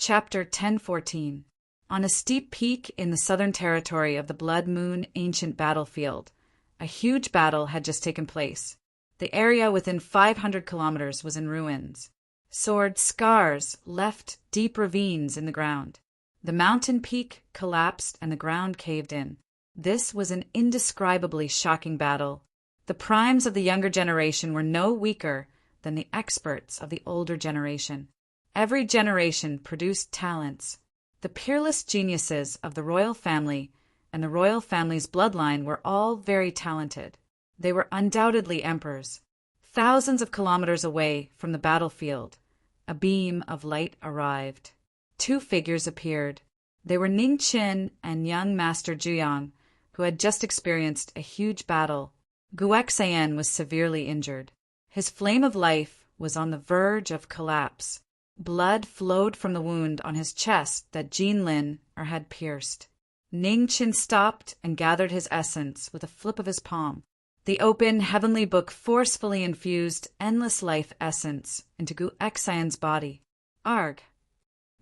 Chapter 1014. On a steep peak in the southern territory of the Blood Moon ancient battlefield, a huge battle had just taken place. The area within 500 kilometers was in ruins. Sword scars left deep ravines in the ground. The mountain peak collapsed and the ground caved in. This was an indescribably shocking battle. The primes of the younger generation were no weaker than the experts of the older generation. Every generation produced talents. The peerless geniuses of the royal family and the royal family's bloodline were all very talented. They were undoubtedly emperors. Thousands of kilometers away from the battlefield, a beam of light arrived. Two figures appeared. They were Ning Qin and young Master Zhuyang, who had just experienced a huge battle. Guexayan was severely injured. His flame of life was on the verge of collapse. Blood flowed from the wound on his chest that Jinlin had pierced. Ning Qin stopped and gathered his essence with a flip of his palm. The open, heavenly book forcefully infused endless life essence into Guexayan's body. Arg!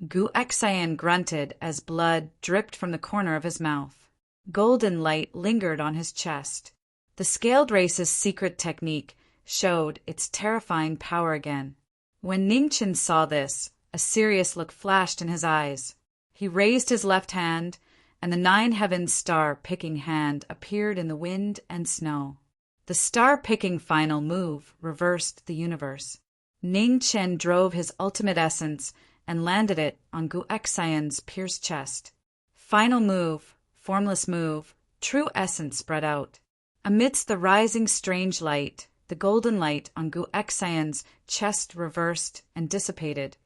Guexayan grunted as blood dripped from the corner of his mouth. Golden light lingered on his chest. The Scaled Race's secret technique showed its terrifying power again. When Ning Qin saw this, a serious look flashed in his eyes. He raised his left hand, and the 9 heavens star-picking hand appeared in the wind and snow. The star-picking final move reversed the universe. Ning Qin drove his ultimate essence and landed it on Guexayan's pierced chest. Final move, formless move, true essence spread out. Amidst the rising strange light, the golden light on Guexayan's chest reversed and dissipated,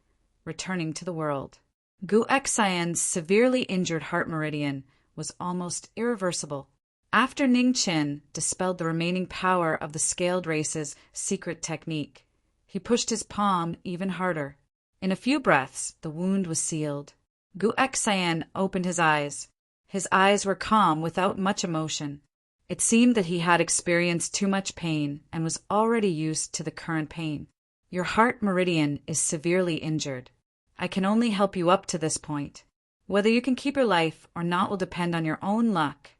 returning to the world. Guexayan's severely injured heart meridian was almost irreversible. After Ning Qin dispelled the remaining power of the Scaled Race's secret technique, he pushed his palm even harder. In a few breaths, the wound was sealed. Guexayan opened his eyes. His eyes were calm without much emotion. It seemed that he had experienced too much pain and was already used to the current pain. Your heart meridian is severely injured. I can only help you up to this point. Whether you can keep your life or not will depend on your own luck,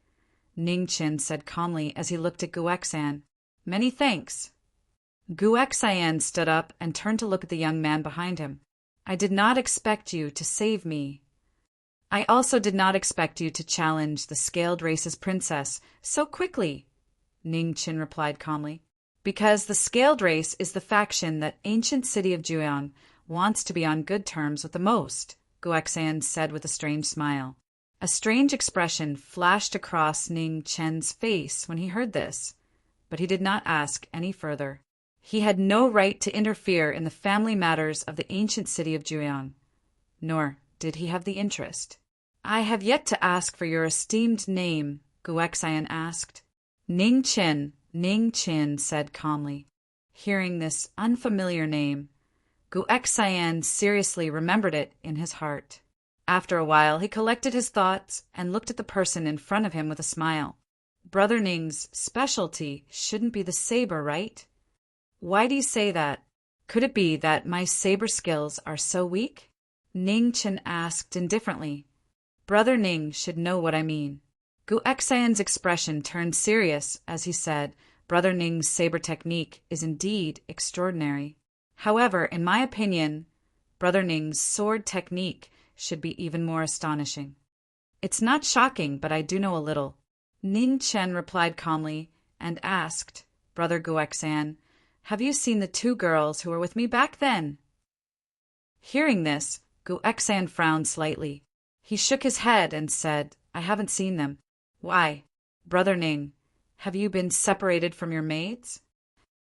Ning Qin said calmly as he looked at Guexayan. Many thanks. Guexayan stood up and turned to look at the young man behind him. I did not expect you to save me. I also did not expect you to challenge the Scaled Race's princess so quickly, Ning Qin replied calmly. Because the Scaled Race is the faction that ancient city of Juan wants to be on good terms with the most, Guexayan said with a strange smile. A strange expression flashed across Ning Qin's face when he heard this, but he did not ask any further. He had no right to interfere in the family matters of the ancient city of Juan, nor did he have the interest. I have yet to ask for your esteemed name, Guexayan asked. Ning Qin said calmly. Hearing this unfamiliar name, Guexayan seriously remembered it in his heart. After a while, he collected his thoughts and looked at the person in front of him with a smile. Brother Ning's specialty shouldn't be the saber, right? Why do you say that? Could it be that my saber skills are so weak? Ning Qin asked indifferently. Brother Ning should know what I mean. Guexayan's expression turned serious as he said, Brother Ning's saber technique is indeed extraordinary. However, in my opinion, Brother Ning's sword technique should be even more astonishing. It's not shocking, but I do know a little. Ning Qin replied calmly and asked, Brother Guexayan, have you seen the 2 girls who were with me back then? Hearing this, Guexayan frowned slightly. He shook his head and said, I haven't seen them. Why, Brother Ning, have you been separated from your maids?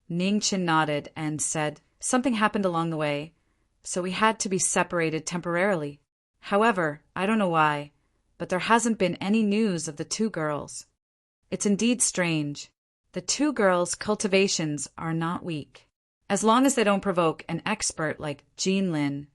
Ning Qin nodded and said, something happened along the way, so we had to be separated temporarily. However, I don't know why, but there hasn't been any news of the 2 girls. It's indeed strange. The 2 girls' cultivations are not weak. As long as they don't provoke an expert like Jinlin,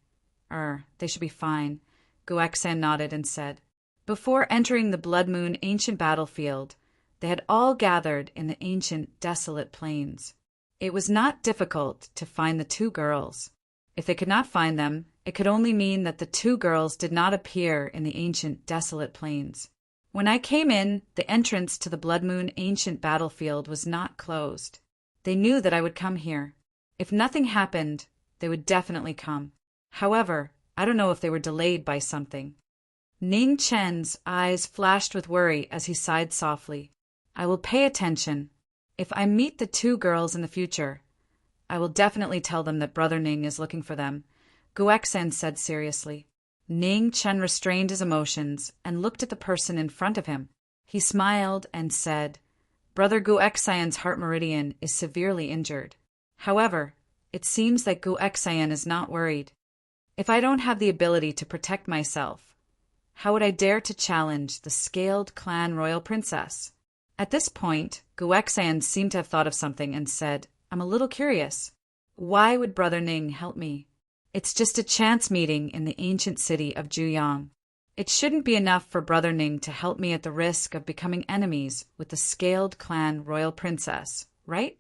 they should be fine. Guexayan nodded and said. Before entering the Blood Moon ancient battlefield, they had all gathered in the ancient desolate plains. It was not difficult to find the 2 girls. If they could not find them, It could only mean that the two girls did not appear in the ancient desolate plains. When I came in, the entrance to the Blood Moon ancient battlefield was not closed. They knew that I would come here. If nothing happened, they would definitely come. However, I don't know if they were delayed by something. Ning Chen's eyes flashed with worry as he sighed softly. I will pay attention. If I meet the two girls in the future, I will definitely tell them that Brother Ning is looking for them, Guexen said seriously. Ning Chen restrained his emotions and looked at the person in front of him. He smiled and said, Brother Guexen's heart meridian is severely injured. However, it seems that Guexen is not worried. If I don't have the ability to protect myself, how would I dare to challenge the scaled clan royal princess? At this point, Guexen seemed to have thought of something and said, I'm a little curious. Why would Brother Ning help me? It's just a chance meeting in the ancient city of Juyang. It shouldn't be enough for Brother Ning to help me at the risk of becoming enemies with the scaled clan royal princess, right?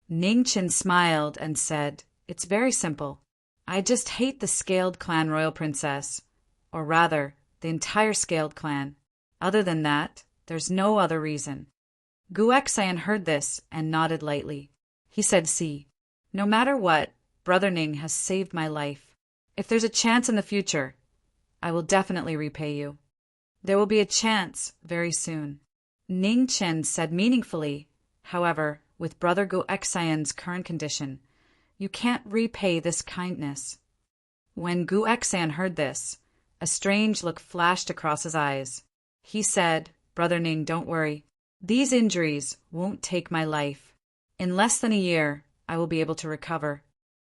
Ning Chen smiled and said, It's very simple. I just hate the scaled clan royal princess, or rather, the entire scaled clan. Other than that, there's no other reason. Guexen heard this and nodded lightly. He said, See, no matter what, Brother Ning has saved my life. If there's a chance in the future, I will definitely repay you. There will be a chance very soon. Ning Chen said meaningfully, however, with Brother Guexen's current condition, you can't repay this kindness. When Guexen heard this, a strange look flashed across his eyes. He said, Brother Ning, don't worry. These injuries won't take my life. In less than a year, I will be able to recover.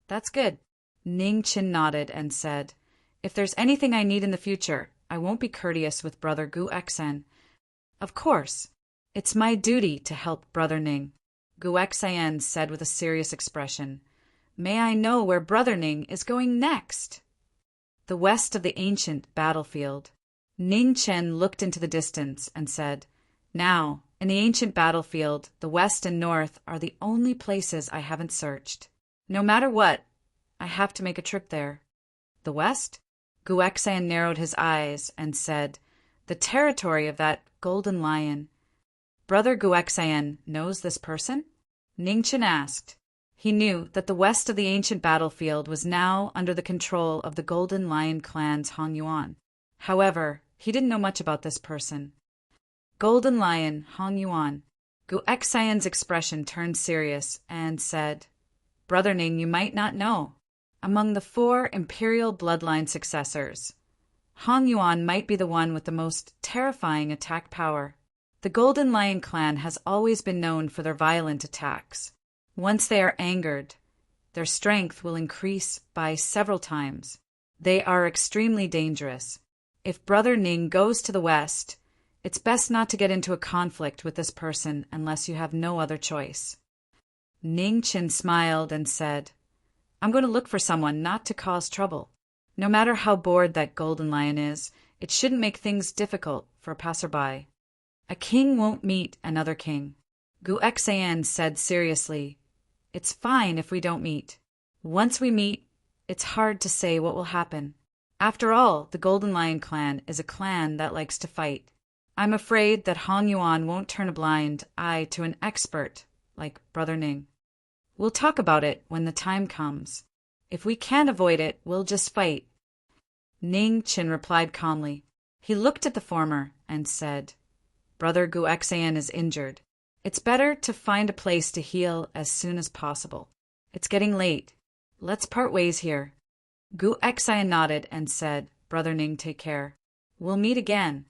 That's good. Ning Chen nodded and said, If there's anything I need in the future, I won't be courteous with Brother Guexen. Of course. It's my duty to help Brother Ning, Guexen said with a serious expression. May I know where Brother Ning is going next? The west of the ancient battlefield. Ning Chen looked into the distance and said, Now, in the ancient battlefield, the west and north are the only places I haven't searched. No matter what, I have to make a trip there. The west? Guexen narrowed his eyes and said, The territory of that golden lion. Brother Guexen knows this person? Ning Chen asked. He knew that the west of the ancient battlefield was now under the control of the Golden Lion clan's Hong Yuan. However, he didn't know much about this person. Golden Lion, Hong Yuan. Guexen's expression turned serious and said, Brother Ning, you might not know. Among the 4 imperial bloodline successors, Hong Yuan might be the one with the most terrifying attack power. The Golden Lion clan has always been known for their violent attacks. Once they are angered, their strength will increase by several times. They are extremely dangerous. If Brother Ning goes to the west, it's best not to get into a conflict with this person unless you have no other choice. Ning Chen smiled and said, I'm going to look for someone not to cause trouble. No matter how bored that Golden Lion is, it shouldn't make things difficult for a passerby. A king won't meet another king. Guexen said seriously, It's fine if we don't meet. Once we meet, it's hard to say what will happen. After all, the Golden Lion clan is a clan that likes to fight. I'm afraid that Hong Yuan won't turn a blind eye to an expert like Brother Ning. We'll talk about it when the time comes. If we can't avoid it, we'll just fight. Ning Chen replied calmly. He looked at the former and said, Brother Guexen is injured. It's better to find a place to heal as soon as possible. It's getting late. Let's part ways here. Guexen nodded and said, Brother Ning, take care. We'll meet again.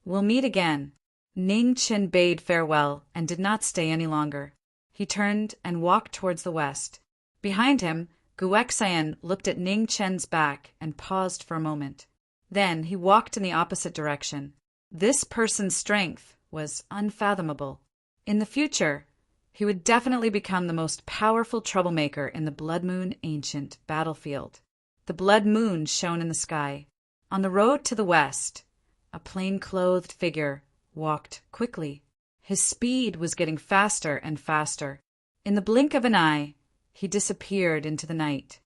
We'll meet again. Ning Chen bade farewell and did not stay any longer. He turned and walked towards the west. Behind him, Guexen looked at Ning Chen's back and paused for a moment. Then he walked in the opposite direction. This person's strength was unfathomable. In the future, he would definitely become the most powerful troublemaker in the Blood Moon ancient battlefield. The blood moon shone in the sky. On the road to the west, a plain-clothed figure walked quickly. His speed was getting faster and faster. In the blink of an eye, he disappeared into the night.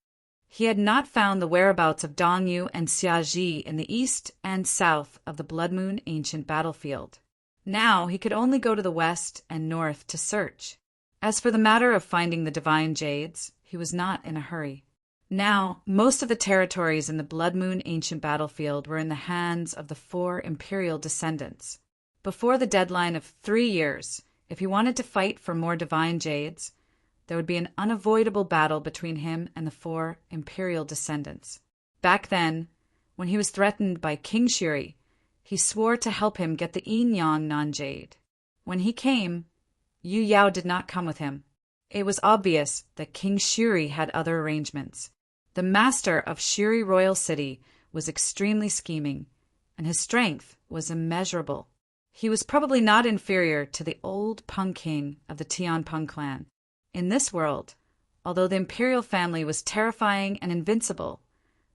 He had not found the whereabouts of Dong Yu and Xia Ji in the east and south of the Blood Moon ancient battlefield. Now he could only go to the west and north to search. As for the matter of finding the divine jades, he was not in a hurry. Now, most of the territories in the Blood Moon ancient battlefield were in the hands of the 4 imperial descendants. Before the deadline of 3 years, if he wanted to fight for more divine jades, there would be an unavoidable battle between him and the 4 imperial descendants. Back then, when he was threatened by King Shiri, he swore to help him get the Yin Yang non-jade. When he came, Yu Yao did not come with him. It was obvious that King Shiri had other arrangements. The master of Shiri Royal City was extremely scheming, and his strength was immeasurable. He was probably not inferior to the old Peng king of the Tianpeng clan. In this world, although the imperial family was terrifying and invincible,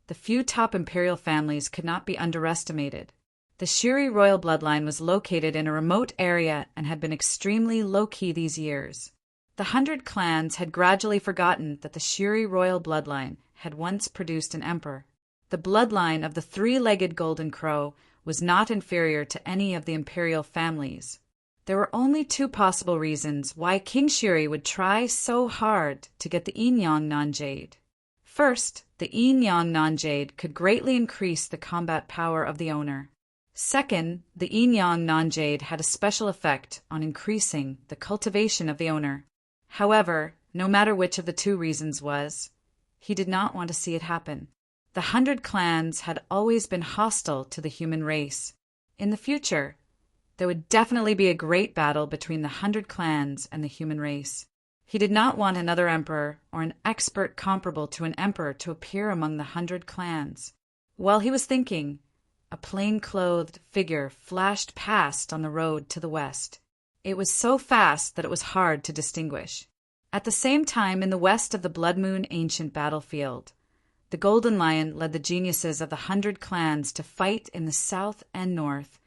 the few top imperial families could not be underestimated. The Shiri royal bloodline was located in a remote area and had been extremely low-key these years. The 100 clans had gradually forgotten that the Shiri royal bloodline had once produced an emperor. The bloodline of the 3-legged golden crow was not inferior to any of the imperial families. There were only 2 possible reasons why King Shiri would try so hard to get the Yin Yang non-jade. First, the Yin Yang non-jade could greatly increase the combat power of the owner. Second, the Yin Yang non-jade had a special effect on increasing the cultivation of the owner. However, no matter which of the 2 reasons was, he did not want to see it happen. The 100 clans had always been hostile to the human race. In the future, there would definitely be a great battle between the 100 clans and the human race. He did not want another emperor or an expert comparable to an emperor to appear among the 100 clans. While he was thinking, a plain-clothed figure flashed past on the road to the west. It was so fast that it was hard to distinguish. At the same time, in the west of the Blood Moon ancient battlefield, the Golden Lion led the geniuses of the 100 clans to fight in the south and north,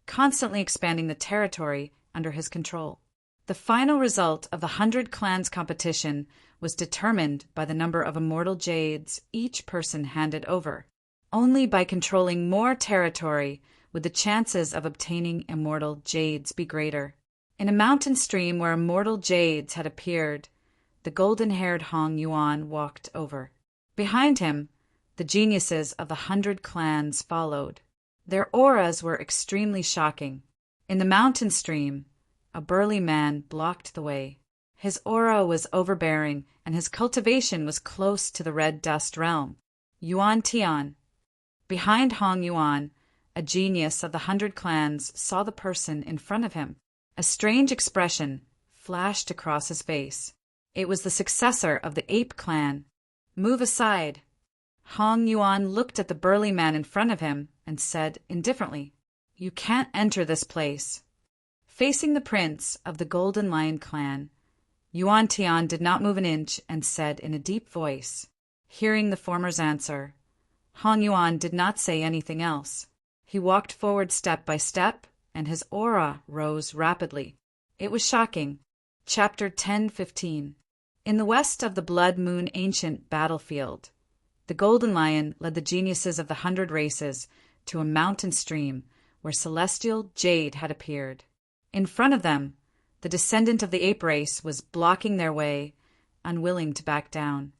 constantly expanding the territory under his control. The final result of the 100 clans competition was determined by the number of immortal jades each person handed over. Only by controlling more territory would the chances of obtaining immortal jades be greater. In a mountain stream where immortal jades had appeared, the golden-haired Hong Yuan walked over. Behind him, the geniuses of the 100 clans followed. Their auras were extremely shocking. In the mountain stream, a burly man blocked the way. His aura was overbearing, and his cultivation was close to the red dust realm. Yuan Tian. Behind Hong Yuan, a genius of the 100 clans saw the person in front of him. A strange expression flashed across his face. It was the successor of the Ape clan. "Move aside." Hong Yuan looked at the burly man in front of him and said indifferently, "You can't enter this place." Facing the prince of the Golden Lion clan, Yuan Tian did not move an inch and said in a deep voice. Hearing the former's answer, Hong Yuan did not say anything else. He walked forward step by step, and his aura rose rapidly. It was shocking. Chapter 10:15. In the west of the Blood Moon ancient battlefield, the Golden Lion led the geniuses of the 100 races to a mountain stream where celestial jade had appeared. In front of them, the descendant of the ape race was blocking their way, unwilling to back down.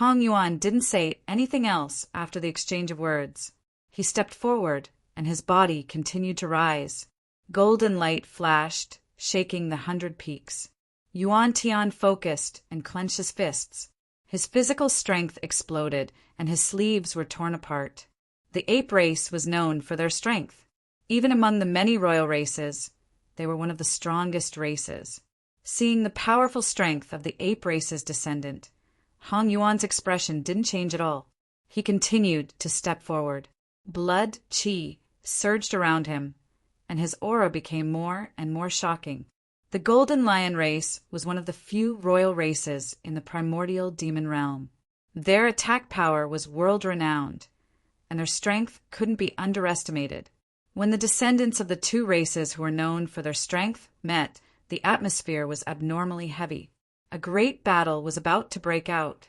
Hong Yuan didn't say anything else after the exchange of words. He stepped forward, and his body continued to rise. Golden light flashed, shaking the 100 peaks. Yuan Tian focused and clenched his fists. His physical strength exploded, and his sleeves were torn apart. The ape race was known for their strength. Even among the many royal races, they were one of the strongest races. Seeing the powerful strength of the ape race's descendant, Hong Yuan's expression didn't change at all. He continued to step forward. Blood qi surged around him, and his aura became more and more shocking. The Golden Lion race was one of the few royal races in the primordial demon realm. Their attack power was world-renowned, and their strength couldn't be underestimated. When the descendants of the 2 races who were known for their strength met, the atmosphere was abnormally heavy. A great battle was about to break out.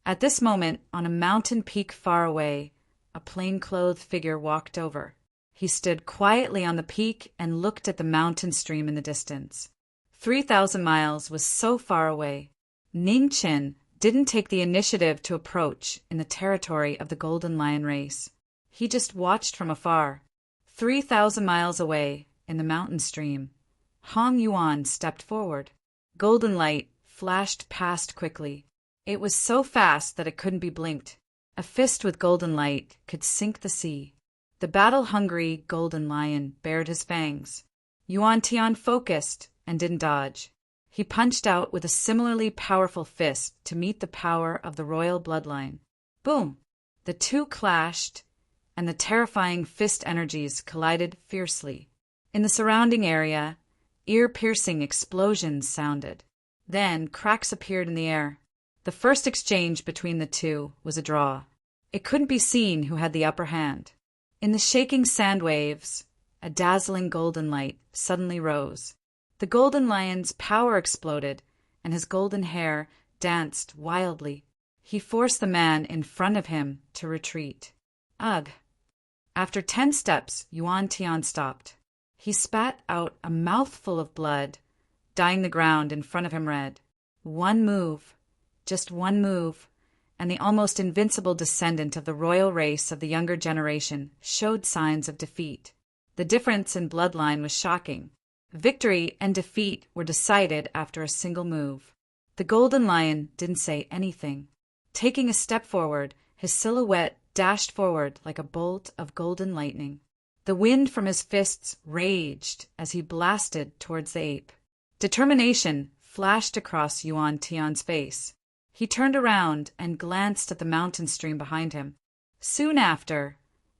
At this moment, on a mountain peak far away, a plain-clothed figure walked over. He stood quietly on the peak and looked at the mountain stream in the distance. 3,000 miles was so far away. Ning Qin didn't take the initiative to approach in the territory of the Golden Lion race. He just watched from afar. 3,000 miles away, in the mountain stream, Hong Yuan stepped forward. Golden light flashed past quickly. It was so fast that it couldn't be blinked. A fist with golden light could sink the sea. The battle-hungry Golden Lion bared his fangs. Yuan Tian focused and didn't dodge. He punched out with a similarly powerful fist to meet the power of the royal bloodline. Boom! The two clashed, and the terrifying fist energies collided fiercely. In the surrounding area, ear-piercing explosions sounded. Then cracks appeared in the air. The first exchange between the two was a draw. It couldn't be seen who had the upper hand. In the shaking sand waves, a dazzling golden light suddenly rose. The Golden Lion's power exploded, and his golden hair danced wildly. He forced the man in front of him to retreat. Ugh! After 10 steps, Yuan Tian stopped. He spat out a mouthful of blood, dyeing the ground in front of him red. One move, just one move, and the almost invincible descendant of the royal race of the younger generation showed signs of defeat. The difference in bloodline was shocking. Victory and defeat were decided after a single move. The Golden Lion didn't say anything. Taking a step forward, his silhouette dashed forward like a bolt of golden lightning. The wind from his fists raged as he blasted towards the ape. Determination flashed across Yuan Tian's face. He turned around and glanced at the mountain stream behind him. Soon after,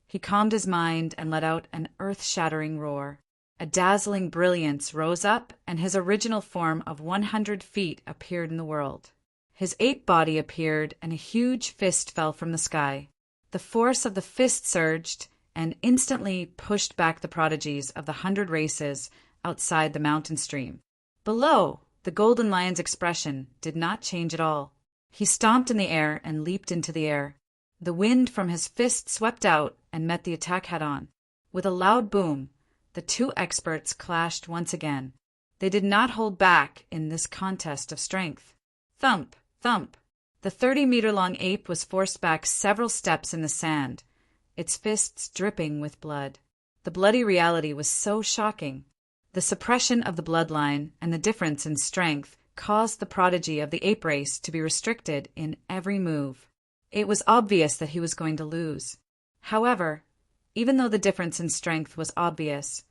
he calmed his mind and let out an earth-shattering roar. A dazzling brilliance rose up, and his original form of 100 feet appeared in the world. His ape body appeared, and a huge fist fell from the sky. The force of the fist surged and instantly pushed back the prodigies of the 100 races outside the mountain stream. Below, the Golden Lion's expression did not change at all. He stomped in the air and leaped into the air. The wind from his fist swept out and met the attack head-on. With a loud boom, the two experts clashed once again. They did not hold back in this contest of strength. Thump, thump. The 30-meter-long ape was forced back several steps in the sand, its fists dripping with blood. The bloody reality was so shocking. The suppression of the bloodline and the difference in strength caused the prodigy of the ape race to be restricted in every move. It was obvious that he was going to lose. However, even though the difference in strength was obvious,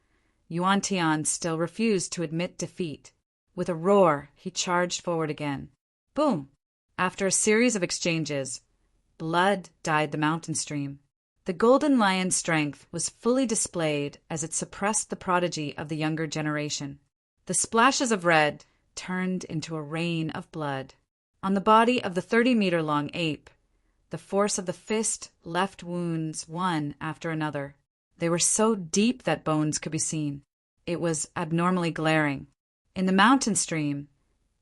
Yuan Tian still refused to admit defeat. With a roar, he charged forward again. Boom! After a series of exchanges, blood dyed the mountain stream. The Golden Lion's strength was fully displayed as it suppressed the prodigy of the younger generation. The splashes of red turned into a rain of blood. On the body of the 30-meter-long ape, the force of the fist left wounds one after another. They were so deep that bones could be seen. It was abnormally glaring. In the mountain stream,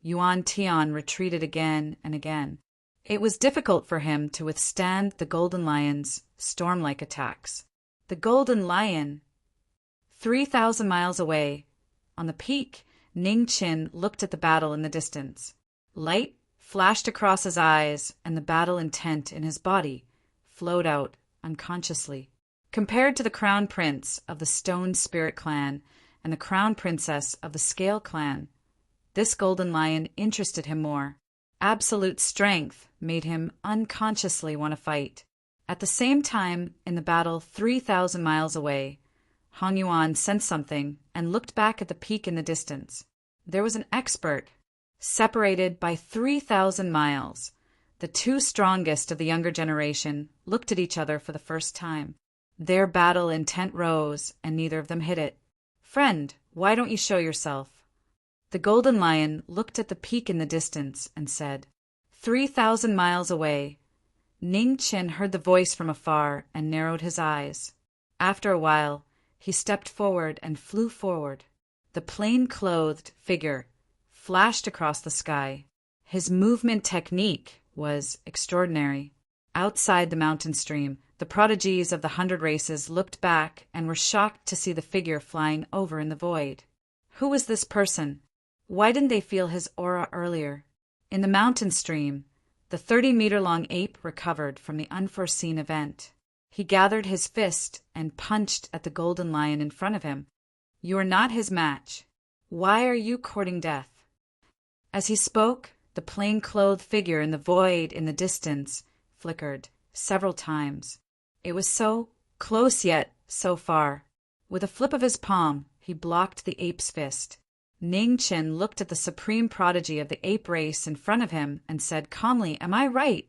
Yuan Tian retreated again and again. It was difficult for him to withstand the Golden Lion's storm-like attacks. The Golden Lion, 3,000 miles away, on the peak, Ning Qin looked at the battle in the distance. Light flashed across his eyes, and the battle intent in his body flowed out unconsciously. Compared to the Crown Prince of the Stone Spirit Clan and the Crown Princess of the Scale Clan, this Golden Lion interested him more. Absolute strength made him unconsciously want to fight. At the same time, in the battle 3,000 miles away, Hong Yuan sensed something and looked back at the peak in the distance. There was an expert. Separated by 3,000 miles, the two strongest of the younger generation looked at each other for the first time. Their battle intent rose, and neither of them hit it. "Friend, why don't you show yourself?" The Golden Lion looked at the peak in the distance and said, 3,000 miles away. Ning Qin heard the voice from afar and narrowed his eyes. After a while, he stepped forward and flew forward. The plain-clothed figure flashed across the sky. His movement technique was extraordinary. Outside the mountain stream, the prodigies of the 100 races looked back and were shocked to see the figure flying over in the void. Who was this person? Why didn't they feel his aura earlier? In the mountain stream, the 30-meter-long ape recovered from the unforeseen event. He gathered his fist and punched at the golden lion in front of him. You are not his match. Why are you courting death? As he spoke, the plain-clothed figure in the void in the distance flickered several times. It was so close yet so far. With a flip of his palm, he blocked the ape's fist. Ning Qin looked at the supreme prodigy of the ape race in front of him and said calmly, "Am I right?"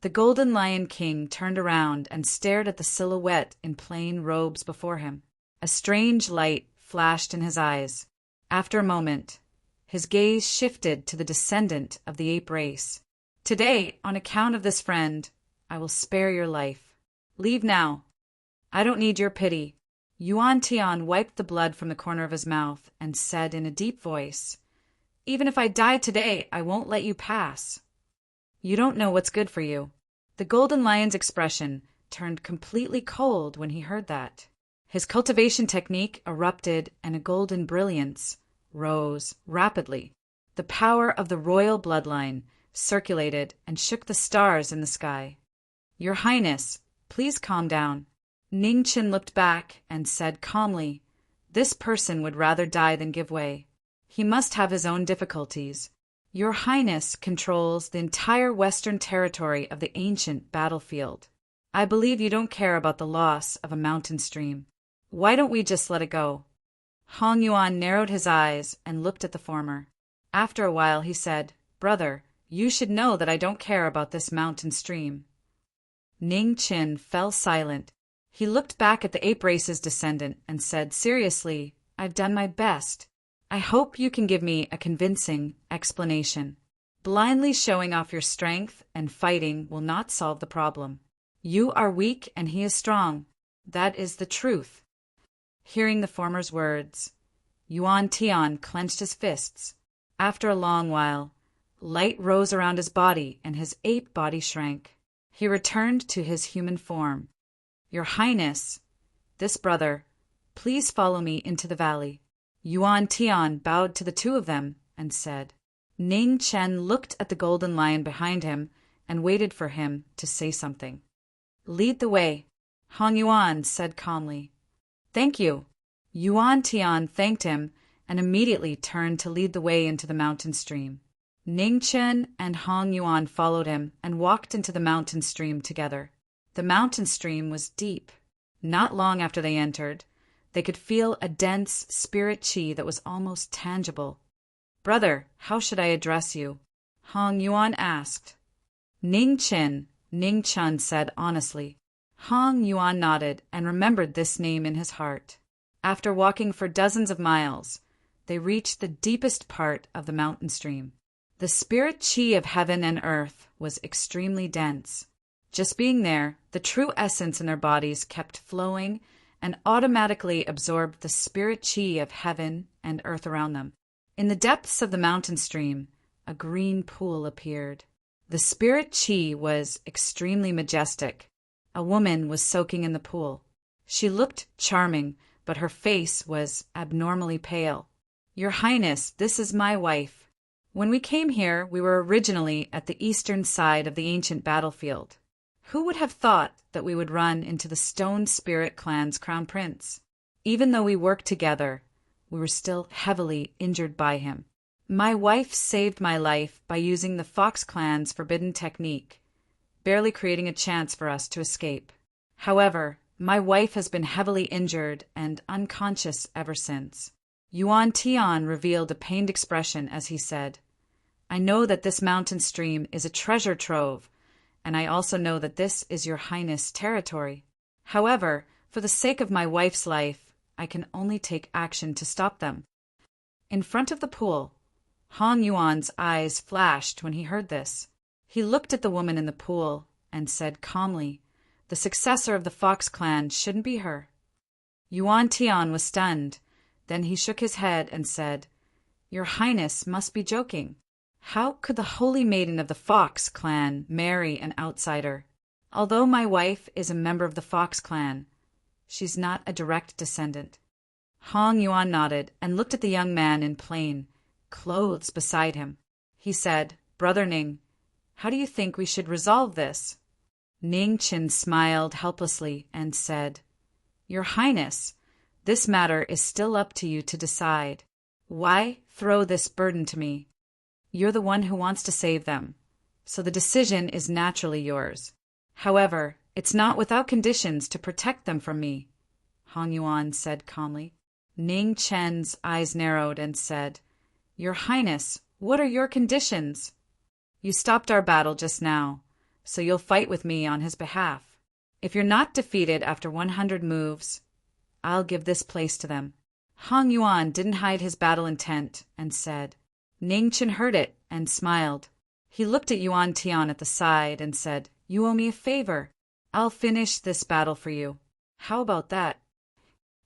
The Golden Lion King turned around and stared at the silhouette in plain robes before him. A strange light flashed in his eyes. After a moment, his gaze shifted to the descendant of the ape race. "Today, on account of this friend, I will spare your life. Leave now. I don't need your pity." Yuan Tian wiped the blood from the corner of his mouth and said in a deep voice, "Even if I die today, I won't let you pass. You don't know what's good for you." The Golden Lion's expression turned completely cold when he heard that. His cultivation technique erupted and a golden brilliance rose rapidly. The power of the royal bloodline circulated and shook the stars in the sky. "Your Highness, please calm down." Ning Qin looked back and said calmly, "This person would rather die than give way. He must have his own difficulties. Your Highness controls the entire western territory of the ancient battlefield. I believe you don't care about the loss of a mountain stream. Why don't we just let it go?" Hong Yuan narrowed his eyes and looked at the former. After a while he said, "Brother, you should know that I don't care about this mountain stream." Ning Qin fell silent. He looked back at the ape race's descendant and said seriously, "I've done my best. I hope you can give me a convincing explanation. Blindly showing off your strength and fighting will not solve the problem. You are weak and he is strong. That is the truth." Hearing the former's words, Yuan Tian clenched his fists. After a long while, light rose around his body and his ape body shrank. He returned to his human form. "Your Highness, this brother, please follow me into the valley." Yuan Tian bowed to the two of them and said. Ning Chen looked at the golden lion behind him and waited for him to say something. "Lead the way," Hong Yuan said calmly. "Thank you." Yuan Tian thanked him and immediately turned to lead the way into the mountain stream. Ning Chen and Hong Yuan followed him and walked into the mountain stream together. The mountain stream was deep. Not long after they entered, they could feel a dense spirit qi that was almost tangible. "Brother, how should I address you?" Hong Yuan asked. Ning Chun said honestly. Hong Yuan nodded and remembered this name in his heart. After walking for dozens of miles, they reached the deepest part of the mountain stream. The spirit qi of heaven and earth was extremely dense. Just being there, the true essence in their bodies kept flowing and automatically absorbed the spirit qi of heaven and earth around them. In the depths of the mountain stream, a green pool appeared. The spirit qi was extremely majestic. A woman was soaking in the pool. She looked charming, but her face was abnormally pale. "Your Highness, this is my wife. When we came here, we were originally at the eastern side of the ancient battlefield. Who would have thought that we would run into the Stone Spirit clan's crown prince? Even though we worked together, we were still heavily injured by him. My wife saved my life by using the Fox clan's forbidden technique, barely creating a chance for us to escape. However, my wife has been heavily injured and unconscious ever since." Yuan Tian revealed a pained expression as he said, "I know that this mountain stream is a treasure trove, and I also know that this is your Highness' territory. However, for the sake of my wife's life, I can only take action to stop them." In front of the pool, Hong Yuan's eyes flashed when he heard this. He looked at the woman in the pool and said calmly, "The successor of the Fox clan shouldn't be her." Yuan Tian was stunned. Then he shook his head and said, "Your Highness must be joking. How could the holy maiden of the Fox clan marry an outsider? Although my wife is a member of the Fox clan, she's not a direct descendant. Hong Yuan nodded and looked at the young man in plain clothes beside him. He said, "Brother Ning, how do you think we should resolve this?" Ning Qin smiled helplessly and said, "Your Highness, this matter is still up to you to decide. Why throw this burden to me? You're the one who wants to save them, so the decision is naturally yours. However, it's not without conditions to protect them from me," Hong Yuan said calmly. Ning Chen's eyes narrowed and said, "Your Highness, what are your conditions?" "You stopped our battle just now, so you'll fight with me on his behalf. If you're not defeated after 100 moves, I'll give this place to them." Hong Yuan didn't hide his battle intent and said. Ning Chen heard it and smiled. He looked at Yuan Tian at the side and said, "You owe me a favor. I'll finish this battle for you. How about that?"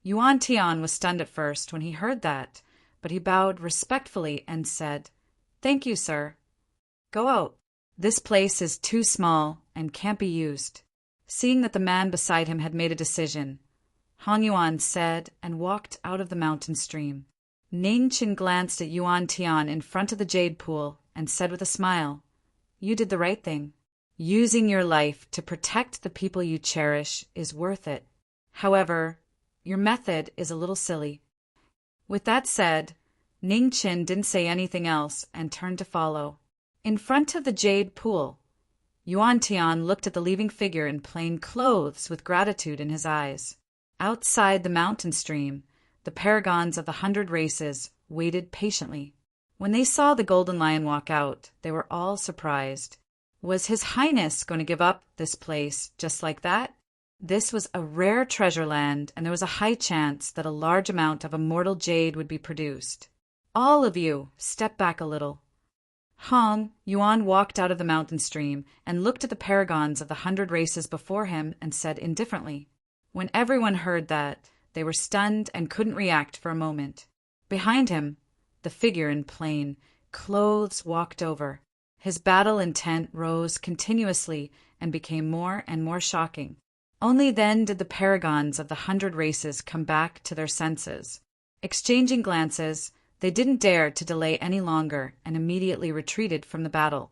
Yuan Tian was stunned at first when he heard that, but he bowed respectfully and said, "Thank you, sir. Go out. This place is too small and can't be used." Seeing that the man beside him had made a decision, Hong Yuan said and walked out of the mountain stream. Ning Qin glanced at Yuan Tian in front of the jade pool and said with a smile, "You did the right thing. Using your life to protect the people you cherish is worth it. However, your method is a little silly." With that said, Ning Qin didn't say anything else and turned to follow. In front of the jade pool, Yuan Tian looked at the leaving figure in plain clothes with gratitude in his eyes. Outside the mountain stream, the paragons of the 100 races waited patiently. When they saw the golden lion walk out, they were all surprised. Was His Highness going to give up this place just like that? This was a rare treasure land, and there was a high chance that a large amount of immortal jade would be produced. "All of you, step back a little." Hong Yuan walked out of the mountain stream and looked at the paragons of the 100 races before him and said indifferently. When everyone heard that, they were stunned and couldn't react for a moment. Behind him, the figure in plain clothes walked over. His battle intent rose continuously and became more and more shocking. Only then did the paragons of the 100 races come back to their senses. Exchanging glances, they didn't dare to delay any longer and immediately retreated from the battle.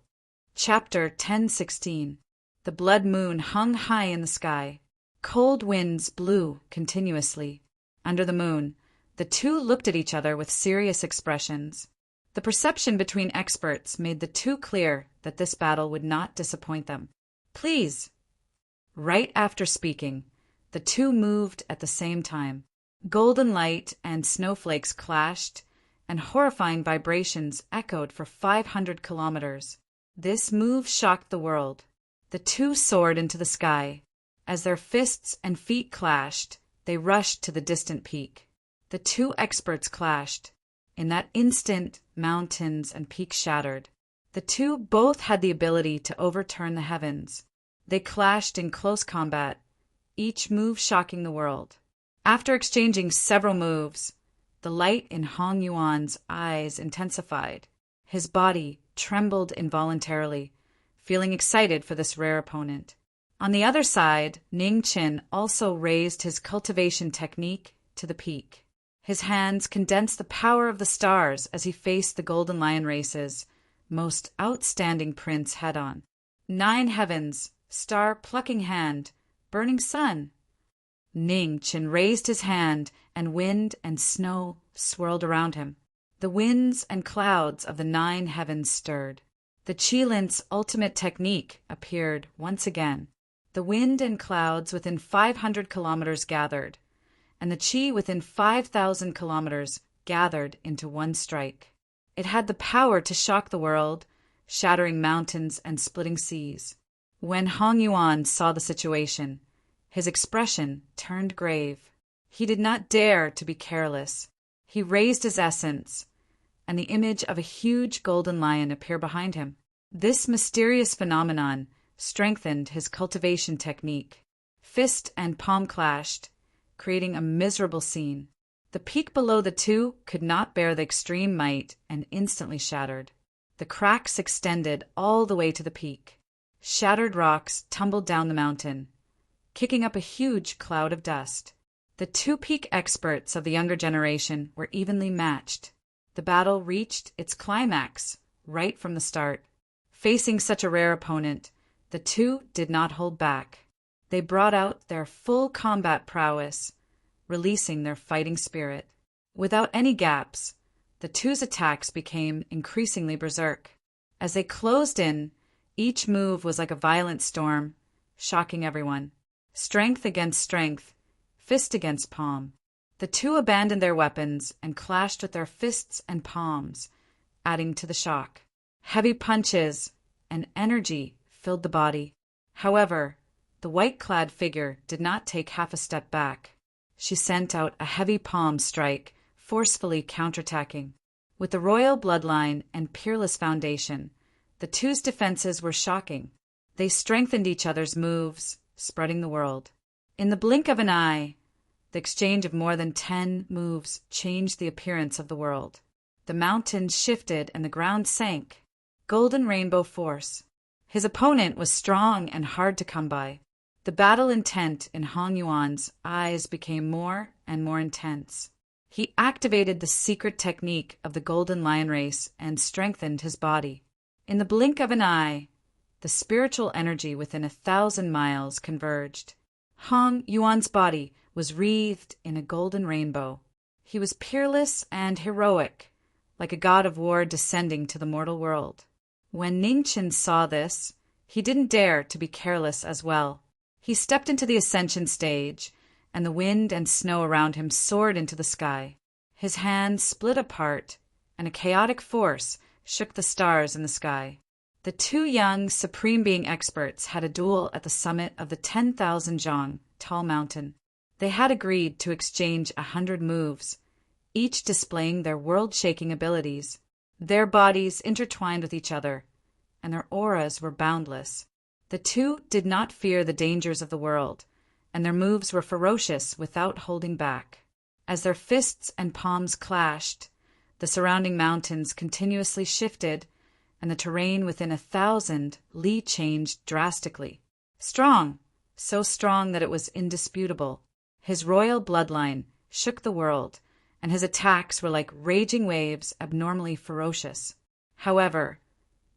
Chapter 10:16. The blood moon hung high in the sky. Cold winds blew continuously. Under the moon, the two looked at each other with serious expressions. The perception between experts made the two clear that this battle would not disappoint them. "Please." Right after speaking, the two moved at the same time. Golden light and snowflakes clashed, and horrifying vibrations echoed for 500 kilometers. This move shocked the world. The two soared into the sky. As their fists and feet clashed, they rushed to the distant peak. The two experts clashed. In that instant, mountains and peaks shattered. The two both had the ability to overturn the heavens. They clashed in close combat, each move shocking the world. After exchanging several moves, the light in Hong Yuan's eyes intensified. His body trembled involuntarily, feeling excited for this rare opponent. On the other side, Ning Qin also raised his cultivation technique to the peak. His hands condensed the power of the stars as he faced the Golden Lion race's most outstanding prince head-on. 9 heavens, star-plucking hand, burning sun. Ning Qin raised his hand, and wind and snow swirled around him. The winds and clouds of the 9 heavens stirred. The Qilint's ultimate technique appeared once again. The wind and clouds within 500 kilometers gathered, and the Qi within 5,000 kilometers gathered into one strike. It had the power to shock the world, shattering mountains and splitting seas. When Hong Yuan saw the situation, his expression turned grave. He did not dare to be careless. He raised his essence, and the image of a huge golden lion appeared behind him. This mysterious phenomenon strengthened his cultivation technique. Fist and palm clashed, creating a miserable scene. The peak below the two could not bear the extreme might and instantly shattered. The cracks extended all the way to the peak. Shattered rocks tumbled down the mountain, kicking up a huge cloud of dust. The two peak experts of the younger generation were evenly matched. The battle reached its climax right from the start. Facing such a rare opponent, the two did not hold back. They brought out their full combat prowess, releasing their fighting spirit. Without any gaps, the two's attacks became increasingly berserk. As they closed in, each move was like a violent storm, shocking everyone. Strength against strength, fist against palm. The two abandoned their weapons and clashed with their fists and palms, adding to the shock. Heavy punches and energy filled the body. However, the white-clad figure did not take half a step back. She sent out a heavy palm strike, forcefully counterattacking. With the royal bloodline and peerless foundation, the two's defenses were shocking. They strengthened each other's moves, spreading the world. In the blink of an eye, the exchange of more than 10 moves changed the appearance of the world. The mountains shifted and the ground sank. Golden rainbow force. His opponent was strong and hard to come by. The battle intent in Hong Yuan's eyes became more and more intense. He activated the secret technique of the Golden Lion Race and strengthened his body. In the blink of an eye, the spiritual energy within 1,000 miles converged. Hong Yuan's body was wreathed in a golden rainbow. He was peerless and heroic, like a god of war descending to the mortal world. When Ningchen saw this, he didn't dare to be careless as well. He stepped into the ascension stage, and the wind and snow around him soared into the sky. His hands split apart, and a chaotic force shook the stars in the sky. The two young Supreme Being experts had a duel at the summit of the 10,000 zhang tall mountain. They had agreed to exchange 100 moves, each displaying their world-shaking abilities. Their bodies intertwined with each other, and their auras were boundless. The two did not fear the dangers of the world, and their moves were ferocious without holding back. As their fists and palms clashed, the surrounding mountains continuously shifted, and the terrain within 1,000 li changed drastically. Strong, so strong that it was indisputable. His royal bloodline shook the world, and his attacks were like raging waves, abnormally ferocious. However,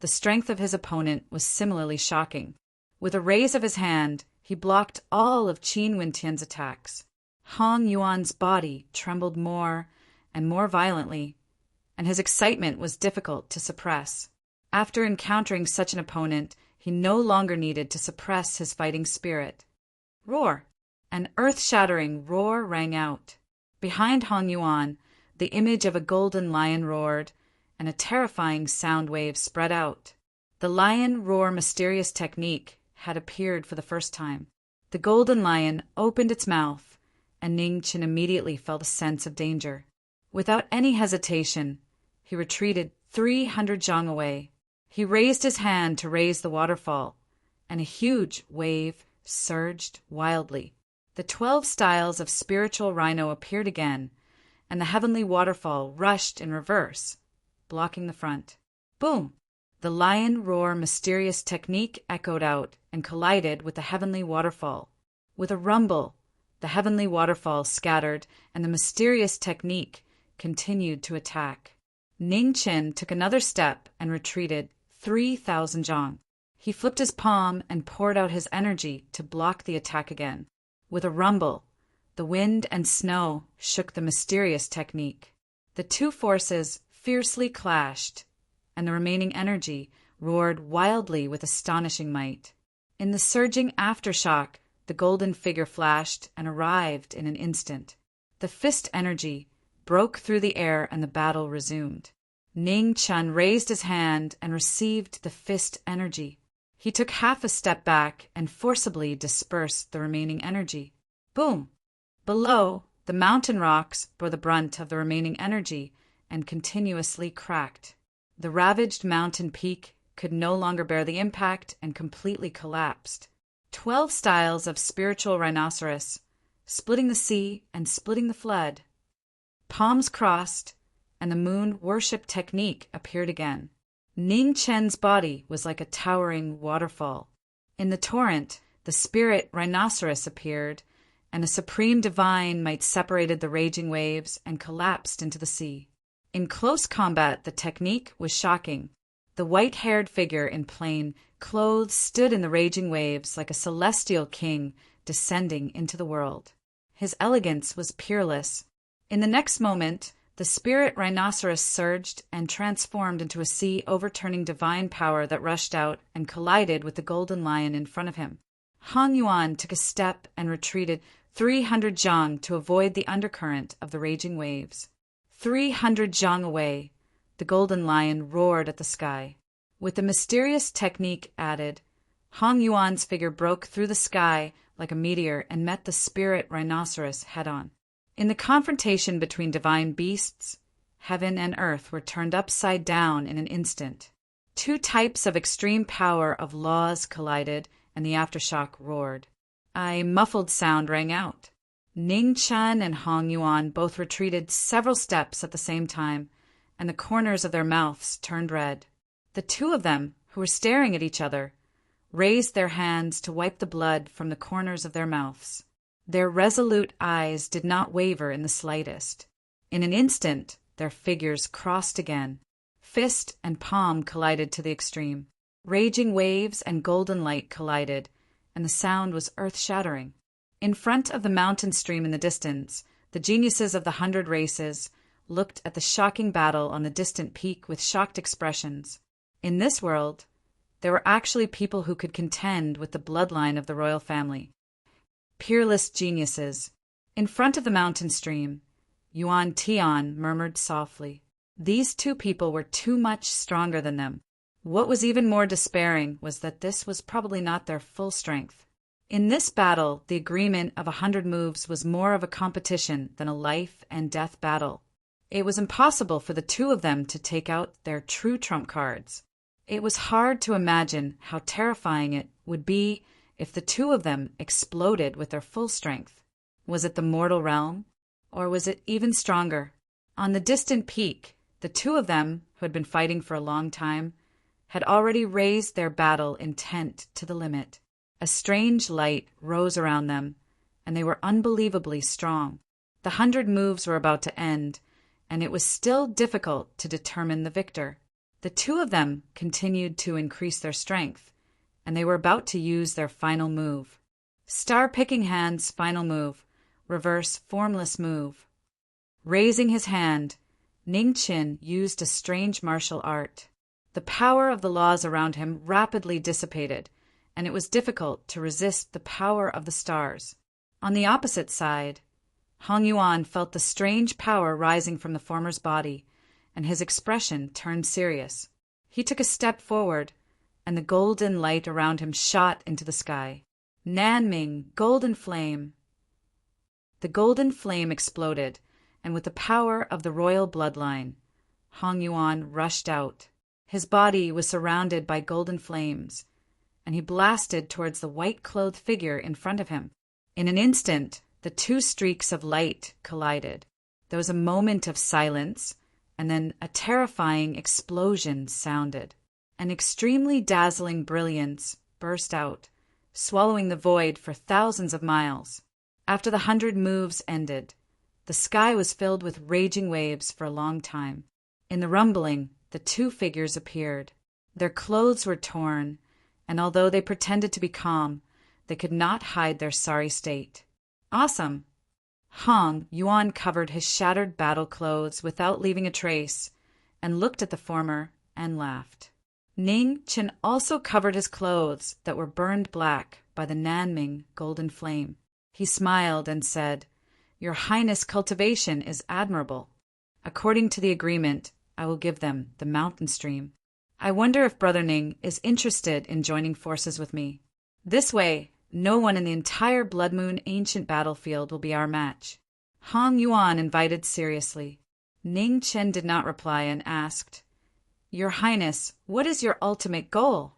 the strength of his opponent was similarly shocking. With a raise of his hand, he blocked all of Qin Wintian's attacks. Hong Yuan's body trembled more and more violently, and his excitement was difficult to suppress. After encountering such an opponent, he no longer needed to suppress his fighting spirit. Roar! An earth-shattering roar rang out. Behind Hong Yuan, the image of a golden lion roared, and a terrifying sound wave spread out. The lion roar mysterious technique had appeared for the first time. The golden lion opened its mouth, and Ningchen immediately felt a sense of danger. Without any hesitation, he retreated 300 zhang away. He raised his hand to raise the waterfall, and a huge wave surged wildly. The 12 styles of spiritual rhino appeared again, and the heavenly waterfall rushed in reverse, blocking the front. Boom! The lion roar mysterious technique echoed out and collided with the heavenly waterfall. With a rumble, the heavenly waterfall scattered, and the mysterious technique continued to attack. Ningchen took another step and retreated 3,000 zhang. He flipped his palm and poured out his energy to block the attack again. With a rumble, the wind and snow shook the mysterious technique. The two forces fiercely clashed, and the remaining energy roared wildly with astonishing might. In the surging aftershock, the golden figure flashed and arrived in an instant. The fist energy broke through the air and the battle resumed. Ning Chun raised his hand and received the fist energy. He took half a step back and forcibly dispersed the remaining energy. Boom! Below, the mountain rocks bore the brunt of the remaining energy and continuously cracked. The ravaged mountain peak could no longer bear the impact and completely collapsed. 12 styles of spiritual rhinoceros, splitting the sea and splitting the flood. Palms crossed, and the moon worship technique appeared again. Ning Chen's body was like a towering waterfall. In the torrent, the spirit rhinoceros appeared, and a supreme divine might separated the raging waves and collapsed into the sea. In close combat, the technique was shocking. The white-haired figure in plain clothes stood in the raging waves like a celestial king descending into the world. His elegance was peerless. In the next moment, the spirit rhinoceros surged and transformed into a sea overturning divine power that rushed out and collided with the golden lion in front of him. Hong Yuan took a step and retreated 300 zhang to avoid the undercurrent of the raging waves. 300 zhang away, the golden lion roared at the sky. With the mysterious technique added, Hong Yuan's figure broke through the sky like a meteor and met the spirit rhinoceros head-on. In the confrontation between divine beasts, heaven and earth were turned upside down in an instant. Two types of extreme power of laws collided, and the aftershock roared. A muffled sound rang out. Ning Chen and Hong Yuan both retreated several steps at the same time, and the corners of their mouths turned red. The two of them, who were staring at each other, raised their hands to wipe the blood from the corners of their mouths. Their resolute eyes did not waver in the slightest. In an instant, their figures crossed again. Fist and palm collided to the extreme. Raging waves and golden light collided, and the sound was earth-shattering. In front of the mountain stream in the distance, the geniuses of the 100 races looked at the shocking battle on the distant peak with shocked expressions. In this world, there were actually people who could contend with the bloodline of the royal family. Peerless geniuses. In front of the mountain stream, Yuan Tian murmured softly. These two people were too much stronger than them. What was even more despairing was that this was probably not their full strength. In this battle, the agreement of 100 moves was more of a competition than a life-and-death battle. It was impossible for the two of them to take out their true trump cards. It was hard to imagine how terrifying it would be if the two of them exploded with their full strength. Was it the mortal realm? Or was it even stronger? On the distant peak, the two of them, who had been fighting for a long time, had already raised their battle intent to the limit. A strange light rose around them, and they were unbelievably strong. The 100 moves were about to end, and it was still difficult to determine the victor. The two of them continued to increase their strength, and they were about to use their final move. Star-picking hand's final move, reverse formless move. Raising his hand, Ning Qin used a strange martial art. The power of the laws around him rapidly dissipated, and it was difficult to resist the power of the stars. On the opposite side, Hong Yuan felt the strange power rising from the former's body, and his expression turned serious. He took a step forward, and the golden light around him shot into the sky. Nanming, golden flame. The golden flame exploded, and with the power of the royal bloodline, Hong Yuan rushed out. His body was surrounded by golden flames, and he blasted towards the white-clothed figure in front of him. In an instant, the two streaks of light collided. There was a moment of silence, and then a terrifying explosion sounded. An extremely dazzling brilliance burst out, swallowing the void for thousands of miles. After the 100 moves ended, the sky was filled with raging waves for a long time. In the rumbling, the two figures appeared. Their clothes were torn, and although they pretended to be calm, they could not hide their sorry state. Awesome! Hong Yuan covered his shattered battle clothes without leaving a trace, and looked at the former and laughed. Ning Qin also covered his clothes that were burned black by the Nanming golden flame. He smiled and said, "Your Highness' cultivation is admirable. According to the agreement, I will give them the mountain stream. I wonder if Brother Ning is interested in joining forces with me. This way, no one in the entire Blood Moon ancient battlefield will be our match." Hong Yuan invited seriously. Ning Chen did not reply and asked, "Your Highness, what is your ultimate goal?"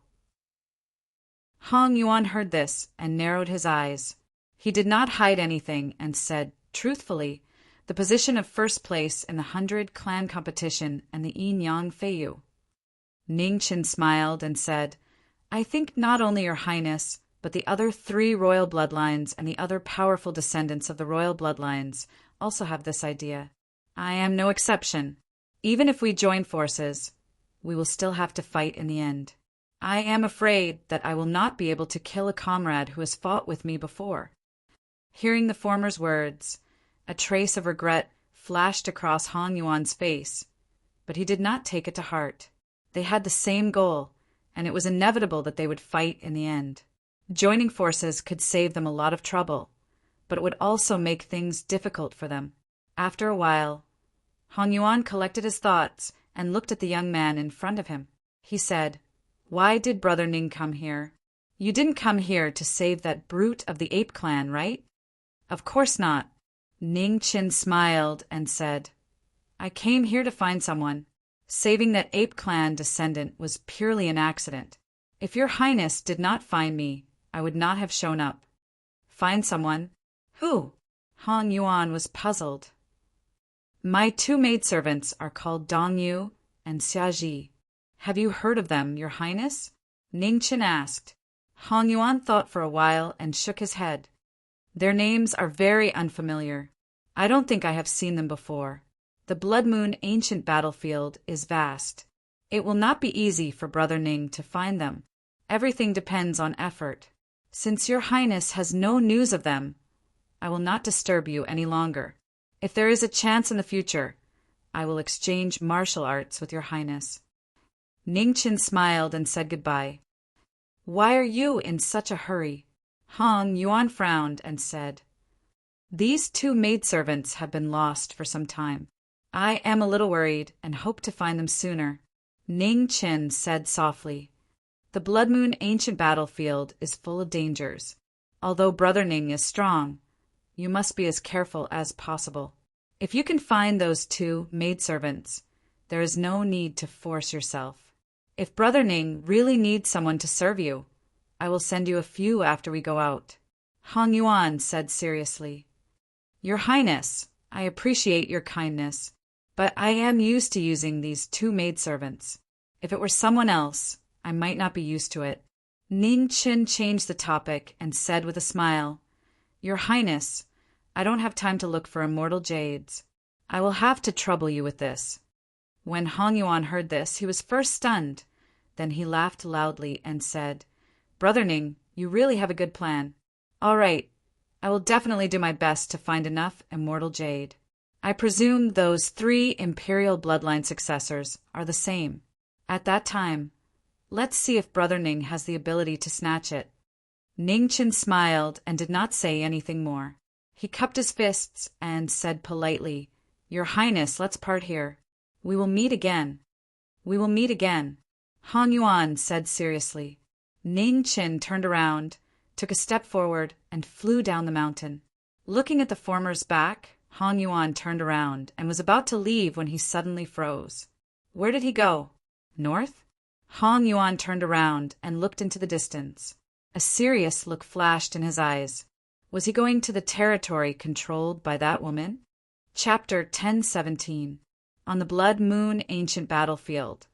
Hong Yuan heard this and narrowed his eyes. He did not hide anything and said, truthfully, the position of first place in the 100 clan competition and the Yin Yang Feiyu. Ningchen smiled and said, I think not only your highness, but the other 3 royal bloodlines and the other powerful descendants of the royal bloodlines also have this idea. I am no exception. Even if we join forces, we will still have to fight in the end. I am afraid that I will not be able to kill a comrade who has fought with me before. Hearing the former's words, a trace of regret flashed across Hong Yuan's face, but he did not take it to heart. They had the same goal, and it was inevitable that they would fight in the end. Joining forces could save them a lot of trouble, but it would also make things difficult for them. After a while, Hong Yuan collected his thoughts and looked at the young man in front of him. He said, Why did Brother Ning come here? You didn't come here to save that brute of the ape clan, right? Of course not. Ningchen smiled and said, I came here to find someone. Saving that ape clan descendant was purely an accident. If your highness did not find me, I would not have shown up. Find someone? Who? Hong Yuan was puzzled. My 2 maidservants are called Dongyu and Xiaji. Have you heard of them, your highness? Ningchen asked. Hong Yuan thought for a while and shook his head. Their names are very unfamiliar. I don't think I have seen them before. The Blood Moon ancient battlefield is vast. It will not be easy for Brother Ning to find them. Everything depends on effort. Since your highness has no news of them, I will not disturb you any longer. If there is a chance in the future, I will exchange martial arts with your highness. Ningchen smiled and said goodbye. Why are you in such a hurry? Hong Yuan frowned and said, These 2 maidservants have been lost for some time. I am a little worried and hope to find them sooner. Ningchen said softly, The Blood Moon ancient battlefield is full of dangers. Although Brother Ning is strong, you must be as careful as possible. If you can find those 2 maidservants, there is no need to force yourself. If Brother Ning really needs someone to serve you, I will send you a few after we go out. Hong Yuan said seriously, Your Highness, I appreciate your kindness, but I am used to using these 2 maidservants. If it were someone else, I might not be used to it. Ningchen changed the topic and said with a smile, Your Highness, I don't have time to look for immortal jades. I will have to trouble you with this. When Hong Yuan heard this, he was first stunned. Then he laughed loudly and said, Brother Ning, you really have a good plan. All right, I will definitely do my best to find enough immortal jade. I presume those 3 imperial bloodline successors are the same. At that time, let's see if Brother Ning has the ability to snatch it. Ningchen smiled and did not say anything more. He cupped his fists and said politely, Your Highness, let's part here. We will meet again. We will meet again. Hong Yuan said seriously. Ningchen turned around, took a step forward, and flew down the mountain. Looking at the former's back, Hong Yuan turned around and was about to leave when he suddenly froze. Where did he go? North? Hong Yuan turned around and looked into the distance. A serious look flashed in his eyes. Was he going to the territory controlled by that woman? Chapter 1017. On the Blood Moon ancient battlefield.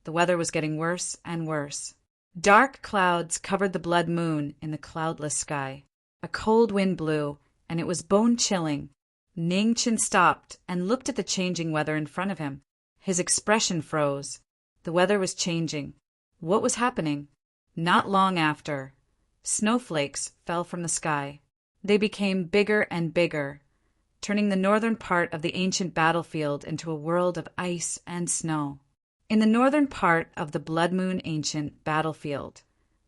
The weather was getting worse and worse. Dark clouds covered the Blood Moon in the cloudless sky. A cold wind blew, and it was bone-chilling. Ningchen stopped and looked at the changing weather in front of him. His expression froze. The weather was changing. What was happening? Not long after, snowflakes fell from the sky. They became bigger and bigger, turning the northern part of the ancient battlefield into a world of ice and snow. In the northern part of the Blood Moon ancient battlefield,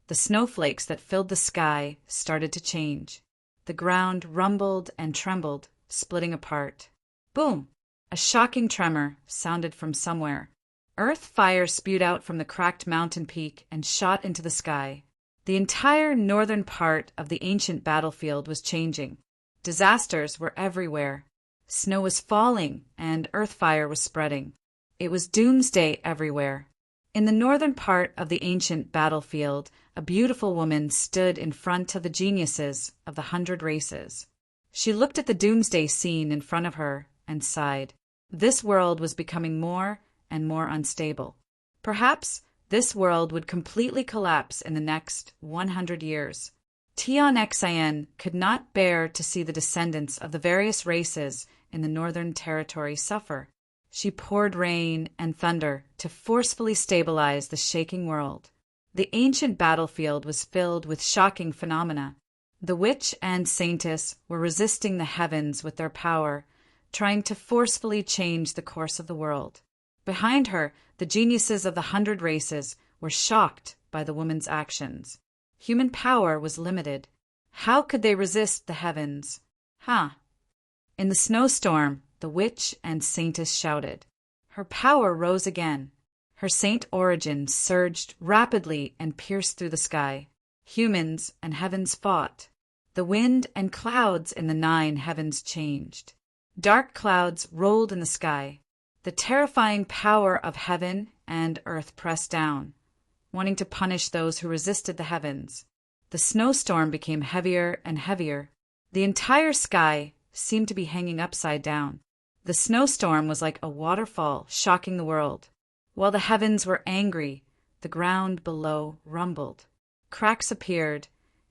the snowflakes that filled the sky started to change. The ground rumbled and trembled, splitting apart. Boom! A shocking tremor sounded from somewhere. Earth fire spewed out from the cracked mountain peak and shot into the sky. The entire northern part of the ancient battlefield was changing. Disasters were everywhere. Snow was falling and earth fire was spreading. It was doomsday everywhere. In the northern part of the ancient battlefield, a beautiful woman stood in front of the geniuses of the 100 races. She looked at the doomsday scene in front of her and sighed. This world was becoming more and more unstable. Perhaps This world would completely collapse in the next 100 years. Tian Xin could not bear to see the descendants of the various races in the Northern Territory suffer. She poured rain and thunder to forcefully stabilize the shaking world. The ancient battlefield was filled with shocking phenomena. The witch and saintess were resisting the heavens with their power, trying to forcefully change the course of the world. Behind her, the geniuses of the 100 races were shocked by the woman's actions. Human power was limited. How could they resist the heavens? In the snowstorm, the witch and saintess shouted. Her power rose again. Her saint origin surged rapidly and pierced through the sky. Humans and heavens fought. The wind and clouds in the 9 heavens changed. Dark clouds rolled in the sky. The terrifying power of heaven and earth pressed down, wanting to punish those who resisted the heavens. The snowstorm became heavier and heavier. The entire sky seemed to be hanging upside down. The snowstorm was like a waterfall shocking the world. While the heavens were angry, the ground below rumbled. Cracks appeared,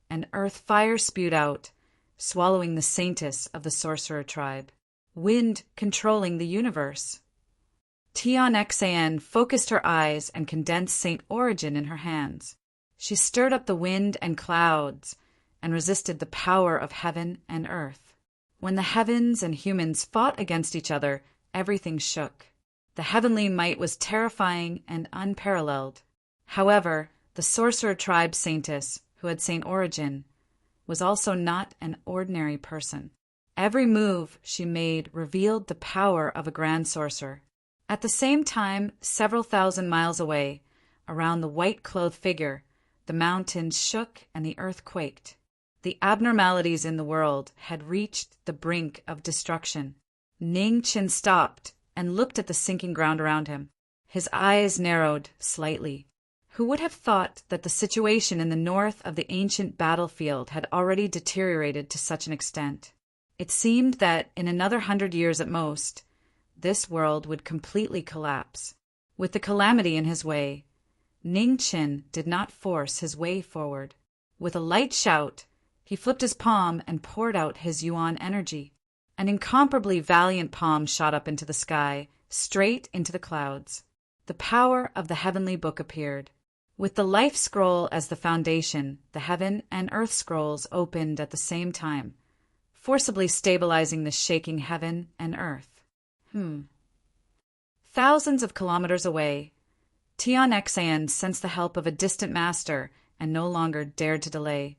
and earth fire spewed out, swallowing the saintess of the sorcerer tribe. Wind controlling the universe. Tian Xin focused her eyes and condensed Saint Origin in her hands. She stirred up the wind and clouds and resisted the power of heaven and earth. When the heavens and humans fought against each other, everything shook. The heavenly might was terrifying and unparalleled. However, the sorcerer tribe saintess, who had Saint Origin, was also not an ordinary person. Every move she made revealed the power of a grand sorcerer. At the same time, several thousand miles away, around the white-clothed figure, the mountains shook and the earth quaked. The abnormalities in the world had reached the brink of destruction. Ningqian stopped and looked at the sinking ground around him. His eyes narrowed slightly. Who would have thought that the situation in the north of the ancient battlefield had already deteriorated to such an extent? It seemed that in another 100 years at most, this world would completely collapse. With the calamity in his way, Ningqian did not force his way forward. With a light shout, he flipped his palm and poured out his yuan energy. An incomparably valiant palm shot up into the sky, straight into the clouds. The power of the heavenly book appeared. With the life scroll as the foundation, the heaven and earth scrolls opened at the same time, forcibly stabilizing the shaking heaven and earth. Thousands of kilometers away, Tian Xin sensed the help of a distant master and no longer dared to delay,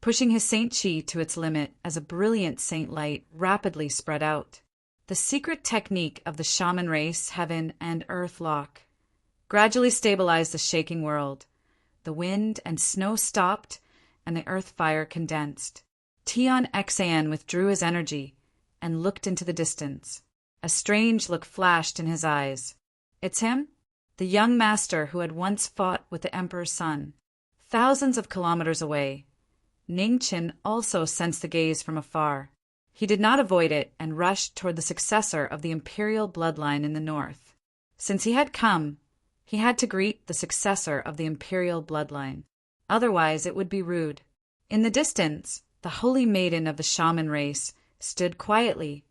pushing his saint chi to its limit as a brilliant saint light rapidly spread out. The secret technique of the shaman race, heaven and earth lock, gradually stabilized the shaking world. The wind and snow stopped, and the earth fire condensed. Tian Xin withdrew his energy and looked into the distance. A strange look flashed in his eyes. It's him? The young master who had once fought with the emperor's son. Thousands of kilometers away, Ningqian also sensed the gaze from afar. He did not avoid it and rushed toward the successor of the imperial bloodline in the north. Since he had come, he had to greet the successor of the imperial bloodline. Otherwise, it would be rude. In the distance, the holy maiden of the shaman race stood quietly,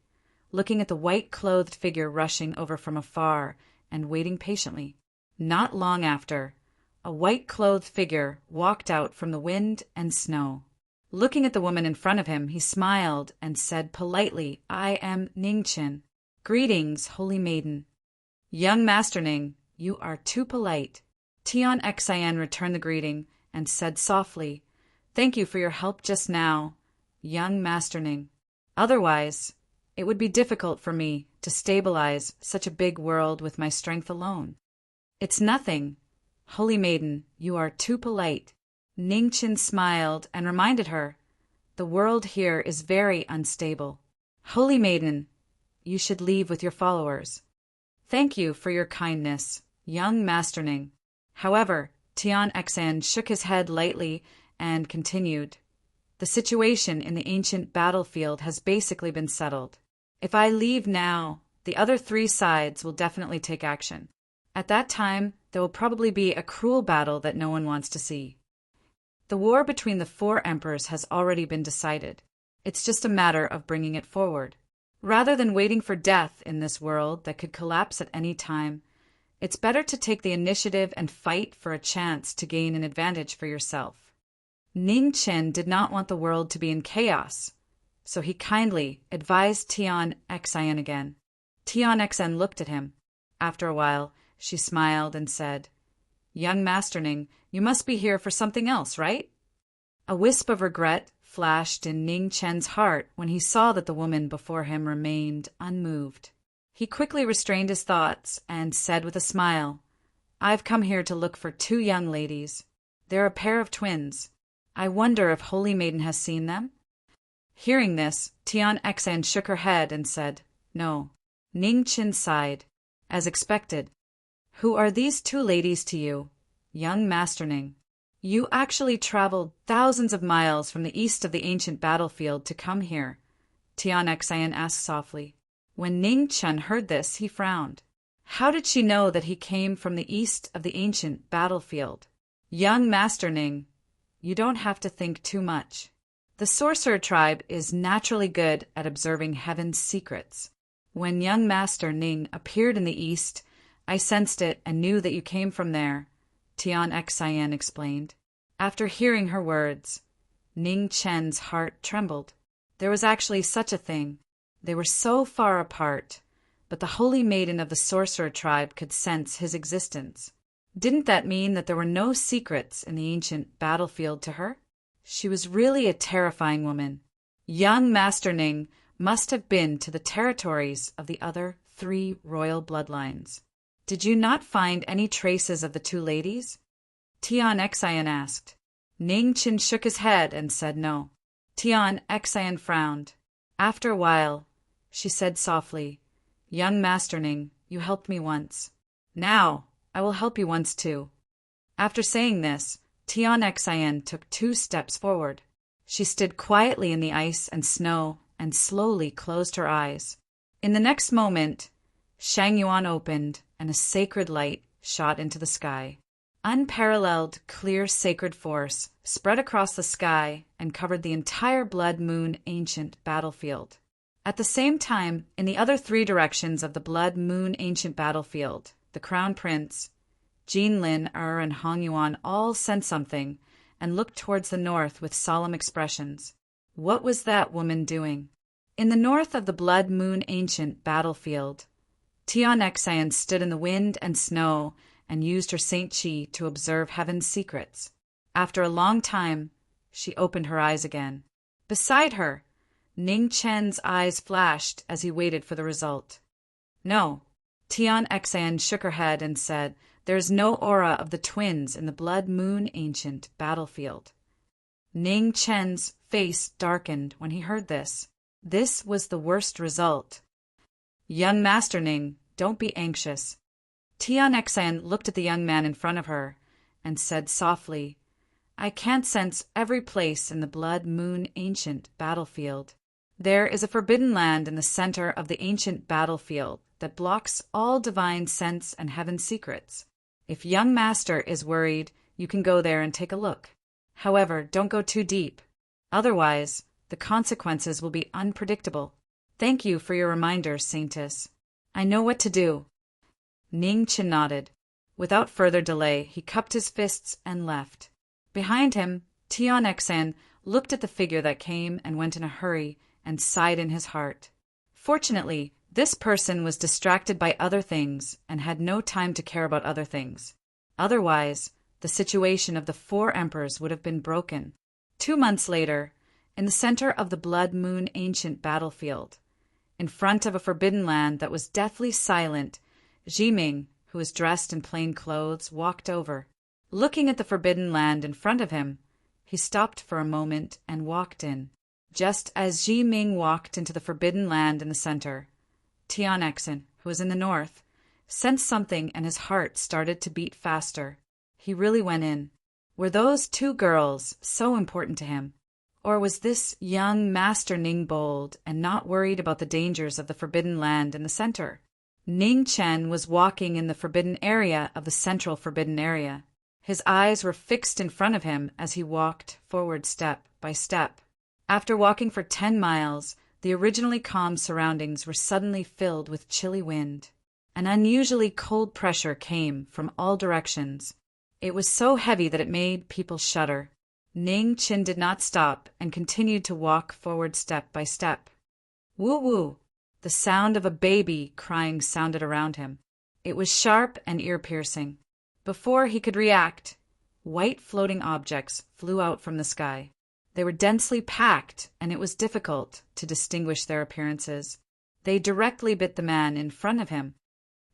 looking at the white-clothed figure rushing over from afar and waiting patiently. Not long after, a white-clothed figure walked out from the wind and snow. Looking at the woman in front of him, he smiled and said politely, "I am Ningqian. Greetings, holy maiden." "Young Master Ning, you are too polite." Tian Xin returned the greeting and said softly, "Thank you for your help just now, young Master Ning. Otherwise, it would be difficult for me to stabilize such a big world with my strength alone." "It's nothing. Holy maiden, you are too polite." Ningqian smiled and reminded her, "The world here is very unstable. Holy maiden, you should leave with your followers." "Thank you for your kindness, young Master Ning." However, Tian Xin shook his head lightly and continued, "The situation in the ancient battlefield has basically been settled. If I leave now, the other 3 sides will definitely take action. At that time, There will probably be a cruel battle that no one wants to see. The war between the four emperors has already been decided. It's just a matter of bringing it forward. Rather than waiting for death in this world that could collapse at any time, it's better to take the initiative and fight for a chance to gain an advantage for yourself. Ning Chen did not want the world to be in chaos, so he kindly advised Tian Xian again. Tian Xian looked at him. After a while, she smiled and said, "Young Master Ning, you must be here for something else, right?" A wisp of regret flashed in Ning Chen's heart when he saw that the woman before him remained unmoved. He quickly restrained his thoughts and said with a smile, "I've come here to look for two young ladies. They're a pair of twins. I wonder if Holy Maiden has seen them?" Hearing this, Tian Xian shook her head and said, "No." Ning Chen sighed. As expected. "Who are these two ladies to you, young Master Ning? You actually traveled thousands of miles from the east of the ancient battlefield to come here," Tian Xian asked softly. When Ning Chen heard this, he frowned. How did she know that he came from the east of the ancient battlefield? "Young Master Ning, you don't have to think too much. The sorcerer tribe is naturally good at observing heaven's secrets. When young Master Ning appeared in the east, I sensed it and knew that you came from there," Tian Xian explained. After hearing her words, Ning Chen's heart trembled. There was actually such a thing. They were so far apart, but the Holy Maiden of the sorcerer tribe could sense his existence. Didn't that mean that there were no secrets in the ancient battlefield to her? She was really a terrifying woman. Young Master Ning must have been to the territories of the other 3 royal bloodlines. "Did you not find any traces of the two ladies?" Tian Xian asked. Ning Chen shook his head and said no. Tian Xian frowned. After a while, she said softly, "Young Master Ning, you helped me once. Now, I will help you once too." After saying this, Tian Xian took 2 steps forward. She stood quietly in the ice and snow and slowly closed her eyes. In the next moment, Shang Yuan opened and a sacred light shot into the sky. Unparalleled, clear sacred force spread across the sky and covered the entire Blood Moon ancient battlefield. At the same time, in the other 3 directions of the Blood Moon ancient battlefield, the Crown Prince, Jin Lin, and Hong Yuan all sensed something and looked towards the north with solemn expressions. What was that woman doing? In the north of the Blood Moon ancient battlefield, Tian Xian stood in the wind and snow and used her Saint Chi to observe heaven's secrets. After a long time, she opened her eyes again. Beside her, Ning Chen's eyes flashed as he waited for the result. "No." Tian Xian shook her head and said, "There is no aura of the twins in the Blood Moon ancient battlefield." Ning Chen's face darkened when he heard this. This was the worst result. "Young Master Ning, don't be anxious." Tian Xian looked at the young man in front of her and said softly, "I can't sense every place in the Blood Moon ancient battlefield. There is a forbidden land in the center of the ancient battlefield that blocks all divine sense and heaven secrets. If young master is worried, you can go there and take a look. However, don't go too deep. Otherwise, the consequences will be unpredictable. Thank you for your reminder, Saintess. I know what to do." Ning Chen nodded. Without further delay, he cupped his fists and left. Behind him, Tian Xian looked at the figure that came and went in a hurry and sighed in his heart. Fortunately, this person was distracted by other things and had no time to care about other things. Otherwise, the situation of the 4 emperors would have been broken. 2 months later, in the center of the Blood Moon ancient battlefield, in front of a forbidden land that was deathly silent, Jiming, who was dressed in plain clothes, walked over. Looking at the forbidden land in front of him, he stopped for a moment and walked in. Just as Jiming walked into the forbidden land in the center, Tian Xian, who was in the north, sensed something and his heart started to beat faster. He really went in. Were those 2 girls so important to him? Or was this young Master Ning bold and not worried about the dangers of the forbidden land in the center? Ning Chen was walking in the forbidden area of the central forbidden area. His eyes were fixed in front of him as he walked forward step by step. After walking for 10 miles, the originally calm surroundings were suddenly filled with chilly wind. An unusually cold pressure came from all directions. It was so heavy that it made people shudder. Ning Chen did not stop and continued to walk forward step by step. Woo-woo! The sound of a baby crying sounded around him. It was sharp and ear-piercing. Before he could react, white floating objects flew out from the sky. They were densely packed, and it was difficult to distinguish their appearances. They directly bit the man in front of him.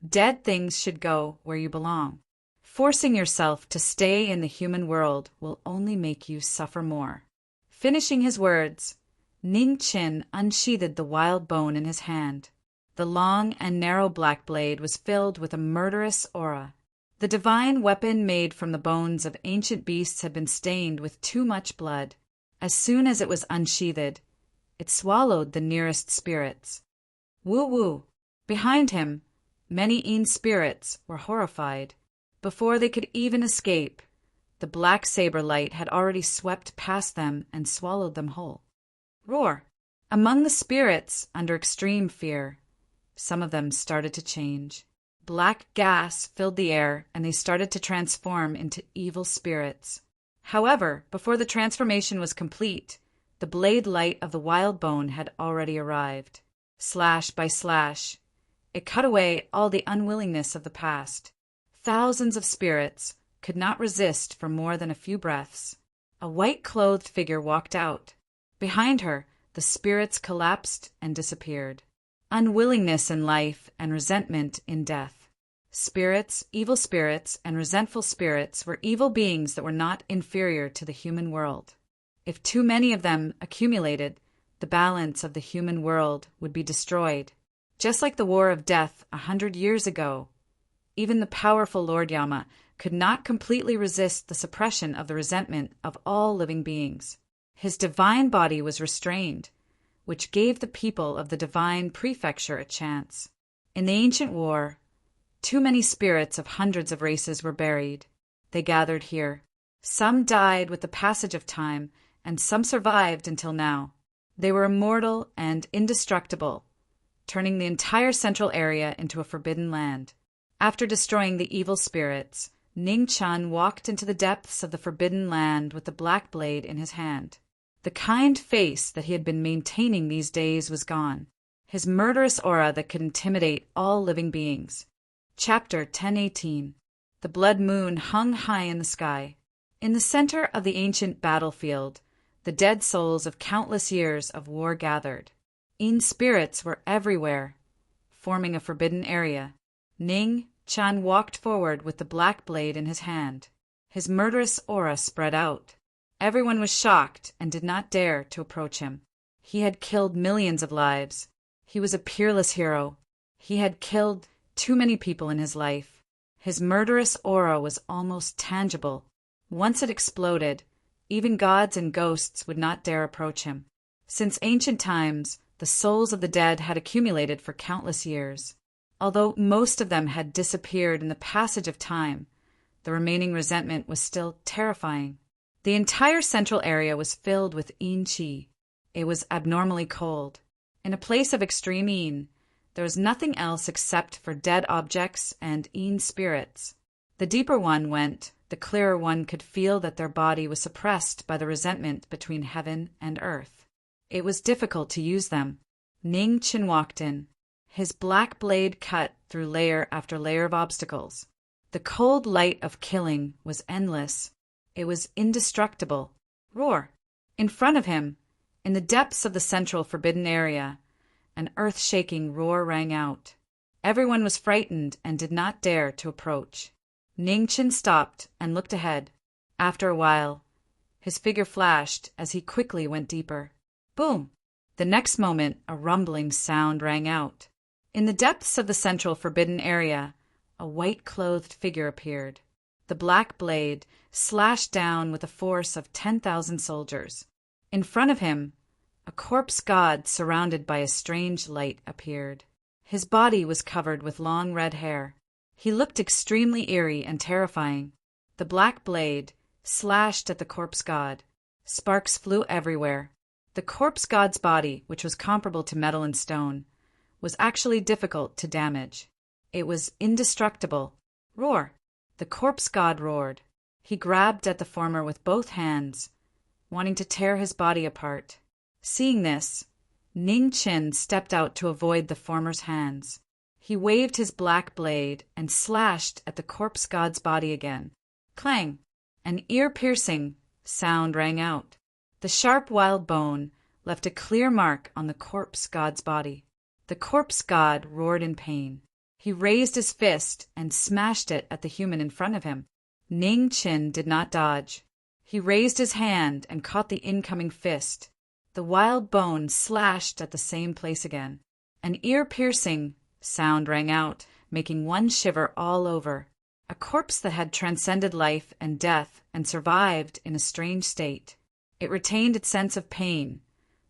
Dead things should go where you belong. Forcing yourself to stay in the human world will only make you suffer more. Finishing his words, Ning Chen unsheathed the wild bone in his hand. The long and narrow black blade was filled with a murderous aura. The divine weapon made from the bones of ancient beasts had been stained with too much blood. As soon as it was unsheathed, it swallowed the nearest spirits. Woo-woo! Behind him, many Yin spirits were horrified. Before they could even escape, the black saber light had already swept past them and swallowed them whole. Roar! Among the spirits, under extreme fear, some of them started to change. Black gas filled the air, and they started to transform into evil spirits. However, before the transformation was complete, the blade light of the wild bone had already arrived. Slash by slash, it cut away all the unwillingness of the past. Thousands of spirits could not resist for more than a few breaths. A white-clothed figure walked out. Behind her, the spirits collapsed and disappeared. Unwillingness in life and resentment in death. Spirits, evil spirits, and resentful spirits were evil beings that were not inferior to the human world. If too many of them accumulated, the balance of the human world would be destroyed. Just like the War of Death 100 years ago, even the powerful Lord Yama could not completely resist the suppression of the resentment of all living beings. His divine body was restrained, which gave the people of the divine prefecture a chance. In the ancient war, too many spirits of hundreds of races were buried. They gathered here. Some died with the passage of time, and some survived until now. They were immortal and indestructible, turning the entire central area into a forbidden land. After destroying the evil spirits, Ning Chen walked into the depths of the forbidden land with the black blade in his hand. The kind face that he had been maintaining these days was gone. His murderous aura that could intimidate all living beings. Chapter 1018. The blood moon hung high in the sky. In the center of the ancient battlefield, the dead souls of countless years of war gathered. Yin spirits were everywhere, forming a forbidden area. Ning Chen walked forward with the black blade in his hand. His murderous aura spread out. Everyone was shocked and did not dare to approach him. He had killed millions of lives. He was a peerless hero. He had killed too many people in his life. His murderous aura was almost tangible. Once it exploded, even gods and ghosts would not dare approach him. Since ancient times, the souls of the dead had accumulated for countless years. Although most of them had disappeared in the passage of time, the remaining resentment was still terrifying. The entire central area was filled with Yin Qi. It was abnormally cold. In a place of extreme Yin, there was nothing else except for dead objects and Yin spirits. The deeper one went, the clearer one could feel that their body was suppressed by the resentment between heaven and earth. It was difficult to use them. Ning Chen walked in. His black blade cut through layer after layer of obstacles. The cold light of killing was endless. It was indestructible. Roar! In front of him, in the depths of the central forbidden area, an earth-shaking roar rang out. Everyone was frightened and did not dare to approach. Ning Chen stopped and looked ahead. After a while, his figure flashed as he quickly went deeper. Boom! The next moment, a rumbling sound rang out. In the depths of the central forbidden area, a white-clothed figure appeared. The black blade slashed down with a force of 10,000 soldiers. In front of him, a corpse god surrounded by a strange light appeared. His body was covered with long red hair. He looked extremely eerie and terrifying. The black blade slashed at the corpse god. Sparks flew everywhere. The corpse god's body, which was comparable to metal and stone, was actually difficult to damage. It was indestructible. Roar! The corpse god roared. He grabbed at the former with both hands, wanting to tear his body apart. Seeing this, Ning Qin stepped out to avoid the former's hands. He waved his black blade and slashed at the corpse god's body again. Clang! An ear-piercing sound rang out. The sharp wild bone left a clear mark on the corpse god's body. The corpse god roared in pain. He raised his fist and smashed it at the human in front of him. Ning Qin did not dodge. He raised his hand and caught the incoming fist. The wild bone slashed at the same place again. An ear-piercing sound rang out, making one shiver all over. A corpse that had transcended life and death and survived in a strange state. It retained its sense of pain,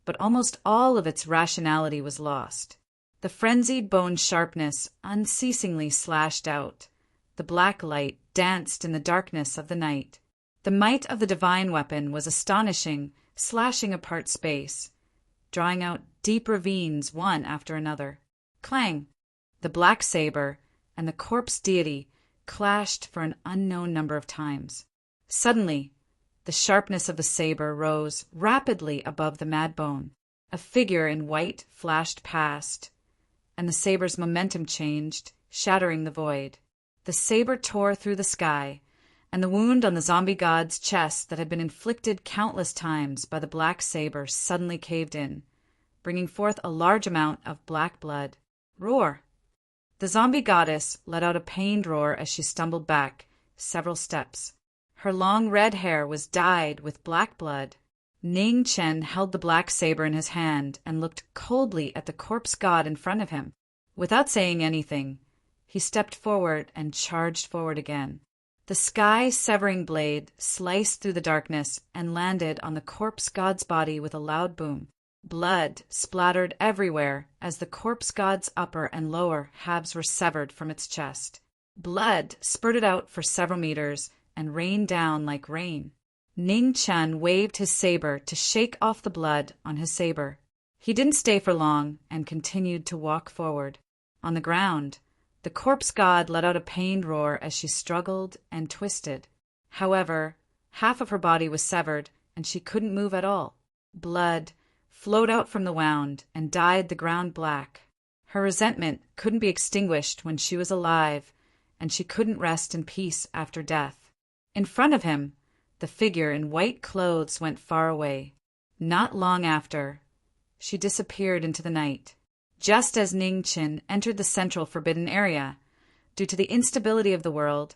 but almost all of its rationality was lost. The frenzied bone's sharpness unceasingly slashed out. The black light danced in the darkness of the night. The might of the divine weapon was astonishing, slashing apart space, drawing out deep ravines one after another. Clang! The black saber and the corpse deity clashed for an unknown number of times. Suddenly, the sharpness of the saber rose rapidly above the mad bone. A figure in white flashed past, and the saber's momentum changed, shattering the void. The saber tore through the sky, and the wound on the zombie god's chest that had been inflicted countless times by the black saber suddenly caved in, bringing forth a large amount of black blood. Roar! The zombie goddess let out a pained roar as she stumbled back several steps. Her long red hair was dyed with black blood. Ning Chen held the black saber in his hand and looked coldly at the corpse god in front of him. Without saying anything, he stepped forward and charged forward again. The sky-severing blade sliced through the darkness and landed on the corpse god's body with a loud boom. Blood splattered everywhere as the corpse god's upper and lower halves were severed from its chest. Blood spurted out for several meters and rained down like rain. Ning Chen waved his saber to shake off the blood on his saber. He didn't stay for long and continued to walk forward. On the ground, the corpse god let out a pained roar as she struggled and twisted. However, half of her body was severed and she couldn't move at all. Blood flowed out from the wound and dyed the ground black. Her resentment couldn't be extinguished when she was alive, and she couldn't rest in peace after death. In front of him, the figure in white clothes went far away. Not long after, she disappeared into the night. Just as Ning Qin entered the central forbidden area, due to the instability of the world,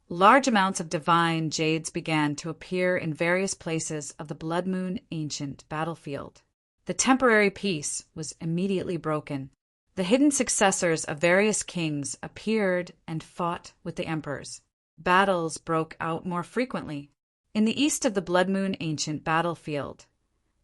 large amounts of divine jades began to appear in various places of the Blood Moon ancient battlefield. The temporary peace was immediately broken. The hidden successors of various kings appeared and fought with the emperors. Battles broke out more frequently. In the east of the Blood Moon ancient battlefield,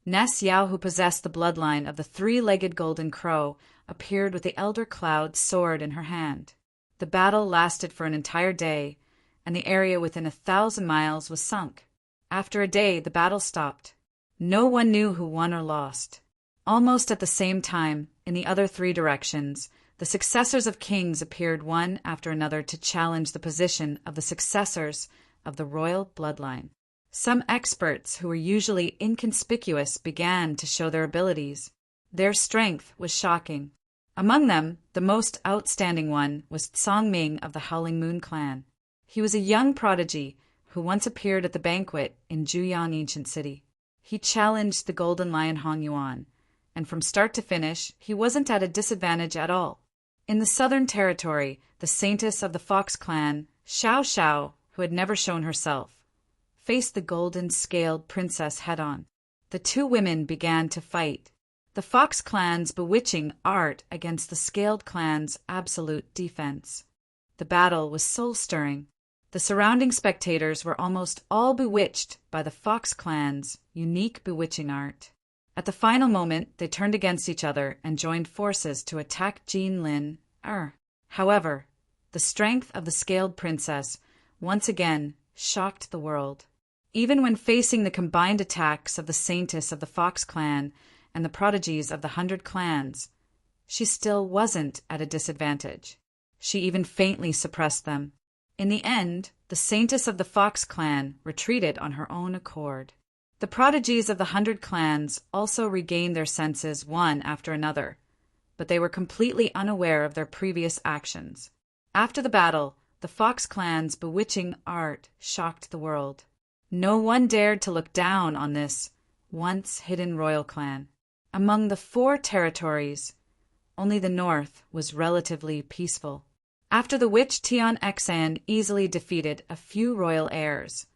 Ness Yao, who possessed the bloodline of the three-legged golden crow, appeared with the Elder Cloud's sword in her hand. The battle lasted for an entire day, and the area within 1,000 miles was sunk. After a day, the battle stopped. No one knew who won or lost. Almost at the same time, in the other three directions, the successors of kings appeared one after another to challenge the position of the successors of the royal bloodline. Some experts who were usually inconspicuous began to show their abilities. Their strength was shocking. Among them, the most outstanding one was Song Ming of the Howling Moon clan. He was a young prodigy who once appeared at the banquet in Juyang Ancient City. He challenged the Golden Lion Hong Yuan, and from start to finish, he wasn't at a disadvantage at all. In the Southern Territory, the saintess of the Fox clan, Xiao Xiao, who had never shown herself, faced the golden-scaled princess head-on. The two women began to fight. The Fox clan's bewitching art against the Scaled clan's absolute defense. The battle was soul-stirring. The surrounding spectators were almost all bewitched by the Fox clan's unique bewitching art. At the final moment, they turned against each other and joined forces to attack Jean Lin. However, the strength of the Scaled Princess once again shocked the world. Even when facing the combined attacks of the Saintess of the Fox Clan and the prodigies of the 100 Clans, she still wasn't at a disadvantage. She even faintly suppressed them. In the end, the Saintess of the Fox Clan retreated on her own accord. The prodigies of the 100 Clans also regained their senses one after another, but they were completely unaware of their previous actions. After the battle, the Fox Clan's bewitching art shocked the world. No one dared to look down on this once hidden royal clan. Among the 4 territories, only the north was relatively peaceful. After the witch Tian Xan easily defeated a few royal heirs,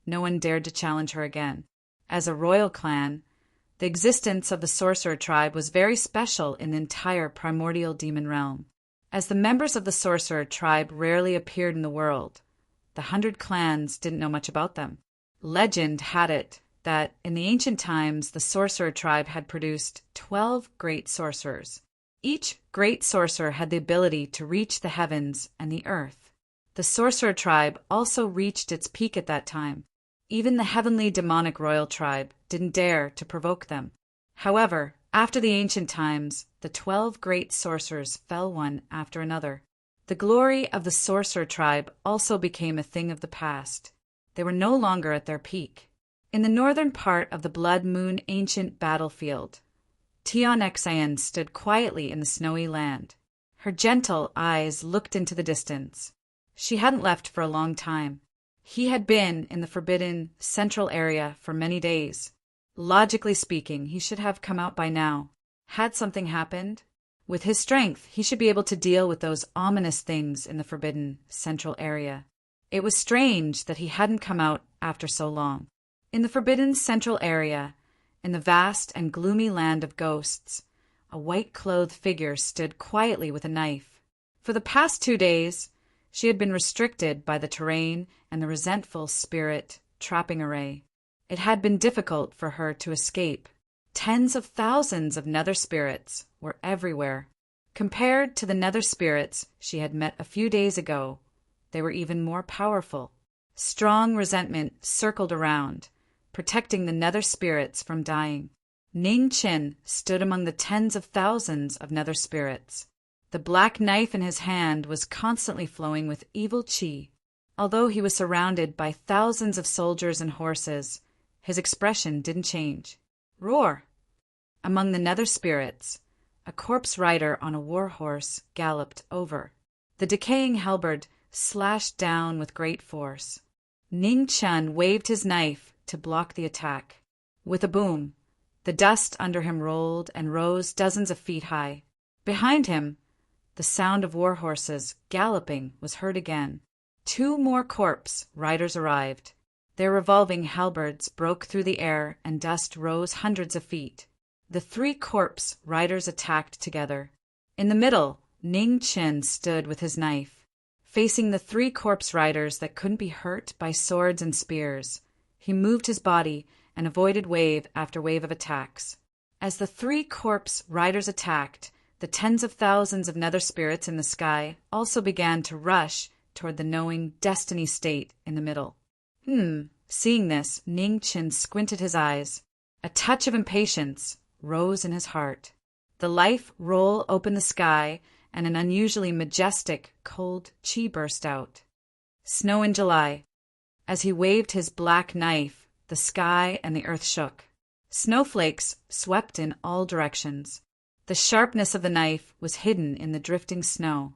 no one dared to challenge her again. As a royal clan, the existence of the sorcerer tribe was very special in the entire primordial demon realm. As the members of the sorcerer tribe rarely appeared in the world, the 100 Clans didn't know much about them. Legend had it that in the ancient times the sorcerer tribe had produced 12 great sorcerers. Each great sorcerer had the ability to reach the heavens and the earth. The sorcerer tribe also reached its peak at that time. Even the heavenly demonic royal tribe didn't dare to provoke them. However, after the ancient times, the 12 great sorcerers fell one after another. The glory of the sorcerer tribe also became a thing of the past. They were no longer at their peak. In the northern part of the Blood Moon ancient battlefield, Tian Xan stood quietly in the snowy land. Her gentle eyes looked into the distance. She hadn't left for a long time. He had been in the forbidden central area for many days. Logically speaking, he should have come out by now. Had something happened? With his strength, he should be able to deal with those ominous things in the forbidden central area. It was strange that he hadn't come out after so long. In the forbidden central area, in the vast and gloomy land of ghosts, a white-clothed figure stood quietly with a knife. For the past 2 days, she had been restricted by the terrain and the resentful spirit trapping array. It had been difficult for her to escape. Tens of thousands of nether spirits were everywhere. Compared to the nether spirits she had met a few days ago, they were even more powerful. Strong resentment circled around, protecting the nether spirits from dying. Ning Qin stood among the tens of thousands of nether spirits. The black knife in his hand was constantly flowing with evil qi. Although he was surrounded by thousands of soldiers and horses, his expression didn't change. Roar! Among the nether spirits, a corpse rider on a war horse galloped over. The decaying halberd slashed down with great force. Ning Chen waved his knife to block the attack. With a boom, the dust under him rolled and rose dozens of feet high. Behind him, the sound of war horses galloping was heard again. 2 more corpse riders arrived. Their revolving halberds broke through the air and dust rose hundreds of feet. The 3 corpse riders attacked together. In the middle, Ning Qin stood with his knife. Facing the 3 corpse riders that couldn't be hurt by swords and spears, he moved his body and avoided wave after wave of attacks. As the 3 corpse riders attacked, the tens of thousands of nether spirits in the sky also began to rush toward the knowing destiny state in the middle. Seeing this, Ning Qin squinted his eyes. A touch of impatience rose in his heart. The life roll opened the sky, and an unusually majestic, cold qi burst out. Snow in July. As he waved his black knife, the sky and the earth shook. Snowflakes swept in all directions. The sharpness of the knife was hidden in the drifting snow.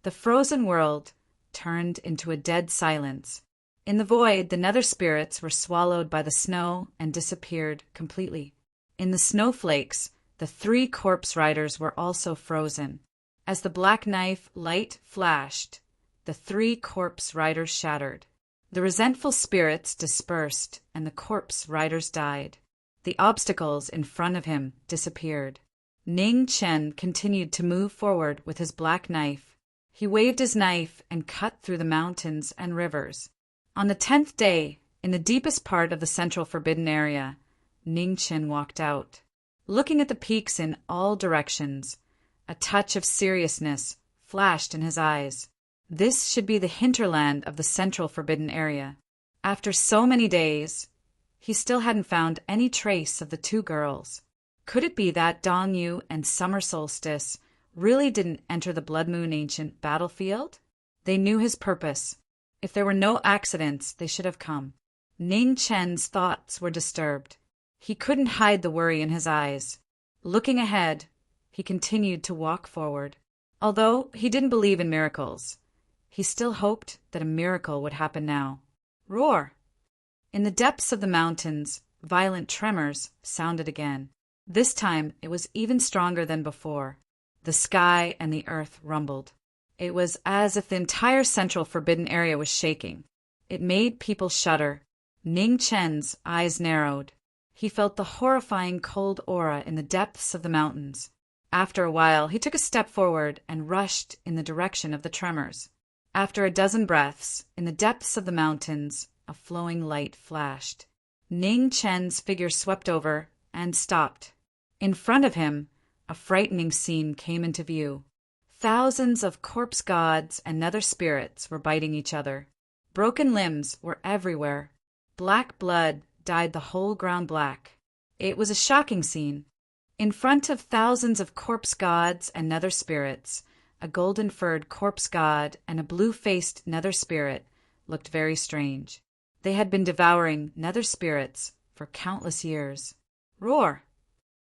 The frozen world turned into a dead silence. In the void, the nether spirits were swallowed by the snow and disappeared completely. In the snowflakes, the 3 corpse riders were also frozen. As the black knife light flashed, the 3 corpse riders shattered. The resentful spirits dispersed, and the corpse riders died. The obstacles in front of him disappeared. Ning Chen continued to move forward with his black knife. He waved his knife and cut through the mountains and rivers. On the 10th day, in the deepest part of the central forbidden area, Ning Chen walked out. looking at the peaks in all directions. A touch of seriousness flashed in his eyes. This should be the hinterland of the central forbidden area. After so many days, he still hadn't found any trace of the two girls. Could it be that Dongyu and Summer Solstice really didn't enter the Blood Moon ancient battlefield? They knew his purpose. If there were no accidents, they should have come. Ning Chen's thoughts were disturbed. He couldn't hide the worry in his eyes. Looking ahead, he continued to walk forward. Although he didn't believe in miracles, he still hoped that a miracle would happen now. Roar! In the depths of the mountains, violent tremors sounded again. This time it was even stronger than before. The sky and the earth rumbled. It was as if the entire central forbidden area was shaking. It made people shudder. Ning Chen's eyes narrowed. He felt the horrifying cold aura in the depths of the mountains. After a while, he took a step forward and rushed in the direction of the tremors. After a dozen breaths, in the depths of the mountains, a flowing light flashed. Ning Chen's figure swept over and stopped. In front of him, a frightening scene came into view. Thousands of corpse gods and nether spirits were biting each other. Broken limbs were everywhere. Black blood dyed the whole ground black. It was a shocking scene. In front of thousands of corpse gods and nether spirits, a golden-furred corpse god and a blue-faced nether spirit looked very strange. They had been devouring nether spirits for countless years. Roar!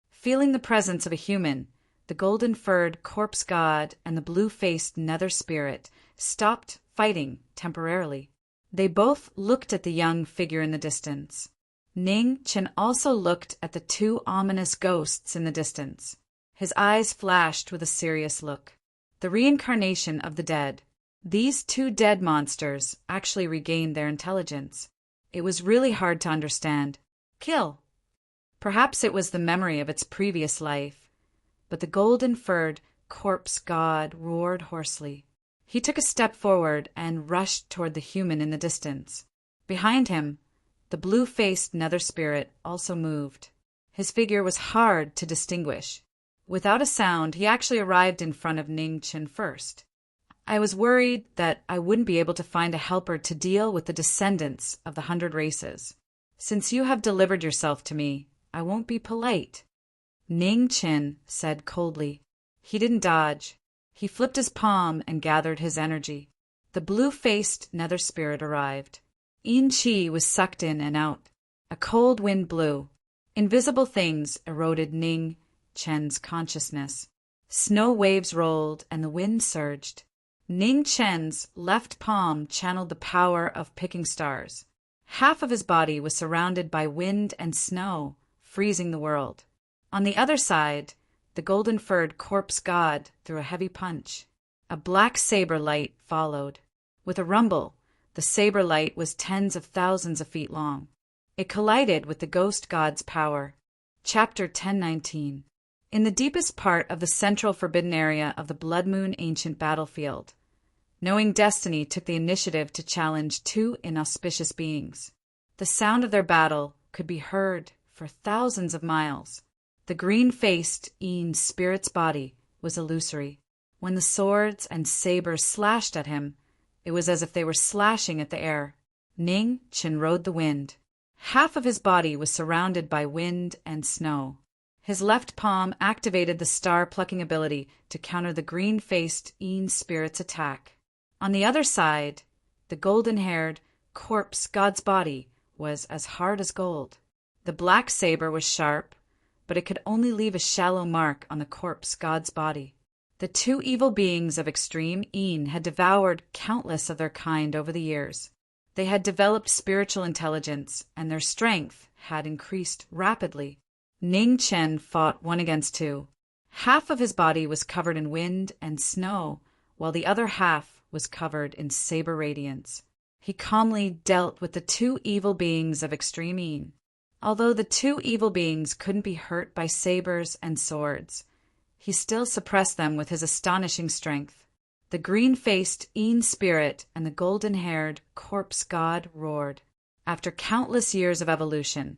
Feeling the presence of a human, the golden-furred corpse god and the blue-faced nether spirit stopped fighting temporarily. They both looked at the young figure in the distance. Ning Chen also looked at the two ominous ghosts in the distance. His eyes flashed with a serious look. The reincarnation of the dead. These two dead monsters actually regained their intelligence. It was really hard to understand. Kill! Perhaps it was the memory of its previous life. But the golden-furred corpse god roared hoarsely. He took a step forward and rushed toward the human in the distance. Behind him, the blue-faced nether spirit also moved. His figure was hard to distinguish. Without a sound, he actually arrived in front of Ning Chen first. I was worried that I wouldn't be able to find a helper to deal with the descendants of the 100 races. Since you have delivered yourself to me, I won't be polite, Ning Chen said coldly. He didn't dodge. He flipped his palm and gathered his energy. The blue-faced nether spirit arrived. Yin Qi was sucked in and out. A cold wind blew. Invisible things eroded Ning Chen's consciousness. Snow waves rolled and the wind surged. Ning Chen's left palm channeled the power of picking stars. Half of his body was surrounded by wind and snow, freezing the world. On the other side, the golden-furred corpse god threw a heavy punch. A black saber light followed. With a rumble, the saber light was tens of thousands of feet long. It collided with the ghost god's power. Chapter 1019. In the deepest part of the central forbidden area of the Blood Moon ancient battlefield, Knowing Destiny took the initiative to challenge two inauspicious beings. The sound of their battle could be heard for thousands of miles. The green-faced Yin spirit's body was illusory. When the swords and sabers slashed at him, it was as if they were slashing at the air. Ning Chen rode the wind. Half of his body was surrounded by wind and snow. His left palm activated the star-plucking ability to counter the green-faced Yin spirit's attack. On the other side, the golden-haired corpse god's body was as hard as gold. The black saber was sharp, but it could only leave a shallow mark on the corpse god's body. The two evil beings of extreme Yin had devoured countless of their kind over the years. They had developed spiritual intelligence, and their strength had increased rapidly. Ning Chen fought one against two. Half of his body was covered in wind and snow, while the other half was covered in saber radiance. He calmly dealt with the two evil beings of extreme Yin. Although the two evil beings couldn't be hurt by sabers and swords, he still suppressed them with his astonishing strength. The green-faced Yin spirit and the golden-haired corpse god roared. After countless years of evolution,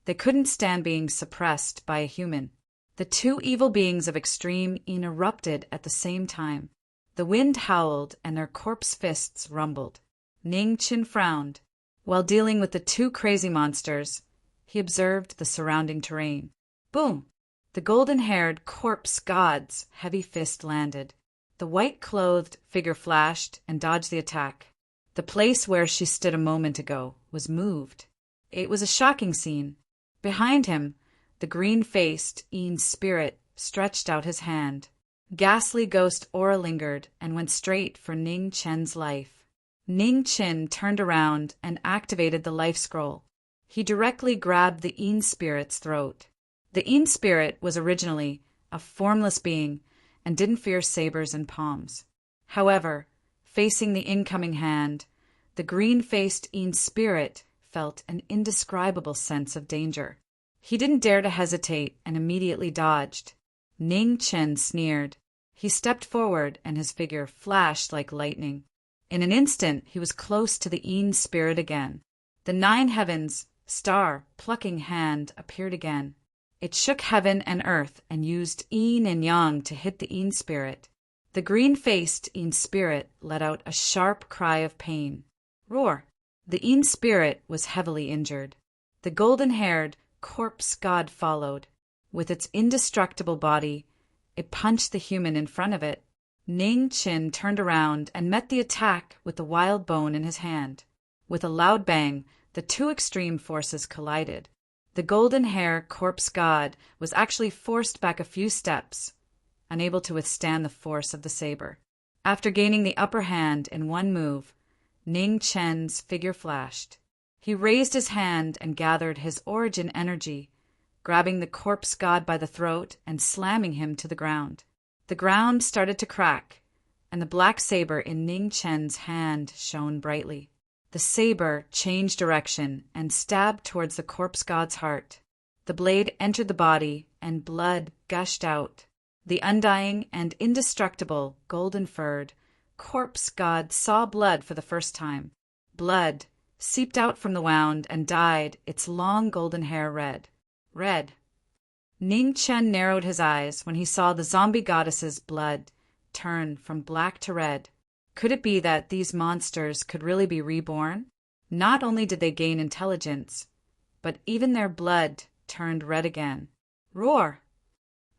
They couldn't stand being suppressed by a human. The two evil beings of extreme erupted at the same time. The wind howled and their corpse fists rumbled. Ning Qin frowned. While dealing with the two crazy monsters, he observed the surrounding terrain. Boom! The golden-haired corpse god's heavy fist landed. The white-clothed figure flashed and dodged the attack. The place where she stood a moment ago was moved. It was a shocking scene. Behind him, the green-faced spirit stretched out his hand. Ghastly ghost aura lingered and went straight for Ning Chen's life. Ning Chen turned around and activated the life scroll. He directly grabbed the spirit's throat. The spirit was originally a formless being and didn't fear sabers and palms. However, facing the incoming hand, the green-faced spirit felt an indescribable sense of danger. He didn't dare to hesitate and immediately dodged. Ning Chen sneered. He stepped forward and his figure flashed like lightning. In an instant, he was close to the spirit again. The nine heavens, star-plucking hand appeared again. It shook heaven and earth and used yin and yang to hit the spirit. The green-faced spirit let out a sharp cry of pain. Roar! The spirit was heavily injured. The golden-haired corpse god followed. With its indestructible body, it punched the human in front of it. Ning Qin turned around and met the attack with the wild bone in his hand. With a loud bang, the two extreme forces collided. The golden-hair corpse god was actually forced back a few steps, unable to withstand the force of the saber. After gaining the upper hand in one move, Ning Chen's figure flashed. He raised his hand and gathered his origin energy, grabbing the corpse god by the throat and slamming him to the ground. The ground started to crack, and the black saber in Ning Chen's hand shone brightly. The saber changed direction and stabbed towards the corpse god's heart. The blade entered the body, and blood gushed out. The undying and indestructible golden-furred corpse god saw blood for the first time. Blood seeped out from the wound and dyed its long golden hair red. Red. Ning Chen narrowed his eyes when he saw the zombie goddess's blood turn from black to red. Could it be that these monsters could really be reborn? Not only did they gain intelligence, but even their blood turned red again. Roar!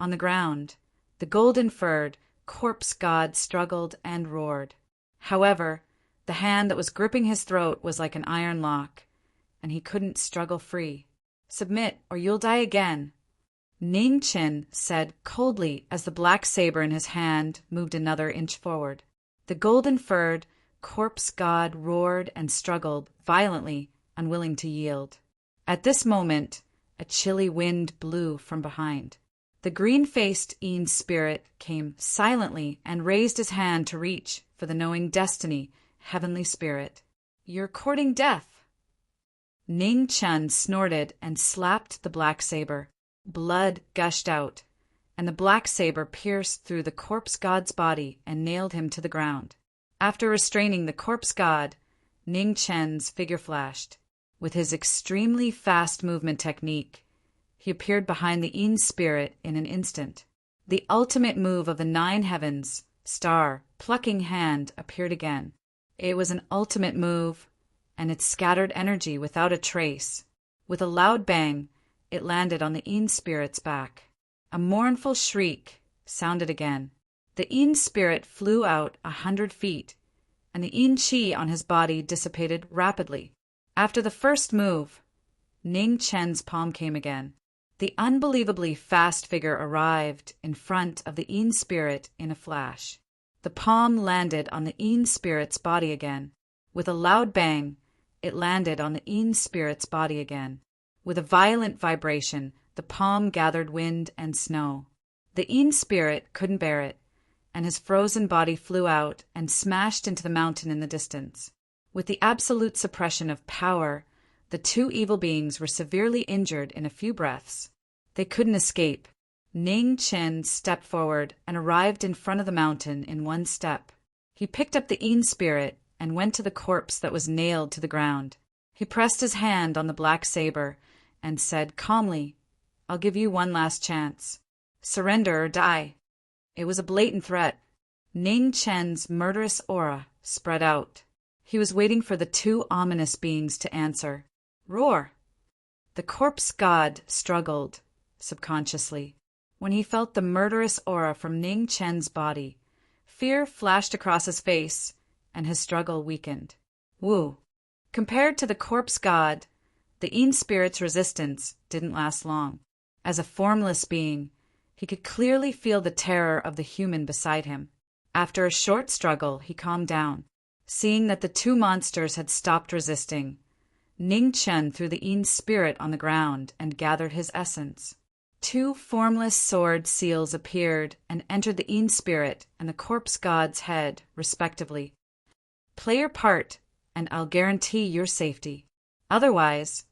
On the ground, the golden-furred corpse god struggled and roared. However, the hand that was gripping his throat was like an iron lock, and he couldn't struggle free. Submit, or you'll die again, Ning Chen said coldly as the black saber in his hand moved another inch forward. The golden-furred corpse god roared and struggled violently, unwilling to yield. At this moment, a chilly wind blew from behind. The green-faced spirit came silently and raised his hand to reach for the knowing destiny, heavenly spirit. You're courting death. Ning Chen snorted and slapped the black saber. Blood gushed out, and the black saber pierced through the corpse god's body and nailed him to the ground. After restraining the corpse god, Ning Chen's figure flashed. With his extremely fast movement technique, he appeared behind the spirit in an instant. The ultimate move of the nine heavens, star-plucking hand appeared again. It was an ultimate move, and it scattered energy without a trace. With a loud bang, it landed on the spirit's back. A mournful shriek sounded again. The spirit flew out 100 feet, and the chi on his body dissipated rapidly. After the first move, Ning Chen's palm came again. The unbelievably fast figure arrived in front of the spirit in a flash. The palm landed on the spirit's body again. With a loud bang, it landed on the spirit's body again. With a violent vibration, the palm gathered wind and snow. The spirit couldn't bear it, and his frozen body flew out and smashed into the mountain in the distance. With the absolute suppression of power, the two evil beings were severely injured in a few breaths. They couldn't escape. Ning Chen stepped forward and arrived in front of the mountain in one step. He picked up the spirit and went to the corpse that was nailed to the ground. He pressed his hand on the black saber and said calmly, "I'll give you one last chance. Surrender or die." It was a blatant threat. Ning Chen's murderous aura spread out. He was waiting for the two ominous beings to answer. Roar! The corpse god struggled, subconsciously. When he felt the murderous aura from Ning Chen's body, fear flashed across his face, and his struggle weakened. Woo! Compared to the corpse god, the Yin spirit's resistance didn't last long. As a formless being, he could clearly feel the terror of the human beside him. After a short struggle, he calmed down. Seeing that the two monsters had stopped resisting, Ning Chen threw the Yin spirit on the ground and gathered his essence. Two formless sword seals appeared and entered the Yin spirit and the corpse god's head, respectively. Play your part, and I'll guarantee your safety. Otherwise,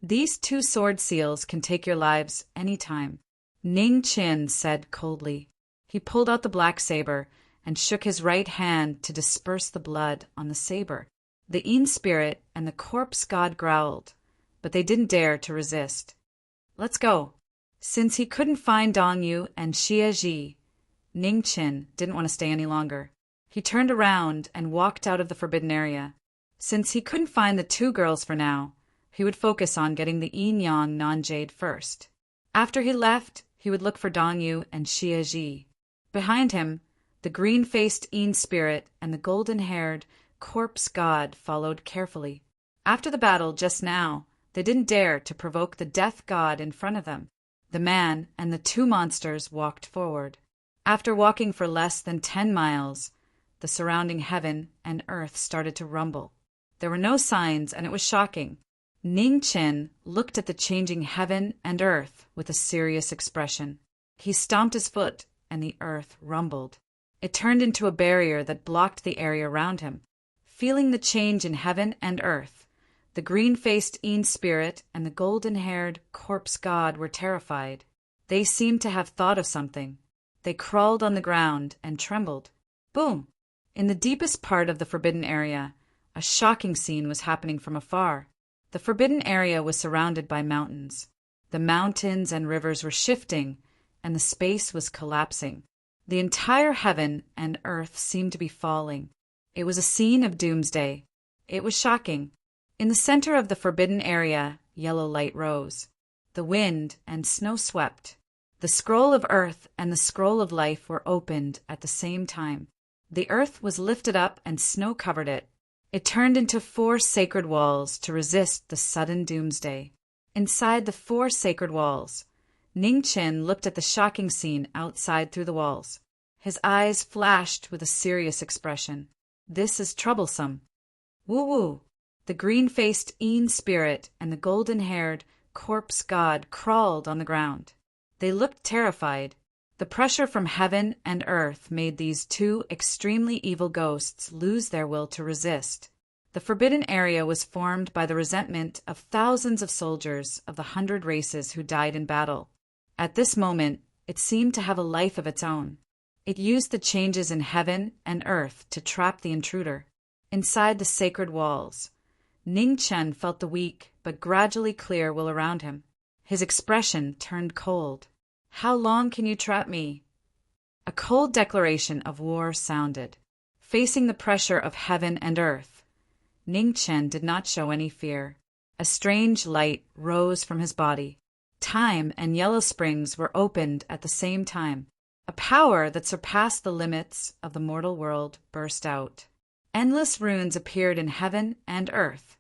these two sword seals can take your lives any time. Ning Chen said coldly. He pulled out the black saber and shook his right hand to disperse the blood on the saber. The Yin spirit and the corpse god growled, but they didn't dare to resist. Let's go. Since he couldn't find Dong Yu and Xie Ji, Ning Chen didn't want to stay any longer. He turned around and walked out of the forbidden area. Since he couldn't find the two girls for now, he would focus on getting the yin-yang non-jade first. After he left, he would look for Dong Yu and Xie Ji. Behind him, the green-faced Yin spirit and the golden-haired corpse god followed carefully. After the battle just now, they didn't dare to provoke the death god in front of them. The man and the two monsters walked forward. After walking for less than 10 miles, the surrounding heaven and earth started to rumble. There were no signs, and it was shocking. Ning Chen looked at the changing heaven and earth with a serious expression. He stomped his foot, and the earth rumbled. It turned into a barrier that blocked the area around him. Feeling the change in heaven and earth, the green-faced Yin spirit and the golden-haired corpse god were terrified. They seemed to have thought of something. They crawled on the ground and trembled. Boom! In the deepest part of the forbidden area, a shocking scene was happening from afar. The forbidden area was surrounded by mountains. The mountains and rivers were shifting, and the space was collapsing. The entire heaven and earth seemed to be falling. It was a scene of doomsday. It was shocking. In the center of the forbidden area, yellow light rose. The wind and snow swept. The scroll of earth and the scroll of life were opened at the same time. The earth was lifted up and snow covered it. It turned into 4 sacred walls to resist the sudden doomsday. Inside the 4 sacred walls, Ning Chen looked at the shocking scene outside through the walls. His eyes flashed with a serious expression. This is troublesome. Woo-woo! The green-faced Yin spirit and the golden-haired corpse god crawled on the ground. They looked terrified. The pressure from heaven and earth made these 2 extremely evil ghosts lose their will to resist. The forbidden area was formed by the resentment of thousands of soldiers of the 100 races who died in battle. At this moment, it seemed to have a life of its own. It used the changes in heaven and earth to trap the intruder. Inside the sacred walls, Ning Chen felt the weak but gradually clear will around him. His expression turned cold. How long can you trap me? A cold declaration of war sounded. Facing the pressure of heaven and earth, Ning Chen did not show any fear. A strange light rose from his body. Time and yellow springs were opened at the same time. A power that surpassed the limits of the mortal world burst out. Endless runes appeared in heaven and earth,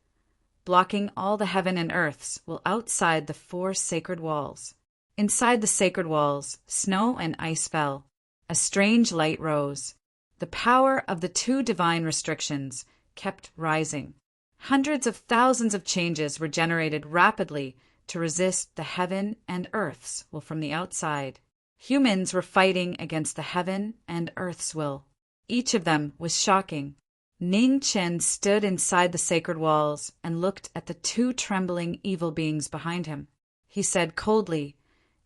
blocking all the heaven and earths while outside the 4 sacred walls. Inside the sacred walls, snow and ice fell. A strange light rose. The power of the 2 divine restrictions kept rising. Hundreds of thousands of changes were generated rapidly to resist the heaven and earth's will from the outside. Humans were fighting against the heaven and earth's will. Each of them was shocking. Ning Chen stood inside the sacred walls and looked at the 2 trembling evil beings behind him. He said coldly,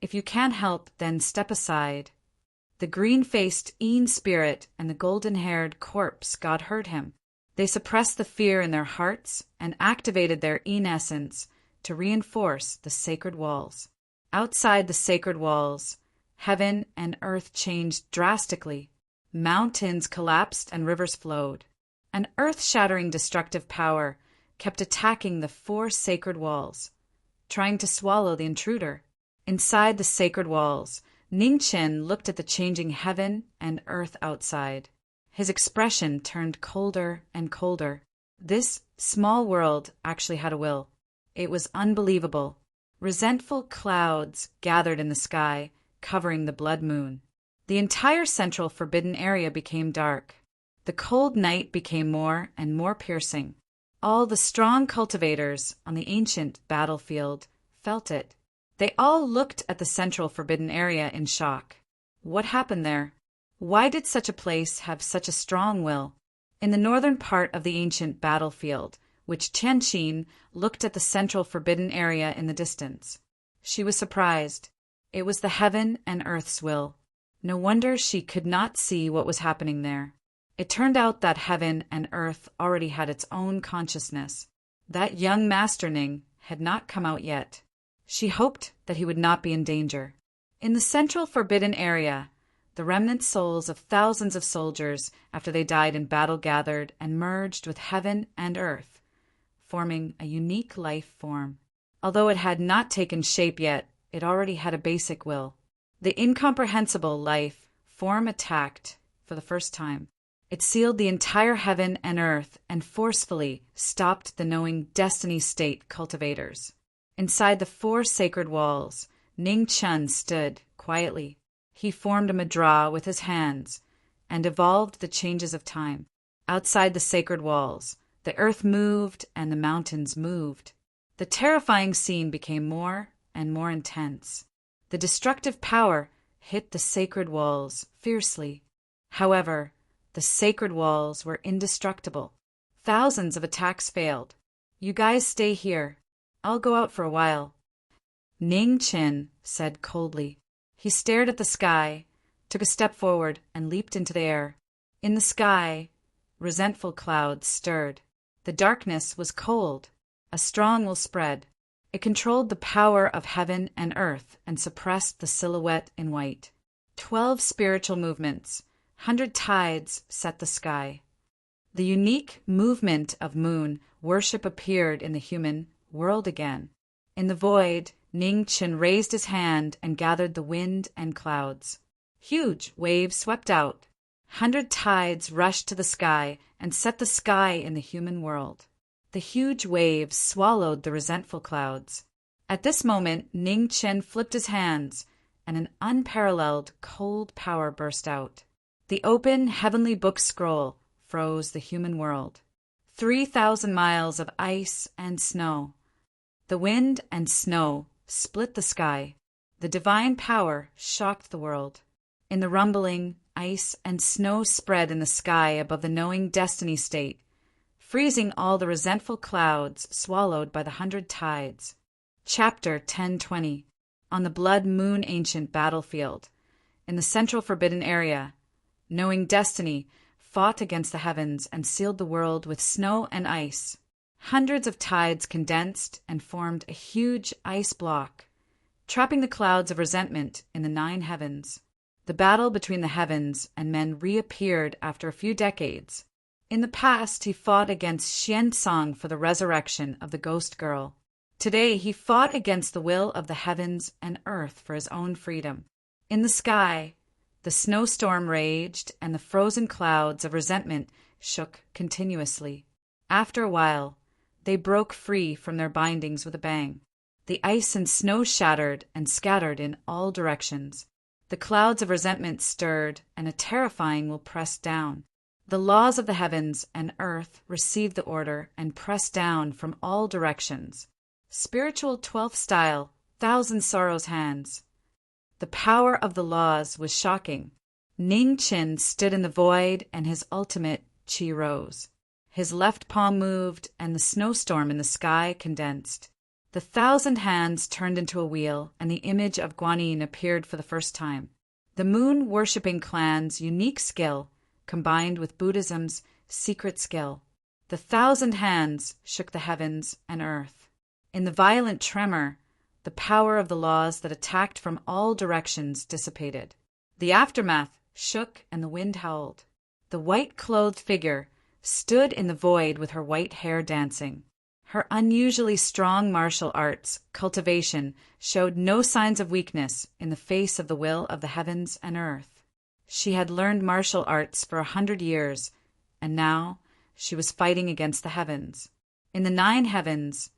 "If you can't help, then step aside." The green-faced Yin spirit and the golden-haired corpse god heard him. They suppressed the fear in their hearts and activated their Yin essence to reinforce the sacred walls. Outside the sacred walls, heaven and earth changed drastically. Mountains collapsed and rivers flowed. An earth-shattering destructive power kept attacking the 4 sacred walls, trying to swallow the intruder. Inside the sacred walls, Ningchen looked at the changing heaven and earth outside. His expression turned colder and colder. This small world actually had a will. It was unbelievable. Resentful clouds gathered in the sky, covering the blood moon. The entire central forbidden area became dark. The cold night became more and more piercing. All the strong cultivators on the ancient battlefield felt it. They all looked at the central forbidden area in shock. What happened there? Why did such a place have such a strong will? In the northern part of the ancient battlefield, which Qianqin looked at the central forbidden area in the distance. She was surprised. It was the heaven and earth's will. No wonder she could not see what was happening there. It turned out that heaven and earth already had its own consciousness. That young Master Ning had not come out yet. She hoped that he would not be in danger. In the central forbidden area, the remnant souls of thousands of soldiers after they died in battle gathered and merged with heaven and earth, forming a unique life form. Although it had not taken shape yet, it already had a basic will. The incomprehensible life form attacked for the first time. It sealed the entire heaven and earth and forcefully stopped the knowing destiny state cultivators. Inside the 4 sacred walls, Ning Chun stood quietly. He formed a mudra with his hands and evolved the changes of time. Outside the sacred walls, the earth moved and the mountains moved. The terrifying scene became more and more intense. The destructive power hit the sacred walls fiercely. However, the sacred walls were indestructible. Thousands of attacks failed. You guys stay here. I'll go out for a while. Ning Qin said coldly. He stared at the sky, took a step forward, and leaped into the air. In the sky, resentful clouds stirred. The darkness was cold. A strong will spread. It controlled the power of heaven and earth and suppressed the silhouette in white. 12 spiritual movements, 100 tides set the sky. The unique movement of moon worship appeared in the human world again. In the void, Ning Qin raised his hand and gathered the wind and clouds. Huge waves swept out. 100 tides rushed to the sky and set the sky in the human world. The huge waves swallowed the resentful clouds. At this moment, Ning Qin flipped his hands, and an unparalleled cold power burst out. The open heavenly book scroll froze the human world. 3,000 miles of ice and snow. The wind and snow split the sky. The divine power shocked the world. In the rumbling, ice and snow spread in the sky above the knowing destiny state, freezing all the resentful clouds swallowed by the 100 tides. Chapter 1020. On the blood moon ancient battlefield. In the central forbidden area, knowing destiny fought against the heavens and sealed the world with snow and ice. Hundreds of tides condensed and formed a huge ice block, trapping the clouds of resentment in the 9 heavens. The battle between the heavens and men reappeared after a few decades. In the past, he fought against Xiansong for the resurrection of the ghost girl. Today, he fought against the will of the heavens and earth for his own freedom. In the sky, the snowstorm raged and the frozen clouds of resentment shook continuously. After a while, they broke free from their bindings with a bang. The ice and snow shattered and scattered in all directions. The clouds of resentment stirred, and a terrifying will pressed down. The laws of the heavens and earth received the order and pressed down from all directions. Spiritual 12th style, thousand sorrows hands. The power of the laws was shocking. Ning Qin stood in the void, and his ultimate chi rose. His left palm moved, and the snowstorm in the sky condensed. The 1,000 hands turned into a wheel, and the image of Guanyin appeared for the first time. The moon-worshipping clan's unique skill combined with Buddhism's secret skill. The 1,000 hands shook the heavens and earth. In the violent tremor, the power of the laws that attacked from all directions dissipated. The aftermath shook and the wind howled. The white-clothed figure stood in the void with her white hair dancing. Her unusually strong martial arts cultivation showed no signs of weakness in the face of the will of the heavens and earth. She had learned martial arts for 100 years, and now she was fighting against the heavens. In the 9 heavens,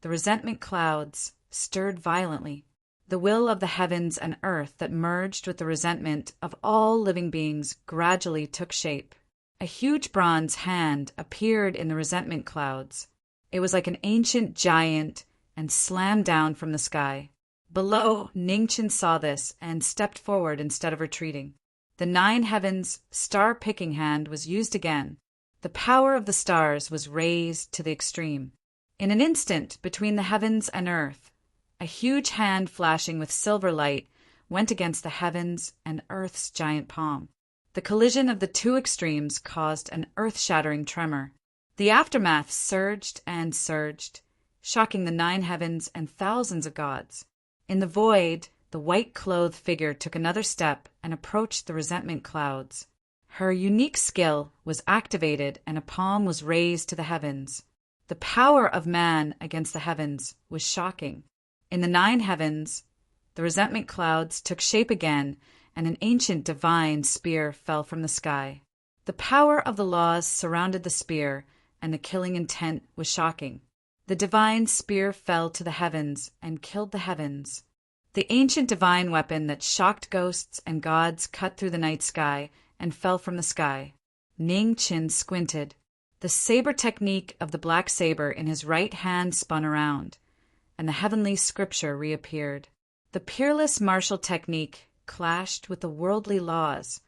the resentment clouds stirred violently. The will of the heavens and earth that merged with the resentment of all living beings gradually took shape. A huge bronze hand appeared in the resentment clouds. It was like an ancient giant and slammed down from the sky. Below, Ningchen saw this and stepped forward instead of retreating. The 9 heavens star-picking hand was used again. The power of the stars was raised to the extreme. In an instant, between the heavens and earth, a huge hand flashing with silver light went against the heavens and earth's giant palm. The collision of the 2 extremes caused an earth-shattering tremor. The aftermath surged and surged, shocking the 9 heavens and thousands of gods. In the void, the white-clothed figure took another step and approached the resentment clouds. Her unique skill was activated and a palm was raised to the heavens. The power of man against the heavens was shocking. In the 9 heavens, the resentment clouds took shape again, and an ancient divine spear fell from the sky. The power of the laws surrounded the spear, and the killing intent was shocking. The divine spear fell to the heavens and killed the heavens. The ancient divine weapon that shocked ghosts and gods cut through the night sky and fell from the sky. Ningchen squinted. The saber technique of the black saber in his right hand spun around, and the heavenly scripture reappeared. The peerless martial technique clashed with the worldly laws,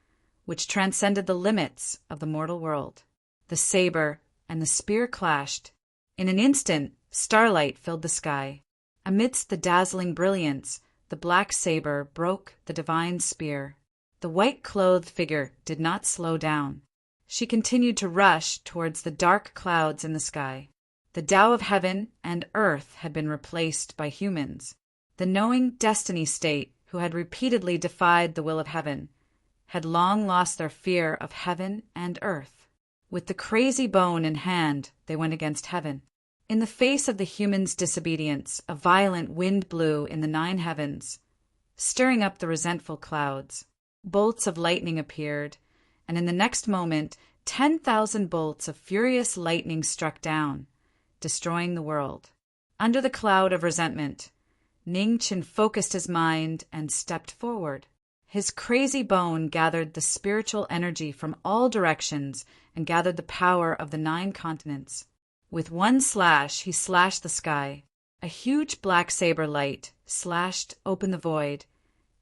which transcended the limits of the mortal world. The saber and the spear clashed. In an instant, starlight filled the sky. Amidst the dazzling brilliance, the black saber broke the divine spear. The white-clothed figure did not slow down. She continued to rush towards the dark clouds in the sky. The Tao of heaven and earth had been replaced by humans. The knowing destiny state, who had repeatedly defied the will of heaven, had long lost their fear of heaven and earth. With the crazy bone in hand, they went against heaven. In the face of the humans' disobedience, a violent wind blew in the 9 heavens, stirring up the resentful clouds. Bolts of lightning appeared, and in the next moment 10,000 bolts of furious lightning struck down, destroying the world. Under the cloud of resentment, Ningchen focused his mind and stepped forward. His crazy bone gathered the spiritual energy from all directions and gathered the power of the 9 continents. With one slash, he slashed the sky. A huge black saber light slashed open the void,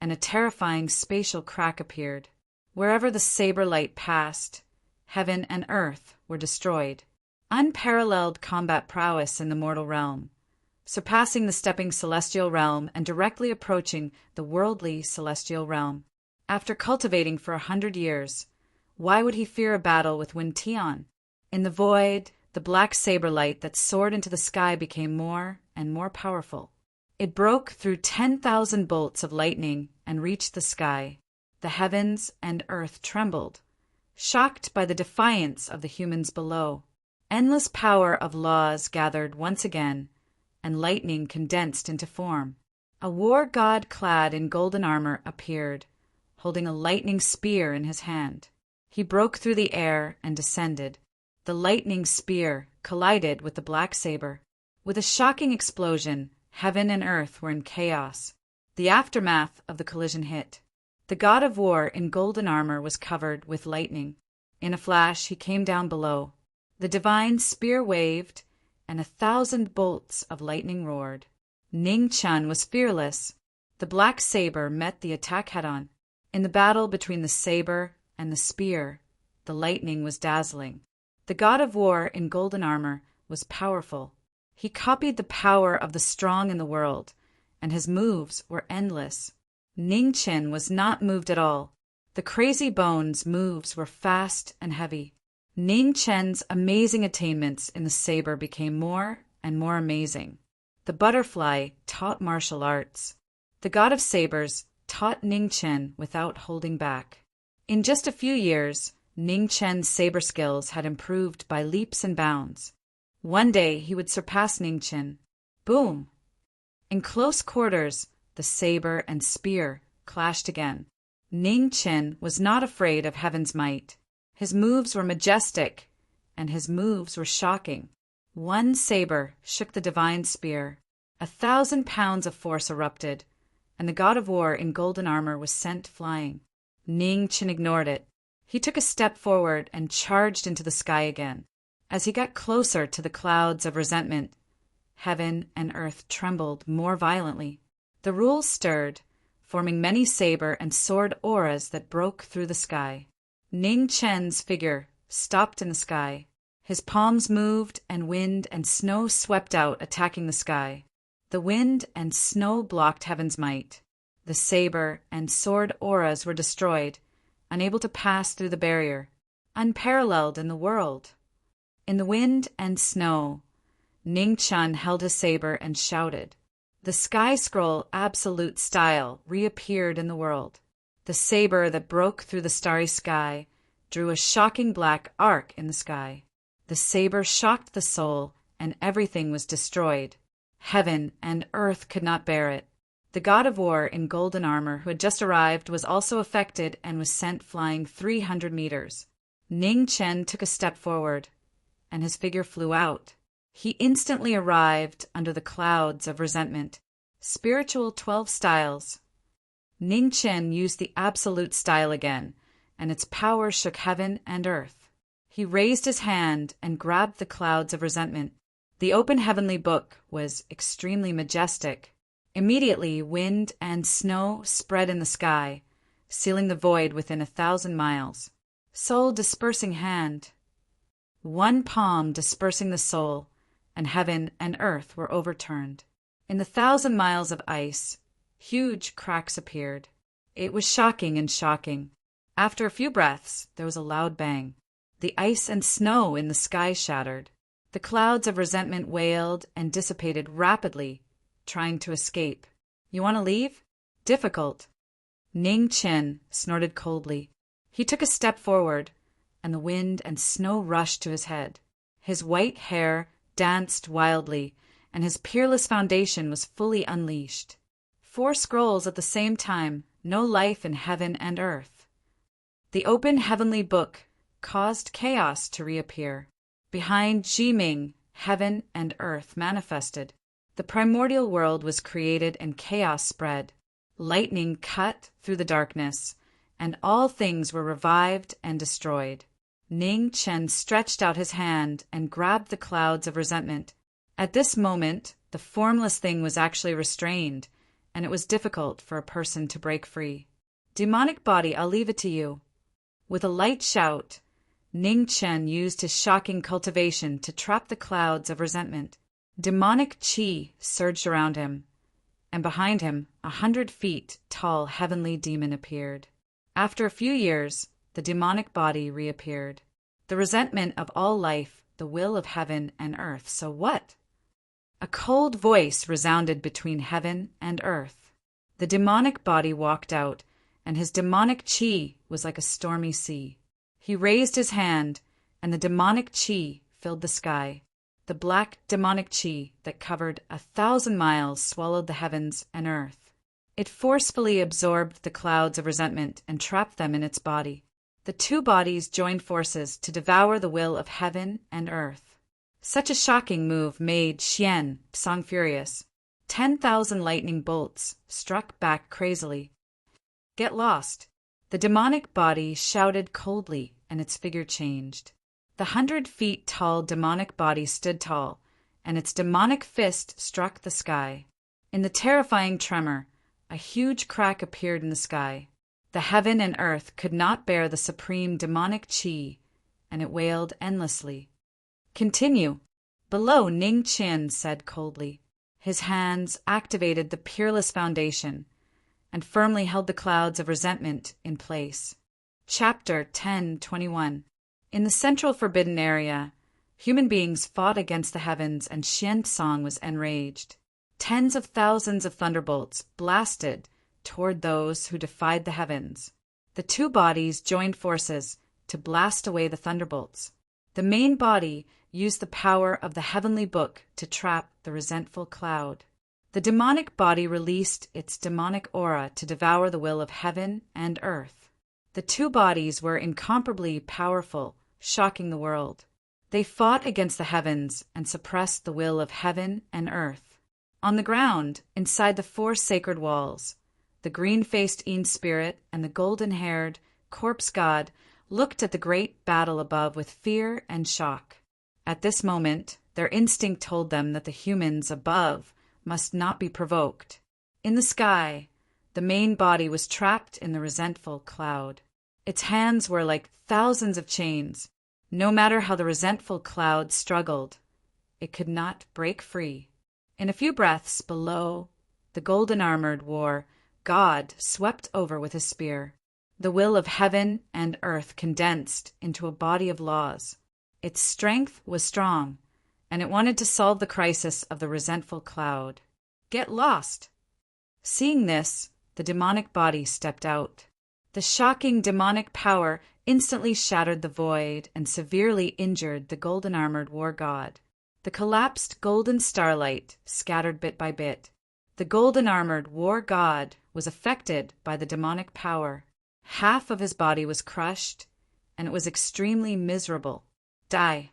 and a terrifying spatial crack appeared. Wherever the saber light passed, heaven and earth were destroyed. Unparalleled combat prowess in the mortal realm, surpassing the stepping celestial realm and directly approaching the worldly celestial realm. After cultivating for 100 years, why would he fear a battle with Wen Tian? In the void, the black saber light that soared into the sky became more and more powerful. It broke through 10,000 bolts of lightning and reached the sky. The heavens and earth trembled, shocked by the defiance of the humans below. Endless power of laws gathered once again, and lightning condensed into form. A war god clad in golden armor appeared, holding a lightning spear in his hand. He broke through the air and descended. The lightning spear collided with the black saber. With a shocking explosion, heaven and earth were in chaos. The aftermath of the collision hit. The god of war in golden armor was covered with lightning. In a flash, he came down below. The divine spear waved, and 1,000 bolts of lightning roared. Ningchen was fearless. The black saber met the attack head-on. In the battle between the saber and the spear, the lightning was dazzling. The god of war in golden armor was powerful. He copied the power of the strong in the world, and his moves were endless. Ningchen was not moved at all. The crazy bone's moves were fast and heavy. Ningchen's amazing attainments in the saber became more and more amazing. The butterfly taught martial arts. The god of sabers taught Ning Chen without holding back. In just a few years, Ning Chen's saber skills had improved by leaps and bounds. One day he would surpass Ning Chen. Boom! In close quarters, the saber and spear clashed again. Ning Chen was not afraid of heaven's might. His moves were majestic, and his moves were shocking. One saber shook the divine spear. 1,000 pounds of force erupted, and the god of war in golden armor was sent flying. Ning Chen ignored it. He took a step forward and charged into the sky again. As he got closer to the clouds of resentment, heaven and earth trembled more violently. The rules stirred, forming many saber and sword auras that broke through the sky. Ning Chen's figure stopped in the sky. His palms moved, and wind and snow swept out, attacking the sky. The wind and snow blocked heaven's might. The saber and sword auras were destroyed, unable to pass through the barrier, unparalleled in the world. In the wind and snow, Ning Chen held his saber and shouted. The sky scroll absolute style reappeared in the world. The saber that broke through the starry sky drew a shocking black arc in the sky. The saber shocked the soul, and everything was destroyed. Heaven and earth could not bear it. The god of war in golden armor who had just arrived was also affected and was sent flying 300 meters. Ning Chen took a step forward, and his figure flew out. He instantly arrived under the clouds of resentment. Spiritual 12 styles. Ning Chen used the absolute style again, and its power shook heaven and earth. He raised his hand and grabbed the clouds of resentment. The open heavenly book was extremely majestic. Immediately, wind and snow spread in the sky, sealing the void within 1,000 miles. Soul dispersing hand. One palm dispersing the soul, and heaven and earth were overturned. In the 1,000 miles of ice, huge cracks appeared. It was shocking and shocking. After a few breaths, there was a loud bang. The ice and snow in the sky shattered. The clouds of resentment wailed and dissipated rapidly, trying to escape. You want to leave? Difficult. Ning Chen snorted coldly. He took a step forward, and the wind and snow rushed to his head. His white hair danced wildly, and his peerless foundation was fully unleashed. 4 scrolls at the same time, no life in heaven and earth. The open heavenly book caused chaos to reappear. Behind Jiming, heaven and earth manifested. The primordial world was created and chaos spread. Lightning cut through the darkness, and all things were revived and destroyed. Ning Chen stretched out his hand and grabbed the clouds of resentment. At this moment, the formless thing was actually restrained, and it was difficult for a person to break free. Demonic body, I'll leave it to you. With a light shout, Ning Chen used his shocking cultivation to trap the clouds of resentment. Demonic qi surged around him, and behind him, 100 feet tall heavenly demon appeared. After a few years, the demonic body reappeared. The resentment of all life, the will of heaven and earth. So what? A cold voice resounded between heaven and earth. The demonic body walked out, and his demonic qi was like a stormy sea. He raised his hand, and the demonic qi filled the sky. The black demonic qi that covered 1,000 miles swallowed the heavens and earth. It forcefully absorbed the clouds of resentment and trapped them in its body. The 2 bodies joined forces to devour the will of heaven and earth. Such a shocking move made Xian Psang furious. 10,000 lightning bolts struck back crazily. Get lost. The demonic body shouted coldly, and its figure changed. The 100 feet tall demonic body stood tall, and its demonic fist struck the sky. In the terrifying tremor, a huge crack appeared in the sky. The heaven and earth could not bear the supreme demonic qi, and it wailed endlessly. Continue. Below, Ning Chen said coldly. His hands activated the peerless foundation and firmly held the clouds of resentment in place. Chapter 10:21. In the central forbidden area, human beings fought against the heavens, and Xian Psang was enraged. Tens of thousands of thunderbolts blasted toward those who defied the heavens. The two bodies joined forces to blast away the thunderbolts. The main body used the power of the heavenly book to trap the resentful cloud. The demonic body released its demonic aura to devour the will of heaven and earth. The two bodies were incomparably powerful, shocking the world. They fought against the heavens and suppressed the will of heaven and earth. On the ground, inside the four sacred walls, the green-faced Een spirit and the golden-haired corpse god looked at the great battle above with fear and shock. At this moment, their instinct told them that the humans above must not be provoked. In the sky, the main body was trapped in the resentful cloud. Its hands were like thousands of chains. No matter how the resentful cloud struggled, it could not break free. In a few breaths below, the golden-armored war god swept over with his spear. The will of heaven and earth condensed into a body of laws. Its strength was strong, and it wanted to solve the crisis of the resentful cloud. Get lost! Seeing this, the demonic body stepped out. The shocking demonic power instantly shattered the void and severely injured the golden-armored war god. The collapsed golden starlight scattered bit by bit. The golden-armored war god was affected by the demonic power. Half of his body was crushed, and it was extremely miserable. Die.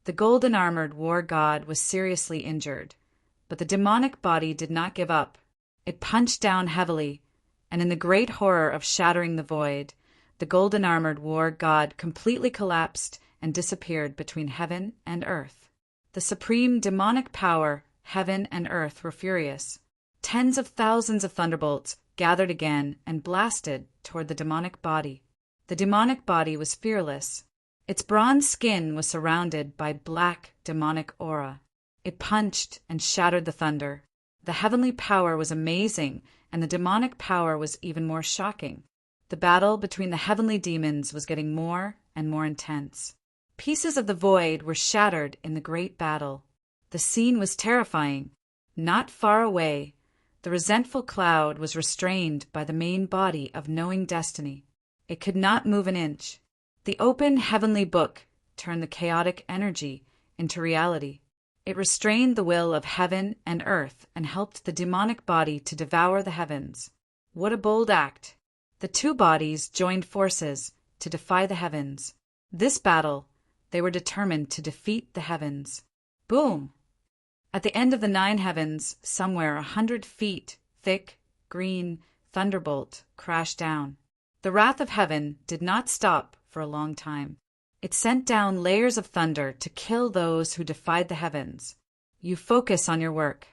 The golden-armored war god was seriously injured, but the demonic body did not give up. It punched down heavily, and in the great horror of shattering the void, the golden-armored war god completely collapsed and disappeared between heaven and earth. The supreme demonic power, heaven and earth, were furious. Tens of thousands of thunderbolts gathered again and blasted toward the demonic body. The demonic body was fearless. Its bronze skin was surrounded by black demonic aura. It punched and shattered the thunder. The heavenly power was amazing, and the demonic power was even more shocking. The battle between the heavenly demons was getting more and more intense. Pieces of the void were shattered in the great battle. The scene was terrifying. Not far away, the resentful cloud was restrained by the main body of knowing destiny. It could not move an inch. The open heavenly book turned the chaotic energy into reality. It restrained the will of heaven and earth and helped the demonic body to devour the heavens. What a bold act! The two bodies joined forces to defy the heavens. This battle, they were determined to defeat the heavens. Boom! At the end of the 9 heavens, somewhere 100 feet thick, green thunderbolt crashed down. The wrath of heaven did not stop for a long time. It sent down layers of thunder to kill those who defied the heavens. You focus on your work.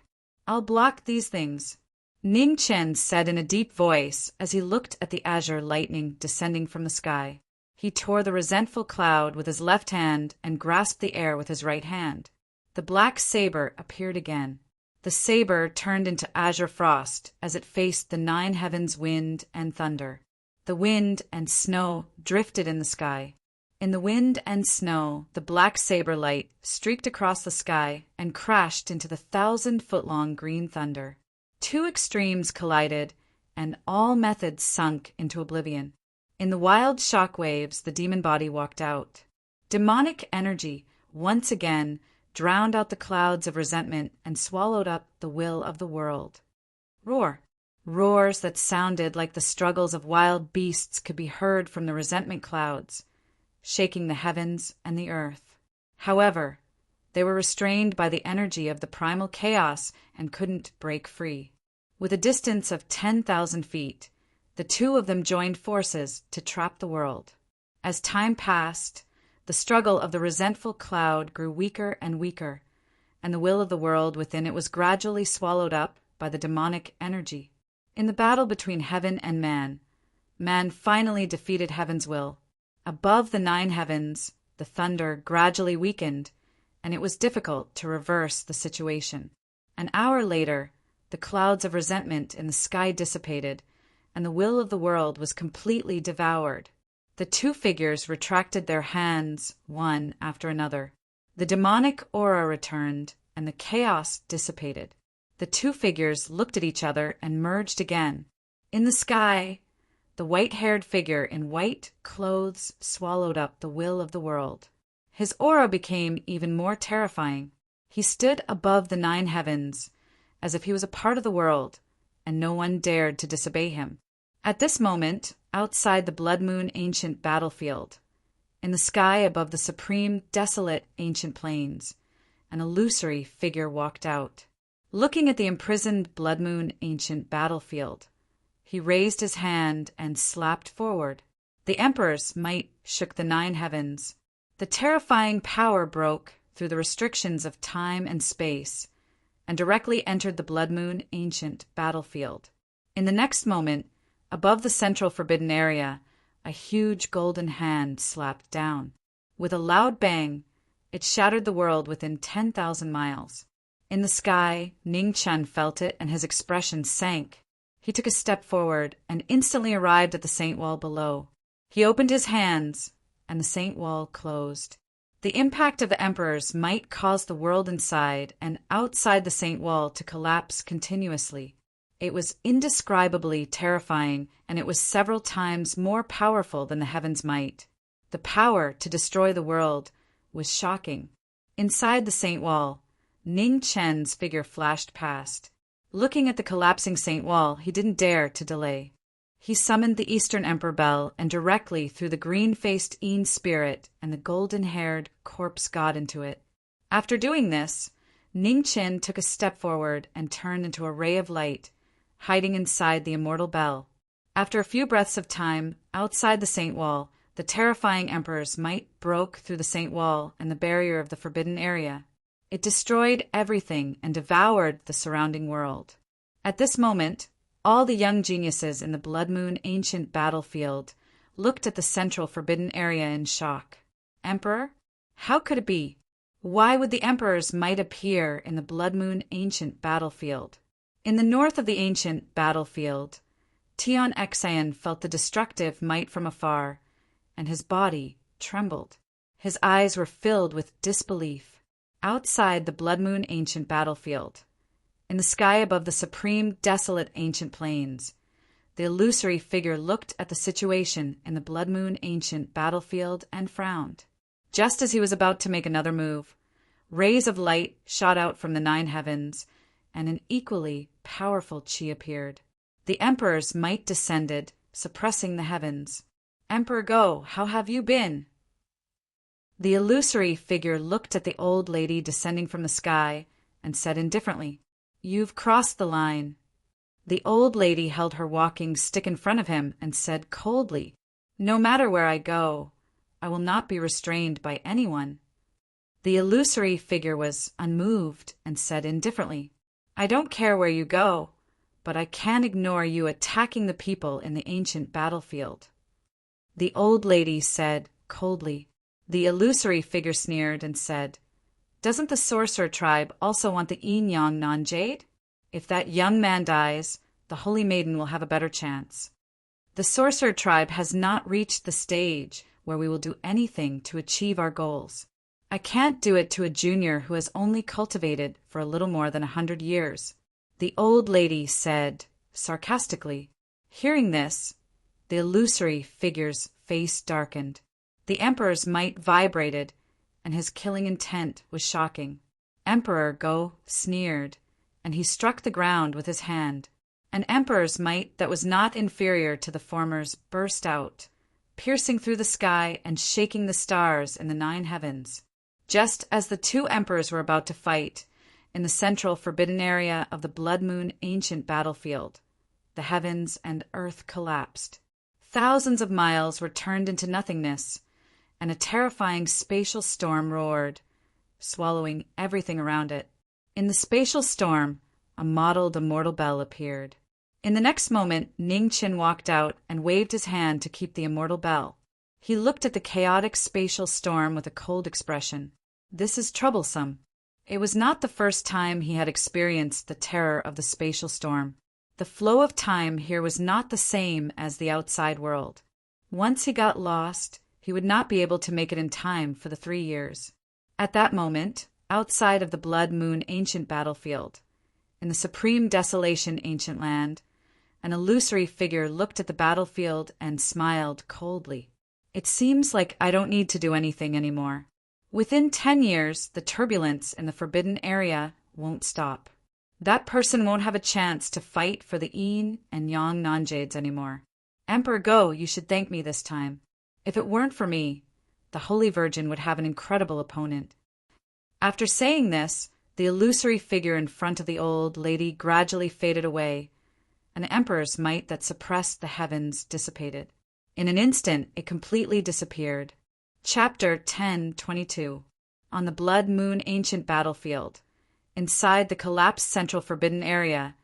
I'll block these things, Ning Chen said in a deep voice as he looked at the azure lightning descending from the sky. He tore the resentful cloud with his left hand and grasped the air with his right hand. The black saber appeared again. The saber turned into azure frost as it faced the 9 heavens' wind and thunder. The wind and snow drifted in the sky. In the wind and snow, the black saber light streaked across the sky and crashed into the 1,000-foot-long green thunder. 2 extremes collided, and all methods sunk into oblivion. In the wild shock waves, the demon body walked out. Demonic energy, once again, drowned out the clouds of resentment and swallowed up the will of the world. Roar! Roars that sounded like the struggles of wild beasts could be heard from the resentment clouds, shaking the heavens and the earth. However, they were restrained by the energy of the primal chaos and couldn't break free. With a distance of 10,000 feet, the 2 of them joined forces to trap the world. As time passed, the struggle of the resentful cloud grew weaker and weaker, and the will of the world within it was gradually swallowed up by the demonic energy. In the battle between heaven and man finally defeated heaven's will. Above the 9 heavens, the thunder gradually weakened, and it was difficult to reverse the situation. An hour later, the clouds of resentment in the sky dissipated, and the will of the world was completely devoured. The 2 figures retracted their hands, one after another. The demonic aura returned, and the chaos dissipated. The two figures looked at each other and merged again. In the sky, the white-haired figure in white clothes swallowed up the will of the world. His aura became even more terrifying. He stood above the 9 heavens, as if he was a part of the world, and no one dared to disobey him. At this moment, outside the Blood Moon ancient battlefield, in the sky above the supreme, desolate ancient plains, an illusory figure walked out. Looking at the imprisoned Blood Moon ancient battlefield, he raised his hand and slapped forward. The Emperor's might shook the 9 heavens. The terrifying power broke through the restrictions of time and space, and directly entered the Blood Moon ancient battlefield. In the next moment, above the central forbidden area, a huge golden hand slapped down. With a loud bang, it shattered the world within 10,000 miles. In the sky, Ning Chen felt it and his expression sank. He took a step forward and instantly arrived at the Saint Wall below. He opened his hands, and the Saint Wall closed. The impact of the Emperor's might caused the world inside and outside the Saint Wall to collapse continuously. It was indescribably terrifying, and it was several times more powerful than the heaven's might. The power to destroy the world was shocking. Inside the Saint Wall, Ning Chen's figure flashed past. Looking at the collapsing Saint Wall, he didn't dare to delay. He summoned the Eastern Emperor Bell, and directly threw the green-faced Een spirit and the golden-haired corpse god into it. After doing this, Ning Chen took a step forward and turned into a ray of light, hiding inside the immortal Bell. After a few breaths of time, outside the Saint Wall, the terrifying Emperor's might broke through the Saint Wall and the barrier of the forbidden area. It destroyed everything and devoured the surrounding world. At this moment, all the young geniuses in the Blood Moon ancient battlefield looked at the central forbidden area in shock. Emperor? How could it be? Why would the Emperor's might appear in the Blood Moon ancient battlefield? In the north of the ancient battlefield, Tion Exayan felt the destructive might from afar, and his body trembled. His eyes were filled with disbelief. Outside the Blood Moon ancient battlefield, in the sky above the supreme desolate ancient plains, the illusory figure looked at the situation in the Blood Moon ancient battlefield and frowned. Just as he was about to make another move, rays of light shot out from the 9 heavens, and an equally powerful chi appeared. The Emperor's might descended, suppressing the heavens. "Emperor Go, how have you been?" The illusory figure looked at the old lady descending from the sky and said indifferently, "You've crossed the line." The old lady held her walking stick in front of him and said coldly, "No matter where I go, I will not be restrained by anyone." The illusory figure was unmoved and said indifferently, "I don't care where you go, but I can't ignore you attacking the people in the ancient battlefield." The old lady said coldly. The illusory figure sneered and said, "Doesn't the sorcerer tribe also want the Yin Yang non-jade? If that young man dies, the Holy Maiden will have a better chance. The sorcerer tribe has not reached the stage where we will do anything to achieve our goals. I can't do it to a junior who has only cultivated for a little more than 100 years." The old lady said sarcastically. Hearing this, the illusory figure's face darkened. The Emperor's might vibrated, and his killing intent was shocking. Emperor Go sneered, and he struck the ground with his hand. An Emperor's might that was not inferior to the former's burst out, piercing through the sky and shaking the stars in the 9 heavens. Just as the two emperors were about to fight in the central forbidden area of the Blood Moon ancient battlefield, the heavens and earth collapsed. Thousands of miles were turned into nothingness, and a terrifying spatial storm roared, swallowing everything around it. In the spatial storm, a mottled immortal bell appeared. In the next moment, Ning Chen walked out and waved his hand to keep the immortal bell. He looked at the chaotic spatial storm with a cold expression. This is troublesome. It was not the first time he had experienced the terror of the spatial storm. The flow of time here was not the same as the outside world. Once he got lost, he would not be able to make it in time for the 3 years. At that moment, outside of the Blood Moon ancient battlefield, in the supreme desolation ancient land, an illusory figure looked at the battlefield and smiled coldly. It seems like I don't need to do anything anymore. Within 10 years, the turbulence in the forbidden area won't stop. That person won't have a chance to fight for the Yin and Yang non-Jades anymore. Emperor Go, you should thank me this time. If it weren't for me, the Holy Virgin would have an incredible opponent. After saying this, the illusory figure in front of the old lady gradually faded away. An emperor's might that suppressed the heavens dissipated. In an instant, it completely disappeared. Chapter 10:22. On the Blood Moon ancient battlefield. Inside the collapsed central forbidden area,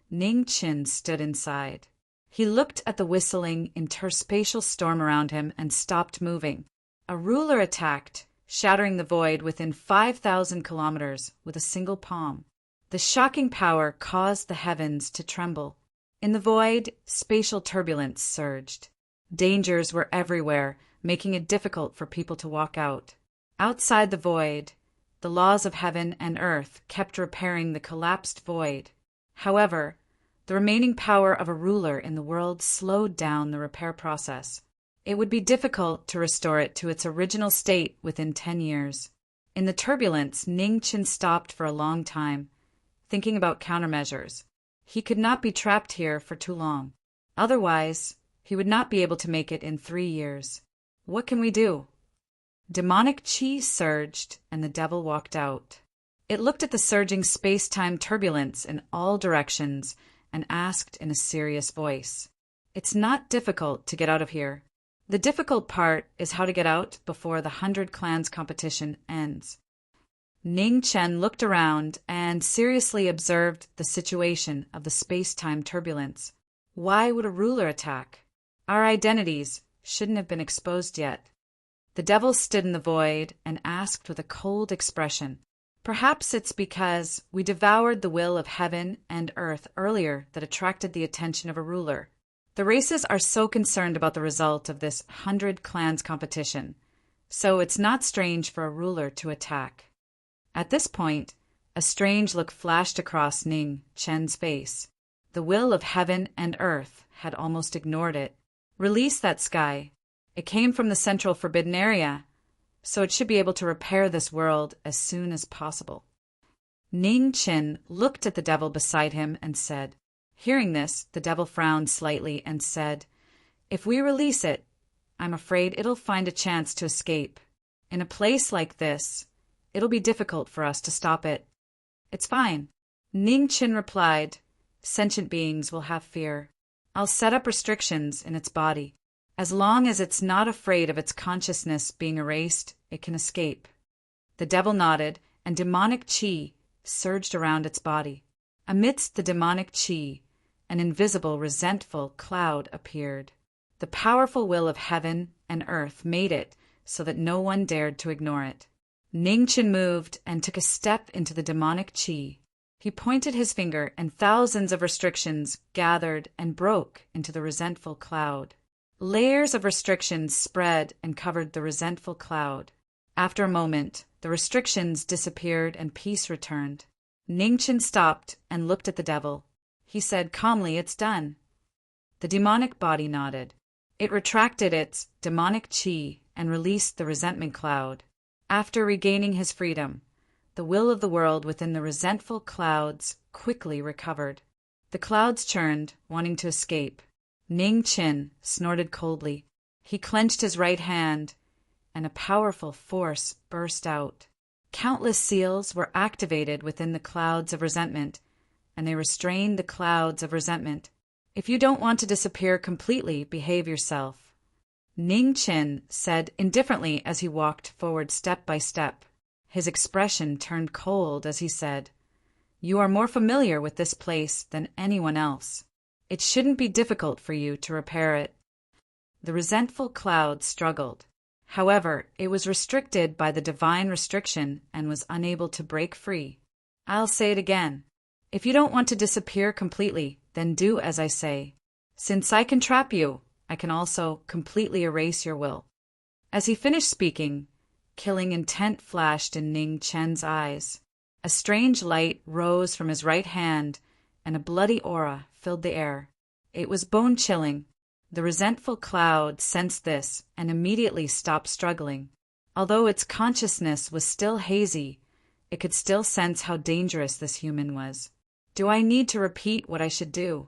Ning Qin stood inside. He looked at the whistling, interspatial storm around him and stopped moving. A ruler attacked, shattering the void within 5,000 kilometers with a single palm. The shocking power caused the heavens to tremble. In the void, spatial turbulence surged. Dangers were everywhere, making it difficult for people to walk out. Outside the void, the laws of heaven and earth kept repairing the collapsed void. However, the remaining power of a ruler in the world slowed down the repair process. It would be difficult to restore it to its original state within 10 years. In the turbulence, Ning Qin stopped for a long time, thinking about countermeasures. He could not be trapped here for too long. Otherwise, he would not be able to make it in 3 years. What can we do? Demonic chi surged, and the devil walked out. It looked at the surging space-time turbulence in all directions and asked in a serious voice, "It's not difficult to get out of here. The difficult part is how to get out before the 100 Clans competition ends." Ning Chen looked around and seriously observed the situation of the space-time turbulence. Why would a ruler attack? Our identities shouldn't have been exposed yet. The devil stood in the void and asked with a cold expression, "Perhaps it's because we devoured the will of heaven and earth earlier that attracted the attention of a ruler. The races are so concerned about the result of this 100 Clans competition, so it's not strange for a ruler to attack." At this point, a strange look flashed across Ning Chen's face. The will of heaven and earth had almost ignored it. Release that sky. It came from the central forbidden area, so it should be able to repair this world as soon as possible. Ning Qin looked at the devil beside him and said. Hearing this, the devil frowned slightly and said, "If we release it, I'm afraid it'll find a chance to escape. In a place like this, it'll be difficult for us to stop it." "It's fine," Ning Qin replied. "Sentient beings will have fear. I'll set up restrictions in its body. As long as it's not afraid of its consciousness being erased, it can escape." The devil nodded, and demonic chi surged around its body. Amidst the demonic chi, an invisible, resentful cloud appeared. The powerful will of heaven and earth made it so that no one dared to ignore it. Ning Qin moved and took a step into the demonic chi. He pointed his finger, and thousands of restrictions gathered and broke into the resentful cloud. Layers of restrictions spread and covered the resentful cloud. After a moment, the restrictions disappeared and peace returned. Ning Qin stopped and looked at the devil. He said calmly, "It's done." The demonic body nodded. It retracted its demonic chi and released the resentment cloud. After regaining his freedom, the will of the world within the resentful clouds quickly recovered. The clouds churned, wanting to escape. Ning Qin snorted coldly. He clenched his right hand, and a powerful force burst out. Countless seals were activated within the clouds of resentment, and they restrained the clouds of resentment. "If you don't want to disappear completely, behave yourself," Ning Qin said indifferently as he walked forward step by step. His expression turned cold as he said, "You are more familiar with this place than anyone else. It shouldn't be difficult for you to repair it." The resentful cloud struggled. However, it was restricted by the divine restriction and was unable to break free. "I'll say it again. If you don't want to disappear completely, then do as I say. Since I can trap you, I can also completely erase your will." As he finished speaking, killing intent flashed in Ning Chen's eyes. A strange light rose from his right hand, and a bloody aura filled the air. It was bone-chilling. The resentful cloud sensed this and immediately stopped struggling. Although its consciousness was still hazy, it could still sense how dangerous this human was. Do I need to repeat what I should do?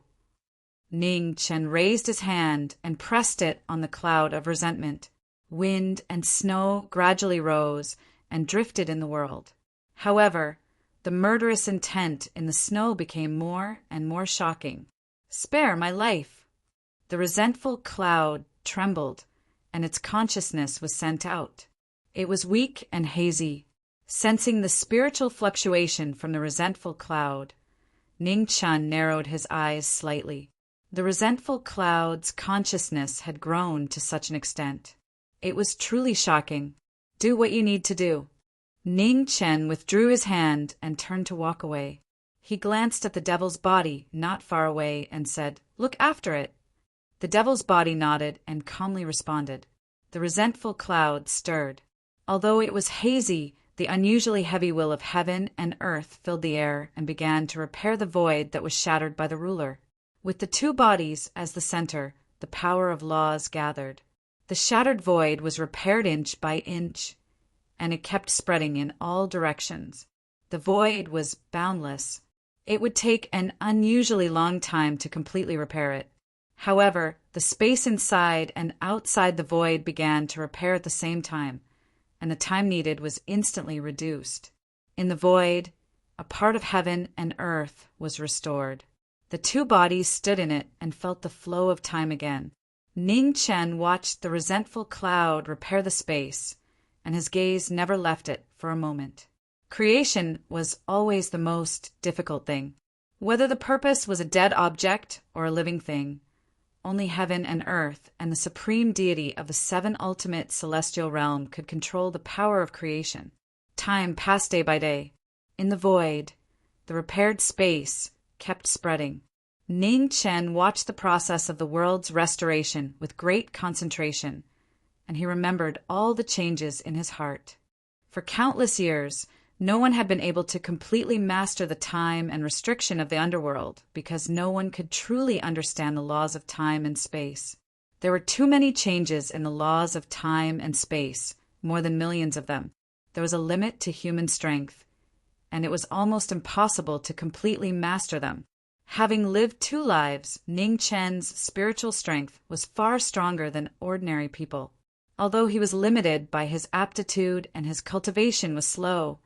Ning Chen raised his hand and pressed it on the cloud of resentment. Wind and snow gradually rose and drifted in the world. However, the murderous intent in the snow became more and more shocking. Spare my life! The resentful cloud trembled, and its consciousness was sent out. It was weak and hazy. Sensing the spiritual fluctuation from the resentful cloud, Ning Chen narrowed his eyes slightly. The resentful cloud's consciousness had grown to such an extent. It was truly shocking. Do what you need to do. Ning Chen withdrew his hand and turned to walk away. He glanced at the devil's body not far away and said, "Look after it." The devil's body nodded and calmly responded. The resentful cloud stirred. Although it was hazy, the unusually heavy will of heaven and earth filled the air and began to repair the void that was shattered by the ruler. With the two bodies as the center, the power of laws gathered. The shattered void was repaired inch by inch, and it kept spreading in all directions. The void was boundless. It would take an unusually long time to completely repair it. However, the space inside and outside the void began to repair at the same time, and the time needed was instantly reduced. In the void, a part of heaven and earth was restored. The two bodies stood in it and felt the flow of time again. Ning Chen watched the resentful cloud repair the space, and his gaze never left it for a moment. Creation was always the most difficult thing. Whether the purpose was a dead object or a living thing, only heaven and earth and the supreme deity of the seven ultimate celestial realm could control the power of creation. Time passed day by day. In the void, the repaired space kept spreading. Ning Chen watched the process of the world's restoration with great concentration, and he remembered all the changes in his heart. For countless years, no one had been able to completely master the time and restriction of the underworld because no one could truly understand the laws of time and space. There were too many changes in the laws of time and space, more than millions of them. There was a limit to human strength, and it was almost impossible to completely master them. Having lived two lives, Ning Chen's spiritual strength was far stronger than ordinary people. Although he was limited by his aptitude and his cultivation was slow,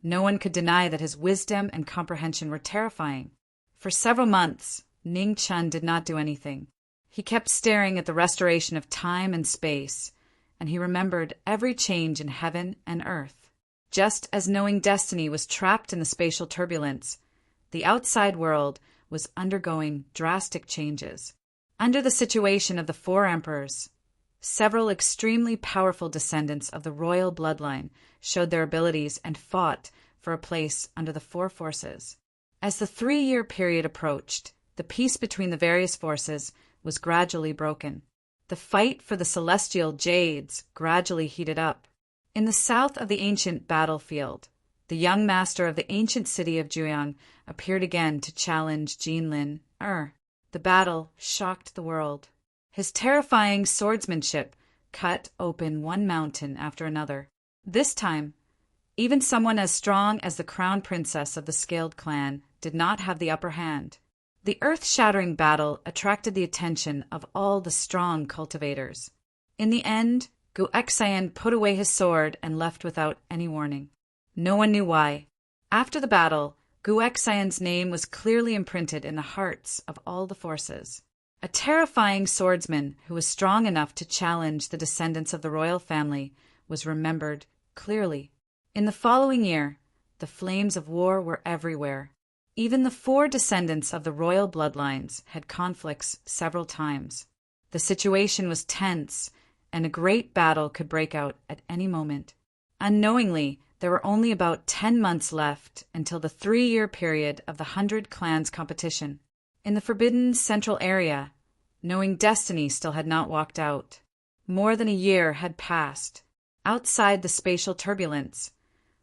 no one could deny that his wisdom and comprehension were terrifying. For several months, Ning Chen did not do anything. He kept staring at the restoration of time and space, and he remembered every change in heaven and earth. Just as knowing destiny was trapped in the spatial turbulence, the outside world was undergoing drastic changes. Under the situation of the four emperors, several extremely powerful descendants of the royal bloodline showed their abilities and fought for a place under the four forces. As the 3-year period approached, the peace between the various forces was gradually broken. The fight for the celestial jades gradually heated up. In the south of the ancient battlefield, the young master of the ancient city of Juyang appeared again to challenge Jinlin. The battle shocked the world. His terrifying swordsmanship cut open one mountain after another. This time, even someone as strong as the crown princess of the Scaled clan did not have the upper hand. The earth-shattering battle attracted the attention of all the strong cultivators. In the end, Gu Exayan put away his sword and left without any warning. No one knew why. After the battle, Gu Exayan's name was clearly imprinted in the hearts of all the forces. A terrifying swordsman who was strong enough to challenge the descendants of the royal family was remembered clearly. In the following year, the flames of war were everywhere. Even the 4 descendants of the royal bloodlines had conflicts several times. The situation was tense, and a great battle could break out at any moment. Unknowingly, there were only about 10 months left until the 3-year period of the 100 Clans competition. In the forbidden central area, knowing destiny still had not walked out. More than a year had passed. Outside the spatial turbulence,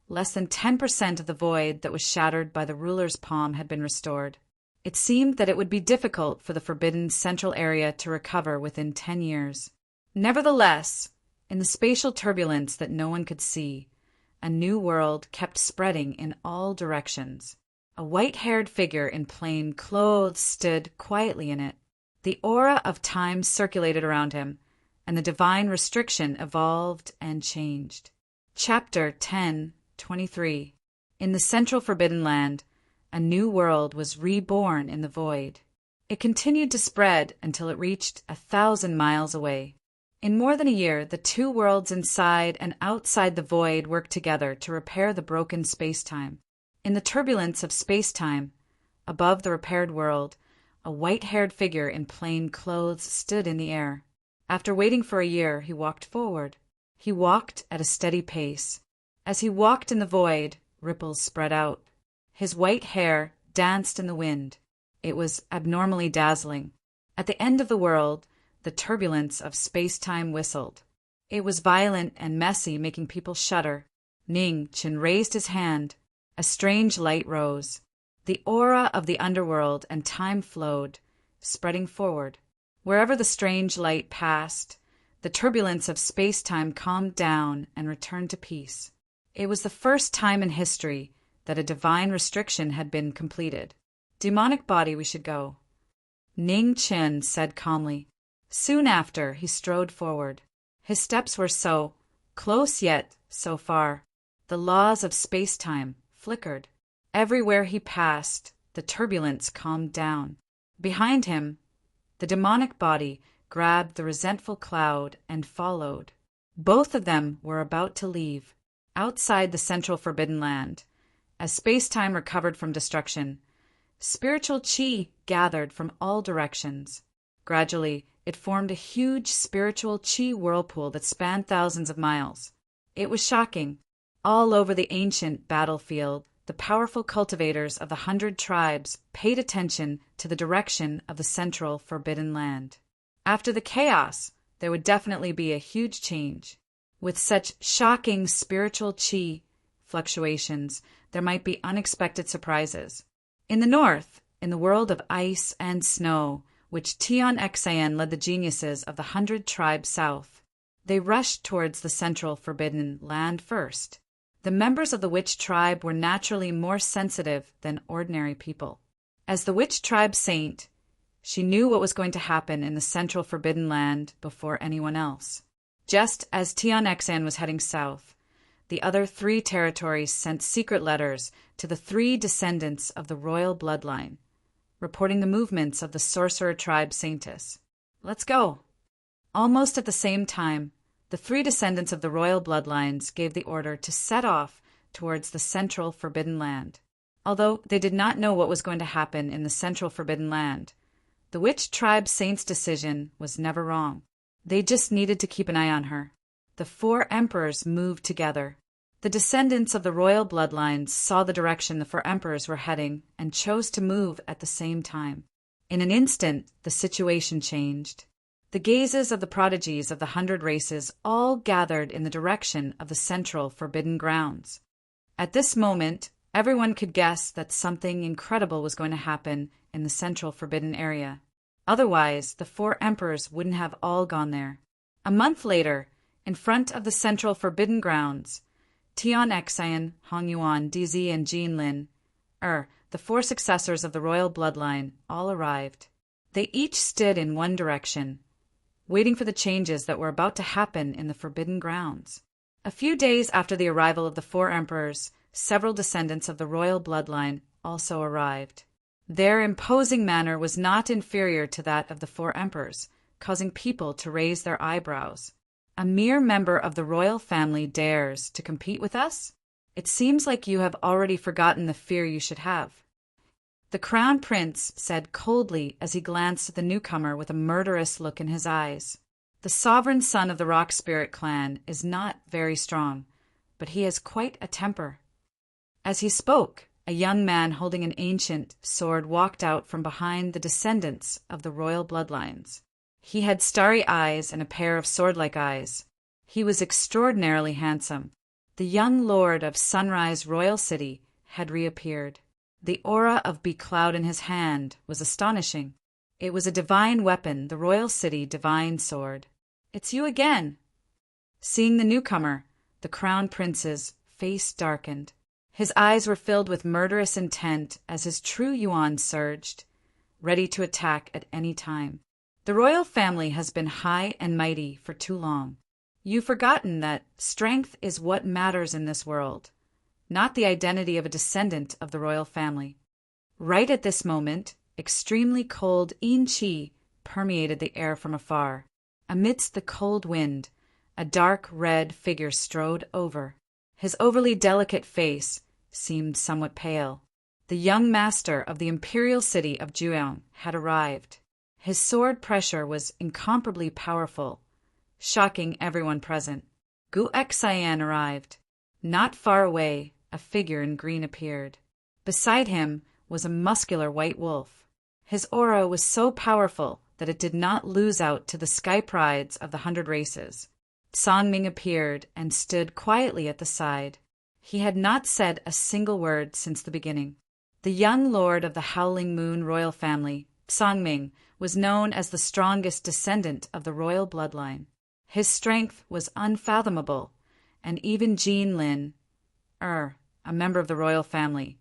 Less than 10% of the void that was shattered by the ruler's palm had been restored. It seemed that it would be difficult for the forbidden central area to recover within 10 years. Nevertheless, in the spatial turbulence that no one could see, a new world kept spreading in all directions. A white-haired figure in plain clothes stood quietly in it. The aura of time circulated around him, and the divine restriction evolved and changed. Chapter 10:23. In the central forbidden land, a new world was reborn in the void. It continued to spread until it reached 1,000 miles away. In more than a year, the two worlds inside and outside the void worked together to repair the broken space-time. In the turbulence of space-time, above the repaired world, a white-haired figure in plain clothes stood in the air. After waiting for a year, he walked forward. He walked at a steady pace. As he walked in the void, ripples spread out. His white hair danced in the wind. It was abnormally dazzling. At the end of the world, the turbulence of space-time whistled. It was violent and messy, making people shudder. Ning Chen raised his hand. A strange light rose. The aura of the underworld and time flowed, spreading forward. Wherever the strange light passed, the turbulence of space-time calmed down and returned to peace. It was the first time in history that a divine restriction had been completed. Demonic body, we should go. Ning Chen said calmly. Soon after, he strode forward. His steps were so close yet so far. The laws of space-time flickered. Everywhere he passed, the turbulence calmed down. Behind him, the demonic body grabbed the resentful cloud and followed. Both of them were about to leave. Outside the central forbidden land, as space-time recovered from destruction, spiritual qi gathered from all directions. Gradually, it formed a huge spiritual qi whirlpool that spanned thousands of miles. It was shocking. All over the ancient battlefield, the powerful cultivators of the 100 tribes paid attention to the direction of the central forbidden land. After the chaos, there would definitely be a huge change. With such shocking spiritual qi fluctuations, there might be unexpected surprises. In the north, in the world of ice and snow, which Tian Xan led the geniuses of the 100 tribes south, they rushed towards the central forbidden land first. The members of the witch tribe were naturally more sensitive than ordinary people. As the witch tribe saint, she knew what was going to happen in the central forbidden land before anyone else. Just as Tian Xan was heading south, the other 3 territories sent secret letters to the 3 descendants of the royal bloodline, reporting the movements of the sorcerer tribe saintess. Let's go. Almost at the same time, the 3 descendants of the royal bloodlines gave the order to set off towards the central forbidden land. Although they did not know what was going to happen in the central forbidden land, the witch tribe saint's decision was never wrong. They just needed to keep an eye on her. The 4 emperors moved together. The descendants of the royal bloodlines saw the direction the 4 emperors were heading and chose to move at the same time. In an instant, the situation changed. The gazes of the prodigies of the 100 races all gathered in the direction of the central forbidden grounds. At this moment, everyone could guess that something incredible was going to happen in the central forbidden area. Otherwise, the 4 emperors wouldn't have all gone there. A month later, in front of the central forbidden grounds, Tian Xan, Hong Yuan, DZ, and Jin Lin, the 4 successors of the royal bloodline, all arrived. They each stood in one direction, waiting for the changes that were about to happen in the forbidden grounds. A few days after the arrival of the 4 emperors, several descendants of the royal bloodline also arrived. Their imposing manner was not inferior to that of the 4 emperors, causing people to raise their eyebrows. A mere member of the royal family dares to compete with us? It seems like you have already forgotten the fear you should have. The crown prince said coldly as he glanced at the newcomer with a murderous look in his eyes. The sovereign son of the Rock Spirit clan is not very strong, but he has quite a temper. As he spoke, a young man holding an ancient sword walked out from behind the descendants of the royal bloodlines. He had starry eyes and a pair of sword-like eyes. He was extraordinarily handsome. The young lord of Sunrise Royal City had reappeared. The aura of Becloud in his hand was astonishing. It was a divine weapon, the Royal City divine sword. "It's you again!" Seeing the newcomer, the crown prince's face darkened. His eyes were filled with murderous intent as his true yuan surged, ready to attack at any time. "The royal family has been high and mighty for too long. You've forgotten that strength is what matters in this world, not the identity of a descendant of the royal family." Right at this moment, extremely cold yin qi permeated the air from afar. Amidst the cold wind, a dark red figure strode over. His overly delicate face seemed somewhat pale. The young master of the imperial city of Juan had arrived. His sword pressure was incomparably powerful, shocking everyone present. Gu Xian arrived. Not far away, a figure in green appeared. Beside him was a muscular white wolf. His aura was so powerful that it did not lose out to the sky prides of the 100 races. Songming appeared and stood quietly at the side. He had not said a single word since the beginning. The young lord of the Howling Moon royal family, Songming, was known as the strongest descendant of the royal bloodline. His strength was unfathomable, and even Jean Lin, a member of the royal family,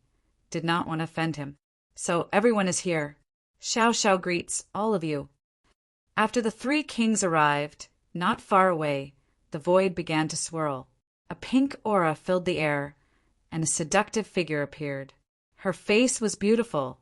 did not want to offend him. "So everyone is here. Xiao Xiao greets all of you." After the 3 kings arrived, not far away, the void began to swirl. A pink aura filled the air, and a seductive figure appeared. Her face was beautiful,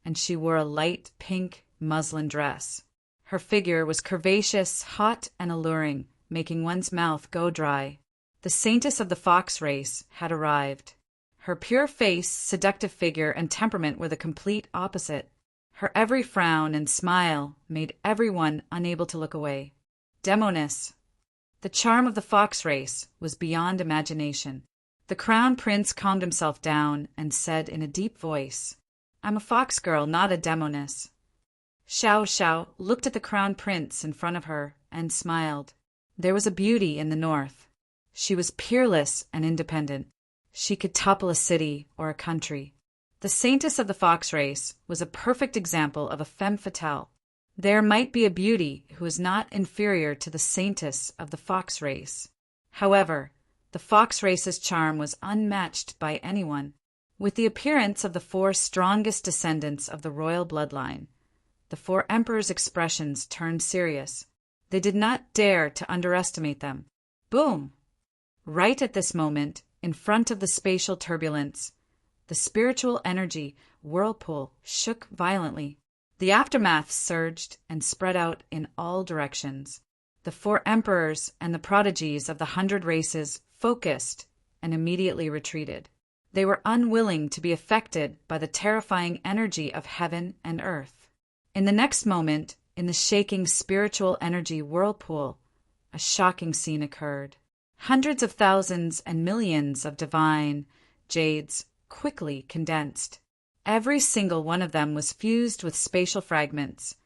and she wore a light pink muslin dress. Her figure was curvaceous, hot, and alluring, making one's mouth go dry. The saintess of the fox race had arrived. Her pure face, seductive figure, and temperament were the complete opposite. Her every frown and smile made everyone unable to look away. Demoness. The charm of the fox race was beyond imagination. The crown prince calmed himself down and said in a deep voice, "I'm a fox girl, not a demoness." Xiao Xiao looked at the crown prince in front of her and smiled. There was a beauty in the north. She was peerless and independent. She could topple a city or a country. The saintess of the fox race was a perfect example of a femme fatale. There might be a beauty who is not inferior to the saintess of the fox race. However, the fox race's charm was unmatched by anyone. With the appearance of the 4 strongest descendants of the royal bloodline, the 4 emperors' expressions turned serious. They did not dare to underestimate them. Boom! Right at this moment, in front of the spatial turbulence, the spiritual energy whirlpool shook violently. The aftermath surged and spread out in all directions. The 4 emperors and the prodigies of the 100 races focused and immediately retreated. They were unwilling to be affected by the terrifying energy of heaven and earth. In the next moment, in the shaking spiritual energy whirlpool, a shocking scene occurred. Hundreds of thousands and millions of divine jades quickly condensed. Every single one of them was fused with spatial fragments,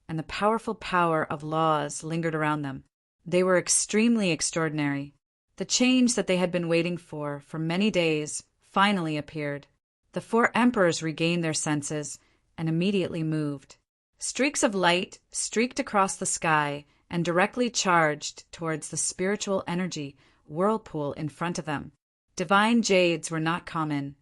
and the powerful power of laws lingered around them. They were extremely extraordinary. The change that they had been waiting for many days finally appeared. The 4 emperors regained their senses and immediately moved. Streaks of light streaked across the sky and directly charged towards the spiritual energy whirlpool in front of them. Divine jades were not common,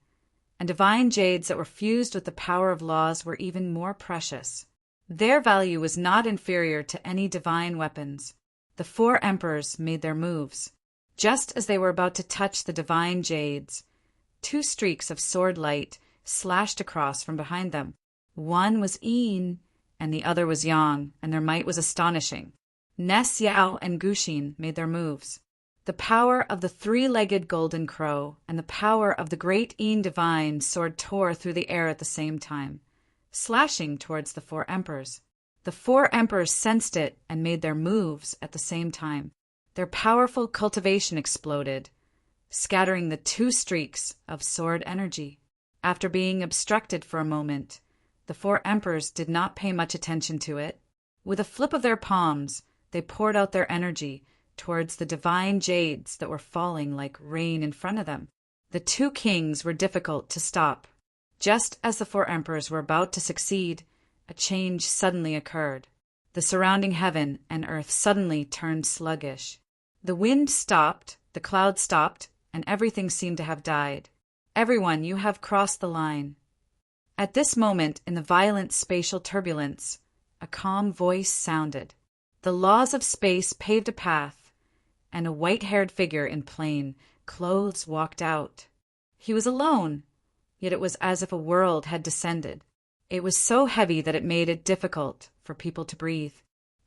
and divine jades that were fused with the power of laws were even more precious. Their value was not inferior to any divine weapons. The 4 emperors made their moves. Just as they were about to touch the divine jades, 2 streaks of sword light slashed across from behind them. One was Yin, and the other was Yang, and their might was astonishing. Ness, Yao, and Guxin made their moves. The power of the 3-legged golden crow and the power of the great Yin divine sword tore through the air at the same time, slashing towards the 4 emperors. The 4 emperors sensed it and made their moves at the same time. Their powerful cultivation exploded, scattering the 2 streaks of sword energy. After being obstructed for a moment, the 4 emperors did not pay much attention to it. With a flip of their palms, they poured out their energy, towards the divine jades that were falling like rain in front of them. The two kings were difficult to stop. Just as the four emperors were about to succeed, a change suddenly occurred. The surrounding heaven and earth suddenly turned sluggish. The wind stopped, the clouds stopped, and everything seemed to have died. Everyone, you have crossed the line. At this moment, in the violent spatial turbulence, a calm voice sounded. The laws of space paved a path, and a white-haired figure in plain clothes walked out. He was alone, yet it was as if a world had descended. It was so heavy that it made it difficult for people to breathe.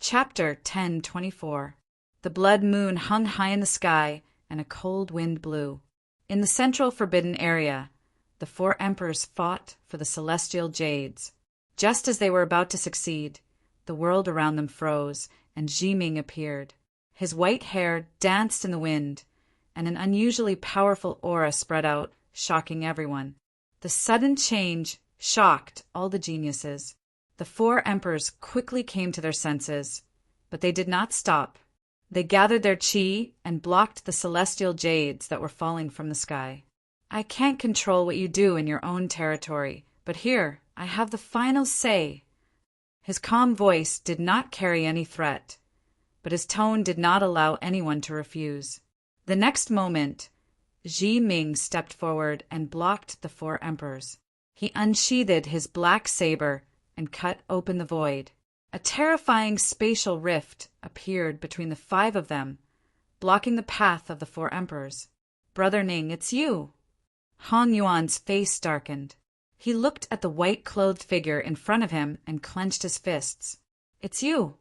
Chapter 10:24. The blood moon hung high in the sky, and a cold wind blew. In the central forbidden area, the four emperors fought for the celestial jades. Just as they were about to succeed, the world around them froze, and Jiming appeared. His white hair danced in the wind, and an unusually powerful aura spread out, shocking everyone. The sudden change shocked all the geniuses. The four emperors quickly came to their senses, but they did not stop. They gathered their chi and blocked the celestial jades that were falling from the sky. I can't control what you do in your own territory, but here I have the final say. His calm voice did not carry any threat, but his tone did not allow anyone to refuse. The next moment, Jiming stepped forward and blocked the four emperors. He unsheathed his black saber and cut open the void. A terrifying spatial rift appeared between the five of them, blocking the path of the four emperors. "Brother Ning, it's you!" Han Yuan's face darkened. He looked at the white-clothed figure in front of him and clenched his fists. "It's you!"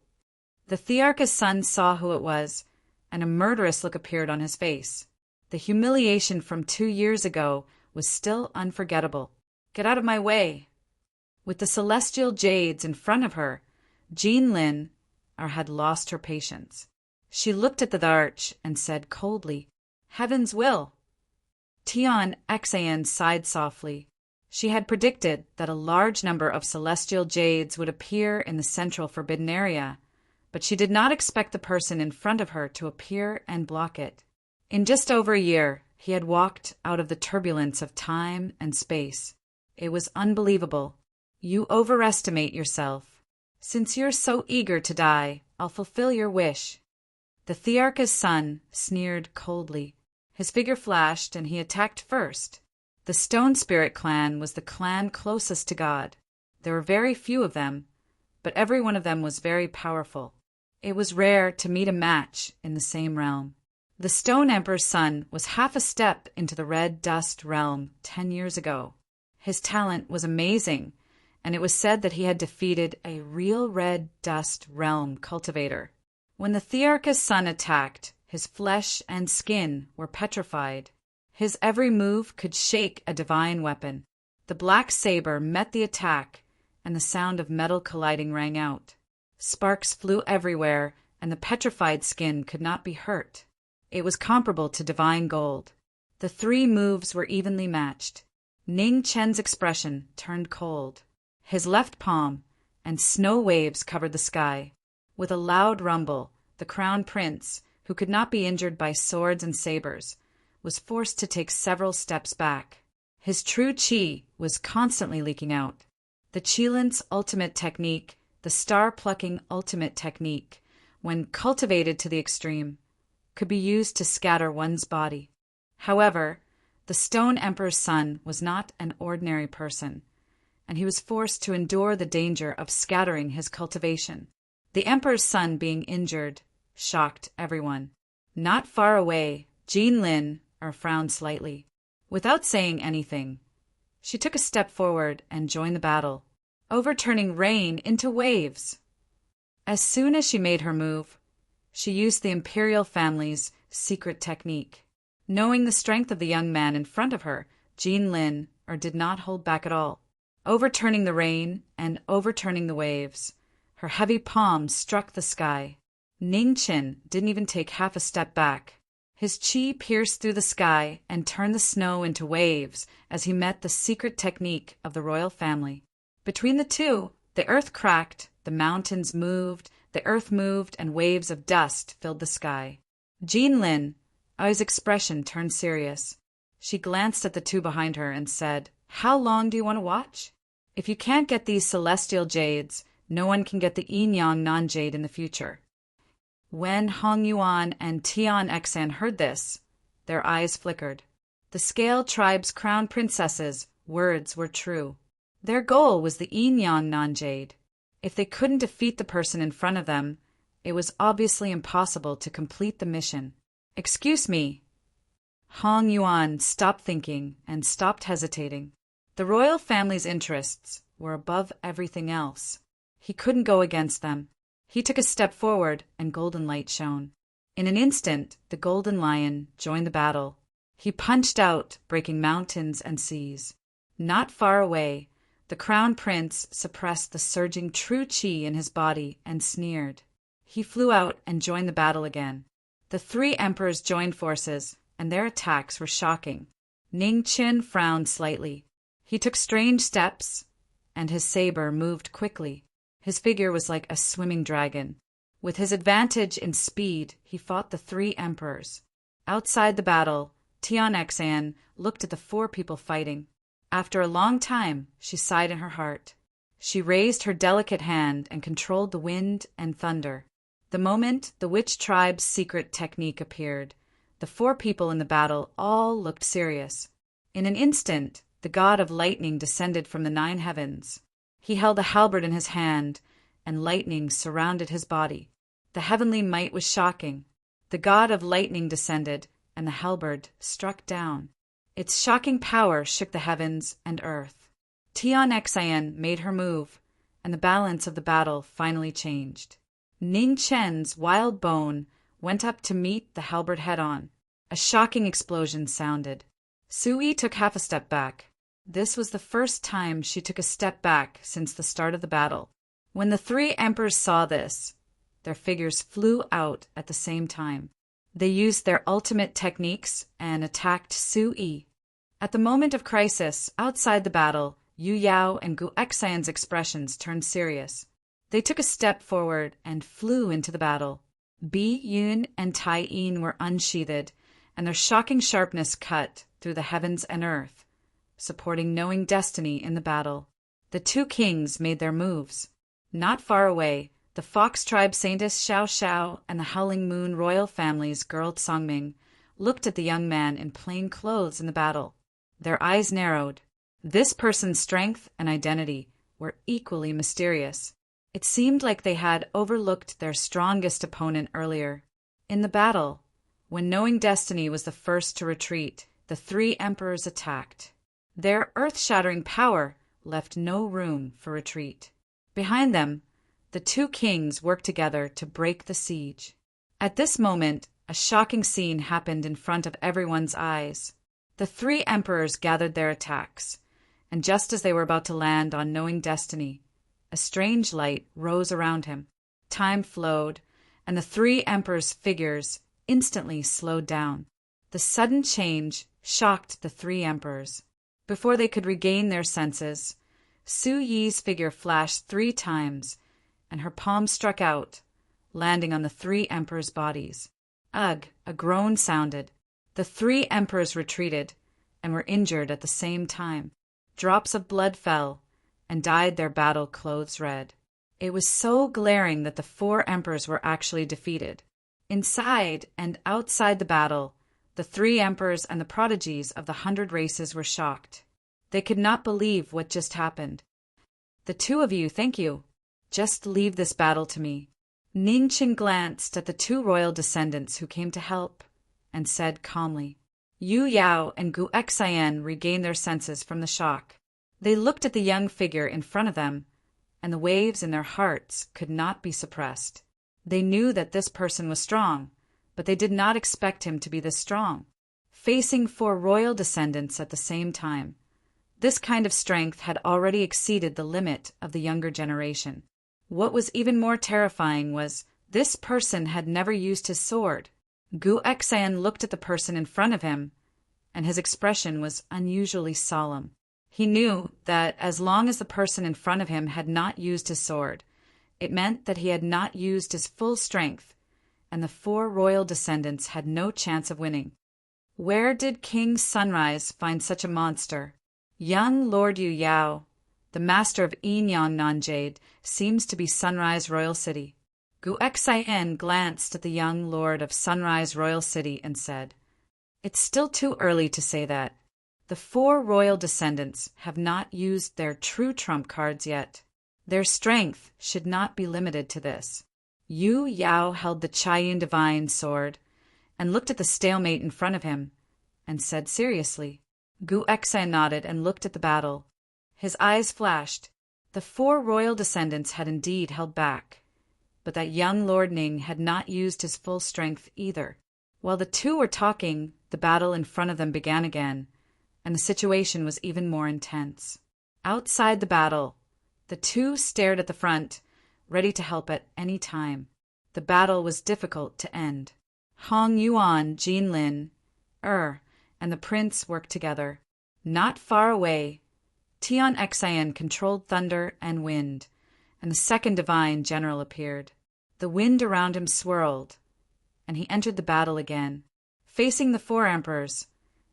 The Thearch's son saw who it was, and a murderous look appeared on his face. The humiliation from 2 years ago was still unforgettable. "Get out of my way!" With the celestial jades in front of her, Jean Lin had lost her patience. She looked at the arch and said coldly, "Heaven's will." Tian Xan sighed softly. She had predicted that a large number of celestial jades would appear in the central forbidden area, but she did not expect the person in front of her to appear and block it. In just over a year, he had walked out of the turbulence of time and space. It was unbelievable. "You overestimate yourself. Since you're so eager to die, I'll fulfill your wish." The Thearch's son sneered coldly. His figure flashed, and he attacked first. The Stone Spirit clan was the clan closest to God. There were very few of them, but every one of them was very powerful. It was rare to meet a match in the same realm. The Stone Emperor's son was half a step into the red dust realm 10 years ago. His talent was amazing, and it was said that he had defeated a real red dust realm cultivator. When the Thearch's son attacked, his flesh and skin were petrified. His every move could shake a divine weapon. The black saber met the attack, and the sound of metal colliding rang out. Sparks flew everywhere, and the petrified skin could not be hurt. It was comparable to divine gold. The 3 moves were evenly matched. Ning Chen's expression turned cold. His left palm and snow waves covered the sky. With a loud rumble, the crown prince, who could not be injured by swords and sabers, was forced to take several steps back. His true chi was constantly leaking out. The Qilin's ultimate technique, the star-plucking ultimate technique, when cultivated to the extreme, could be used to scatter one's body. However, the Stone Emperor's son was not an ordinary person, and he was forced to endure the danger of scattering his cultivation. The Emperor's son being injured shocked everyone. Not far away, Jean Lin frowned slightly. Without saying anything, she took a step forward and joined the battle, overturning rain into waves. As soon as she made her move, she used the imperial family's secret technique. Knowing the strength of the young man in front of her, Jean Lin did not hold back at all. Overturning the rain and overturning the waves, her heavy palms struck the sky. Ning Chen didn't even take half a step back. His chi pierced through the sky and turned the snow into waves as he met the secret technique of the royal family. Between the two, the earth cracked, the mountains moved, the earth moved, and waves of dust filled the sky. Jean Lin, Ai's expression turned serious. She glanced at the two behind her and said, "How long do you want to watch? If you can't get these celestial jades, no one can get the Yin-Yang non-jade in the future." When Hong Yuan and Tian Xan heard this, their eyes flickered. The Scale Tribe's crown princess's words were true. Their goal was the Yin-Yang non-jade. If they couldn't defeat the person in front of them, it was obviously impossible to complete the mission. "Excuse me." Hong Yuan stopped thinking and stopped hesitating. The royal family's interests were above everything else. He couldn't go against them. He took a step forward, and golden light shone. In an instant, the golden lion joined the battle. He punched out, breaking mountains and seas. Not far away, the crown prince suppressed the surging true qi in his body and sneered. He flew out and joined the battle again. The three emperors joined forces, and their attacks were shocking. Ning Qin frowned slightly. He took strange steps, and his saber moved quickly. His figure was like a swimming dragon. With his advantage in speed, he fought the three emperors. Outside the battle, Tian Xan looked at the four people fighting. After a long time, she sighed in her heart. She raised her delicate hand and controlled the wind and thunder. The moment the witch tribe's secret technique appeared, the four people in the battle all looked serious. In an instant, the god of lightning descended from the 9 heavens. He held a halberd in his hand, and lightning surrounded his body. The heavenly might was shocking. The god of lightning descended, and the halberd struck down. Its shocking power shook the heavens and earth. Tian Xan made her move, and the balance of the battle finally changed. Ning Chen's wild bone went up to meet the halberd head-on. A shocking explosion sounded. Sui took half a step back. This was the first time she took a step back since the start of the battle. When the three emperors saw this, their figures flew out at the same time. They used their ultimate techniques and attacked Sui. At the moment of crisis, outside the battle, Yu Yao and Gu Exan's expressions turned serious. They took a step forward and flew into the battle. Bi Yun and Tai Yin were unsheathed, and their shocking sharpness cut through the heavens and earth, supporting knowing destiny in the battle. The two kings made their moves. Not far away, the Fox tribe Saintess Xiao Xiao and the Howling Moon royal family's girl Songming looked at the young man in plain clothes in the battle. Their eyes narrowed. This person's strength and identity were equally mysterious. It seemed like they had overlooked their strongest opponent earlier. In the battle, when knowing destiny was the first to retreat, the three emperors attacked. Their earth-shattering power left no room for retreat. Behind them, the two kings worked together to break the siege. At this moment, a shocking scene happened in front of everyone's eyes. The three emperors gathered their attacks, and just as they were about to land on knowing destiny, a strange light rose around him. Time flowed, and the three emperors' figures instantly slowed down. The sudden change shocked the three emperors. Before they could regain their senses, Su Yi's figure flashed 3 times, and her palm struck out, landing on the three emperors' bodies. Ugh! A groan sounded. The three emperors retreated, and were injured at the same time. Drops of blood fell, and dyed their battle clothes red. It was so glaring that the 4 emperors were actually defeated. Inside and outside the battle, the 3 emperors and the prodigies of the 100 races were shocked. They could not believe what just happened. "The 2 of you, thank you. Just leave this battle to me." Ning Qin glanced at the 2 royal descendants who came to help, and said calmly. Yu Yao and Gu Exayan regained their senses from the shock. They looked at the young figure in front of them, and the waves in their hearts could not be suppressed. They knew that this person was strong, but they did not expect him to be this strong. Facing 4 royal descendants at the same time, this kind of strength had already exceeded the limit of the younger generation. What was even more terrifying was this person had never used his sword. Gu Exan looked at the person in front of him, and his expression was unusually solemn. He knew that as long as the person in front of him had not used his sword, it meant that he had not used his full strength, and the four royal descendants had no chance of winning. Where did King Sunrise find such a monster? Young Lord Yu Yao, the master of Inyan Nanjade, seems to be Sunrise Royal City. Gu Xin glanced at the young lord of Sunrise Royal City and said, "It's still too early to say that. The four royal descendants have not used their true trump cards yet. Their strength should not be limited to this." Yu Yao held the Cheyenne divine sword and looked at the stalemate in front of him and said seriously. Gu Xin nodded and looked at the battle. His eyes flashed. The four royal descendants had indeed held back, but that young Lord Ning had not used his full strength either. While the two were talking, the battle in front of them began again, and the situation was even more intense. Outside the battle, the two stared at the front, ready to help at any time. The battle was difficult to end. Hong Yuan, Jinlin, and the prince worked together. Not far away, Tian Xian controlled thunder and wind, and the second divine general appeared. The wind around him swirled, and he entered the battle again. Facing the four emperors,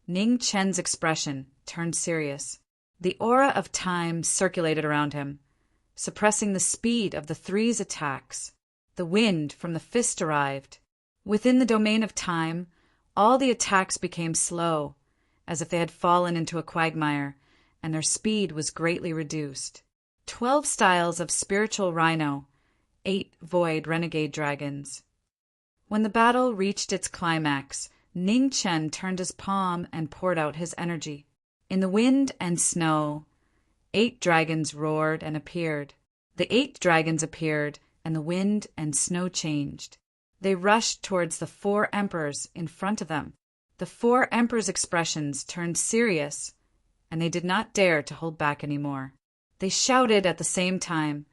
Ning Chen's expression turned serious. The aura of time circulated around him, suppressing the speed of the three's attacks. The wind from the fist arrived. Within the domain of time, all the attacks became slow, as if they had fallen into a quagmire, and their speed was greatly reduced. 12 styles of spiritual rhino, 8 void renegade dragons. When the battle reached its climax, Ning Chen turned his palm and poured out his energy. In the wind and snow, 8 dragons roared and appeared. The 8 dragons appeared, and the wind and snow changed. They rushed towards the 4 emperors in front of them. The 4 emperors' expressions turned serious, and they did not dare to hold back anymore. They shouted at the same time,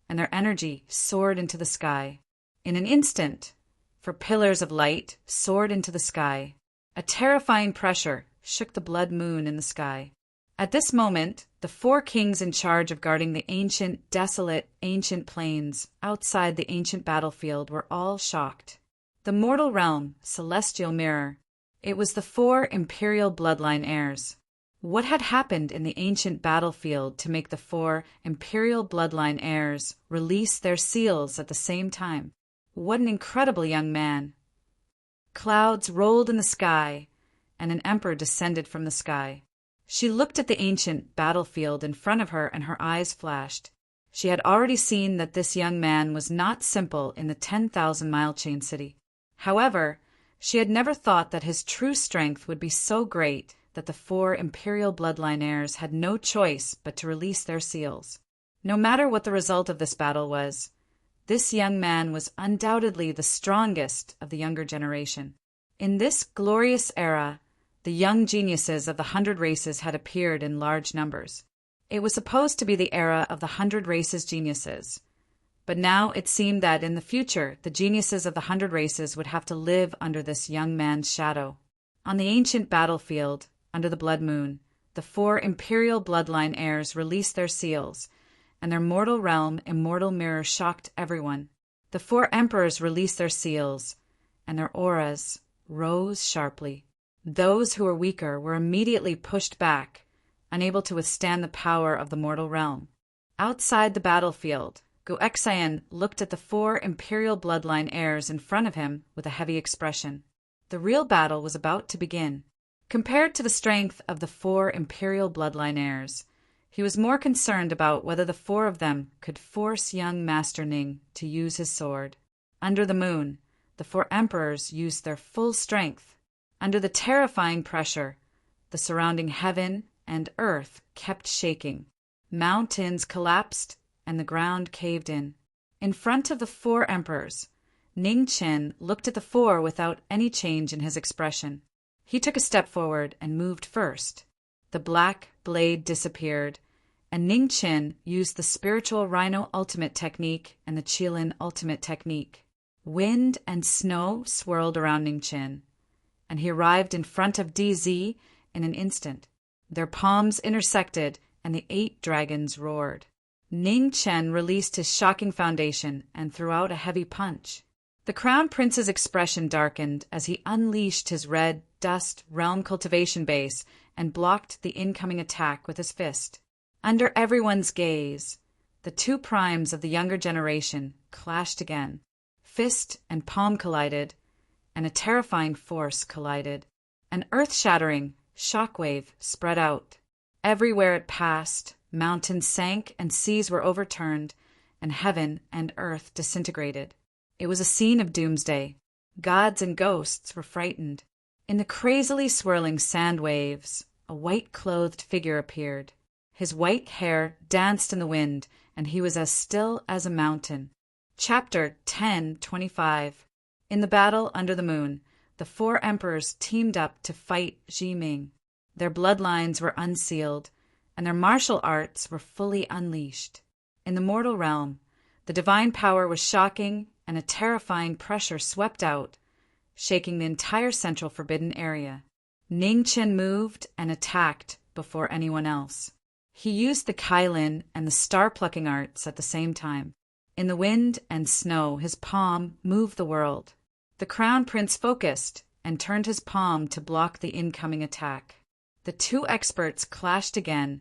and their energy soared into the sky. In an instant, 4 pillars of light soared into the sky. A terrifying pressure shook the blood moon in the sky. At this moment, the 4 kings in charge of guarding the ancient, desolate, ancient plains outside the ancient battlefield were all shocked. The mortal realm, celestial mirror. It was the 4 imperial bloodline heirs. What had happened in the ancient battlefield to make the 4 imperial bloodline heirs release their seals at the same time? What an incredible young man! Clouds rolled in the sky, and an emperor descended from the sky. She looked at the ancient battlefield in front of her, and her eyes flashed. She had already seen that this young man was not simple in the 10,000-mile chain city. However, she had never thought that his true strength would be so great that the 4 imperial bloodline heirs had no choice but to release their seals. No matter what the result of this battle was, this young man was undoubtedly the strongest of the younger generation. In this glorious era, the young geniuses of the 100 races had appeared in large numbers. It was supposed to be the era of the 100 races geniuses, but now it seemed that in the future the geniuses of the 100 races would have to live under this young man's shadow. On the ancient battlefield, under the blood moon, the 4 imperial bloodline heirs released their seals, and their mortal realm immortal mirror shocked everyone. The 4 emperors released their seals, and their auras rose sharply. Those who were weaker were immediately pushed back, unable to withstand the power of the mortal realm. Outside the battlefield, Gu Xian looked at the 4 imperial bloodline heirs in front of him with a heavy expression. The real battle was about to begin. Compared to the strength of the 4 imperial bloodline heirs, he was more concerned about whether the 4 of them could force young Master Ning to use his sword. Under the moon, the 4 emperors used their full strength. Under the terrifying pressure, the surrounding heaven and earth kept shaking. Mountains collapsed and the ground caved in. In front of the 4 emperors, Ning Chen looked at the 4 without any change in his expression. He took a step forward and moved first. The black blade disappeared, and Ning Chen used the spiritual rhino ultimate technique and the Qilin ultimate technique. Wind and snow swirled around Ning Chen, and he arrived in front of DZ in an instant. Their palms intersected, and the 8 dragons roared. Ning Chen released his shocking foundation and threw out a heavy punch. The Crown Prince's expression darkened as he unleashed his red dust realm cultivation base and blocked the incoming attack with his fist. Under everyone's gaze, the two primes of the younger generation clashed again. Fist and palm collided, and a terrifying force collided. An earth-shattering shockwave spread out. Everywhere it passed, mountains sank and seas were overturned, and heaven and earth disintegrated. It was a scene of doomsday. Gods and ghosts were frightened. In the crazily swirling sand waves, a white-clothed figure appeared. His white hair danced in the wind, and he was as still as a mountain. Chapter 10:25. In the battle under the moon, the four emperors teamed up to fight Ji Ming. Their bloodlines were unsealed, and their martial arts were fully unleashed. In the mortal realm, the divine power was shocking, and a terrifying pressure swept out, shaking the entire central forbidden area. Ning Chen moved and attacked before anyone else. He used the Kailin and the star-plucking arts at the same time. In the wind and snow, his palm moved the world. The Crown Prince focused and turned his palm to block the incoming attack. The two experts clashed again,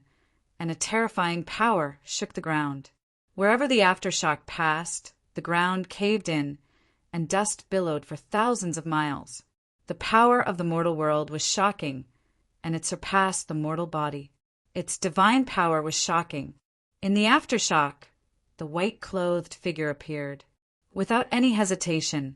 and a terrifying power shook the ground. Wherever the aftershock passed, the ground caved in, and dust billowed for thousands of miles. The power of the mortal world was shocking, and it surpassed the mortal body. Its divine power was shocking. In the aftershock, the white-clothed figure appeared. Without any hesitation,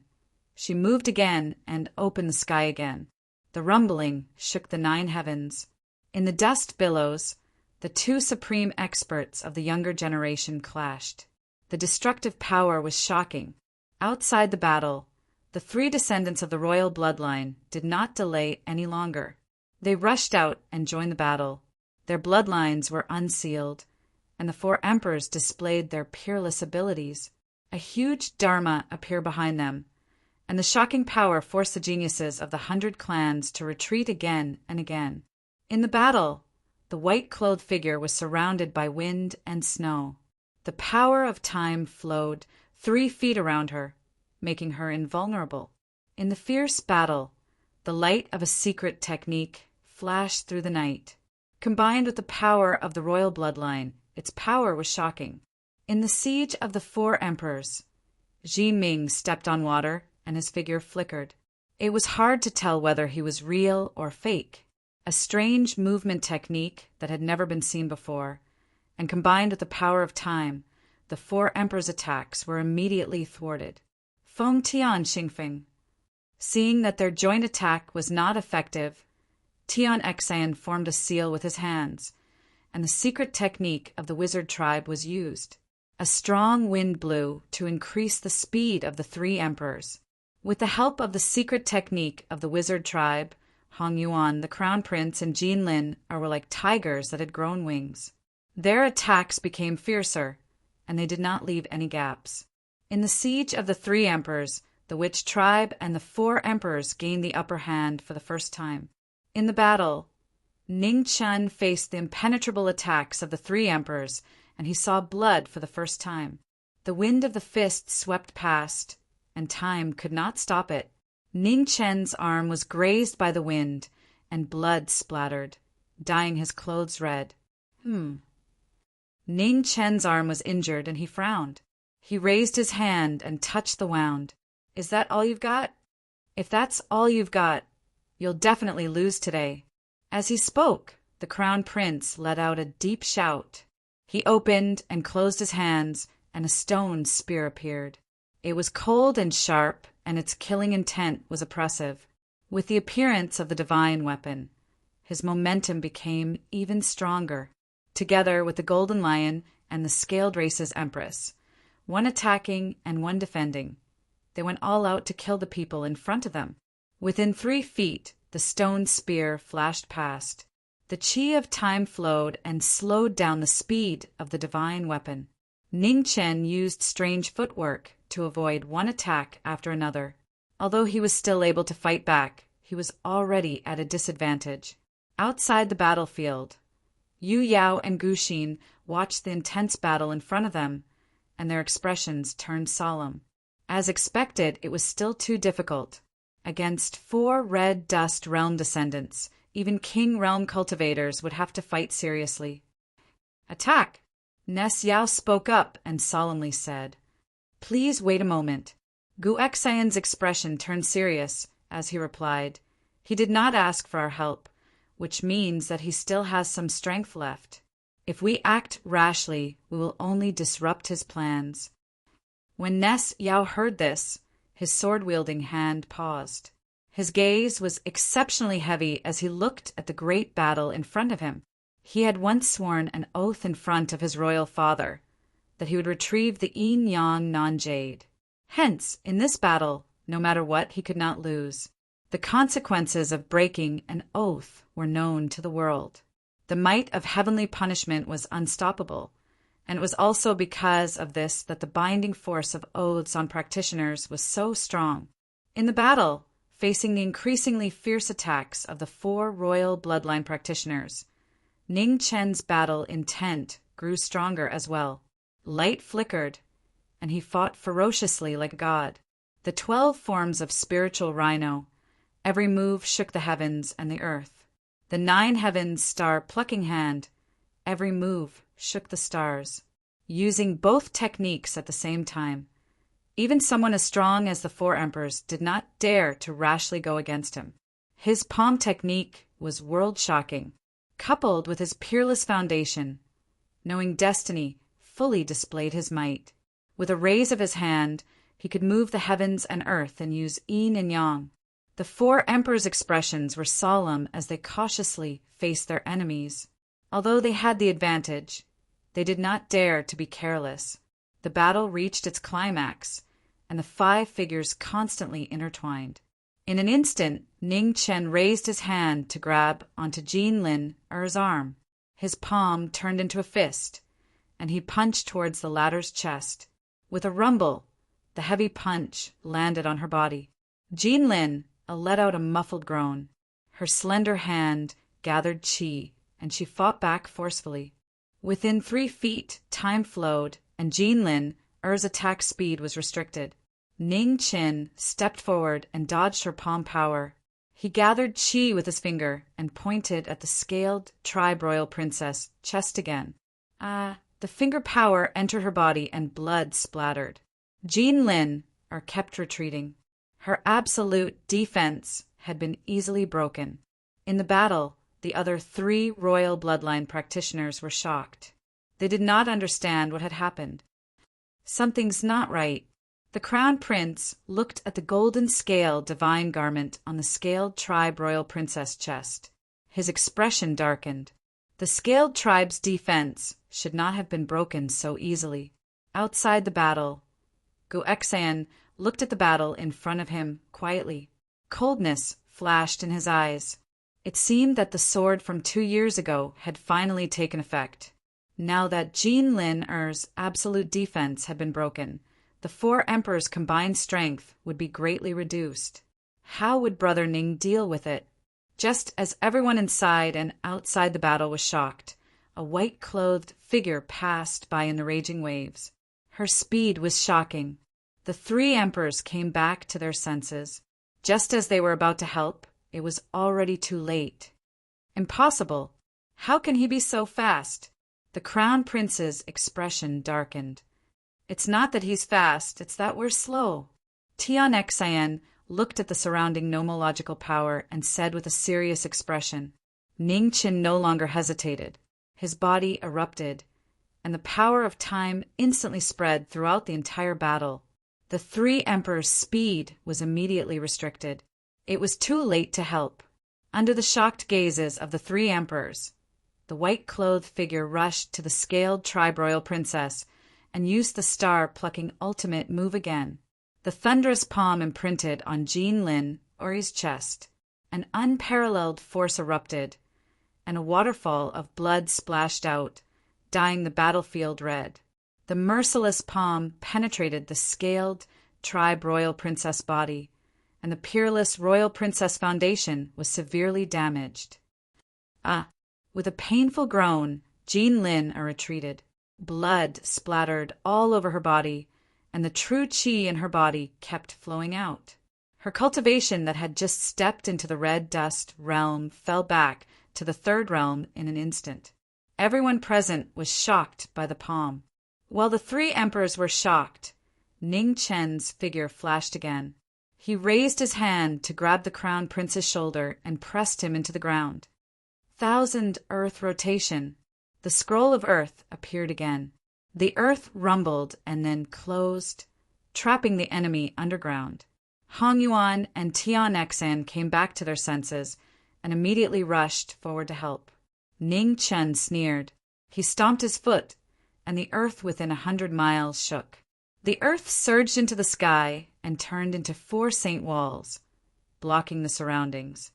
she moved again and opened the sky again. The rumbling shook the 9 heavens. In the dust billows, the two supreme experts of the younger generation clashed. The destructive power was shocking. Outside the battle, the 3 descendants of the royal bloodline did not delay any longer. They rushed out and joined the battle. Their bloodlines were unsealed, and the 4 emperors displayed their peerless abilities. A huge Dharma appeared behind them, and the shocking power forced the geniuses of the 100 clans to retreat again and again. In the battle, the white-clothed figure was surrounded by wind and snow. The power of time flowed 3 feet around her, making her invulnerable. In the fierce battle, the light of a secret technique flashed through the night. Combined with the power of the royal bloodline, its power was shocking. In the siege of the 4 emperors, Ji Ming stepped on water, and his figure flickered. It was hard to tell whether he was real or fake. A strange movement technique that had never been seen before, and combined with the power of time, the 4 emperors' attacks were immediately thwarted. Feng Tian Xingfeng. Seeing that their joint attack was not effective, Tian Xan formed a seal with his hands, and the secret technique of the wizard tribe was used. A strong wind blew to increase the speed of the 3 emperors. With the help of the secret technique of the wizard tribe, Hong Yuan, the Crown Prince, and Jin Lin were like tigers that had grown wings. Their attacks became fiercer, and they did not leave any gaps. In the siege of the 3 emperors, the witch tribe and the 4 emperors gained the upper hand for the first time. In the battle, Ning Chen faced the impenetrable attacks of the 3 emperors, and he saw blood for the first time. The wind of the fist swept past, and time could not stop it. Ning Chen's arm was grazed by the wind, and blood splattered, dyeing his clothes red. Ning Chen's arm was injured, and he frowned. He raised his hand and touched the wound. "Is that all you've got?" "If that's all you've got, you'll definitely lose today." As he spoke, the Crown Prince let out a deep shout. He opened and closed his hands, and a stone spear appeared. It was cold and sharp, and its killing intent was oppressive. With the appearance of the divine weapon, his momentum became even stronger. Together with the Golden Lion and the Scaled Race's Empress, one attacking and one defending, they went all out to kill the people in front of them. Within 3 feet, the stone spear flashed past. The chi of time flowed and slowed down the speed of the divine weapon. Ning Chen used strange footwork to avoid one attack after another. Although he was still able to fight back, he was already at a disadvantage. Outside the battlefield, Yu Yao and Gu Xin watched the intense battle in front of them, and their expressions turned solemn. As expected, it was still too difficult. Against 4 red dust realm descendants, even king realm cultivators would have to fight seriously. Attack! Ness Yao spoke up and solemnly said. Please wait a moment. Gu Exayan's expression turned serious as he replied. He did not ask for our help, which means that he still has some strength left. If we act rashly, we will only disrupt his plans. When Ness Yao heard this, his sword-wielding hand paused. His gaze was exceptionally heavy as he looked at the great battle in front of him. He had once sworn an oath in front of his royal father that he would retrieve the Yin Yang non-jade. Hence, in this battle, no matter what, he could not lose. The consequences of breaking an oath were known to the world. The might of heavenly punishment was unstoppable, and it was also because of this that the binding force of oaths on practitioners was so strong. In the battle, facing the increasingly fierce attacks of the 4 royal bloodline practitioners, Ning Chen's battle intent grew stronger as well. Light flickered, and he fought ferociously like a god. The 12 forms of spiritual rhino, every move shook the heavens and the earth. The 9 heavens star plucking hand, every move shook the stars. Using both techniques at the same time, even someone as strong as the 4 emperors did not dare to rashly go against him. His palm technique was world-shocking, coupled with his peerless foundation. Knowing destiny fully displayed his might. With a raise of his hand, he could move the heavens and earth and use yin and yang. The 4 emperors' expressions were solemn as they cautiously faced their enemies. Although they had the advantage, they did not dare to be careless. The battle reached its climax, and the 5 figures constantly intertwined. In an instant, Ning Chen raised his hand to grab onto Jin Lin Er's arm. His palm turned into a fist, and he punched towards the latter's chest. With a rumble, the heavy punch landed on her body. Jin Lin let out a muffled groan. Her slender hand gathered qi, and she fought back forcefully. Within 3 feet, time flowed, and Jin Lin Er's attack speed was restricted. Ning Chen stepped forward and dodged her palm power. He gathered qi with his finger and pointed at the scaled tribe royal princess' chest again. The finger power entered her body and blood splattered. Jin Lin kept retreating. Her absolute defense had been easily broken. In the battle, the other 3 royal bloodline practitioners were shocked. They did not understand what had happened. Something's not right. The crown prince looked at the golden scale divine garment on the scaled tribe royal princess chest. His expression darkened. The scaled tribe's defense should not have been broken so easily. Outside the battle, Gu Exayan looked at the battle in front of him quietly. Coldness flashed in his eyes. It seemed that the sword from 2 years ago had finally taken effect. Now that Jin Lin Er's absolute defense had been broken, the 4 emperors' combined strength would be greatly reduced. How would Brother Ning deal with it? Just as everyone inside and outside the battle was shocked, a white-clothed figure passed by in the raging waves. Her speed was shocking. The 3 emperors came back to their senses. Just as they were about to help, it was already too late. Impossible! How can he be so fast? The crown prince's expression darkened. It's not that he's fast, it's that we're slow. Tian Exayan looked at the surrounding nomological power and said with a serious expression. Ning Chen no longer hesitated. His body erupted, and the power of time instantly spread throughout the entire battle. The 3 emperors' speed was immediately restricted. It was too late to help. Under the shocked gazes of the 3 emperors, the white-clothed figure rushed to the scaled tribe royal princess and used the star-plucking ultimate move again. The thunderous palm imprinted on Jin Lin Ori's chest. An unparalleled force erupted, and a waterfall of blood splashed out, dyeing the battlefield red. The merciless palm penetrated the scaled tribe royal princess body, and the peerless royal princess foundation was severely damaged. With a painful groan, Jin Lin retreated. Blood splattered all over her body, and the true qi in her body kept flowing out. Her cultivation that had just stepped into the red dust realm fell back to the third realm in an instant. Everyone present was shocked by the palm. While the three emperors were shocked, Ning Chen's figure flashed again. He raised his hand to grab the crown prince's shoulder and pressed him into the ground. 1,000 earth rotation. The scroll of earth appeared again. The earth rumbled and then closed, trapping the enemy underground. Hong Yuan and Tian Xan came back to their senses and immediately rushed forward to help. Ning Chen sneered. He stomped his foot, and the earth within 100 miles shook. The earth surged into the sky and turned into 4 saint walls, blocking the surroundings.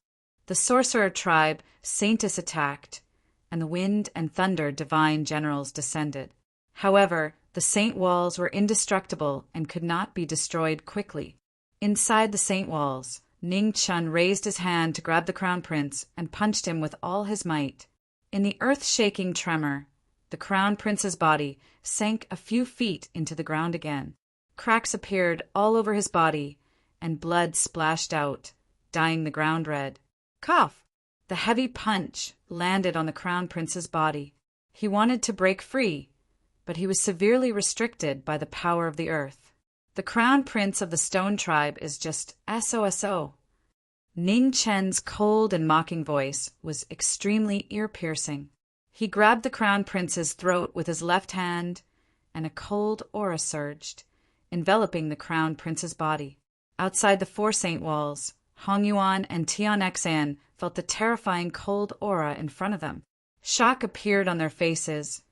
The sorcerer tribe, Saintus, attacked, and the wind and thunder divine generals descended. However, the saint walls were indestructible and could not be destroyed quickly. Inside the saint walls, Ning Chen raised his hand to grab the crown prince and punched him with all his might. In the earth-shaking tremor, the crown prince's body sank a few feet into the ground again. Cracks appeared all over his body, and blood splashed out, dyeing the ground red. Cough! The heavy punch landed on the crown prince's body. He wanted to break free, but he was severely restricted by the power of the earth. The crown prince of the stone tribe is just SOSO. Ning Chen's cold and mocking voice was extremely ear-piercing. He grabbed the crown prince's throat with his left hand, and a cold aura surged, enveloping the crown prince's body. Outside the 4 saint walls, Hong Yuan and Tian Xan felt the terrifying cold aura in front of them. Shock appeared on their faces,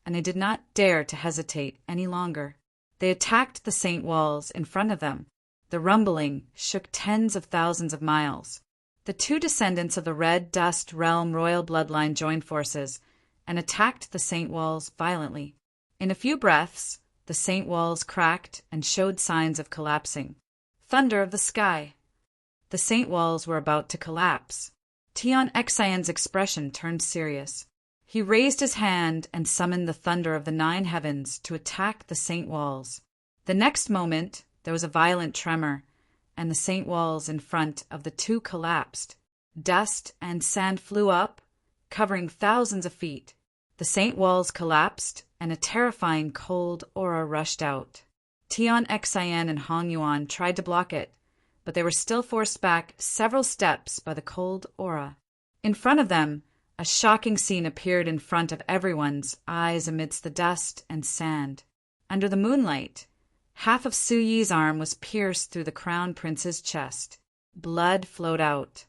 and they did not dare to hesitate any longer. They attacked the saint walls in front of them. The rumbling shook tens of thousands of miles. The 2 descendants of the Red Dust Realm royal bloodline joined forces and attacked the saint walls violently. In a few breaths, the saint walls cracked and showed signs of collapsing. Thunder of the sky! The saint walls were about to collapse. Tian Xan's expression turned serious. He raised his hand and summoned the thunder of the 9 heavens to attack the saint walls. The next moment, there was a violent tremor, and the saint walls in front of the 2 collapsed. Dust and sand flew up, covering thousands of feet. The saint walls collapsed, and a terrifying cold aura rushed out. Tian Xan and Hong Yuan tried to block it, but they were still forced back several steps by the cold aura. In front of them, a shocking scene appeared in front of everyone's eyes amidst the dust and sand. Under the moonlight, half of Su Yi's arm was pierced through the crown prince's chest. Blood flowed out,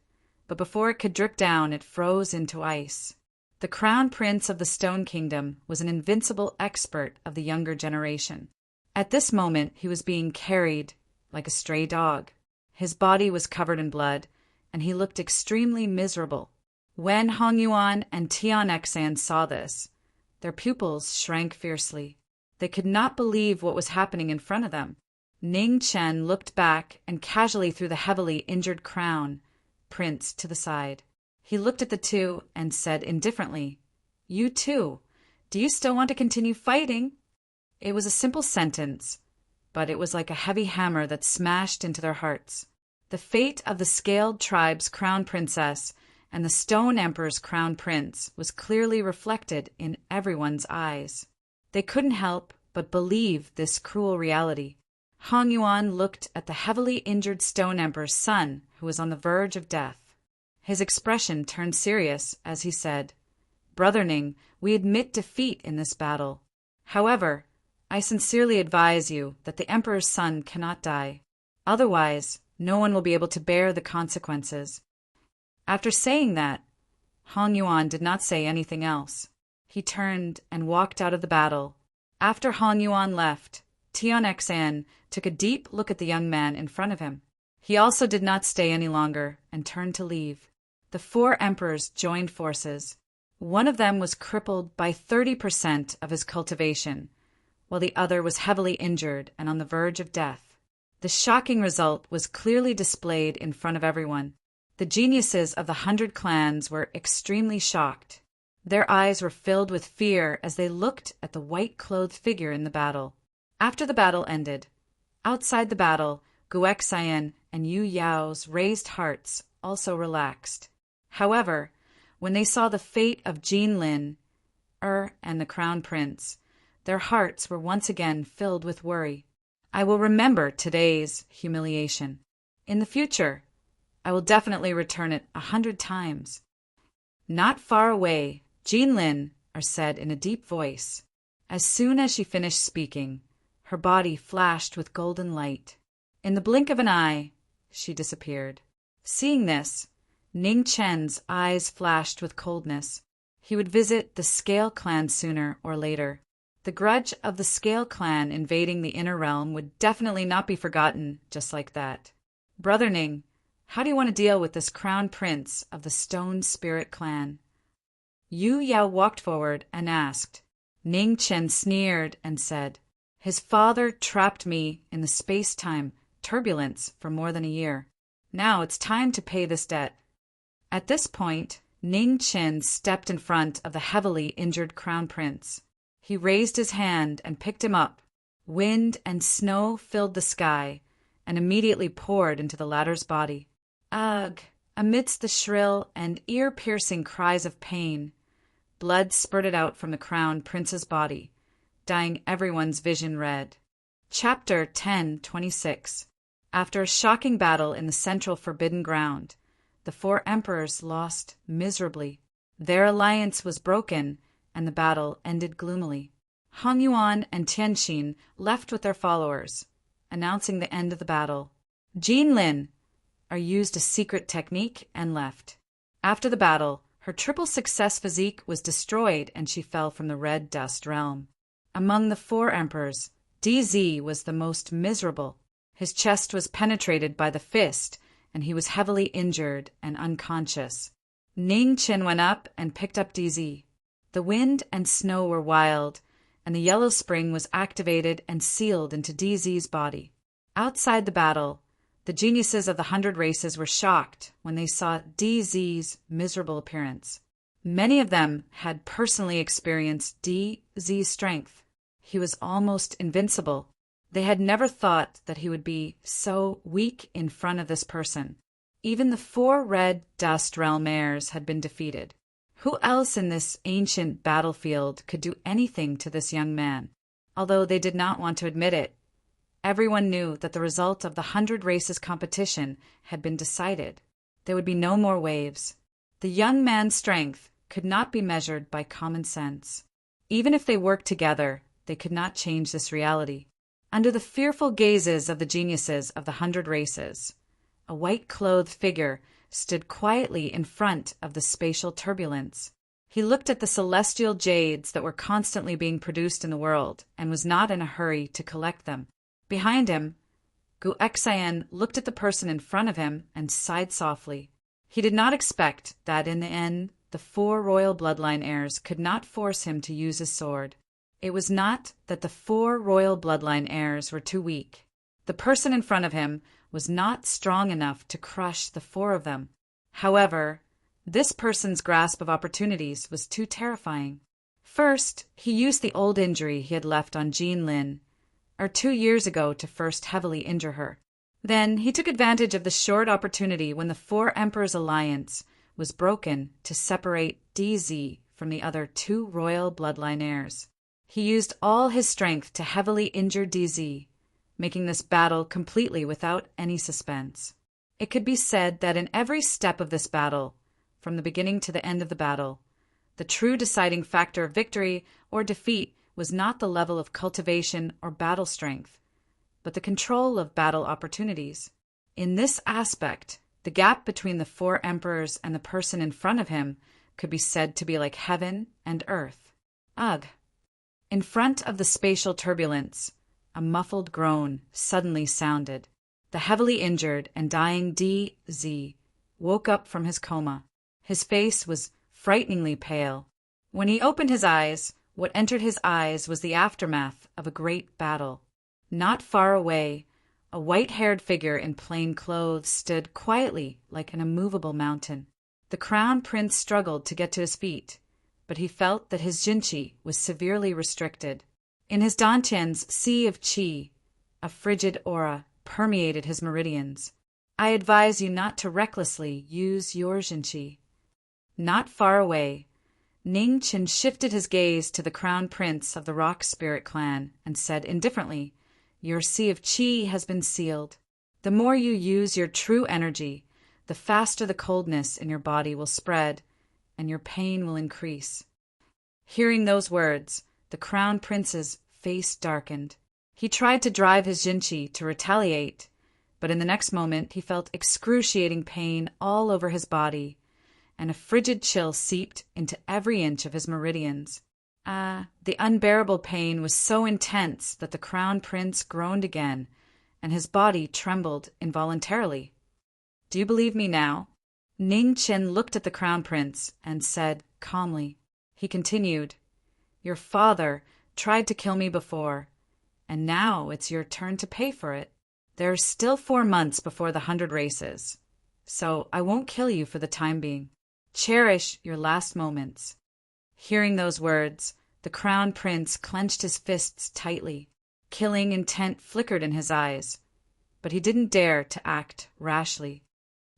but before it could drip down, it froze into ice. The crown prince of the Stone Kingdom was an invincible expert of the younger generation. At this moment, he was being carried like a stray dog. His body was covered in blood, and he looked extremely miserable. When Hong Yuan and Tian Xan saw this, their pupils shrank fiercely. They could not believe what was happening in front of them. Ning Chen looked back and casually threw the heavily injured crown prince to the side. He looked at the 2 and said indifferently, "You too. Do you still want to continue fighting?" It was a simple sentence, but it was like a heavy hammer that smashed into their hearts. The fate of the Scaled Tribe's crown princess and the Stone Emperor's crown prince was clearly reflected in everyone's eyes. They couldn't help but believe this cruel reality. Hong Yuan looked at the heavily injured Stone Emperor's son, who was on the verge of death. His expression turned serious as he said, "Brother Ning, we admit defeat in this battle. However, I sincerely advise you that the Emperor's son cannot die. Otherwise, no one will be able to bear the consequences." After saying that, Hong Yuan did not say anything else. He turned and walked out of the battle. After Hong Yuan left, Tian Xan took a deep look at the young man in front of him. He also did not stay any longer and turned to leave. The 4 emperors joined forces. One of them was crippled by 30% of his cultivation, while the other was heavily injured and on the verge of death. The shocking result was clearly displayed in front of everyone. The geniuses of the 100 clans were extremely shocked. Their eyes were filled with fear as they looked at the white-clothed figure in the battle. After the battle ended, outside the battle, Guexayan and Yu Yao's raised hearts also relaxed. However, when they saw the fate of Jinlin, and the Crown Prince, their hearts were once again filled with worry. I will remember today's humiliation. In the future, I will definitely return it 100 times. Not far away, Jinlin said in a deep voice. As soon as she finished speaking, her body flashed with golden light. In the blink of an eye, she disappeared. Seeing this, Ning Chen's eyes flashed with coldness. He would visit the Scale Clan sooner or later. The grudge of the Scale Clan invading the inner realm would definitely not be forgotten just like that. Brother Ning, how do you want to deal with this Crown Prince of the Stone Spirit Clan? Yu Yao walked forward and asked. Ning Chen sneered and said, His father trapped me in the space-time turbulence for more than a year. Now it's time to pay this debt. At this point, Ning Chen stepped in front of the heavily injured Crown Prince. He raised his hand and picked him up. Wind and snow filled the sky and immediately poured into the latter's body. Ugh! Amidst the shrill and ear-piercing cries of pain, blood spurted out from the Crown Prince's body, dyeing everyone's vision red. Chapter 10:26. After a shocking battle in the central Forbidden Ground, the four emperors lost miserably. Their alliance was broken, and the battle ended gloomily. Hong Yuan and Tianxin left with their followers, announcing the end of the battle. Jinlin used a secret technique and left. After the battle, her triple success physique was destroyed and she fell from the red dust realm. Among the four emperors, DZ was the most miserable. His chest was penetrated by the fist, and he was heavily injured and unconscious. Ning Chen went up and picked up DZ. The wind and snow were wild, and the yellow spring was activated and sealed into DZ's body. Outside the battle, the geniuses of the 100 races were shocked when they saw DZ's miserable appearance. Many of them had personally experienced DZ's strength. He was almost invincible. They had never thought that he would be so weak in front of this person. Even the 4 red dust realm heirs had been defeated. Who else in this ancient battlefield could do anything to this young man? Although they did not want to admit it, everyone knew that the result of the 100 races competition had been decided. There would be no more waves. The young man's strength could not be measured by common sense. Even if they worked together, they could not change this reality. Under the fearful gazes of the geniuses of the 100 races, a white-clothed figure stood quietly in front of the spatial turbulence. He looked at the celestial jades that were constantly being produced in the world and was not in a hurry to collect them. Behind him, Guexayan looked at the person in front of him and sighed softly. He did not expect that in the end the 4 royal bloodline heirs could not force him to use his sword. It was not that the 4 royal bloodline heirs were too weak. The person in front of him was not strong enough to crush the 4 of them. However, this person's grasp of opportunities was too terrifying. First, he used the old injury he had left on Jinlin, 2 years ago, to first heavily injure her. Then he took advantage of the short opportunity when the 4 emperors' alliance was broken to separate DZ from the other 2 royal bloodline heirs. He used all his strength to heavily injure DZ, making this battle completely without any suspense. It could be said that in every step of this battle, from the beginning to the end of the battle, the true deciding factor of victory or defeat was not the level of cultivation or battle strength, but the control of battle opportunities. In this aspect, the gap between the 4 emperors and the person in front of him could be said to be like heaven and earth. Ugh! In front of the spatial turbulence, a muffled groan suddenly sounded. The heavily injured and dying DZ woke up from his coma. His face was frighteningly pale. When he opened his eyes, what entered his eyes was the aftermath of a great battle. Not far away, a white-haired figure in plain clothes stood quietly like an immovable mountain. The Crown Prince struggled to get to his feet, but he felt that his jinchi was severely restricted. In his Dantian's sea of qi, a frigid aura permeated his meridians. I advise you not to recklessly use your Jinqi. Not far away, Ning Qin shifted his gaze to the crown prince of the Rock Spirit clan and said indifferently, "Your sea of qi has been sealed. The more you use your true energy, the faster the coldness in your body will spread and your pain will increase." Hearing those words, the crown prince's face darkened. He tried to drive his Jinqi to retaliate, but in the next moment he felt excruciating pain all over his body, and a frigid chill seeped into every inch of his meridians. The unbearable pain was so intense that the crown prince groaned again, and his body trembled involuntarily. "Do you believe me now?" Ning Qin looked at the crown prince and said calmly. He continued, "Your father tried to kill me before, and now it's your turn to pay for it. There's still 4 months before the 100 races, so I won't kill you for the time being. Cherish your last moments." Hearing those words, the crown prince clenched his fists tightly. Killing intent flickered in his eyes, but he didn't dare to act rashly.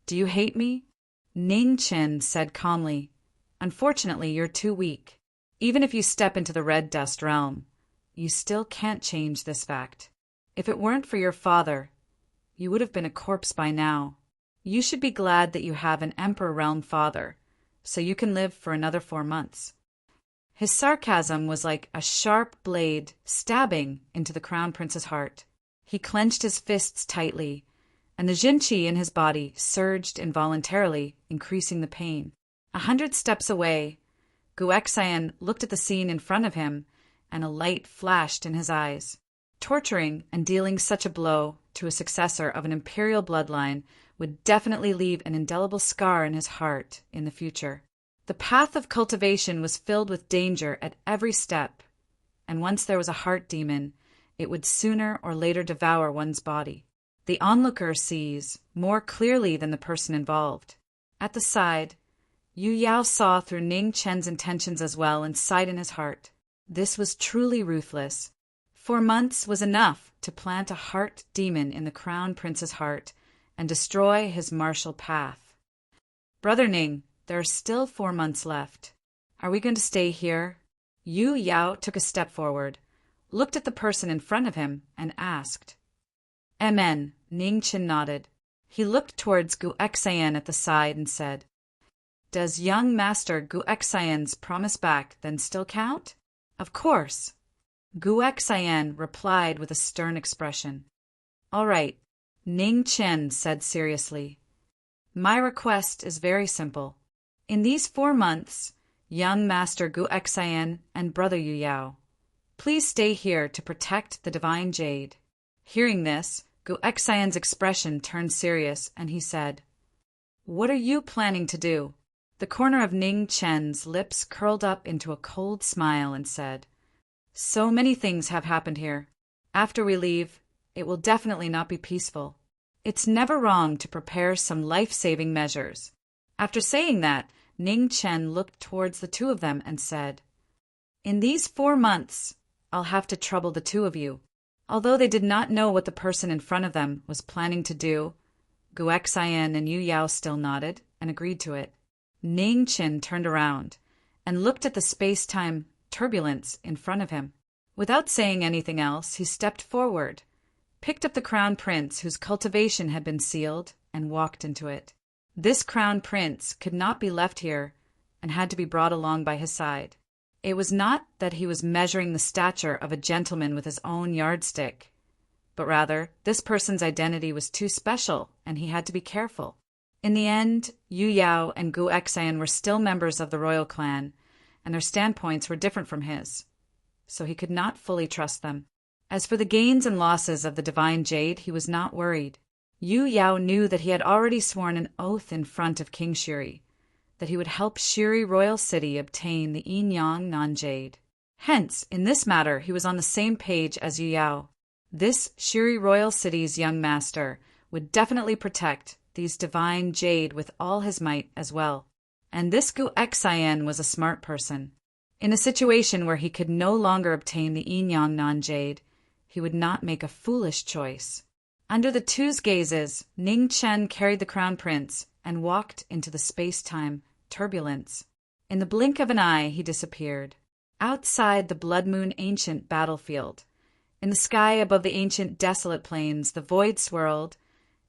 "Do you hate me?" Ning Qin said calmly, "Unfortunately, you're too weak. Even if you step into the red dust realm, you still can't change this fact. If it weren't for your father, you would have been a corpse by now. You should be glad that you have an Emperor Realm father, so you can live for another 4 months. His sarcasm was like a sharp blade stabbing into the crown prince's heart. He clenched his fists tightly, and the Jinqi in his body surged involuntarily, increasing the pain. 100 steps away, Guexayan looked at the scene in front of him, and a light flashed in his eyes. Torturing and dealing such a blow to a successor of an imperial bloodline would definitely leave an indelible scar in his heart in the future. The path of cultivation was filled with danger at every step, and once there was a heart demon, it would sooner or later devour one's body. The onlooker sees more clearly than the person involved. At the side, Yu Yao saw through Ning Chen's intentions as well and sighed in his heart. This was truly ruthless. 4 months was enough to plant a heart demon in the crown prince's heart and destroy his martial path. "Brother Ning, there are still 4 months left. Are we going to stay here?" Yu Yao took a step forward, looked at the person in front of him, and asked. "Amen," Ning Qin nodded. He looked towards Guexayan at the side and said, "Does young Master Guexayan's promise back then still count?" "Of course." Guexayan replied with a stern expression. "All right," Ning Qin said seriously. "My request is very simple. In these 4 months, young Master Guexayan and Brother Yu Yao, please stay here to protect the divine jade." Hearing this, Guexayan's expression turned serious, and he said, "What are you planning to do?" The corner of Ning Chen's lips curled up into a cold smile and said, "So many things have happened here. After we leave, it will definitely not be peaceful. It's never wrong to prepare some life-saving measures." After saying that, Ning Chen looked towards the two of them and said, "In these 4 months, I'll have to trouble the two of you." Although they did not know what the person in front of them was planning to do, Guexayan and Yu Yao still nodded and agreed to it. Ning Qin turned around and looked at the space-time turbulence in front of him. Without saying anything else, he stepped forward, picked up the crown prince whose cultivation had been sealed, and walked into it. This crown prince could not be left here and had to be brought along by his side. It was not that he was measuring the stature of a gentleman with his own yardstick, but rather this person's identity was too special and he had to be careful. In the end, Yu Yao and Guexayan were still members of the royal clan, and their standpoints were different from his, so he could not fully trust them. As for the gains and losses of the divine jade, he was not worried. Yu Yao knew that he had already sworn an oath in front of King Shiri, that he would help Shiri Royal City obtain the Yin Yang non-jade. Hence, in this matter, he was on the same page as Yu Yao. This Shiri Royal City's young master would definitely protect these divine jade with all his might as well. And this Guexayan was a smart person. In a situation where he could no longer obtain the Yin-Yang non-jade, he would not make a foolish choice. Under the two's gazes, Ning Chen carried the crown prince and walked into the space-time turbulence. In the blink of an eye, he disappeared. Outside the Blood Moon ancient battlefield, in the sky above the ancient desolate plains, the void swirled,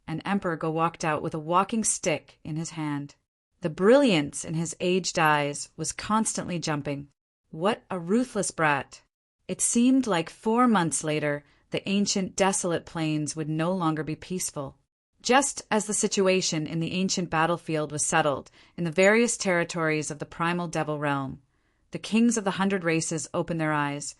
and Emperor Go walked out with a walking stick in his hand. The brilliance in his aged eyes was constantly jumping. What a ruthless brat! It seemed like 4 months later, the ancient desolate plains would no longer be peaceful. Just as the situation in the ancient battlefield was settled in the various territories of the primal devil realm, the kings of the 100 races opened their eyes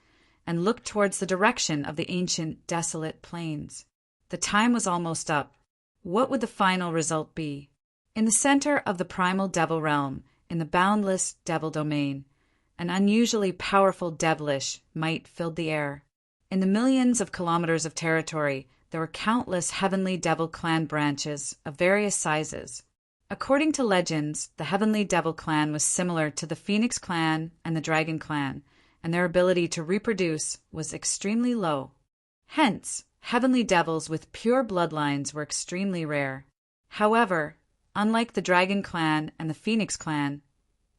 and looked towards the direction of the ancient desolate plains. The time was almost up. What would the final result be? In the center of the primal devil realm, in the boundless devil domain, an unusually powerful devilish might filled the air. In the millions of kilometers of territory, there were countless heavenly devil clan branches of various sizes. According to legends, the heavenly devil clan was similar to the Phoenix clan and the Dragon clan, and their ability to reproduce was extremely low. Hence, heavenly devils with pure bloodlines were extremely rare. However, unlike the Dragon clan and the Phoenix clan,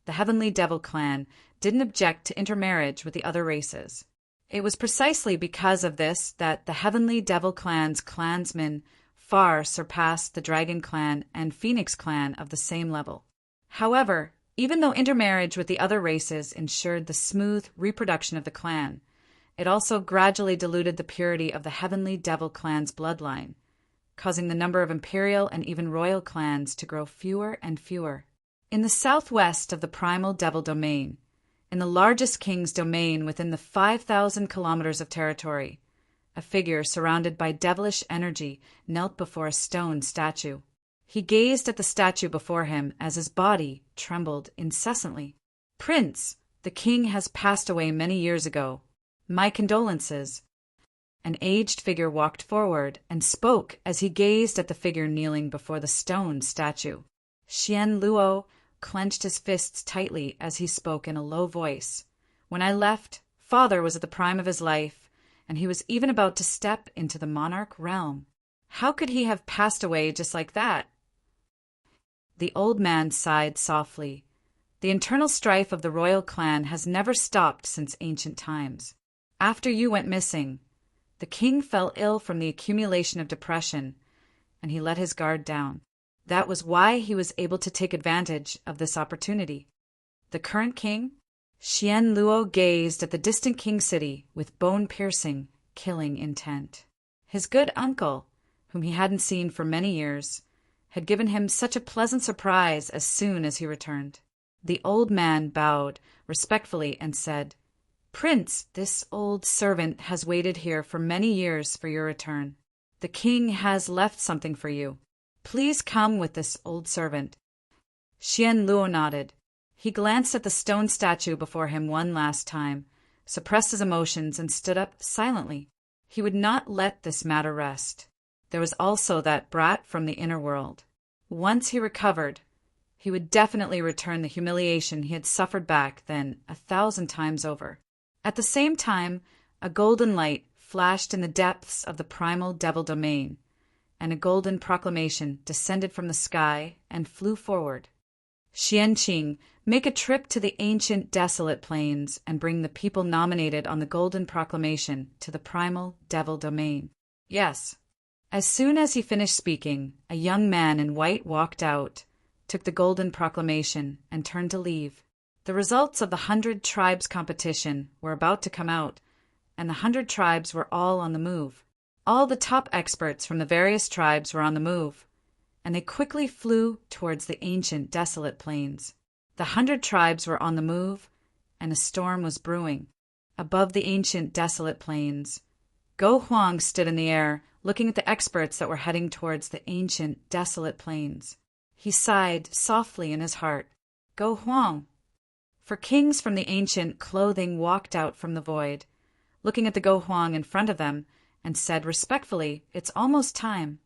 the heavenly devil clan didn't object to intermarriage with the other races. It was precisely because of this that the heavenly devil clan's clansmen far surpassed the Dragon clan and Phoenix clan of the same level. However, even though intermarriage with the other races ensured the smooth reproduction of the clan, it also gradually diluted the purity of the heavenly devil clan's bloodline, causing the number of imperial and even royal clans to grow fewer and fewer. In the southwest of the primal devil domain, in the largest king's domain within the 5,000 kilometers of territory, a figure surrounded by devilish energy knelt before a stone statue. He gazed at the statue before him as his body trembled incessantly. "Prince, the king has passed away many years ago. My condolences." An aged figure walked forward and spoke as he gazed at the figure kneeling before the stone statue. Xian Luo clenched his fists tightly as he spoke in a low voice. "When I left, father was at the prime of his life, and he was even about to step into the monarch realm. How could he have passed away just like that?" The old man sighed softly. "The internal strife of the royal clan has never stopped since ancient times. After you went missing, the king fell ill from the accumulation of depression, and he let his guard down. That was why he was able to take advantage of this opportunity. The current king?" Xian Luo gazed at the distant king city with bone-piercing, killing intent. His good uncle, whom he hadn't seen for many years, had given him such a pleasant surprise as soon as he returned. The old man bowed respectfully and said, "Prince, this old servant has waited here for many years for your return. The king has left something for you. Please come with this old servant." Xian Luo nodded. He glanced at the stone statue before him one last time, suppressed his emotions, and stood up silently. He would not let this matter rest. There was also that brat from the inner world. Once he recovered, he would definitely return the humiliation he had suffered back then 1,000 times over. At the same time, a golden light flashed in the depths of the primal devil domain, and a golden proclamation descended from the sky and flew forward. "Xianqing, make a trip to the ancient desolate plains and bring the people nominated on the golden proclamation to the primal devil domain." "Yes." As soon as he finished speaking, a young man in white walked out, took the golden proclamation, and turned to leave. The results of the 100 tribes competition were about to come out, and the 100 tribes were all on the move. All the top experts from the various tribes were on the move, and they quickly flew towards the ancient desolate plains. The 100 tribes were on the move, and a storm was brewing. Above the ancient desolate plains, Go Huang stood in the air, looking at the experts that were heading towards the ancient desolate plains. He sighed softly in his heart. Go Huang. For kings from the ancient clothing walked out from the void, looking at the Go Huang in front of them, and said respectfully, "It's almost time."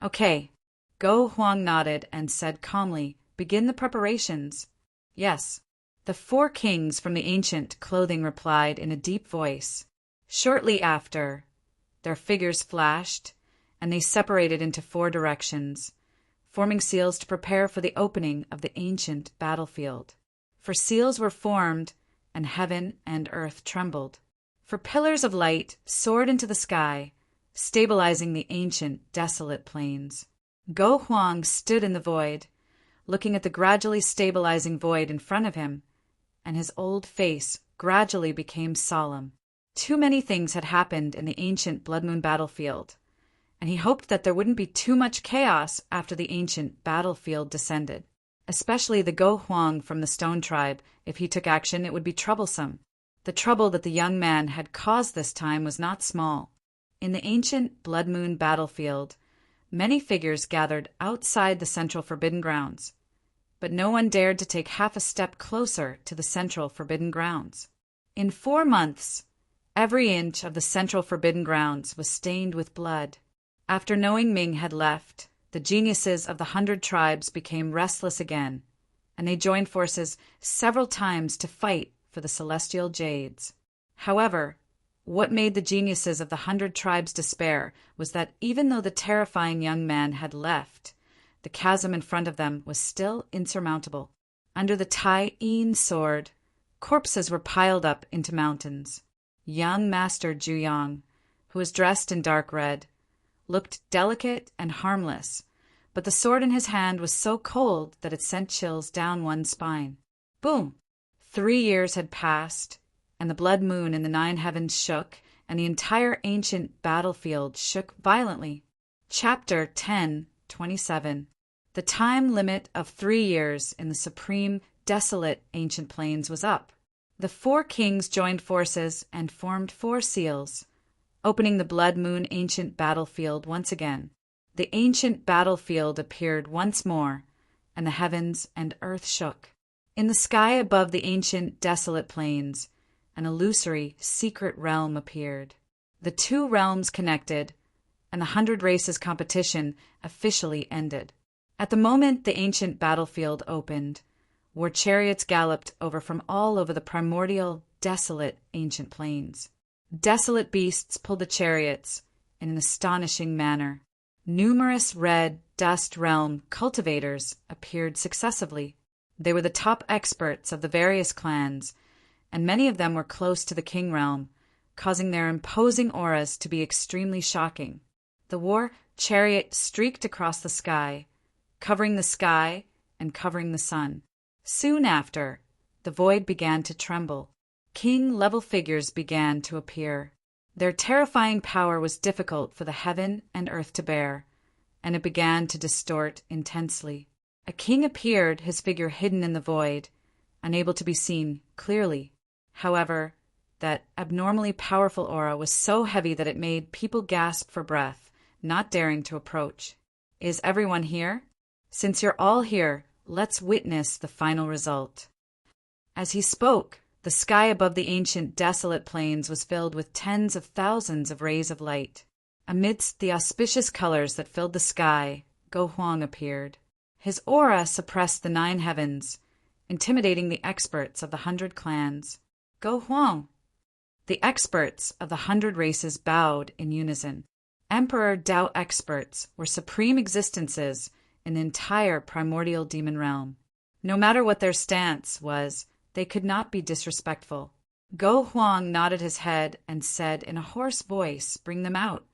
"Okay." Go Huang nodded and said calmly, "Begin the preparations." "Yes." The 4 kings from the ancient clothing replied in a deep voice. Shortly after, their figures flashed, and they separated into 4 directions, forming seals to prepare for the opening of the ancient battlefield. For seals were formed, and heaven and earth trembled. For pillars of light soared into the sky, stabilizing the ancient, desolate plains. Go Huang stood in the void, looking at the gradually stabilizing void in front of him, and his old face gradually became solemn. Too many things had happened in the ancient Blood Moon battlefield, and he hoped that there wouldn't be too much chaos after the ancient battlefield descended. Especially the Go Huang from the Stone Tribe. If he took action, it would be troublesome. The trouble that the young man had caused this time was not small. In the ancient Blood Moon battlefield, many figures gathered outside the central Forbidden Grounds, but no one dared to take half a step closer to the central Forbidden Grounds. In 4 months, every inch of the central Forbidden Grounds was stained with blood. After knowing Ming had left, the geniuses of the 100 tribes became restless again, and they joined forces several times to fight for the celestial jades. However, what made the geniuses of the 100 tribes despair was that even though the terrifying young man had left, the chasm in front of them was still insurmountable. Under the Tai Yin sword, corpses were piled up into mountains. Young Master Juyang, who was dressed in dark red, looked delicate and harmless, but the sword in his hand was so cold that it sent chills down one's spine. Boom! 3 years had passed, and the blood moon in the 9 heavens shook, and the entire ancient battlefield shook violently. Chapter 10:27. The time limit of 3 years in the supreme, desolate ancient plains was up. The 4 kings joined forces and formed 4 seals, opening the blood moon ancient battlefield once again. The ancient battlefield appeared once more, and the heavens and earth shook. In the sky above the ancient desolate plains, an illusory, secret realm appeared. The 2 realms connected, and the 100 races competition officially ended. At the moment the ancient battlefield opened, war chariots galloped over from all over the primordial, desolate ancient plains. Desolate beasts pulled the chariots in an astonishing manner. Numerous red dust realm cultivators appeared successively. They were the top experts of the various clans, and many of them were close to the king realm, causing their imposing auras to be extremely shocking. The war chariot streaked across the sky, covering the sky and covering the sun. Soon after, the void began to tremble. King-level figures began to appear. Their terrifying power was difficult for the heaven and earth to bear, and it began to distort intensely. A king appeared, his figure hidden in the void, unable to be seen clearly. However, that abnormally powerful aura was so heavy that it made people gasp for breath, not daring to approach. Is everyone here? Since you're all here, let's witness the final result. As he spoke, the sky above the ancient desolate plains was filled with tens of thousands of rays of light. Amidst the auspicious colors that filled the sky, Go Huang appeared. His aura suppressed the 9 heavens, intimidating the experts of the 100 clans. Go Huang! The experts of the 100 races bowed in unison. Emperor Dao experts were supreme existences in the entire primordial demon realm. No matter what their stance was, they could not be disrespectful. Go Huang nodded his head and said in a hoarse voice, "Bring them out."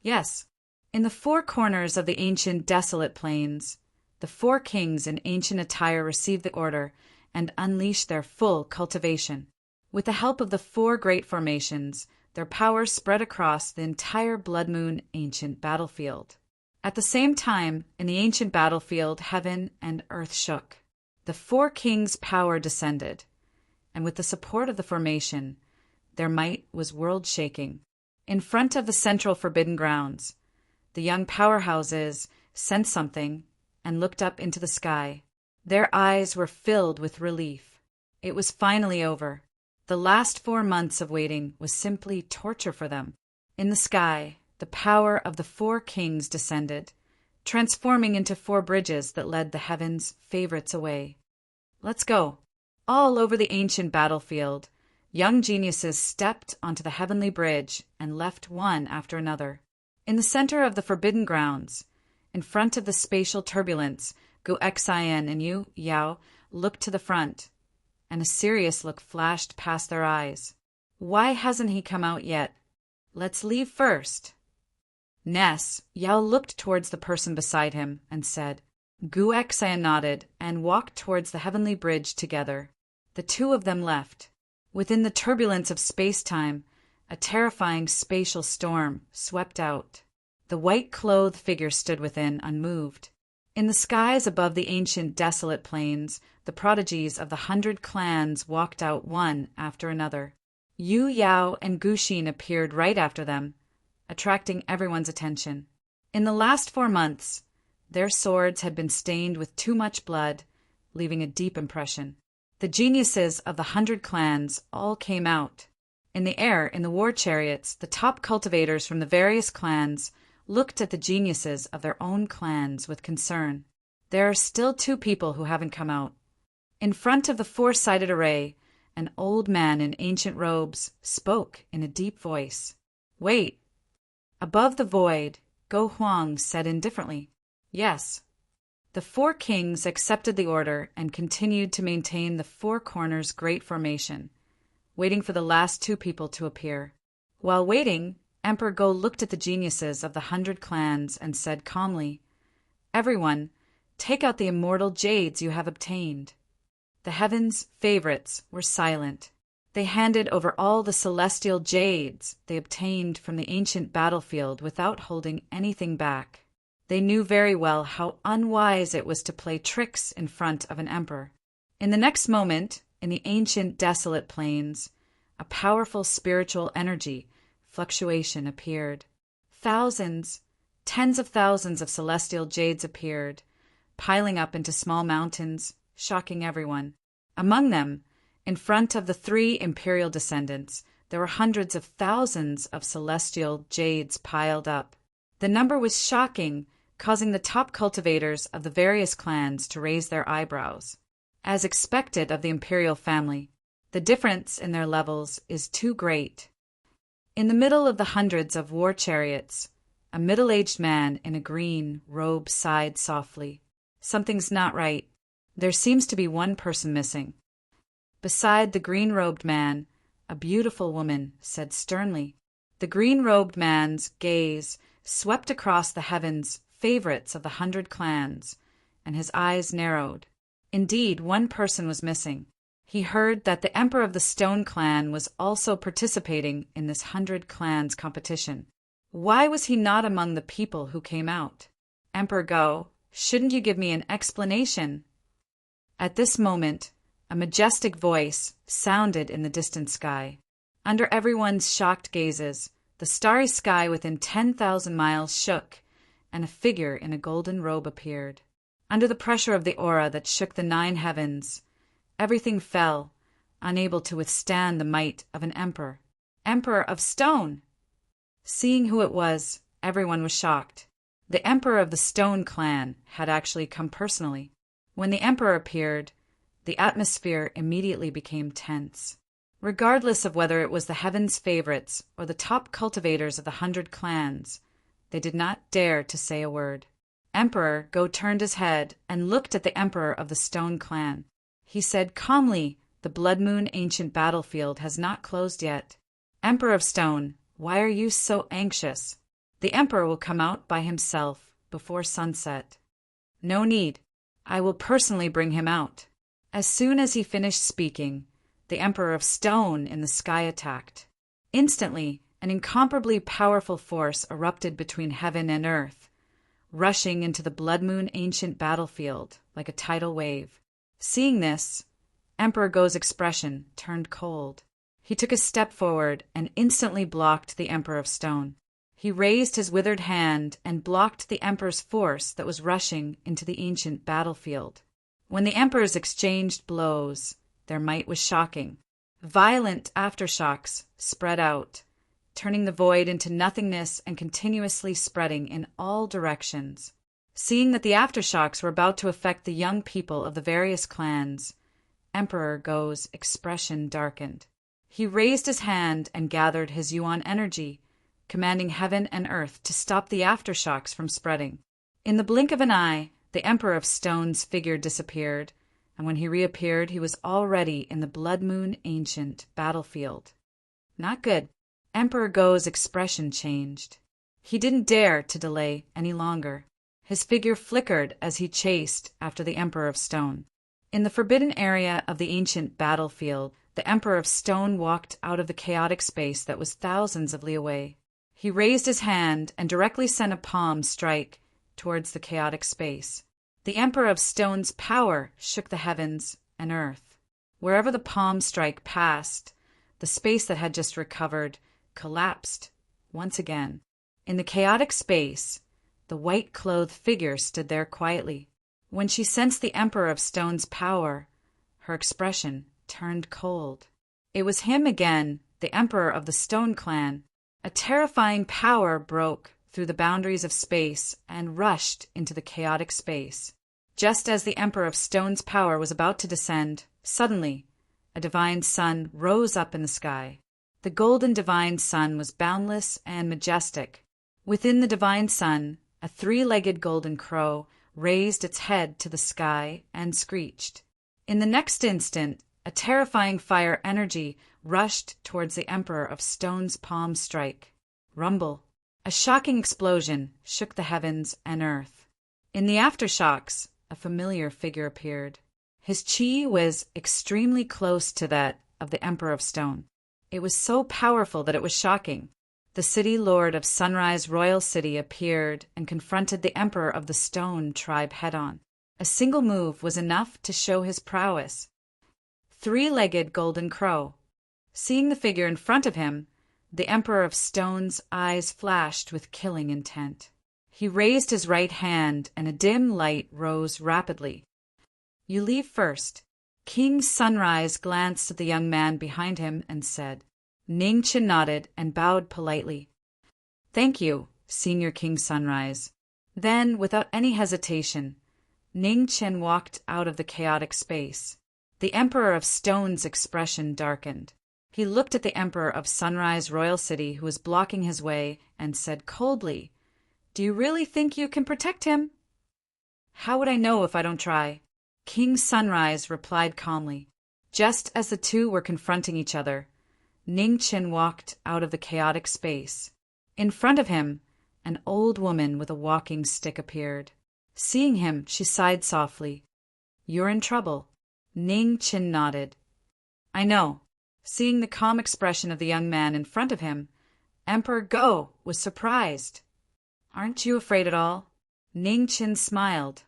Yes. In the 4 corners of the ancient desolate plains, the 4 kings in ancient attire received the order and unleashed their full cultivation. With the help of the 4 great formations, their power spread across the entire Blood Moon ancient battlefield. At the same time, in the ancient battlefield, heaven and earth shook. The 4 kings' power descended, and with the support of the formation, their might was world-shaking. In front of the central Forbidden Grounds, the young powerhouses sensed something and looked up into the sky. Their eyes were filled with relief. It was finally over. The last 4 months of waiting was simply torture for them. In the sky, the power of the 4 kings descended, transforming into 4 bridges that led the heavens' favorites away. Let's go. All over the ancient battlefield, young geniuses stepped onto the heavenly bridge and left one after another. In the center of the forbidden grounds, in front of the spatial turbulence, Gu Xian and Yu Yao looked to the front, and a serious look flashed past their eyes. Why hasn't he come out yet? Let's leave first. Ness, Yao looked towards the person beside him and said. Gu Xian nodded and walked towards the heavenly bridge together. The two of them left. Within the turbulence of space-time, a terrifying spatial storm swept out. The white-clothed figure stood within, unmoved. In the skies above the ancient desolate plains, the prodigies of the 100 clans walked out one after another. Yu Yao and Gu Xin appeared right after them, attracting everyone's attention. In the last 4 months, their swords had been stained with too much blood, leaving a deep impression. The geniuses of the 100 clans all came out. In the air, in the war chariots, the top cultivators from the various clans looked at the geniuses of their own clans with concern. There are still 2 people who haven't come out. In front of the 4-sided array, an old man in ancient robes spoke in a deep voice. Wait. Above the void, Go Huang said indifferently. Yes. The 4 kings accepted the order and continued to maintain the 4 corners great formation, waiting for the last 2 people to appear. While waiting, Emperor Go looked at the geniuses of the 100 clans and said calmly, Everyone, take out the immortal jades you have obtained. The heavens' favorites were silent. They handed over all the celestial jades they obtained from the ancient battlefield without holding anything back. They knew very well how unwise it was to play tricks in front of an emperor. In the next moment, in the ancient desolate plains, a powerful spiritual energy fluctuation appeared. Thousands, tens of thousands of celestial jades appeared, piling up into small mountains, shocking everyone. Among them, in front of the 3 imperial descendants, there were hundreds of thousands of celestial jades piled up. The number was shocking, causing the top cultivators of the various clans to raise their eyebrows. As expected of the imperial family, the difference in their levels is too great. In the middle of the hundreds of war chariots, a middle-aged man in a green robe sighed softly. Something's not right. There seems to be one person missing. Beside the green-robed man, a beautiful woman said sternly. The green-robed man's gaze swept across the heavens, favorites of the 100 clans, and his eyes narrowed. Indeed, one person was missing. He heard that the Emperor of the Stone Clan was also participating in this 100 clans competition. Why was he not among the people who came out? Emperor Go, shouldn't you give me an explanation? At this moment, a majestic voice sounded in the distant sky. Under everyone's shocked gazes, the starry sky within 10,000 miles shook, and a figure in a golden robe appeared. Under the pressure of the aura that shook the 9 heavens, everything fell, unable to withstand the might of an emperor. Emperor of Stone! Seeing who it was, everyone was shocked. The Emperor of the Stone Clan had actually come personally. When the Emperor appeared, the atmosphere immediately became tense. Regardless of whether it was the heavens' favorites or the top cultivators of the 100 clans, they did not dare to say a word. Emperor Go turned his head and looked at the Emperor of the Stone Clan. He said calmly, the Blood Moon ancient battlefield has not closed yet. Emperor of Stone, why are you so anxious? The Emperor will come out by himself before sunset. No need. I will personally bring him out. As soon as he finished speaking, the Emperor of Stone in the sky attacked. Instantly, an incomparably powerful force erupted between heaven and earth, rushing into the Blood Moon ancient battlefield like a tidal wave. Seeing this, Emperor Go's expression turned cold. He took a step forward and instantly blocked the Emperor of Stone. He raised his withered hand and blocked the Emperor's force that was rushing into the ancient battlefield. When the Emperors exchanged blows, their might was shocking. Violent aftershocks spread out, turning the void into nothingness and continuously spreading in all directions. Seeing that the aftershocks were about to affect the young people of the various clans, Emperor Go's expression darkened. He raised his hand and gathered his yuan energy, commanding heaven and earth to stop the aftershocks from spreading. In the blink of an eye, the Emperor of Stone's figure disappeared, and when he reappeared, he was already in the Blood Moon ancient battlefield. Not good. Emperor Go's expression changed. He didn't dare to delay any longer. His figure flickered as he chased after the Emperor of Stone. In the forbidden area of the ancient battlefield, the Emperor of Stone walked out of the chaotic space that was thousands of li away. He raised his hand and directly sent a palm strike towards the chaotic space. The Emperor of Stone's power shook the heavens and earth. Wherever the palm strike passed, the space that had just recovered collapsed once again. In the chaotic space, the white-clothed figure stood there quietly. When she sensed the Emperor of Stone's power, her expression turned cold. It was him again, the Emperor of the Stone Clan. A terrifying power broke through the boundaries of space and rushed into the chaotic space. Just as the Emperor of Stone's power was about to descend, suddenly, a divine sun rose up in the sky. The golden divine sun was boundless and majestic. Within the divine sun, a three-legged golden crow raised its head to the sky and screeched. In the next instant, a terrifying fire energy rushed towards the Emperor of Stone's palm strike. Rumble. A shocking explosion shook the heavens and earth. In the aftershocks, a familiar figure appeared. His chi was extremely close to that of the Emperor of Stone. It was so powerful that it was shocking. The city lord of Sunrise Royal City appeared and confronted the Emperor of the Stone tribe head-on. A single move was enough to show his prowess. Three-legged golden crow. Seeing the figure in front of him, the Emperor of Stone's eyes flashed with killing intent. He raised his right hand and a dim light rose rapidly. "You leave first." King Sunrise glanced at the young man behind him and said. Ning Chen nodded and bowed politely. "Thank you, Senior King Sunrise." Then, without any hesitation, Ning Chen walked out of the chaotic space. The Emperor of Stone's expression darkened. He looked at the Emperor of Sunrise Royal City, who was blocking his way, and said coldly, "Do you really think you can protect him?" "How would I know if I don't try?" King Sunrise replied calmly. Just as the two were confronting each other, Ning Chen walked out of the chaotic space. In front of him, an old woman with a walking stick appeared. Seeing him, she sighed softly. "You're in trouble." Ning Chen nodded. "I know." Seeing the calm expression of the young man in front of him, Emperor Go was surprised. "Aren't you afraid at all?" Ning Chen smiled.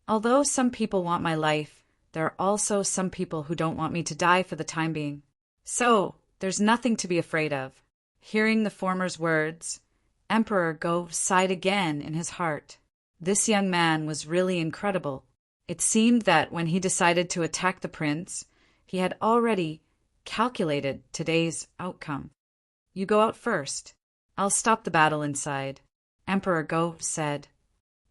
"Although some people want my life, there are also some people who don't want me to die for the time being. So, there's nothing to be afraid of." Hearing the former's words, Emperor Go sighed again in his heart. This young man was really incredible. It seemed that when he decided to attack the prince, he had already calculated today's outcome. "You go out first. I'll stop the battle inside," Emperor Go said.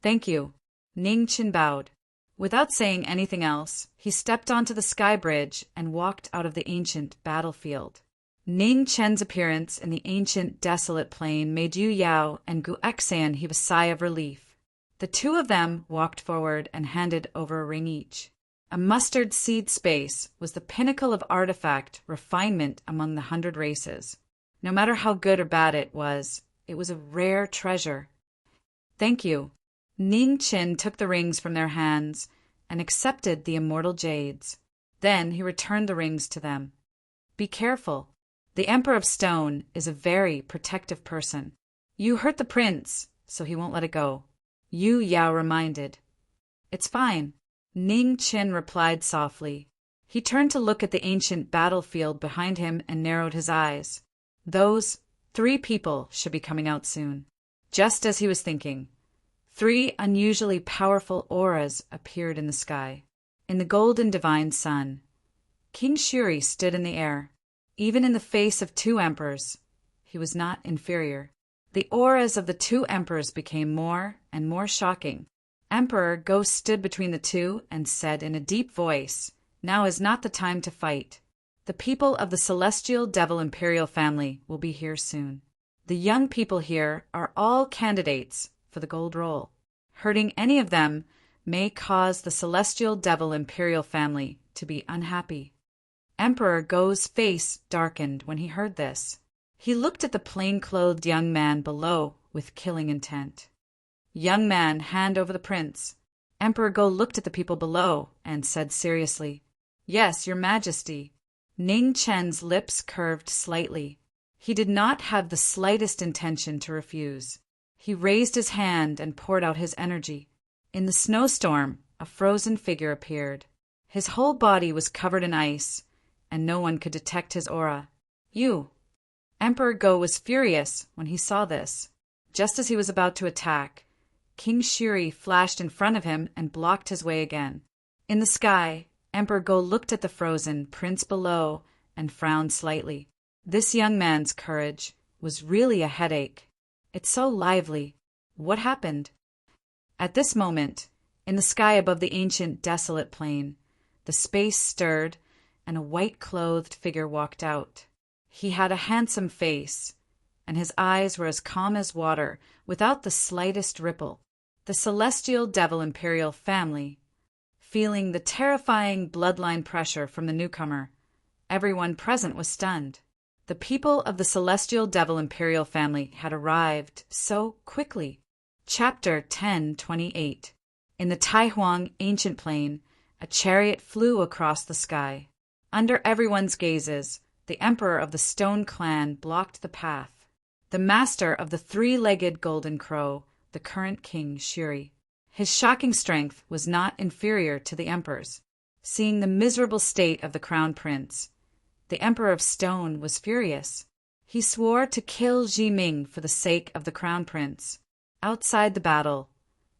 "Thank you." Ning Chen bowed. Without saying anything else, he stepped onto the sky bridge and walked out of the ancient battlefield. Ning Chen's appearance in the ancient desolate plain made Yu Yao and Gu Exan heave a sigh of relief. The two of them walked forward and handed over a ring each. A mustard seed space was the pinnacle of artifact refinement among the 100 races. No matter how good or bad it was a rare treasure. "Thank you." Ning Chen took the rings from their hands and accepted the immortal jades. Then he returned the rings to them. "Be careful. The Emperor of Stone is a very protective person. You hurt the prince, so he won't let it go," Yu Yao reminded. "It's fine," Ning Chen replied softly. He turned to look at the ancient battlefield behind him and narrowed his eyes. Those 3 people should be coming out soon. Just as he was thinking, 3 unusually powerful auras appeared in the sky. In the golden divine sun, King Shuri stood in the air. Even in the face of 2 emperors, he was not inferior. The auras of the 2 emperors became more and more shocking. Emperor Go stood between the 2 and said in a deep voice, Now is not the time to fight. The people of the celestial devil imperial family will be here soon. The young people here are all candidates for the gold roll. Hurting any of them may cause the celestial devil imperial family to be unhappy. Emperor Go's face darkened when he heard this. He looked at the plain-clothed young man below with killing intent. Young man, hand over the prince. Emperor Go looked at the people below and said seriously, Yes, your majesty. Ning Chen's lips curved slightly. He did not have the slightest intention to refuse. He raised his hand and poured out his energy. In the snowstorm, a frozen figure appeared. His whole body was covered in ice, and no one could detect his aura. You! Emperor Go was furious when he saw this. Just as he was about to attack, King Shiri flashed in front of him and blocked his way again. In the sky, Emperor Go looked at the frozen prince below and frowned slightly. This young man's courage was really a headache. It's so lively. What happened? At this moment, in the sky above the ancient desolate plain, the space stirred and a white-clothed figure walked out. He had a handsome face, and his eyes were as calm as water, without the slightest ripple. The celestial devil imperial family, feeling the terrifying bloodline pressure from the newcomer, everyone present was stunned. The people of the celestial devil imperial family had arrived so quickly. Chapter 10:28. In the Taihuang ancient plain, a chariot flew across the sky. Under everyone's gazes, the emperor of the Stone clan blocked the path. The master of the three-legged golden crow, the current king Shiri. His shocking strength was not inferior to the emperor's. Seeing the miserable state of the crown prince, the Emperor of Stone was furious. He swore to kill Ji Ming for the sake of the crown prince. Outside the battle,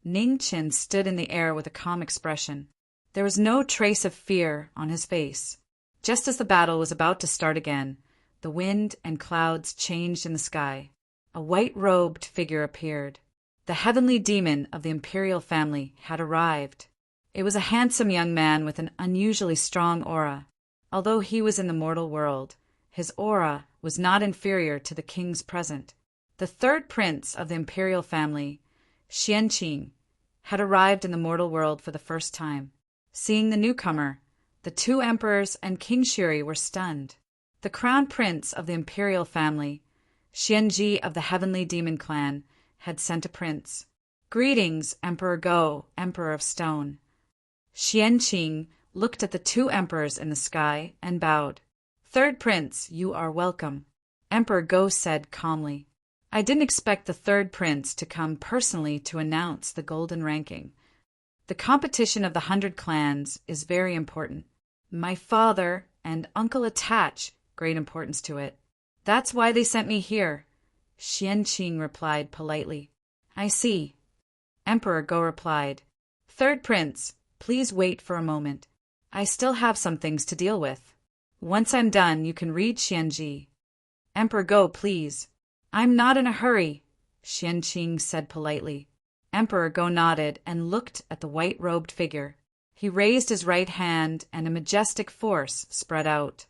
Ning Qin stood in the air with a calm expression. There was no trace of fear on his face. Just as the battle was about to start again, the wind and clouds changed in the sky. A white-robed figure appeared. The heavenly demon of the imperial family had arrived. It was a handsome young man with an unusually strong aura. Although he was in the mortal world, his aura was not inferior to the king's present. The third prince of the imperial family, Xianqing, had arrived in the mortal world for the first time. Seeing the newcomer, the two emperors and King Shiri were stunned. The crown prince of the imperial family, Xianji of the heavenly demon clan, had sent a prince. Greetings, Emperor Go, Emperor of Stone. Xianqing looked at the two emperors in the sky and bowed. Third prince, you are welcome. Emperor Go said calmly. I didn't expect the third prince to come personally to announce the golden ranking. The competition of the 100 clans is very important. My father and uncle attach great importance to it. That's why they sent me here. Xianqing replied politely. I see. Emperor Go replied. Third prince, please wait for a moment. I still have some things to deal with. Once I'm done, you can read Xianji. Emperor Go, please. I'm not in a hurry, Xianqing said politely. Emperor Go nodded and looked at the white-robed figure. He raised his right hand and a majestic force spread out,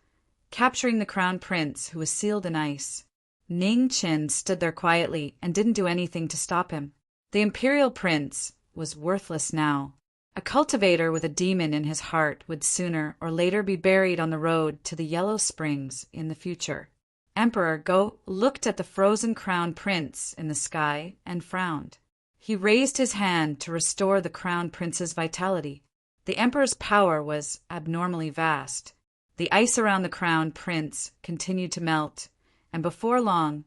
capturing the crown prince who was sealed in ice. Ning Qin stood there quietly and didn't do anything to stop him. The imperial prince was worthless now. A cultivator with a demon in his heart would sooner or later be buried on the road to the Yellow Springs in the future. Emperor Go looked at the frozen crown prince in the sky and frowned. He raised his hand to restore the crown prince's vitality. The emperor's power was abnormally vast. The ice around the crown prince continued to melt, and before long,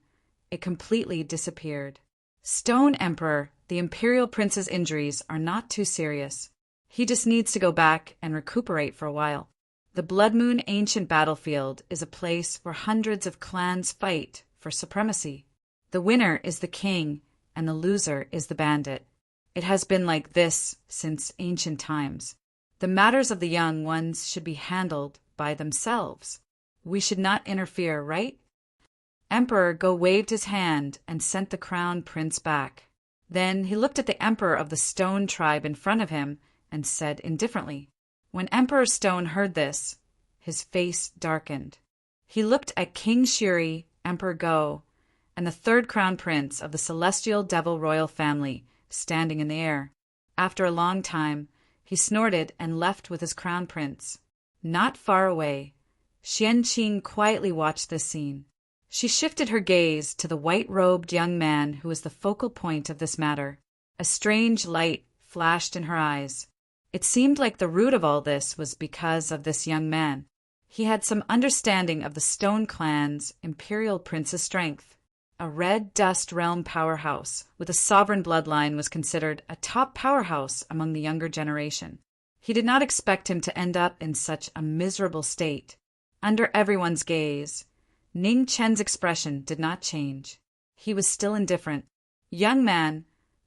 it completely disappeared. Stone Emperor, the imperial prince's injuries are not too serious. He just needs to go back and recuperate for a while. The Blood Moon ancient battlefield is a place where hundreds of clans fight for supremacy. The winner is the king, and the loser is the bandit. It has been like this since ancient times. The matters of the young ones should be handled by themselves. We should not interfere, right? Emperor Go waved his hand and sent the crown prince back. Then he looked at the emperor of the Stone tribe in front of him and said indifferently, When Emperor Stone heard this, his face darkened. He looked at King Shiri, Emperor Go, and the third crown prince of the celestial devil royal family standing in the air. After a long time, he snorted and left with his crown prince. Not far away, Xianqing quietly watched this scene. She shifted her gaze to the white-robed young man who was the focal point of this matter. A strange light flashed in her eyes. It seemed like the root of all this was because of this young man. He had some understanding of the Stone clan's imperial prince's strength. A red dust realm powerhouse with a sovereign bloodline was considered a top powerhouse among the younger generation. He did not expect him to end up in such a miserable state. Under everyone's gaze, Ning Chen's expression did not change. He was still indifferent. "Young man,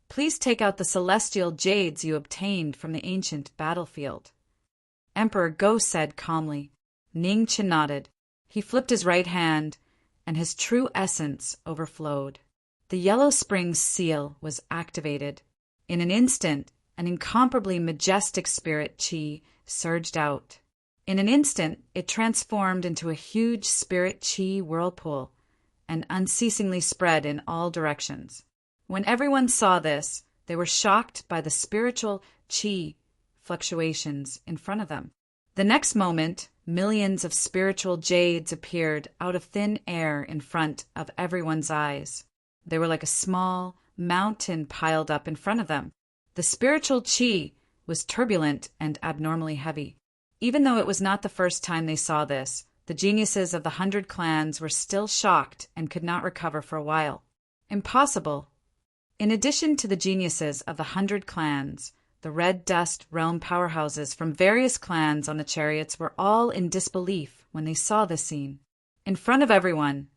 please take out the celestial jades you obtained from the ancient battlefield," Emperor Go said calmly. Ning Chen nodded. He flipped his right hand, and his true essence overflowed. The Yellow Spring seal was activated. In an instant, an incomparably majestic spirit chi surged out. In an instant, it transformed into a huge spirit chi whirlpool and unceasingly spread in all directions. When everyone saw this, they were shocked by the spiritual chi fluctuations in front of them. The next moment, millions of spiritual jades appeared out of thin air in front of everyone's eyes. They were like a small mountain piled up in front of them. The spiritual chi was turbulent and abnormally heavy. Even though it was not the first time they saw this, the geniuses of the 100 clans were still shocked and could not recover for a while. Impossible. In addition to the geniuses of the 100 clans, the red dust realm powerhouses from various clans on the chariots were all in disbelief when they saw this scene. In front of everyone,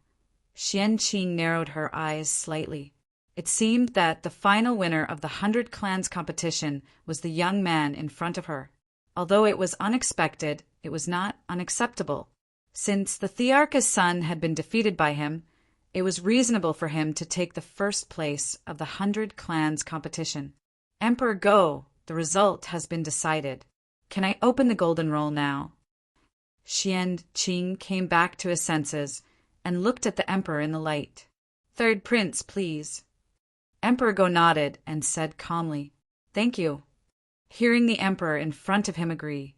Xianqing narrowed her eyes slightly. It seemed that the final winner of the 100 clans competition was the young man in front of her. Although it was unexpected, it was not unacceptable. Since the Thearcha's son had been defeated by him, it was reasonable for him to take the first place of the 100 clans competition. Emperor Go, the result has been decided. Can I open the golden roll now? Xianqing came back to his senses and looked at the emperor in the light. "Third prince, please." Emperor Go nodded and said calmly, "Thank you." Hearing the emperor in front of him agree,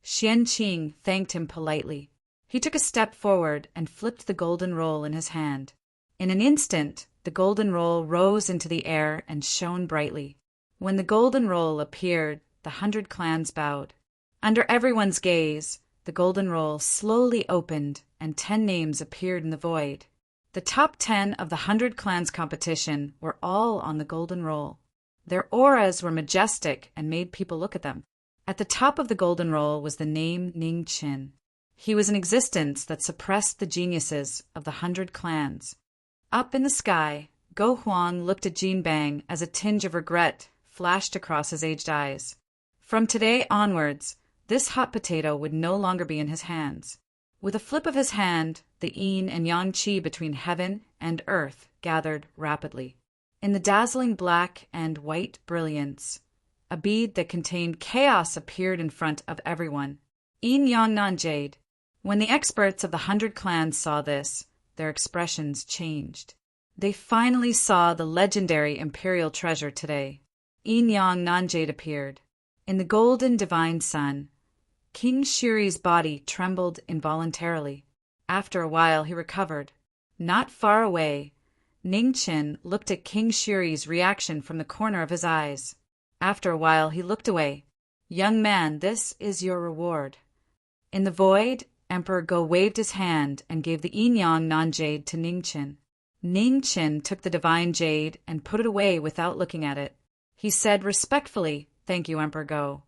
Xianqing thanked him politely. He took a step forward and flipped the golden roll in his hand. In an instant, the golden roll rose into the air and shone brightly. When the golden roll appeared, the 100 clans bowed. Under everyone's gaze, the golden roll slowly opened and 10 names appeared in the void. The top 10 of the 100 clans competition were all on the golden roll. Their auras were majestic and made people look at them. At the top of the golden roll was the name Ning Chen. He was an existence that suppressed the geniuses of the 100 clans. Up in the sky, Go Huang looked at Jin Bang as a tinge of regret flashed across his aged eyes. From today onwards, this hot potato would no longer be in his hands. With a flip of his hand, the yin and yang qi between heaven and earth gathered rapidly. In the dazzling black and white brilliance, a bead that contained chaos appeared in front of everyone. Yin Yang Nan Jade. When the experts of the 100 clans saw this, their expressions changed. They finally saw the legendary imperial treasure today. Yin Yang Nan Jade appeared. In the golden divine sun, King Shiri's body trembled involuntarily. After a while he recovered. Not far away, Ning Chen looked at King Shiri's reaction from the corner of his eyes. After a while he looked away. "Young man, this is your reward." In the void, Emperor Go waved his hand and gave the Yin Yang Nan Jade to Ning Chen. Ning Chen took the divine jade and put it away without looking at it. He said respectfully, "Thank you, Emperor Go.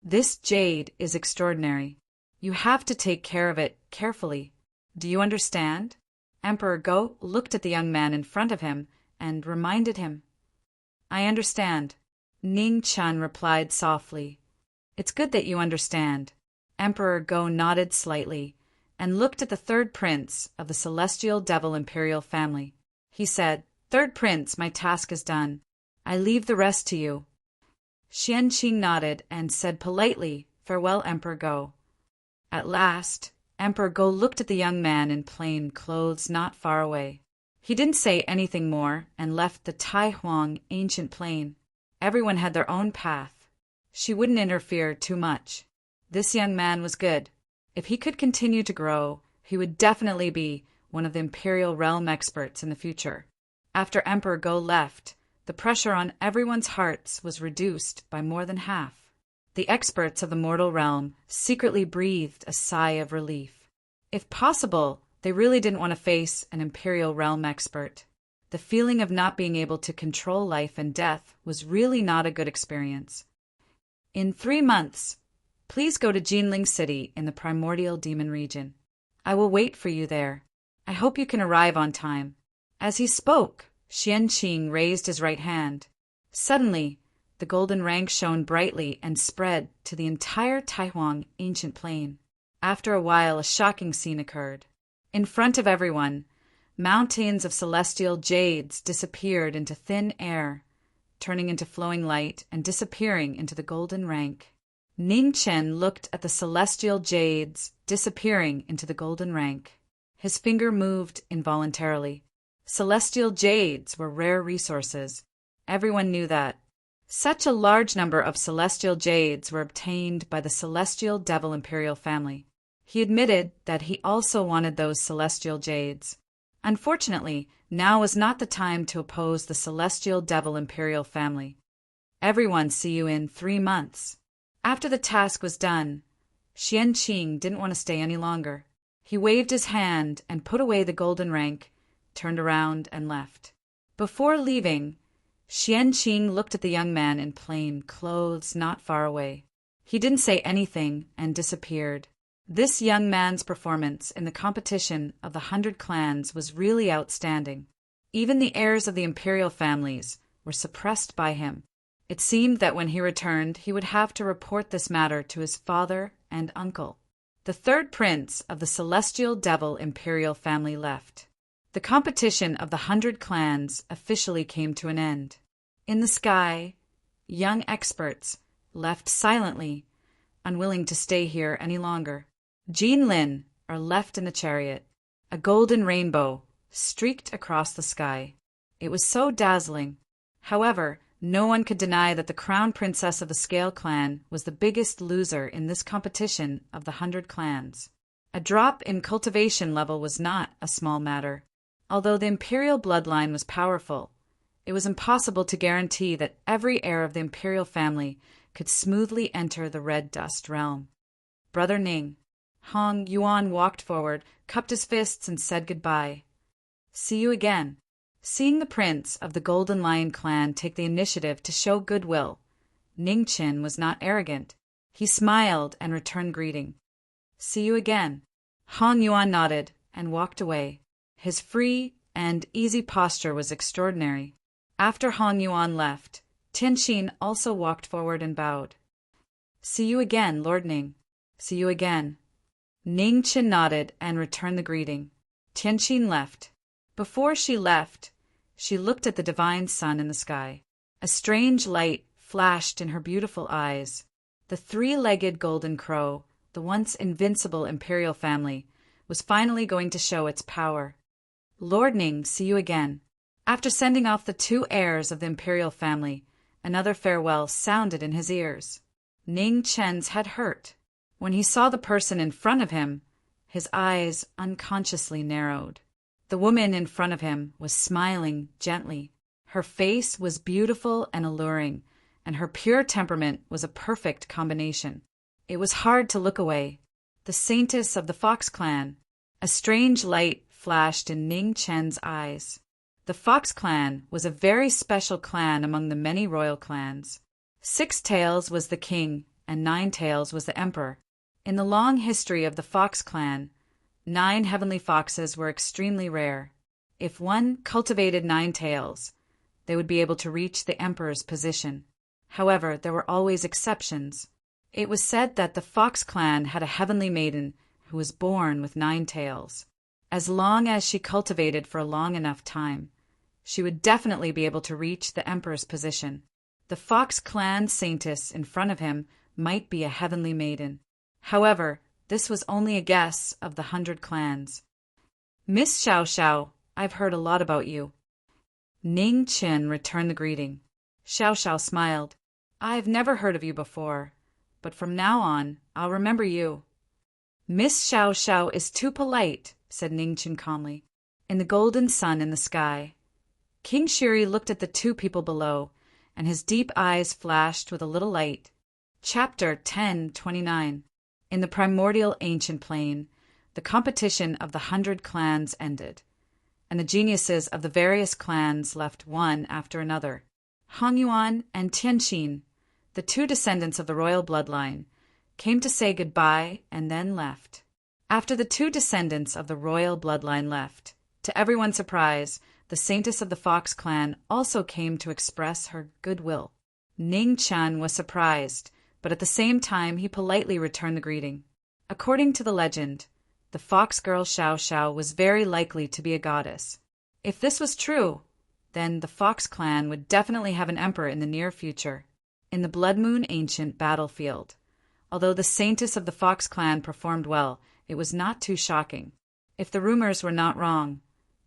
This jade is extraordinary. You have to take care of it carefully. Do you understand?" Emperor Go looked at the young man in front of him and reminded him. "I understand," Ning Chen replied softly. "It's good that you understand." Emperor Go nodded slightly and looked at the third prince of the celestial devil imperial family. He said, "Third prince, my task is done. I leave the rest to you." Xianqing nodded and said politely, Farewell, Emperor Go." At last, Emperor Go looked at the young man in plain clothes not far away. He didn't say anything more and left the Tai Huang ancient plain. Everyone had their own path. She wouldn't interfere too much. This young man was good. If he could continue to grow, he would definitely be one of the imperial realm experts in the future. After Emperor Go left, the pressure on everyone's hearts was reduced by more than half. The experts of the mortal realm secretly breathed a sigh of relief. If possible, they really didn't want to face an imperial realm expert. The feeling of not being able to control life and death was really not a good experience. In 3 months, please go to Jinling City in the primordial demon region. I will wait for you there. I hope you can arrive on time. As he spoke, Xianqing raised his right hand. Suddenly, the golden rank shone brightly and spread to the entire Taihuang ancient plain. After a while, a shocking scene occurred. In front of everyone, mountains of celestial jades disappeared into thin air, turning into flowing light and disappearing into the golden rank. Ning Chen looked at the celestial jades disappearing into the golden rank. His finger moved involuntarily. Celestial jades were rare resources. Everyone knew that. Such a large number of celestial jades were obtained by the celestial devil imperial family. He admitted that he also wanted those celestial jades. Unfortunately, now was not the time to oppose the celestial devil imperial family. Everyone see you in 3 months. After the task was done, Xianqing didn't want to stay any longer. He waved his hand and put away the golden rank, turned around and left. Before leaving, Xianqing looked at the young man in plain clothes not far away. He didn't say anything and disappeared. This young man's performance in the competition of the 100 clans was really outstanding. Even the heirs of the imperial families were suppressed by him. It seemed that when he returned, he would have to report this matter to his father and uncle. The third prince of the celestial devil imperial family left. The competition of the 100 clans officially came to an end. In the sky, young experts left silently, unwilling to stay here any longer. Jinlin are left in the chariot. A golden rainbow streaked across the sky. It was so dazzling. However, no one could deny that the crown princess of the Scale clan was the biggest loser in this competition of the 100 clans. A drop in cultivation level was not a small matter. Although the imperial bloodline was powerful, it was impossible to guarantee that every heir of the imperial family could smoothly enter the red dust realm. Brother Ning, Hong Yuan walked forward, cupped his fists, and said goodbye. See you again. Seeing the prince of the Golden Lion clan take the initiative to show goodwill, Ning Qin was not arrogant. He smiled and returned greeting. See you again. Hong Yuan nodded and walked away. His free and easy posture was extraordinary. After Hong Yuan left, Tianqin also walked forward and bowed. See you again, Lord Ning. See you again. Ning Qin nodded and returned the greeting. Tianqin left. Before she left, she looked at the divine sun in the sky. A strange light flashed in her beautiful eyes. The 3-legged golden crow, the once invincible imperial family, was finally going to show its power. Lord Ning, see you again. After sending off the 2 heirs of the imperial family, another farewell sounded in his ears. Ning Chen's head hurt. When he saw the person in front of him, his eyes unconsciously narrowed. The woman in front of him was smiling gently. Her face was beautiful and alluring, and her pure temperament was a perfect combination. It was hard to look away. The saintess of the Fox clan. A strange light flashed in Ning Chen's eyes. The Fox clan was a very special clan among the many royal clans. 6 Tails was the king, and 9 Tails was the emperor. In the long history of the Fox clan, 9 heavenly foxes were extremely rare. If one cultivated 9 tails, they would be able to reach the emperor's position. However, there were always exceptions. It was said that the Fox clan had a heavenly maiden who was born with 9 tails. As long as she cultivated for a long enough time, she would definitely be able to reach the emperor's position. The Fox clan saintess in front of him might be a heavenly maiden. However, this was only a guess of the 100 clans. Miss Xiao Xiao, I've heard a lot about you. Ning Chen returned the greeting. Xiao Xiao smiled. I've never heard of you before, but from now on, I'll remember you. Miss Xiao Xiao is too polite, said Ning Chen calmly. In the golden sun in the sky, King Shiri looked at the two people below, and his deep eyes flashed with a little light. Chapter 10:29. In the primordial ancient plain, the competition of the 100 clans ended, and the geniuses of the various clans left one after another. Hong Yuan and Tianqin, the two descendants of the royal bloodline, came to say goodbye and then left. After the two descendants of the royal bloodline left, to everyone's surprise, the saintess of the Fox clan also came to express her goodwill. Ning Chen was surprised, but at the same time he politely returned the greeting. According to the legend, the fox girl Xiao Xiao was very likely to be a goddess. If this was true, then the Fox clan would definitely have an emperor in the near future. In the Blood Moon ancient battlefield, although the saintess of the Fox clan performed well, it was not too shocking. If the rumors were not wrong,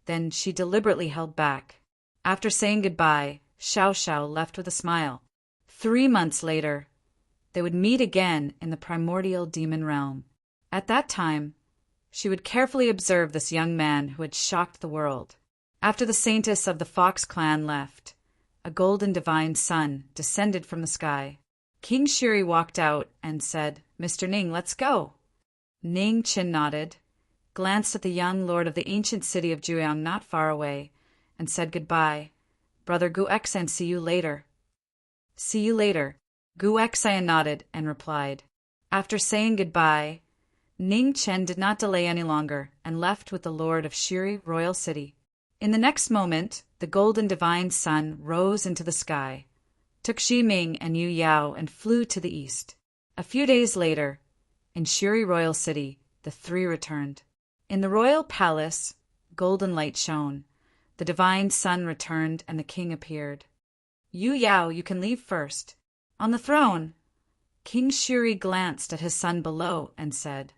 then she deliberately held back. After saying goodbye, Xiao Xiao left with a smile. 3 months later, they would meet again in the primordial demon realm. At that time, she would carefully observe this young man who had shocked the world. After the saintess of the Fox clan left, a golden divine sun descended from the sky. King Shiri walked out and said, Mr. Ning, let's go. Ning Chen nodded, glanced at the young lord of the ancient city of Juyang not far away, and said goodbye. Brother Guexan, see you later. See you later. Guexan nodded and replied. After saying goodbye, Ning Chen did not delay any longer and left with the lord of Shiri royal city. In the next moment, the golden divine sun rose into the sky, took Xi Ming and Yu Yao and flew to the east. A few days later, in Shiri royal city, the three returned. In the royal palace, golden light shone. The divine sun returned and the king appeared. Yu Yao, you can leave first. On the throne, King Shiri glanced at his son below and said,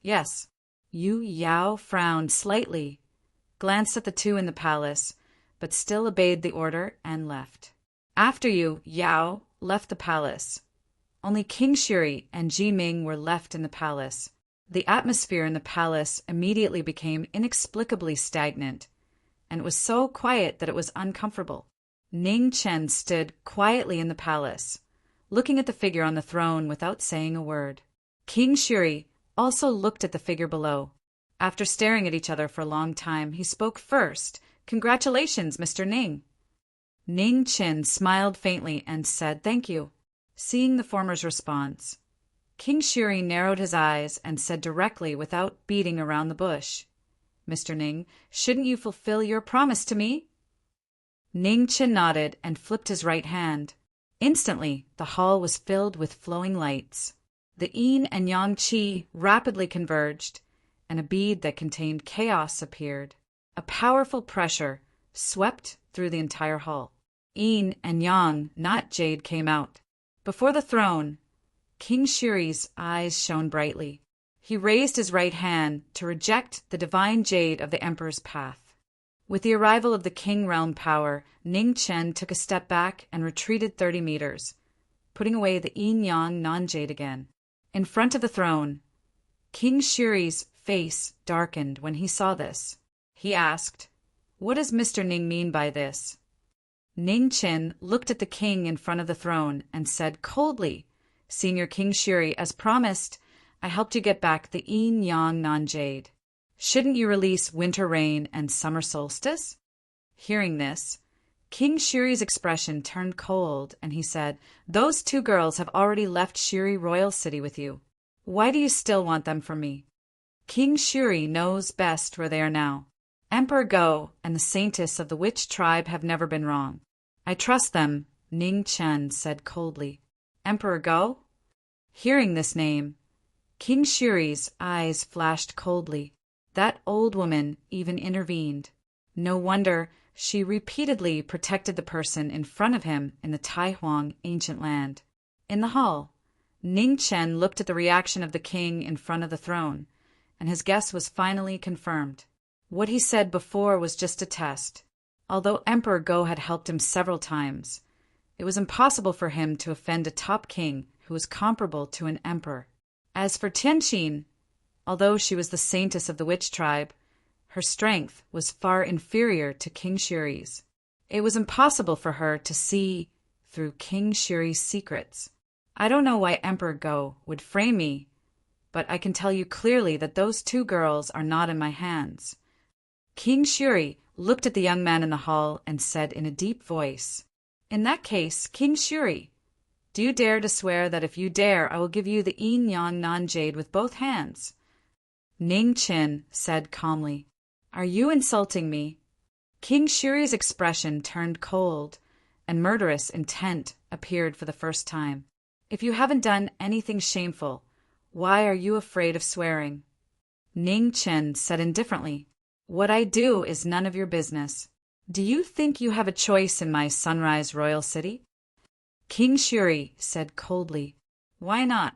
Yes. Yu Yao frowned slightly, glanced at the two in the palace, but still obeyed the order and left. After Yu Yao left the palace, only King Shiri and Ji Ming were left in the palace. The atmosphere in the palace immediately became inexplicably stagnant, and it was so quiet that it was uncomfortable. Ning Chen stood quietly in the palace, looking at the figure on the throne without saying a word. King Shiri also looked at the figure below. After staring at each other for a long time, he spoke first. Congratulations, Mr. Ning. Ning Chen smiled faintly and said thank you. Seeing the former's response, King Shiri narrowed his eyes and said directly without beating around the bush, Mr. Ning, shouldn't you fulfill your promise to me? Ning Chen nodded and flipped his right hand. Instantly, the hall was filled with flowing lights. The yin and yang qi rapidly converged, and a bead that contained chaos appeared. A powerful pressure swept through the entire hall. Yin and yang, not jade, came out. Before the throne, King Shiri's eyes shone brightly. He raised his right hand to reject the divine jade of the emperor's path. With the arrival of the king realm power, Ning Chen took a step back and retreated 30 meters, putting away the yin-yang non-jade again. In front of the throne, King Shiri's face darkened when he saw this. He asked, What does Mr. Ning mean by this? Ning Chen looked at the king in front of the throne and said coldly, Senior King Shiri, as promised, I helped you get back the yin-yang non-jade. Shouldn't you release winter rain and summer solstice? Hearing this, King Shiri's expression turned cold, and he said, Those two girls have already left Shiri royal city with you. Why do you still want them from me? King Shiri knows best where they are now. Emperor Go and the saintess of the witch tribe have never been wrong. I trust them, Ning Chen said coldly. Emperor Go? Hearing this name, King Shiri's eyes flashed coldly. That old woman even intervened. No wonder she repeatedly protected the person in front of him in the Tai Huang ancient land. In the hall, Ning Chen looked at the reaction of the king in front of the throne, and his guess was finally confirmed. What he said before was just a test. Although Emperor Go had helped him several times, it was impossible for him to offend a top king who was comparable to an emperor. As for Tianqin, although she was the saintess of the witch tribe, her strength was far inferior to King Shuri's. It was impossible for her to see through King Shuri's secrets. I don't know why Emperor Go would frame me, but I can tell you clearly that those two girls are not in my hands. King Shuri looked at the young man in the hall and said in a deep voice, "In that case, King Shuri, do you dare to swear that if you dare, I will give you the Yin Yang Nan Jade with both hands?" Ning Chen said calmly, "Are you insulting me?" King Shuri's expression turned cold, and murderous intent appeared for the first time. "If you haven't done anything shameful, why are you afraid of swearing?" Ning Chen said indifferently, "What I do is none of your business. Do you think you have a choice in my Sunrise Royal City?" King Shuri said coldly, "Why not?"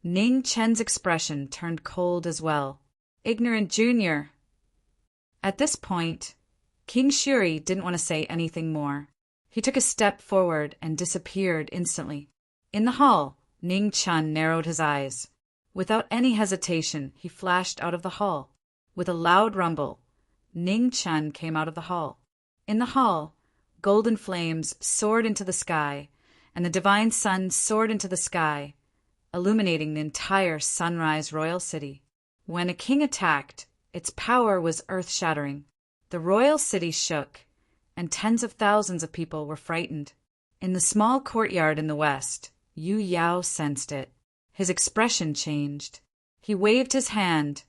Ning Chen's expression turned cold as well. "Ignorant junior." At this point, King Shuri didn't want to say anything more. He took a step forward and disappeared instantly. In the hall, Ning Chen narrowed his eyes. Without any hesitation, he flashed out of the hall. With a loud rumble, Ning Chen came out of the hall. In the hall, golden flames soared into the sky, and the divine sun soared into the sky, illuminating the entire Sunrise Royal City. When a king attacked, its power was earth-shattering. The royal city shook, and tens of thousands of people were frightened. In the small courtyard in the west, Yu Yao sensed it. His expression changed. He waved his hand,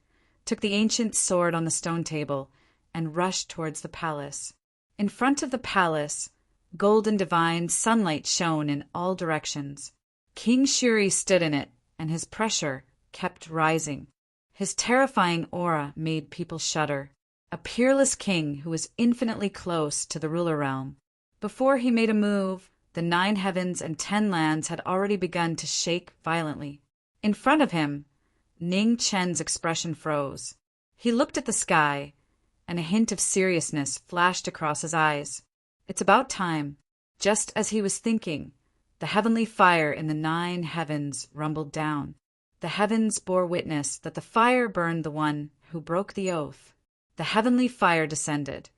took the ancient sword on the stone table, and rushed towards the palace. In front of the palace, golden divine sunlight shone in all directions. King Shuri stood in it, and his pressure kept rising. His terrifying aura made people shudder. A peerless king who was infinitely close to the ruler realm. Before he made a move, the 9 heavens and 10 lands had already begun to shake violently. In front of him, Ning Chen's expression froze. He looked at the sky, and a hint of seriousness flashed across his eyes. It's about time. Just as he was thinking, the heavenly fire in the 9 heavens rumbled down. The heavens bore witness that the fire burned the one who broke the oath. The heavenly fire descended,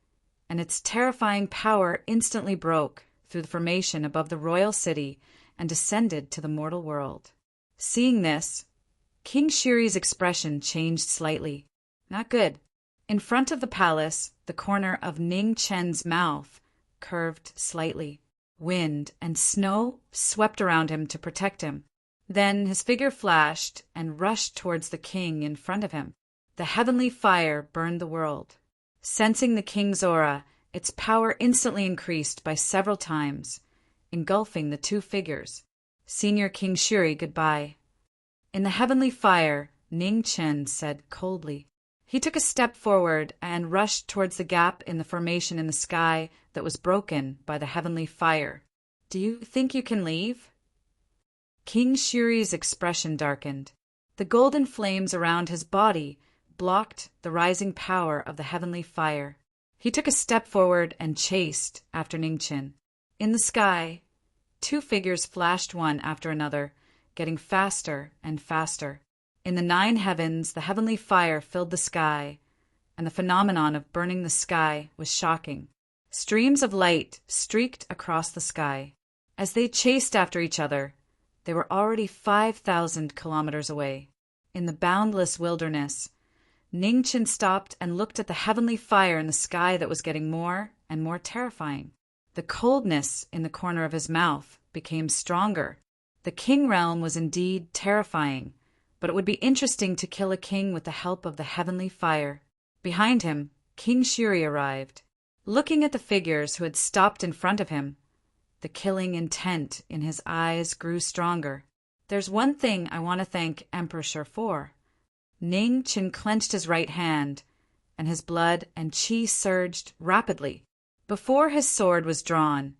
and its terrifying power instantly broke through the formation above the royal city and descended to the mortal world. Seeing this, King Shuri's expression changed slightly. Not good. In front of the palace, the corner of Ning Chen's mouth curved slightly. Wind and snow swept around him to protect him. Then his figure flashed and rushed towards the king in front of him. The heavenly fire burned the world. Sensing the king's aura, its power instantly increased by several times, engulfing the two figures. Senior King Shuri, goodbye. In the heavenly fire, Ning Chen said coldly. He took a step forward and rushed towards the gap in the formation in the sky that was broken by the heavenly fire. Do you think you can leave? King Shuri's expression darkened. The golden flames around his body blocked the rising power of the heavenly fire. He took a step forward and chased after Ningchen. In the sky, 2 figures flashed one after another, getting faster and faster. In the 9 heavens, the heavenly fire filled the sky, and the phenomenon of burning the sky was shocking. Streams of light streaked across the sky. As they chased after each other, they were already 5,000 kilometers away. In the boundless wilderness, Ningchen stopped and looked at the heavenly fire in the sky that was getting more and more terrifying. The coldness in the corner of his mouth became stronger. The king realm was indeed terrifying, but it would be interesting to kill a king with the help of the heavenly fire. Behind him, King Shuri arrived. Looking at the figures who had stopped in front of him, the killing intent in his eyes grew stronger. There's one thing I want to thank Emperor Shur for. Ning Chen clenched his right hand, and his blood and qi surged rapidly. Before his sword was drawn,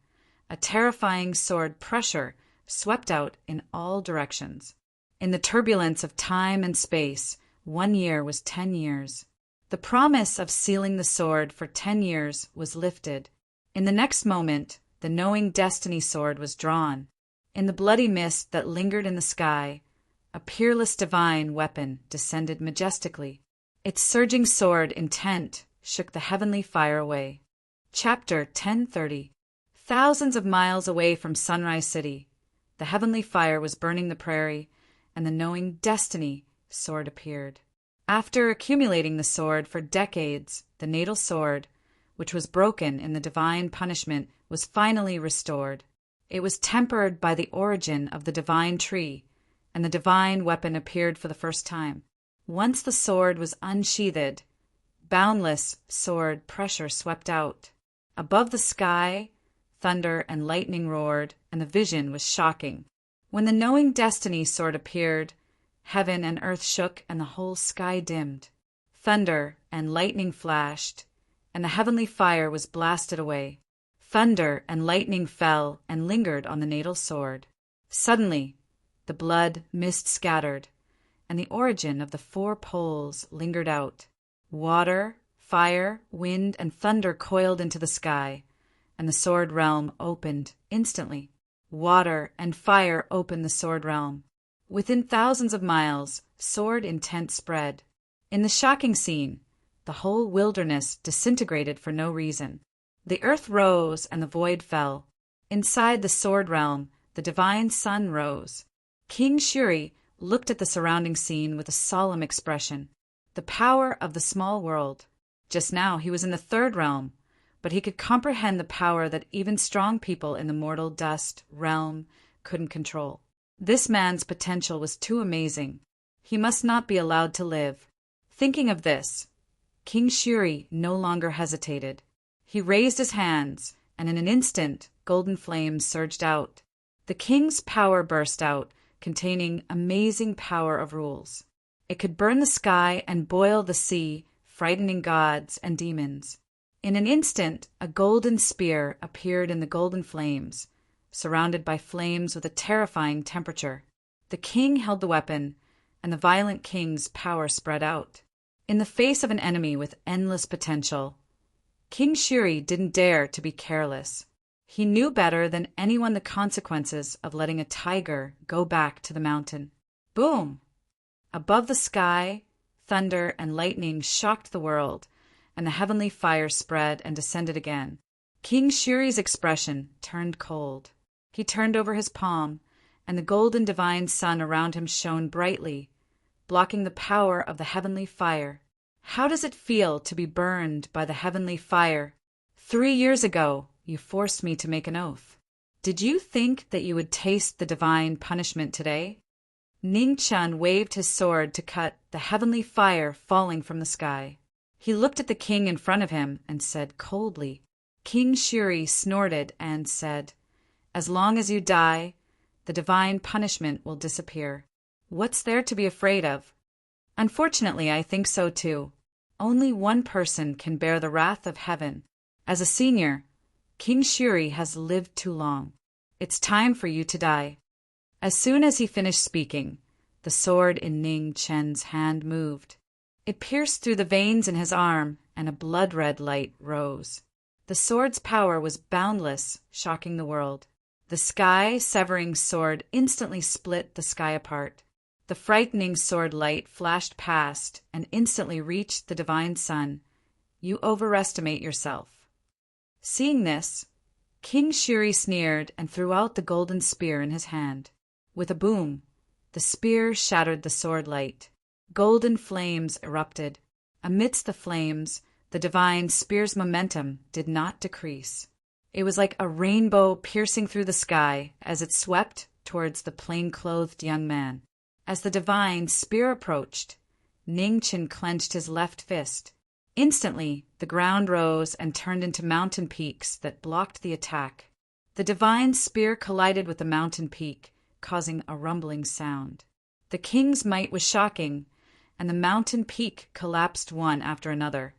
a terrifying sword pressure swept out in all directions. In the turbulence of time and space, 1 year was 10 years. The promise of sealing the sword for 10 years was lifted. In the next moment, the knowing destiny sword was drawn. In the bloody mist that lingered in the sky, a peerless divine weapon descended majestically. Its surging sword intent shook the heavenly fire away. Chapter 1030. Thousands of miles away from Sunrise City, the heavenly fire was burning the prairie, and the knowing destiny sword appeared. After accumulating the sword for decades, the natal sword, which was broken in the divine punishment, was finally restored. It was tempered by the origin of the divine tree, and the divine weapon appeared for the first time. Once the sword was unsheathed, boundless sword pressure swept out. Above the sky, thunder and lightning roared, and the vision was shocking. When the knowing destiny sword appeared, heaven and earth shook and the whole sky dimmed. Thunder and lightning flashed, and the heavenly fire was blasted away. Thunder and lightning fell and lingered on the natal sword. Suddenly, the blood mist scattered, and the origin of the 4 poles lingered out. Water, fire, wind, and thunder coiled into the sky, and the sword realm opened instantly. Water and fire opened the sword realm. Within thousands of miles, sword intent spread. In the shocking scene, the whole wilderness disintegrated for no reason. The earth rose and the void fell. Inside the sword realm, the divine sun rose. King Shuri looked at the surrounding scene with a solemn expression. The power of the small world. Just now he was in the 3rd realm, but he could comprehend the power that even strong people in the mortal dust realm couldn't control. This man's potential was too amazing. He must not be allowed to live. Thinking of this, King Shuri no longer hesitated. He raised his hands, and in an instant, golden flames surged out. The king's power burst out, containing amazing power of rules. It could burn the sky and boil the sea, frightening gods and demons. In an instant, a golden spear appeared in the golden flames, surrounded by flames with a terrifying temperature. The king held the weapon, and the violent king's power spread out. In the face of an enemy with endless potential, King Shuri didn't dare to be careless. He knew better than anyone the consequences of letting a tiger go back to the mountain. Boom! Above the sky, thunder and lightning shocked the world, and the heavenly fire spread and descended again. King Shuri's expression turned cold. He turned over his palm, and the golden divine sun around him shone brightly, blocking the power of the heavenly fire. How does it feel to be burned by the heavenly fire? 3 years ago, you forced me to make an oath. Did you think that you would taste the divine punishment today? Ning Chun waved his sword to cut the heavenly fire falling from the sky. He looked at the king in front of him and said coldly. King Shuri snorted and said, "As long as you die, the divine punishment will disappear. What's there to be afraid of?" Unfortunately, I think so too. Only one person can bear the wrath of heaven. As a senior, King Shuri has lived too long. It's time for you to die. As soon as he finished speaking, the sword in Ning Chen's hand moved. It pierced through the veins in his arm, and a blood-red light rose. The sword's power was boundless, shocking the world. The sky-severing sword instantly split the sky apart. The frightening sword light flashed past and instantly reached the divine sun. You overestimate yourself. Seeing this, King Shuri sneered and threw out the golden spear in his hand. With a boom, the spear shattered the sword light. Golden flames erupted. Amidst the flames, the divine spear's momentum did not decrease. It was like a rainbow piercing through the sky as it swept towards the plain-clothed young man. As the divine spear approached, Ning Chen clenched his left fist. Instantly, the ground rose and turned into mountain peaks that blocked the attack. The divine spear collided with the mountain peak, causing a rumbling sound. The king's might was shocking, and the mountain peak collapsed one after another,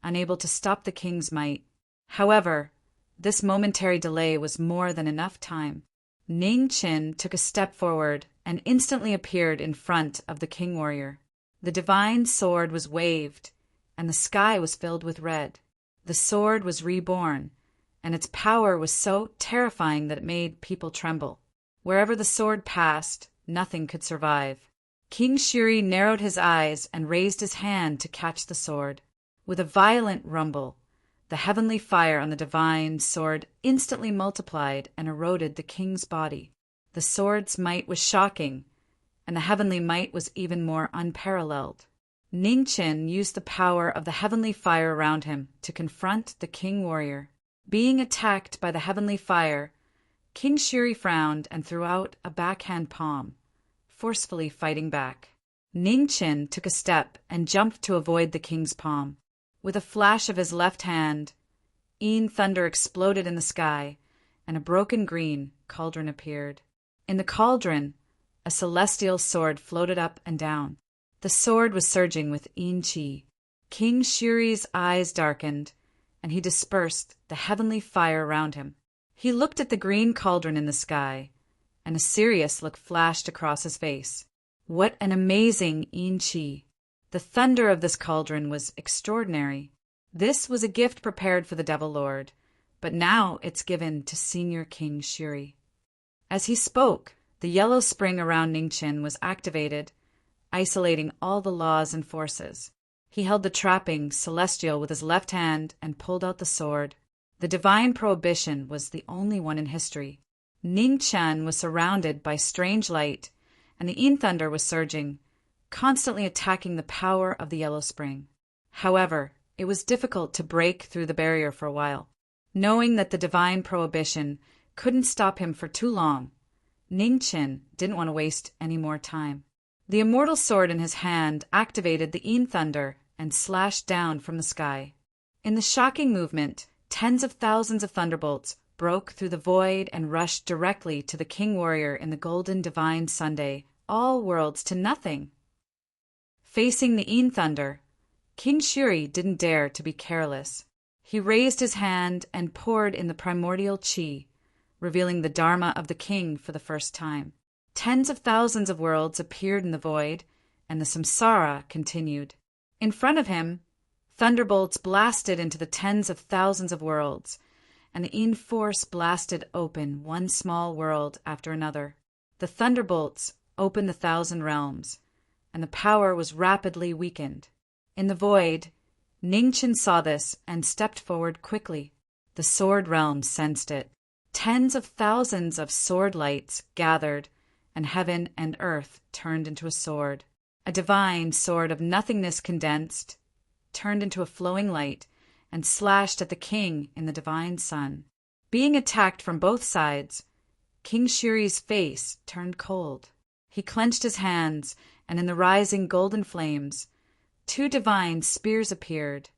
unable to stop the king's might. However, this momentary delay was more than enough time. Ning Qin took a step forward and instantly appeared in front of the king warrior. The divine sword was waved, and the sky was filled with red. The sword was reborn, and its power was so terrifying that it made people tremble. Wherever the sword passed, nothing could survive. King Shuri narrowed his eyes and raised his hand to catch the sword. With a violent rumble, the heavenly fire on the divine sword instantly multiplied and eroded the king's body. The sword's might was shocking, and the heavenly might was even more unparalleled. Ning Qin used the power of the heavenly fire around him to confront the king warrior. Being attacked by the heavenly fire, King Shuri frowned and threw out a backhand palm, forcefully fighting back. Ning Qin took a step and jumped to avoid the king's palm. With a flash of his left hand, Een thunder exploded in the sky, and a broken green cauldron appeared. In the cauldron, a celestial sword floated up and down. The sword was surging with Een chi. King Shuri's eyes darkened, and he dispersed the heavenly fire around him. He looked at the green cauldron in the sky, and a serious look flashed across his face. What an amazing Een chi! The thunder of this cauldron was extraordinary. This was a gift prepared for the Devil Lord, but now it's given to Senior King Shuri. As he spoke, the yellow spring around Ning Qin was activated, isolating all the laws and forces. He held the trapping celestial with his left hand and pulled out the sword. The divine prohibition was the only one in history. Ning Qin was surrounded by strange light, and the Een thunder was surging, constantly attacking the power of the yellow spring. However, it was difficult to break through the barrier for a while. Knowing that the divine prohibition couldn't stop him for too long, Ning Qin didn't want to waste any more time. The immortal sword in his hand activated the Een thunder and slashed down from the sky. In the shocking movement, tens of thousands of thunderbolts broke through the void and rushed directly to the king warrior in the golden divine Sunday, all worlds to nothing. Facing the Een thunder, King Shuri didn't dare to be careless. He raised his hand and poured in the primordial chi, revealing the Dharma of the king for the first time. Tens of thousands of worlds appeared in the void, and the samsara continued. In front of him, thunderbolts blasted into the tens of thousands of worlds, and the Een force blasted open one small world after another. The thunderbolts opened the 1,000 realms, and the power was rapidly weakened. In the void, Ning Qin saw this and stepped forward quickly. The sword realm sensed it. Tens of thousands of sword lights gathered, and heaven and earth turned into a sword. A divine sword of nothingness condensed, turned into a flowing light, and slashed at the king in the divine sun. Being attacked from both sides, King Shuri's face turned cold. He clenched his hands, and in the rising golden flames, 2 divine spears appeared,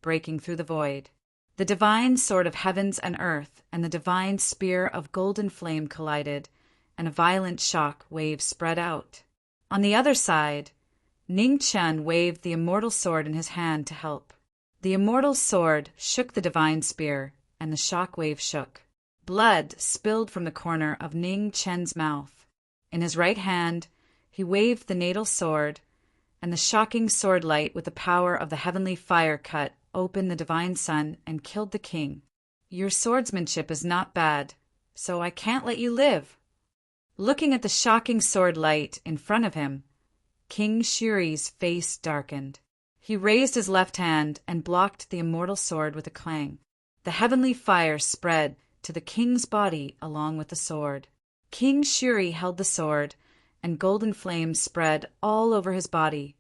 breaking through the void. The divine sword of heavens and earth and the divine spear of golden flame collided, and a violent shock wave spread out. On the other side, Ning Qin waved the immortal sword in his hand to help. The immortal sword shook the divine spear, and the shock wave shook. Blood spilled from the corner of Ning Qin's mouth. In his right hand, he waved the natal sword, and the shocking sword light with the power of the heavenly fire cut open the divine sun and killed the king. Your swordsmanship is not bad, so I can't let you live. Looking at the shocking sword light in front of him, King Shuri's face darkened. He raised his left hand and blocked the immortal sword with a clang. The heavenly fire spread to the king's body along with the sword. King Shuri held the sword, and golden flames spread all over his body,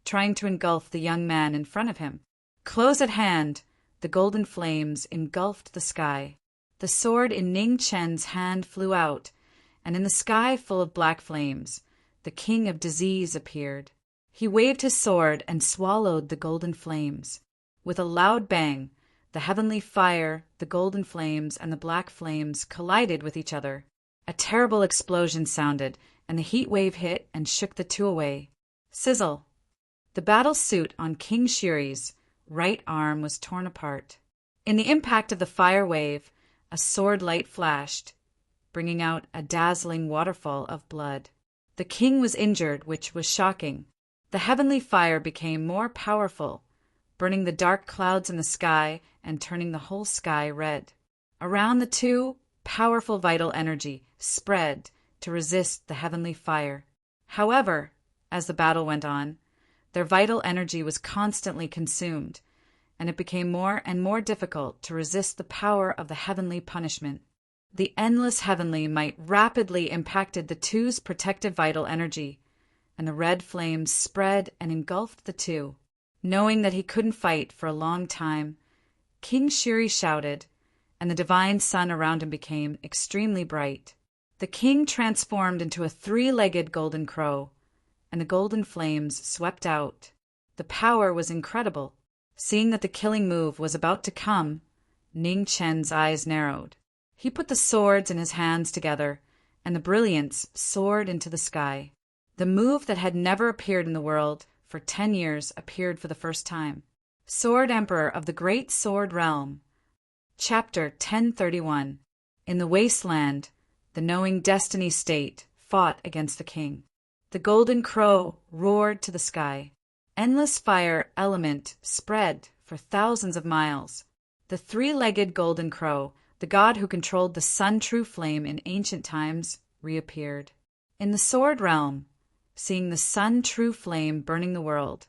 trying to engulf the young man in front of him. Close at hand, the golden flames engulfed the sky. The sword in Ning Qin's hand flew out, and in the sky full of black flames, the king of disease appeared. He waved his sword and swallowed the golden flames. With a loud bang, the heavenly fire, the golden flames, and the black flames collided with each other. A terrible explosion sounded, and the heat wave hit and shook the two away. Sizzle! The battle suit on King Shuri's right arm was torn apart. In the impact of the fire wave, a sword light flashed, bringing out a dazzling waterfall of blood. The king was injured, which was shocking. The heavenly fire became more powerful, burning the dark clouds in the sky and turning the whole sky red. Around the two, powerful vital energy spread to resist the heavenly fire. However, as the battle went on, their vital energy was constantly consumed, and it became more and more difficult to resist the power of the heavenly punishment. The endless heavenly might rapidly impacted the two's protective vital energy, and the red flames spread and engulfed the two. Knowing that he couldn't fight for a long time, King Shuri shouted, and the divine sun around him became extremely bright. The king transformed into a three-legged golden crow, and the golden flames swept out. The power was incredible. Seeing that the killing move was about to come, Ning Chen's eyes narrowed. He put the swords in his hands together, and the brilliance soared into the sky. The move that had never appeared in the world for 10 years appeared for the first time. Sword Emperor of the Great Sword Realm. Chapter 1031. In the wasteland, the knowing destiny state fought against the king. The golden crow roared to the sky. Endless fire element spread for thousands of miles. The three-legged golden crow, the god who controlled the sun-true flame in ancient times, reappeared. In the sword realm, seeing the sun-true flame burning the world,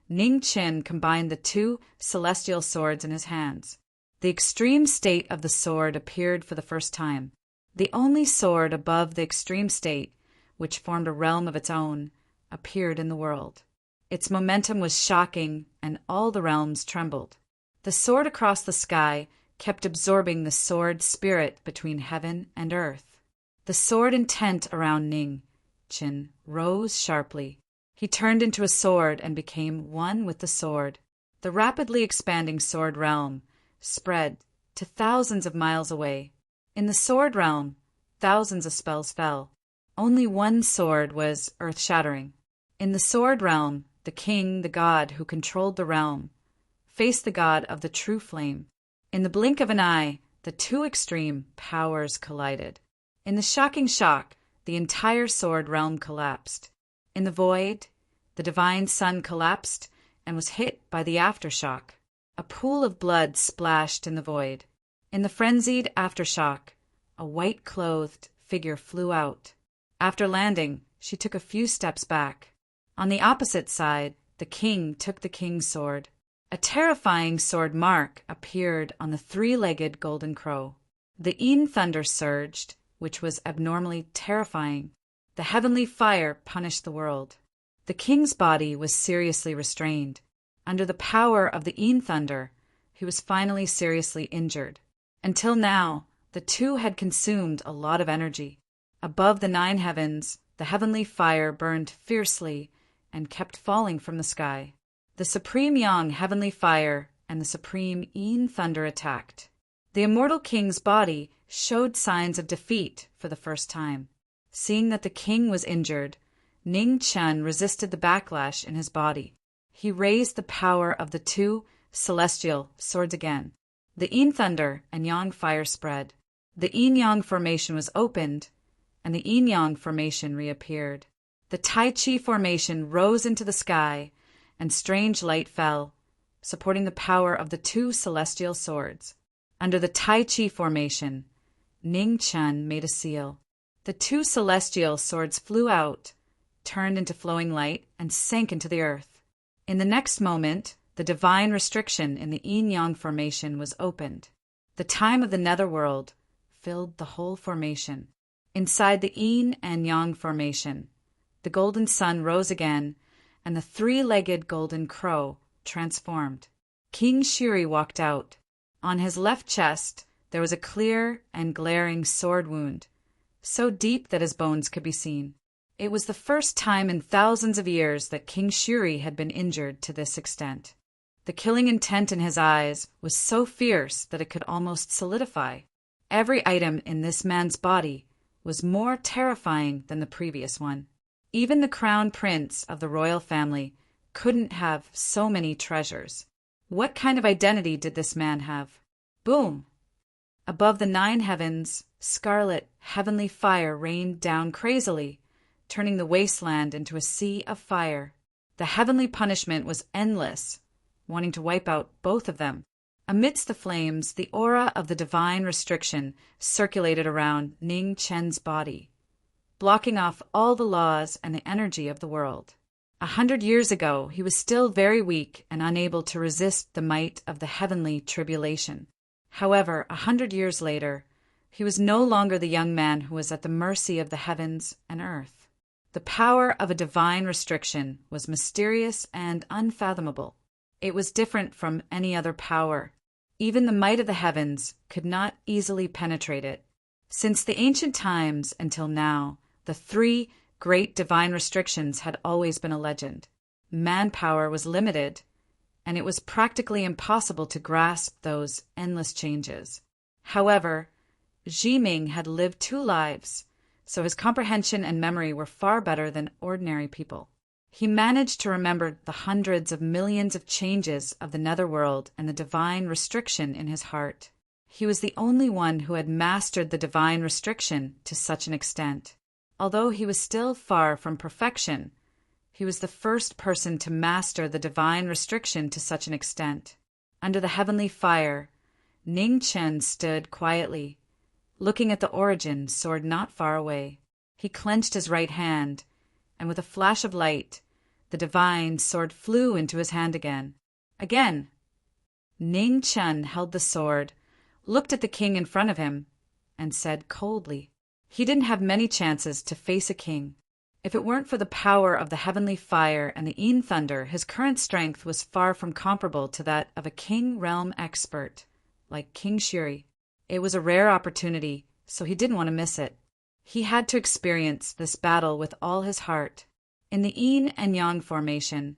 Ning Chen combined the two celestial swords in his hands. The extreme state of the sword appeared for the first time. The only sword above the extreme state, which formed a realm of its own, appeared in the world. Its momentum was shocking, and all the realms trembled. The sword across the sky kept absorbing the sword spirit between heaven and earth. The sword intent around Ning Chen rose sharply. He turned into a sword and became one with the sword. The rapidly expanding sword realm spread to thousands of miles away. In the sword realm, thousands of spells fell. Only one sword was earth-shattering. In the sword realm, the king, the god who controlled the realm, faced the god of the true flame. In the blink of an eye, the two extreme powers collided. In the shocking shock, the entire sword realm collapsed. In the void, the divine sun collapsed and was hit by the aftershock. A pool of blood splashed in the void. In the frenzied aftershock, a white-clothed figure flew out. After landing, she took a few steps back. On the opposite side, the king took the king's sword. A terrifying sword mark appeared on the three-legged golden crow. The Yin thunder surged, which was abnormally terrifying. The heavenly fire punished the world. The king's body was seriously restrained. Under the power of the Yin thunder, he was finally seriously injured. Until now, the two had consumed a lot of energy. Above the 9 heavens, the heavenly fire burned fiercely and kept falling from the sky. The supreme Yang heavenly fire and the supreme Yin thunder attacked. The immortal king's body showed signs of defeat for the first time. Seeing that the king was injured, Ning Chen resisted the backlash in his body. He raised the power of the two celestial swords again. The Yin thunder and Yang fire spread. The Yin-Yang formation was opened, and the Yin-Yang formation reappeared. The Tai Chi formation rose into the sky, and strange light fell, supporting the power of the two celestial swords. Under the Tai Chi formation, Ning Chen made a seal. The two celestial swords flew out, turned into flowing light, and sank into the earth. In the next moment, the divine restriction in the Yin-Yang formation was opened. The time of the netherworld filled the whole formation. Inside the Yin and Yang formation, the golden sun rose again, and the three-legged golden crow transformed. King Shuri walked out. On his left chest, there was a clear and glaring sword wound, so deep that his bones could be seen. It was the first time in thousands of years that King Shuri had been injured to this extent. The killing intent in his eyes was so fierce that it could almost solidify. Every item in this man's body was more terrifying than the previous one. Even the crown prince of the royal family couldn't have so many treasures. What kind of identity did this man have? Boom! Above the 9 heavens, scarlet, heavenly fire rained down crazily, turning the wasteland into a sea of fire. The heavenly punishment was endless, wanting to wipe out both of them. Amidst the flames, the aura of the divine restriction circulated around Ning Chen's body, blocking off all the laws and the energy of the world. 100 years ago, he was still very weak and unable to resist the might of the heavenly tribulation. However, 100 years later, he was no longer the young man who was at the mercy of the heavens and earth. The power of a divine restriction was mysterious and unfathomable. It was different from any other power. Even the might of the heavens could not easily penetrate it. Since the ancient times until now, the 3 great divine restrictions had always been a legend. Manpower was limited, and it was practically impossible to grasp those endless changes. However, Ming had lived 2 lives, so his comprehension and memory were far better than ordinary people. He managed to remember the hundreds of millions of changes of the netherworld and the divine restriction in his heart. He was the only one who had mastered the divine restriction to such an extent. Although he was still far from perfection, he was the first person to master the divine restriction to such an extent. Under the heavenly fire, Ning Chen stood quietly, looking at the origin sword not far away. He clenched his right hand, and with a flash of light, the divine sword flew into his hand again. Again, Ning Chen held the sword, looked at the king in front of him, and said coldly, he didn't have many chances to face a king. If it weren't for the power of the heavenly fire and the Yin thunder, his current strength was far from comparable to that of a king realm expert, like King Shuri. It was a rare opportunity, so he didn't want to miss it. He had to experience this battle with all his heart. In the Yin and Yang formation,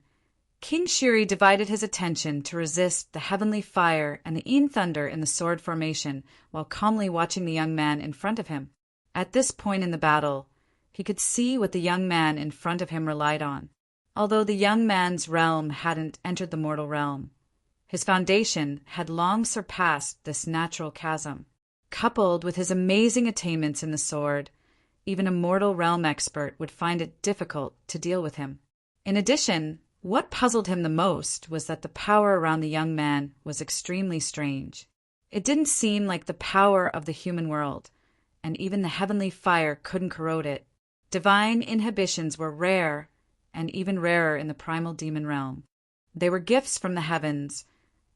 King Shuri divided his attention to resist the heavenly fire and the Yin thunder in the sword formation while calmly watching the young man in front of him. At this point in the battle, he could see what the young man in front of him relied on. Although the young man's realm hadn't entered the mortal realm, his foundation had long surpassed this natural chasm. Coupled with his amazing attainments in the sword, even a mortal realm expert would find it difficult to deal with him. In addition, what puzzled him the most was that the power around the young man was extremely strange. It didn't seem like the power of the human world, and even the heavenly fire couldn't corrode it. Divine inhibitions were rare, and even rarer in the primal demon realm. They were gifts from the heavens,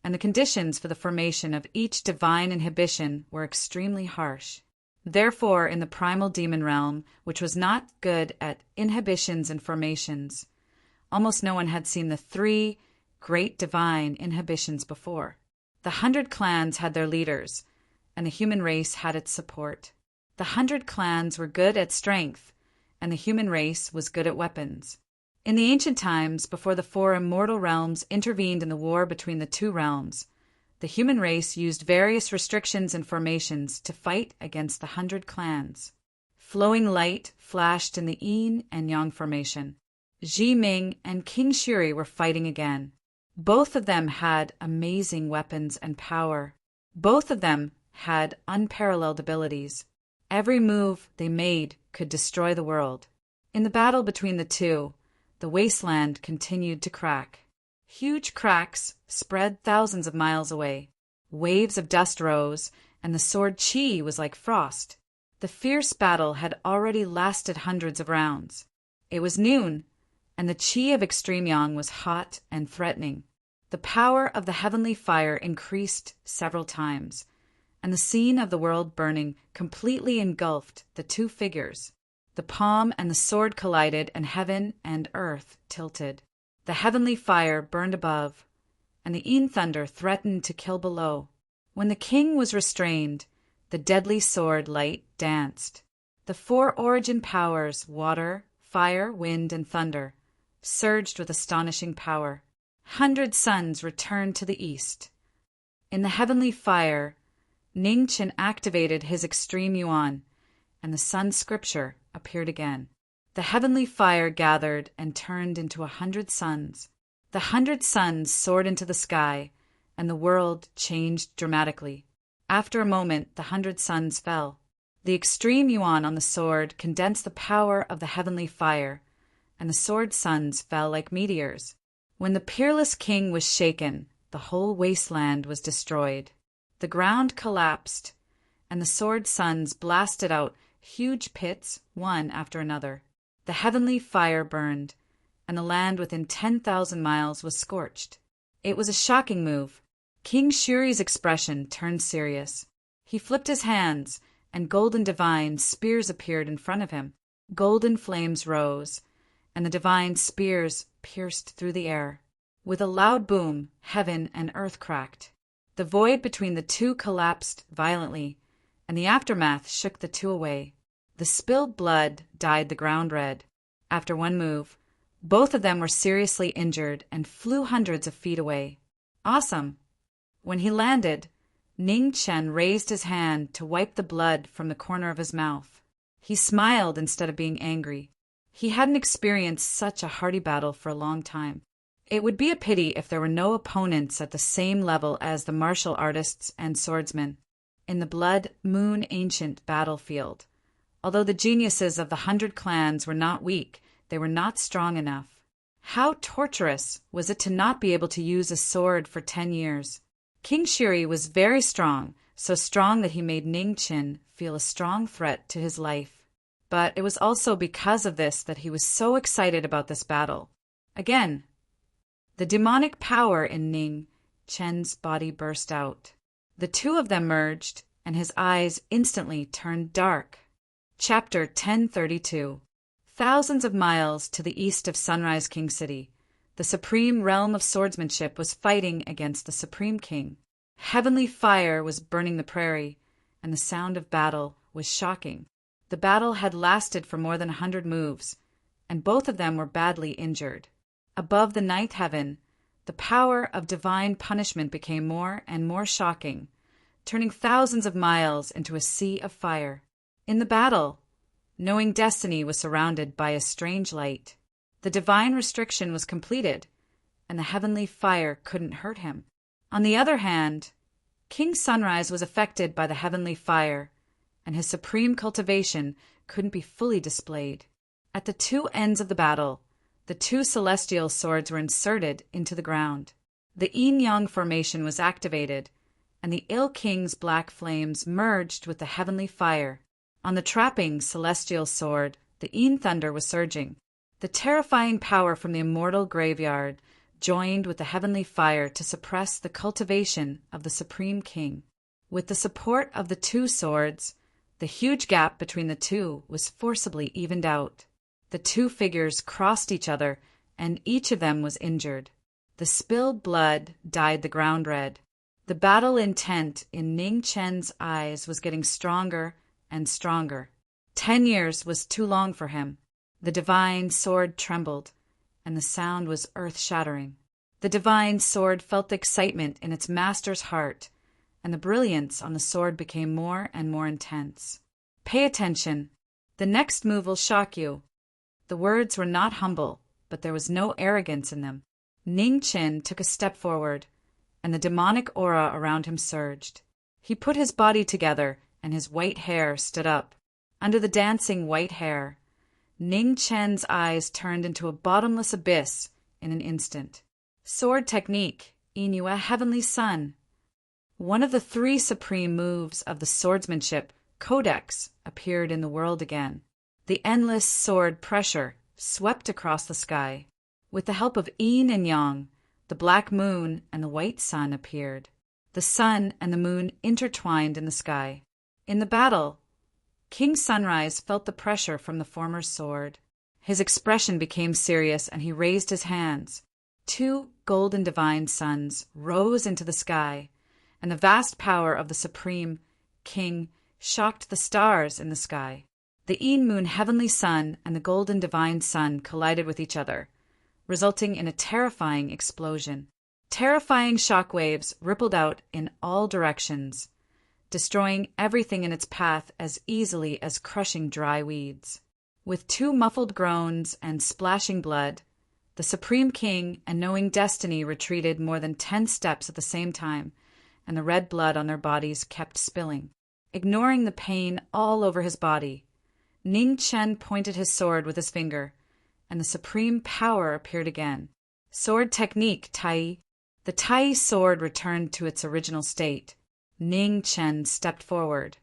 and the conditions for the formation of each divine inhibition were extremely harsh. Therefore, in the primal demon realm, which was not good at inhibitions and formations, almost no one had seen the 3 great divine inhibitions before. The 100 clans had their leaders, and the human race had its support. The 100 clans were good at strength, and the human race was good at weapons. In the ancient times, before the 4 immortal realms intervened in the war between the 2 realms, the human race used various restrictions and formations to fight against the 100 clans. Flowing light flashed in the Yin and Yang formation. Ming and King Shuri were fighting again. Both of them had amazing weapons and power. Both of them had unparalleled abilities. Every move they made could destroy the world. In the battle between the 2, the wasteland continued to crack. Huge cracks spread thousands of miles away. Waves of dust rose, and the sword Qi was like frost. The fierce battle had already lasted hundreds of rounds. It was noon, and the Qi of extreme Yang was hot and threatening. The power of the heavenly fire increased several times, and the scene of the world burning completely engulfed the 2 figures. The palm and the sword collided, and heaven and earth tilted. The heavenly fire burned above, and the Yin thunder threatened to kill below. When the king was restrained, the deadly sword light danced. The 4 origin powers, water, fire, wind, and thunder, surged with astonishing power. 100 suns returned to the east. In the heavenly fire, Ning Chen activated his extreme yuan, and the sun scripture appeared again. The heavenly fire gathered and turned into 100 suns. The 100 suns soared into the sky, and the world changed dramatically. After a moment, the 100 suns fell. The extreme yuan on the sword condensed the power of the heavenly fire, and the sword suns fell like meteors. When the peerless king was shaken, the whole wasteland was destroyed. The ground collapsed, and the sword suns blasted out huge pits, one after another. The heavenly fire burned, and the land within 10,000 miles was scorched. It was a shocking move. King Shuri's expression turned serious. He flipped his hands, and golden divine spears appeared in front of him. Golden flames rose, and the divine spears pierced through the air. With a loud boom, heaven and earth cracked. The void between the two collapsed violently, and the aftermath shook the two away. The spilled blood dyed the ground red. After one move, both of them were seriously injured and flew hundreds of feet away. Awesome! When he landed, Ning Chen raised his hand to wipe the blood from the corner of his mouth. He smiled instead of being angry. He hadn't experienced such a hearty battle for a long time. It would be a pity if there were no opponents at the same level as the martial artists and swordsmen in the Blood Moon ancient battlefield. Although the geniuses of the 100 clans were not weak, they were not strong enough. How torturous was it to not be able to use a sword for 10 years? King Shuri was very strong, so strong that he made Ning Chen feel a strong threat to his life. But it was also because of this that he was so excited about this battle. Again, the demonic power in Ning Chen's body burst out. The two of them merged, and his eyes instantly turned dark. Chapter 1032. Thousands of miles to the east of Sunrise King City, the supreme realm of swordsmanship was fighting against the Supreme King. Heavenly fire was burning the prairie, and the sound of battle was shocking. The battle had lasted for more than 100 moves, and both of them were badly injured. Above the ninth heaven, the power of divine punishment became more and more shocking, turning thousands of miles into a sea of fire. In the battle, knowing destiny was surrounded by a strange light. The divine restriction was completed, and the heavenly fire couldn't hurt him. On the other hand, King Sunrise was affected by the heavenly fire, and his supreme cultivation couldn't be fully displayed. At the two ends of the battle, the two celestial swords were inserted into the ground. The yin-yang formation was activated, and the ill king's black flames merged with the heavenly fire. On the trapping celestial sword, the yin thunder was surging. The terrifying power from the immortal graveyard joined with the heavenly fire to suppress the cultivation of the Supreme King. With the support of the two swords, the huge gap between the two was forcibly evened out. The two figures crossed each other, and each of them was injured. The spilled blood dyed the ground red. The battle intent in Ning Chen's eyes was getting stronger and stronger. 10 years was too long for him. The divine sword trembled, and the sound was earth-shattering. The divine sword felt the excitement in its master's heart, and the brilliance on the sword became more and more intense. Pay attention. The next move will shock you. The words were not humble, but there was no arrogance in them. Ning Chen took a step forward, and the demonic aura around him surged. He put his body together, and his white hair stood up. Under the dancing white hair, Ning Chen's eyes turned into a bottomless abyss in an instant. Sword technique, Inua Heavenly Sun. One of the 3 supreme moves of the swordsmanship, Codex, appeared in the world again. The endless sword pressure swept across the sky. With the help of yin and yang, the black moon and the white sun appeared. The sun and the moon intertwined in the sky. In the battle, King Sunrise felt the pressure from the former sword. His expression became serious, and he raised his hands. 2 golden divine suns rose into the sky, and the vast power of the Supreme King shocked the stars in the sky. The Yin Moon Heavenly Sun and the Golden Divine Sun collided with each other, resulting in a terrifying explosion. Terrifying shockwaves rippled out in all directions, destroying everything in its path as easily as crushing dry weeds. With 2 muffled groans and splashing blood, the Supreme King and knowing destiny retreated more than 10 steps at the same time, and the red blood on their bodies kept spilling. Ignoring the pain all over his body, Ning Chen pointed his sword with his finger, and the supreme power appeared again. Sword technique, Tai. The Tai sword returned to its original state. Ning Chen stepped forward,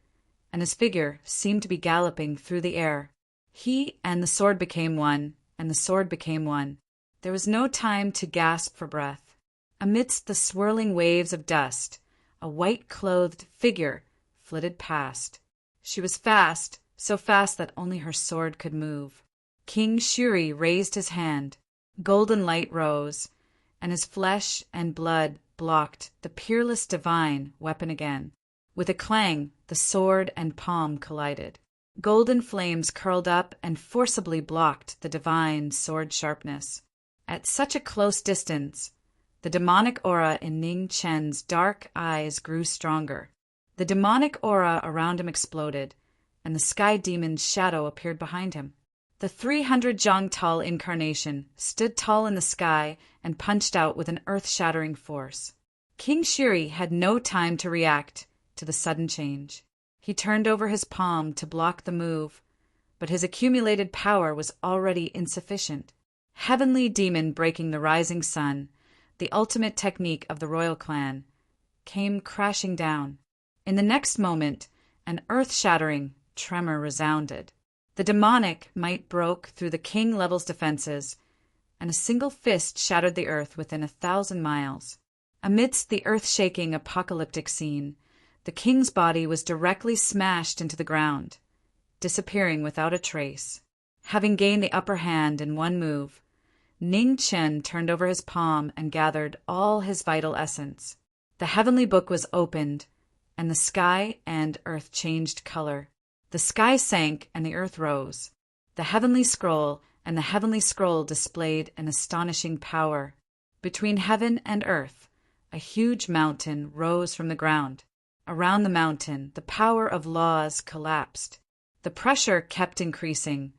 and his figure seemed to be galloping through the air. He and the sword became one, and the sword became one. There was no time to gasp for breath. Amidst the swirling waves of dust, a white-clothed figure flitted past. She was fast, so fast that only her sword could move. King Shuri raised his hand. Golden light rose, and his flesh and blood blocked the peerless divine weapon again. With a clang, the sword and palm collided. Golden flames curled up and forcibly blocked the divine sword sharpness. At such a close distance, the demonic aura in Ning Chen's dark eyes grew stronger. The demonic aura around him exploded, and the sky demon's shadow appeared behind him. The 300 jong tall incarnation stood tall in the sky and punched out with an earth-shattering force. King Shuri had no time to react to the sudden change. He turned over his palm to block the move, but his accumulated power was already insufficient. Heavenly demon breaking the rising sun, the ultimate technique of the royal clan, came crashing down. In the next moment, an earth-shattering tremor resounded. The demonic might broke through the king level's defenses, and a single fist shattered the earth within 1,000 miles. Amidst the earth-shaking apocalyptic scene, the king's body was directly smashed into the ground, disappearing without a trace. Having gained the upper hand in one move, Ning Chen turned over his palm and gathered all his vital essence. The heavenly book was opened, and the sky and earth changed color. The sky sank and the earth rose. The heavenly scroll and the heavenly scroll displayed an astonishing power. Between heaven and earth, a huge mountain rose from the ground. Around the mountain, the power of laws collapsed. The pressure kept increasing,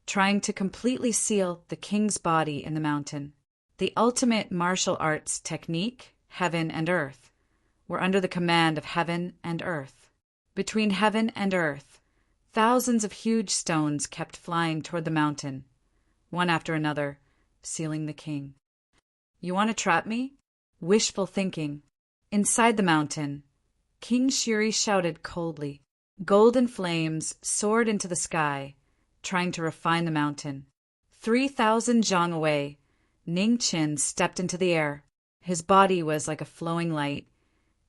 trying to completely seal the king's body in the mountain. The ultimate martial arts technique, heaven and earth, were under the command of heaven and earth. Between heaven and earth, thousands of huge stones kept flying toward the mountain, one after another, sealing the king. You want to trap me? Wishful thinking. Inside the mountain, King Shuri shouted coldly. Golden flames soared into the sky, trying to refine the mountain. 3,000 zhang away, Ning Chen stepped into the air. His body was like a flowing light,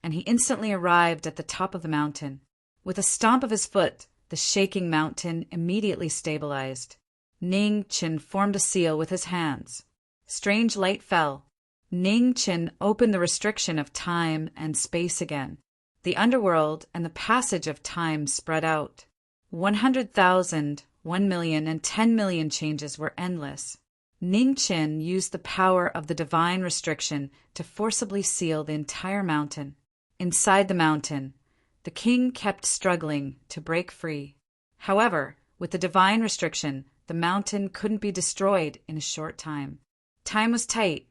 and he instantly arrived at the top of the mountain. With a stomp of his foot, the shaking mountain immediately stabilized. Ning Chen formed a seal with his hands. Strange light fell. Ning Chen opened the restriction of time and space again. The underworld and the passage of time spread out. 100,000, 1 million, and 10 million changes were endless. Ning Chen used the power of the divine restriction to forcibly seal the entire mountain. Inside the mountain, the king kept struggling to break free. However, with the divine restriction, the mountain couldn't be destroyed in a short time. Time was tight.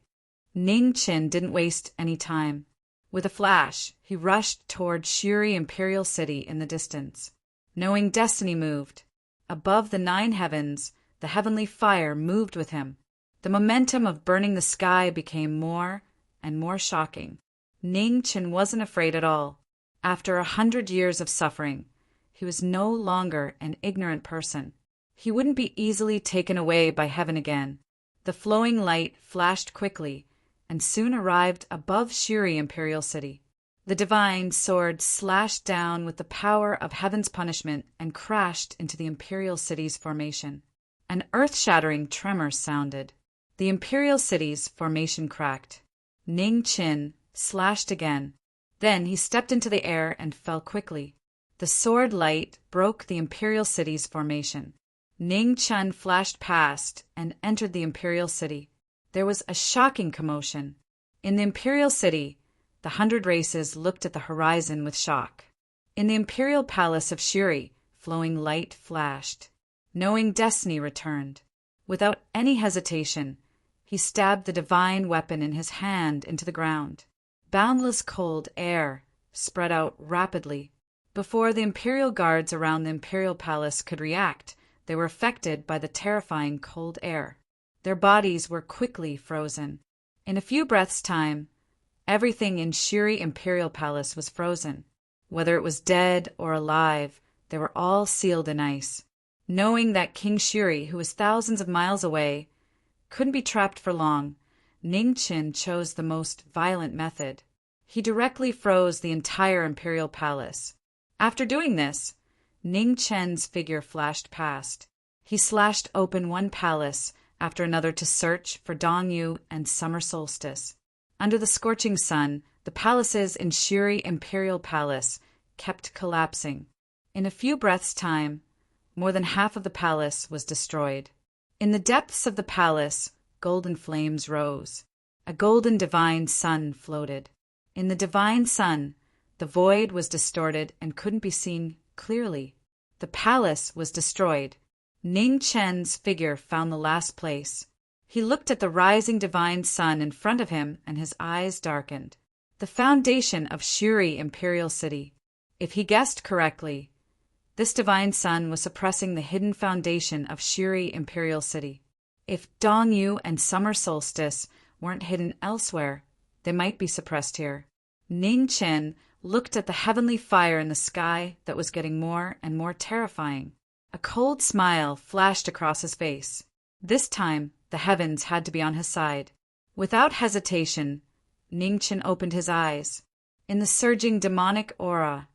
Ning Chen didn't waste any time. With a flash, he rushed toward Shuri Imperial City in the distance. Knowing destiny moved. Above the 9 heavens, the heavenly fire moved with him. The momentum of burning the sky became more and more shocking. Ning Chen wasn't afraid at all. After 100 years of suffering, he was no longer an ignorant person. He wouldn't be easily taken away by heaven again. The flowing light flashed quickly, and soon arrived above Shuri Imperial City. The divine sword slashed down with the power of heaven's punishment and crashed into the Imperial City's formation. An earth-shattering tremor sounded. The Imperial City's formation cracked. Ning Chen slashed again. Then he stepped into the air and fell quickly. The sword light broke the Imperial City's formation. Ning Chen flashed past and entered the Imperial City. There was a shocking commotion. In the Imperial City, the 100 races looked at the horizon with shock. In the Imperial Palace of Shuri, flowing light flashed. Knowing destiny returned. Without any hesitation, he stabbed the divine weapon in his hand into the ground. Boundless cold air spread out rapidly. Before the imperial guards around the imperial palace could react, they were affected by the terrifying cold air. Their bodies were quickly frozen. In a few breaths' time, everything in Shuri Imperial Palace was frozen. Whether it was dead or alive, they were all sealed in ice. Knowing that King Shuri, who was thousands of miles away, couldn't be trapped for long, Ningchen chose the most violent method. He directly froze the entire imperial palace. After doing this, Ningchen's figure flashed past. He slashed open one palace after another to search for Dongyu and summer solstice. Under the scorching sun, the palaces in Shuri Imperial Palace kept collapsing. In a few breaths' time, more than half of the palace was destroyed. In the depths of the palace, golden flames rose. A golden divine sun floated. In the divine sun, the void was distorted and couldn't be seen clearly. The palace was destroyed. Ning Chen's figure found the last place. He looked at the rising divine sun in front of him and his eyes darkened. The foundation of Shuri Imperial City. If he guessed correctly, this divine sun was suppressing the hidden foundation of Shuri Imperial City. If Dongyu and summer solstice weren't hidden elsewhere, they might be suppressed here. Ning Chen looked at the heavenly fire in the sky that was getting more and more terrifying. A cold smile flashed across his face. This time, the heavens had to be on his side. Without hesitation, Ningchen opened his eyes. In the surging demonic aura,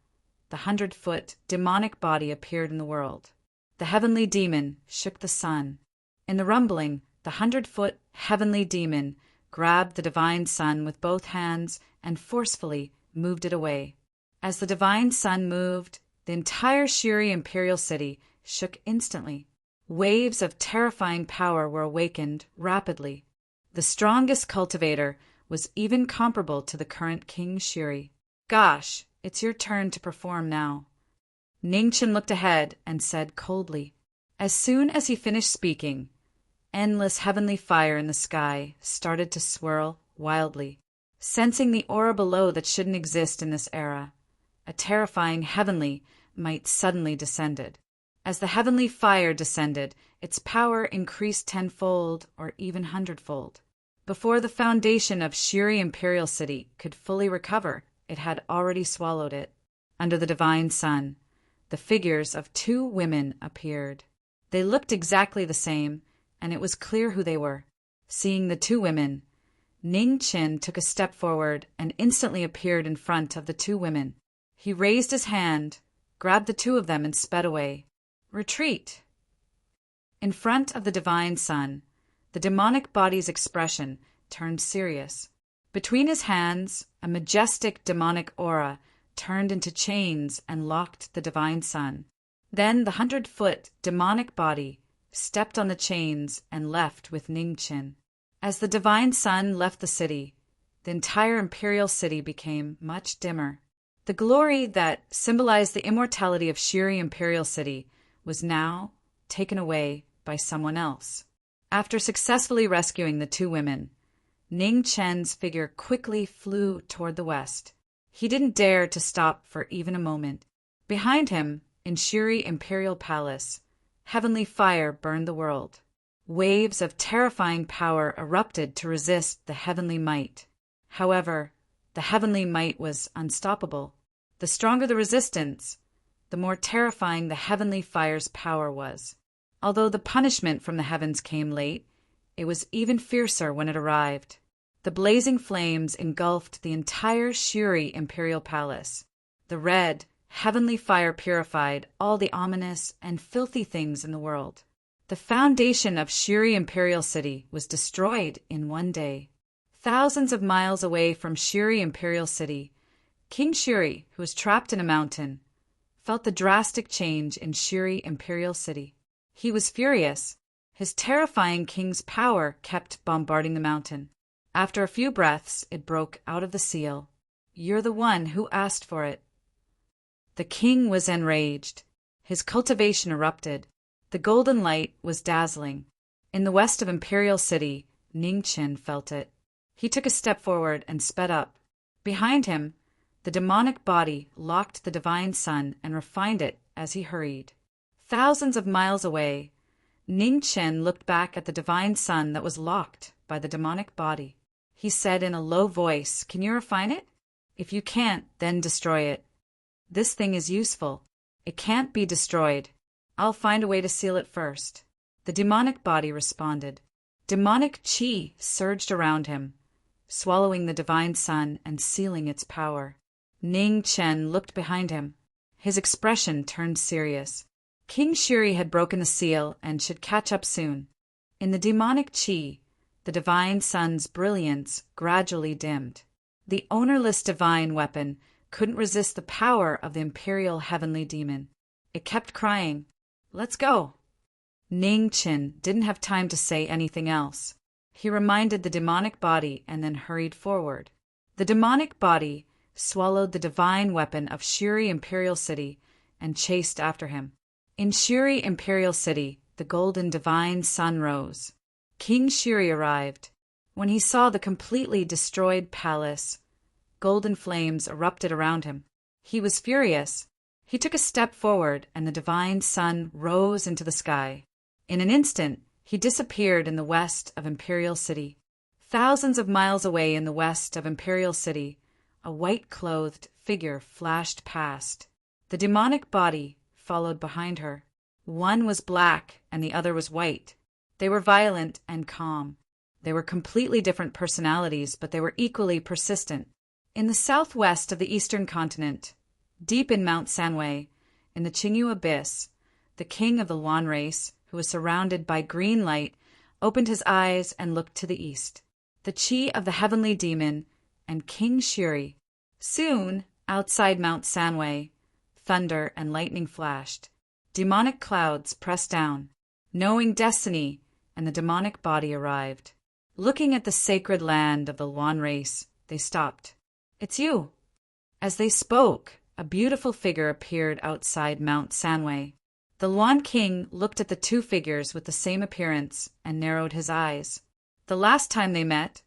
the 100-foot demonic body appeared in the world. The heavenly demon shook the sun. In the rumbling, the 100-foot heavenly demon grabbed the divine sun with both hands and forcefully moved it away. As the divine sun moved, the entire Shuri Imperial City shook instantly. Waves of terrifying power were awakened rapidly. The strongest cultivator was even comparable to the current King Shuri. Gosh, it's your turn to perform now. Ningchen looked ahead and said coldly. As soon as he finished speaking, endless heavenly fire in the sky started to swirl wildly. Sensing the aura below that shouldn't exist in this era, a terrifying heavenly might suddenly descended. As the heavenly fire descended, its power increased tenfold or even hundredfold. Before the foundation of Shuri Imperial City could fully recover, it had already swallowed it. Under the divine sun, the figures of two women appeared. They looked exactly the same, and it was clear who they were. Seeing the two women, Ning Chen took a step forward and instantly appeared in front of the two women. He raised his hand, grabbed the two of them, and sped away. Retreat! In front of the divine sun, the demonic body's expression turned serious. Between his hands, a majestic demonic aura turned into chains and locked the divine sun. Then the 100-foot demonic body stepped on the chains and left with Ningchen. As the divine sun left the city, the entire imperial city became much dimmer. The glory that symbolized the immortality of Shuri Imperial City was now taken away by someone else. After successfully rescuing the two women, Ning Chen's figure quickly flew toward the west. He didn't dare to stop for even a moment. Behind him, in Shuri Imperial Palace, heavenly fire burned the world. Waves of terrifying power erupted to resist the heavenly might. However, the heavenly might was unstoppable. The stronger the resistance, the more terrifying the heavenly fire's power was. Although the punishment from the heavens came late, it was even fiercer when it arrived. The blazing flames engulfed the entire Shuri Imperial Palace. The red, heavenly fire purified all the ominous and filthy things in the world. The foundation of Shuri Imperial City was destroyed in one day. Thousands of miles away from Shuri Imperial City, King Shuri, who was trapped in a mountain, felt the drastic change in Shuri Imperial City. He was furious. His terrifying king's power kept bombarding the mountain. After a few breaths, it broke out of the seal. "You're the one who asked for it." The king was enraged. His cultivation erupted. The golden light was dazzling. In the west of Imperial City, Ningchen felt it. He took a step forward and sped up. Behind him, The demonic body locked the divine sun and refined it as he hurried. Thousands of miles away, Ning Chen looked back at the divine sun that was locked by the demonic body. He said in a low voice, "Can you refine it? If you can't, then destroy it. This thing is useful. It can't be destroyed. I'll find a way to seal it first." The demonic body responded. Demonic qi surged around him, swallowing the divine sun and sealing its power. Ning Chen looked behind him. His expression turned serious. King Shuri had broken the seal and should catch up soon. In the demonic qi, the divine sun's brilliance gradually dimmed. The ownerless divine weapon couldn't resist the power of the imperial heavenly demon. It kept crying, "Let's go." Ning Chen didn't have time to say anything else. He reminded the demonic body and then hurried forward. The demonic body swallowed the divine weapon of Shuri Imperial City and chased after him. In Shuri Imperial City, the golden divine sun rose. King Shuri arrived. When he saw the completely destroyed palace, golden flames erupted around him. He was furious. He took a step forward, and the divine sun rose into the sky. In an instant, he disappeared in the west of Imperial City. Thousands of miles away in the west of Imperial City, a white-clothed figure flashed past. The demonic body followed behind her. One was black and the other was white. They were violent and calm. They were completely different personalities, but they were equally persistent. In the southwest of the eastern continent, deep in Mount Sanwei, in the Qingyu Abyss, the king of the Luan race, who was surrounded by green light, opened his eyes and looked to the east. The qi of the heavenly demon and King Shuri. Soon, outside Mount Sanwei, thunder and lightning flashed. Demonic clouds pressed down. Knowing destiny and the demonic body arrived. Looking at the sacred land of the Luan race, they stopped. "It's you." As they spoke, a beautiful figure appeared outside Mount Sanwei. The Luan king looked at the two figures with the same appearance and narrowed his eyes. The last time they met,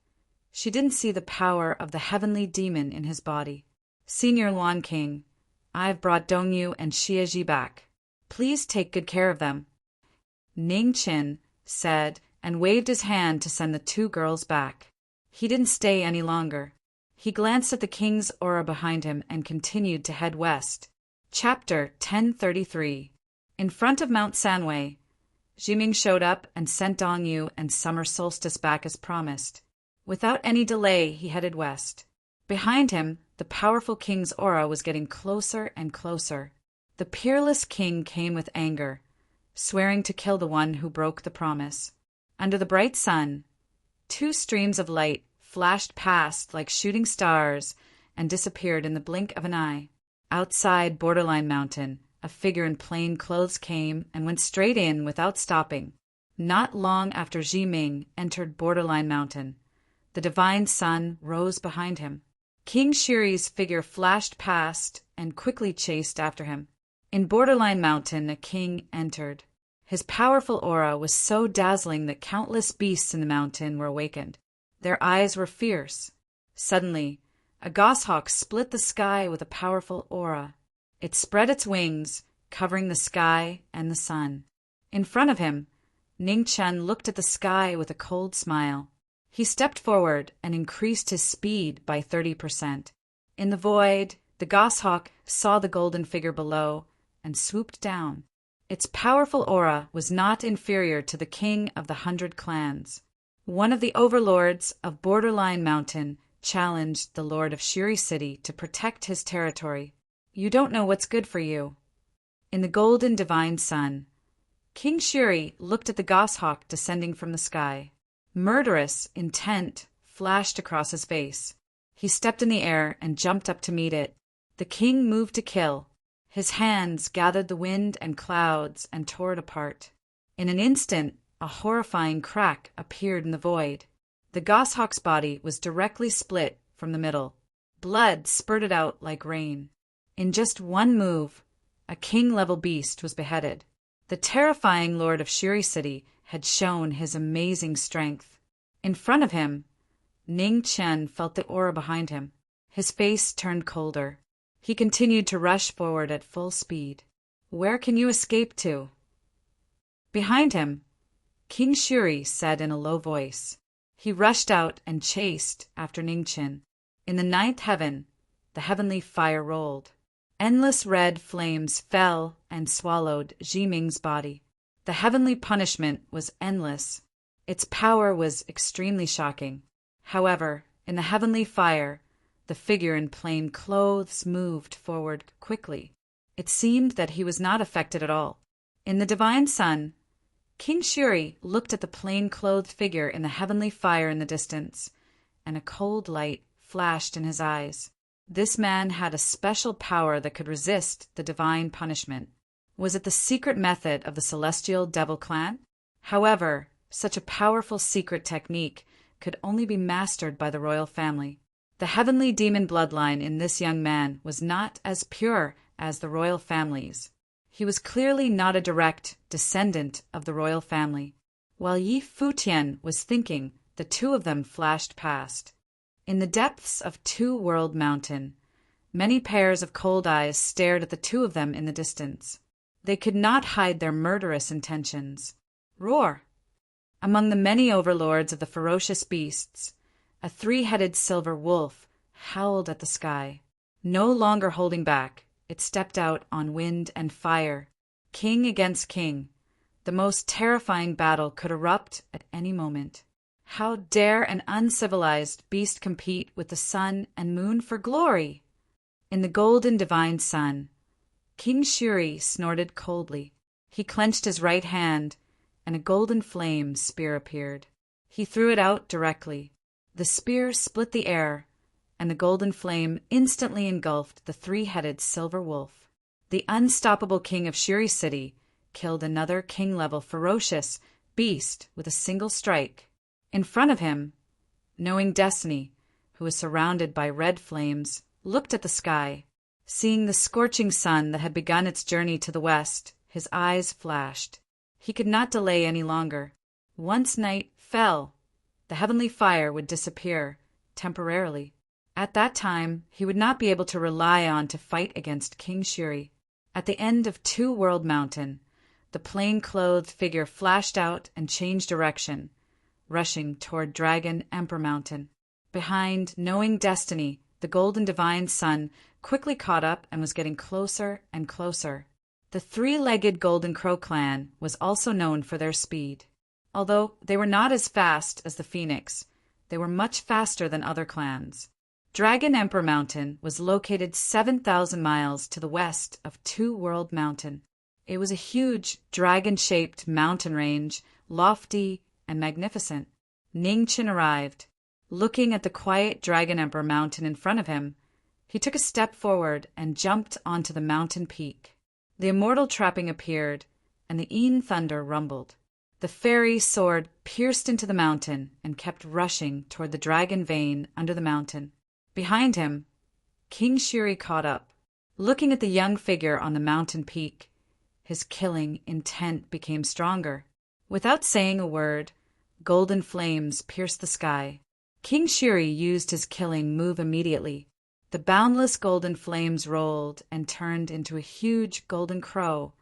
she didn't see the power of the heavenly demon in his body. "Senior Luan king, I've brought Dongyu and Xiaji back. Please take good care of them," Ning Chen said, and waved his hand to send the two girls back. He didn't stay any longer. He glanced at the king's aura behind him and continued to head west. Chapter 1033. In front of Mount Sanwei, Jiming showed up and sent Dongyu and Summer Solstice back as promised. Without any delay, he headed west. Behind him, the powerful king's aura was getting closer and closer. The peerless king came with anger, swearing to kill the one who broke the promise. Under the bright sun, two streams of light flashed past like shooting stars and disappeared in the blink of an eye. Outside Borderline Mountain, a figure in plain clothes came and went straight in without stopping. Not long after Jiming entered Borderline Mountain, the divine sun rose behind him. King Shuri's figure flashed past and quickly chased after him. In Borderline Mountain, a king entered. His powerful aura was so dazzling that countless beasts in the mountain were awakened. Their eyes were fierce. Suddenly, a goshawk split the sky with a powerful aura. It spread its wings, covering the sky and the sun. In front of him, Ning Chen looked at the sky with a cold smile. He stepped forward and increased his speed by 30%. In the void, the goshawk saw the golden figure below and swooped down. Its powerful aura was not inferior to the king of the 100 clans. One of the overlords of Borderline Mountain challenged the lord of Shuri City to protect his territory. "You don't know what's good for you." In the golden divine sun, King Shuri looked at the goshawk descending from the sky. Murderous intent flashed across his face. He stepped in the air and jumped up to meet it. The king moved to kill. His hands gathered the wind and clouds and tore it apart. In an instant, a horrifying crack appeared in the void. The goshawk's body was directly split from the middle. Blood spurted out like rain. In just one move, a king-level beast was beheaded. The terrifying lord of Shuri City had shown his amazing strength. In front of him, Ning Chen felt the aura behind him. His face turned colder. He continued to rush forward at full speed. "Where can you escape to?" Behind him, King Shuri said in a low voice. He rushed out and chased after Ningqin. In the ninth heaven, the heavenly fire rolled. Endless red flames fell and swallowed Jiming's body. The heavenly punishment was endless. Its power was extremely shocking. However, in the heavenly fire, the figure in plain clothes moved forward quickly. It seemed that he was not affected at all. In the divine sun, King Shuri looked at the plain-clothed figure in the heavenly fire in the distance, and a cold light flashed in his eyes. This man had a special power that could resist the divine punishment. Was it the secret method of the celestial devil clan? However, such a powerful secret technique could only be mastered by the royal family. The heavenly demon bloodline in this young man was not as pure as the royal family's. He was clearly not a direct descendant of the royal family. While Yi Futian was thinking, the two of them flashed past. In the depths of Two-World Mountain, many pairs of cold eyes stared at the two of them in the distance. They could not hide their murderous intentions. Roar! Among the many overlords of the ferocious beasts, a three-headed silver wolf howled at the sky. No longer holding back, it stepped out on wind and fire. King against king, the most terrifying battle could erupt at any moment. How dare an uncivilized beast compete with the sun and moon for glory? In the golden divine sun, King Shuri snorted coldly. He clenched his right hand, and a golden flame spear appeared. He threw it out directly. The spear split the air, and the golden flame instantly engulfed the three-headed silver wolf. The unstoppable king of Shuri City killed another king-level ferocious beast with a single strike. In front of him, knowing Destiny, who was surrounded by red flames, looked at the sky. Seeing the scorching sun that had begun its journey to the west, his eyes flashed. He could not delay any longer. Once night fell, the heavenly fire would disappear, temporarily. At that time, he would not be able to rely on to fight against King Shuri. At the end of Two-World Mountain, the plain-clothed figure flashed out and changed direction, rushing toward Dragon Emperor Mountain. Behind, knowing Destiny, the golden divine sun quickly caught up and was getting closer and closer. The three-legged Golden Crow clan was also known for their speed. Although they were not as fast as the Phoenix, they were much faster than other clans. Dragon Emperor Mountain was located 7,000 miles to the west of Two-World Mountain. It was a huge, dragon-shaped mountain range, lofty and magnificent. Ningqin arrived. Looking at the quiet Dragon Emperor Mountain in front of him, he took a step forward and jumped onto the mountain peak. The immortal trapping appeared, and the Een thunder rumbled. The fairy sword pierced into the mountain and kept rushing toward the dragon vein under the mountain. Behind him, King Shuri caught up. Looking at the young figure on the mountain peak, his killing intent became stronger. Without saying a word, golden flames pierced the sky. King Shuri used his killing move immediately. The boundless golden flames rolled and turned into a huge golden crow,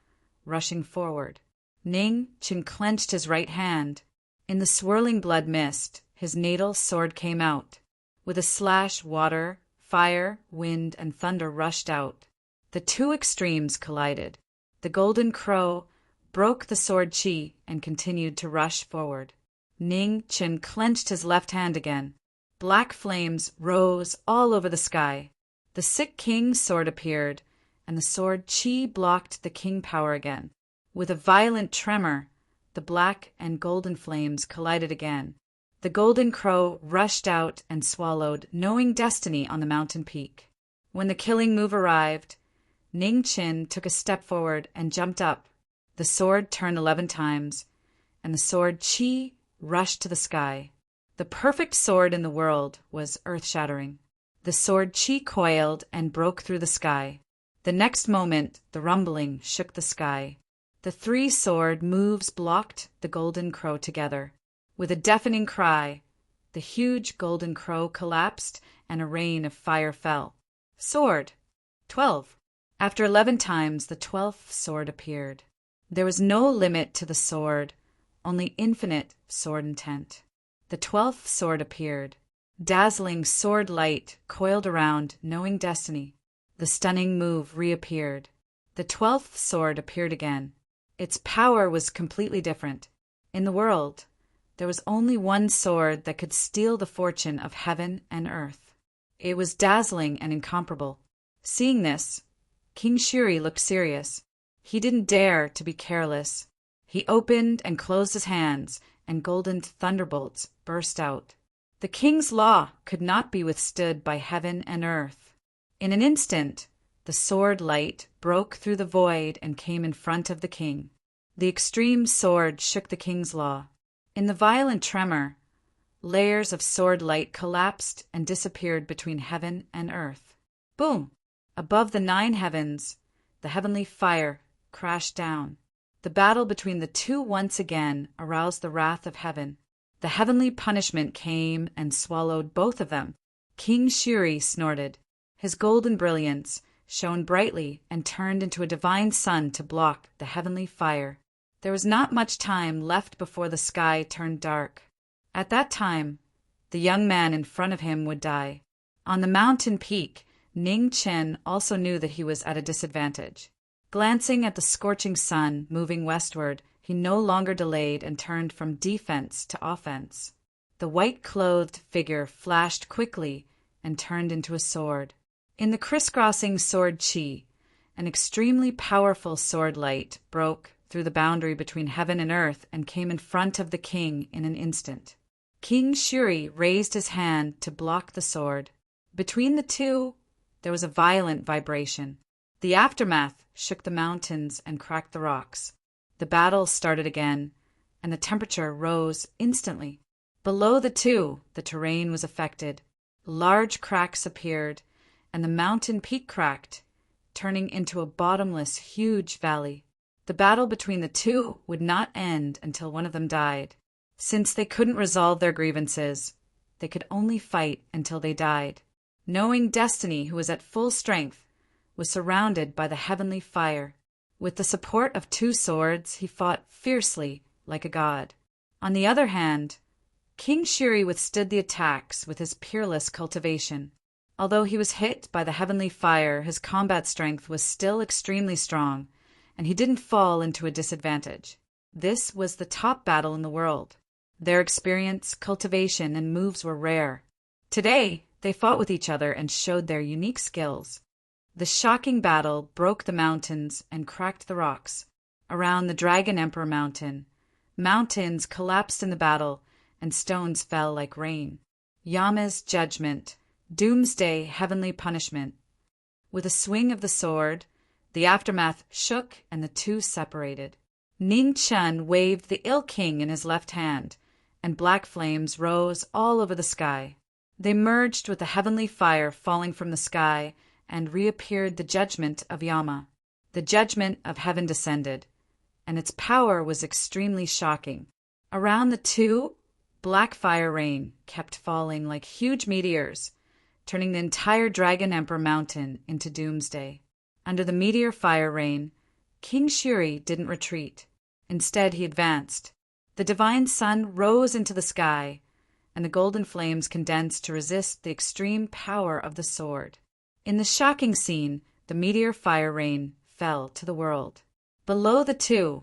rushing forward. Ningqin clenched his right hand. In the swirling blood mist, his natal sword came out. With a slash, water, fire, wind, and thunder rushed out. The two extremes collided. The golden crow broke the sword chi and continued to rush forward. Ningqin clenched his left hand again. Black flames rose all over the sky. The sick king's sword appeared, and the sword chi blocked the king power again. With a violent tremor, the black and golden flames collided again. The golden crow rushed out and swallowed knowing Destiny on the mountain peak. When the killing move arrived, Ningqin took a step forward and jumped up. The sword turned 11 times, and the sword chi rushed to the sky. The perfect sword in the world was earth-shattering. The sword chi coiled and broke through the sky. The next moment, the rumbling shook the sky. The three sword moves blocked the golden crow together. With a deafening cry, the huge golden crow collapsed and a rain of fire fell. Sword. 12. After 11 times, the 12th sword appeared. There was no limit to the sword, only infinite sword intent. The 12th sword appeared. Dazzling sword light coiled around knowing destiny. The stunning move reappeared. The 12th sword appeared again. Its power was completely different. In the world, there was only one sword that could steal the fortune of heaven and earth. It was dazzling and incomparable. Seeing this, King Shuri looked serious. He didn't dare to be careless. He opened and closed his hands, and golden thunderbolts burst out. The king's law could not be withstood by heaven and earth. In an instant, the sword light broke through the void and came in front of the king. The extreme sword shook the king's law. In the violent tremor, layers of sword light collapsed and disappeared between heaven and earth. Boom! Above the 9 heavens, the heavenly fire crashed down. The battle between the two once again aroused the wrath of heaven. The heavenly punishment came and swallowed both of them. King Shuri snorted. His golden brilliance shone brightly and turned into a divine sun to block the heavenly fire. There was not much time left before the sky turned dark. At that time, the young man in front of him would die. On the mountain peak, Ning Chen also knew that he was at a disadvantage. Glancing at the scorching sun moving westward, he no longer delayed and turned from defense to offense. The white-clothed figure flashed quickly and turned into a sword. In the crisscrossing sword chi, an extremely powerful sword light broke through the boundary between heaven and earth and came in front of the king in an instant. King Shuri raised his hand to block the sword. Between the two, there was a violent vibration. The aftermath shook the mountains and cracked the rocks. The battle started again, and the temperature rose instantly. Below the two, the terrain was affected. Large cracks appeared, and the mountain peak cracked, turning into a bottomless, huge valley. The battle between the two would not end until one of them died. Since they couldn't resolve their grievances, they could only fight until they died. Knowing Destiny, who was at full strength, was surrounded by the heavenly fire. With the support of 2 swords, he fought fiercely like a god. On the other hand, King Shuri withstood the attacks with his peerless cultivation. Although he was hit by the heavenly fire, his combat strength was still extremely strong, and he didn't fall into a disadvantage. This was the top battle in the world. Their experience, cultivation, and moves were rare. Today, they fought with each other and showed their unique skills. The shocking battle broke the mountains and cracked the rocks. Around the Dragon Emperor Mountain, mountains collapsed in the battle, and stones fell like rain. Yama's judgment, doomsday heavenly punishment. With a swing of the sword, the aftermath shook and the two separated. Ning Chen waved the ill king in his left hand, and black flames rose all over the sky. They merged with the heavenly fire falling from the sky, and reappeared the judgment of Yama. The judgment of heaven descended, and its power was extremely shocking. Around the two, black fire rain kept falling like huge meteors, turning the entire Dragon Emperor Mountain into doomsday. Under the meteor fire rain, King Shuri didn't retreat. Instead, he advanced. The divine sun rose into the sky, and the golden flames condensed to resist the extreme power of the sword. In the shocking scene, the meteor fire rain fell to the world. Below the two,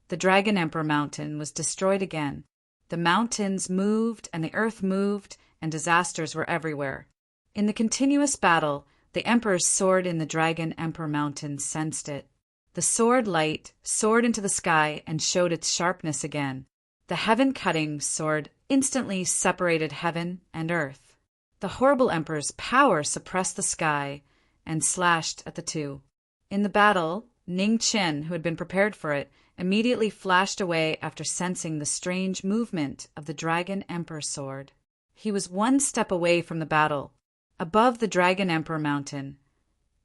the Dragon Emperor Mountain was destroyed again. The mountains moved and the earth moved, and disasters were everywhere. In the continuous battle, the Emperor's sword in the Dragon Emperor Mountain sensed it. The sword light soared into the sky and showed its sharpness again. The heaven-cutting sword instantly separated heaven and earth. The horrible Emperor's power suppressed the sky and slashed at the two. In the battle, Ning Chen, who had been prepared for it, immediately flashed away after sensing the strange movement of the Dragon Emperor sword. He was one step away from the battle. Above the Dragon Emperor Mountain,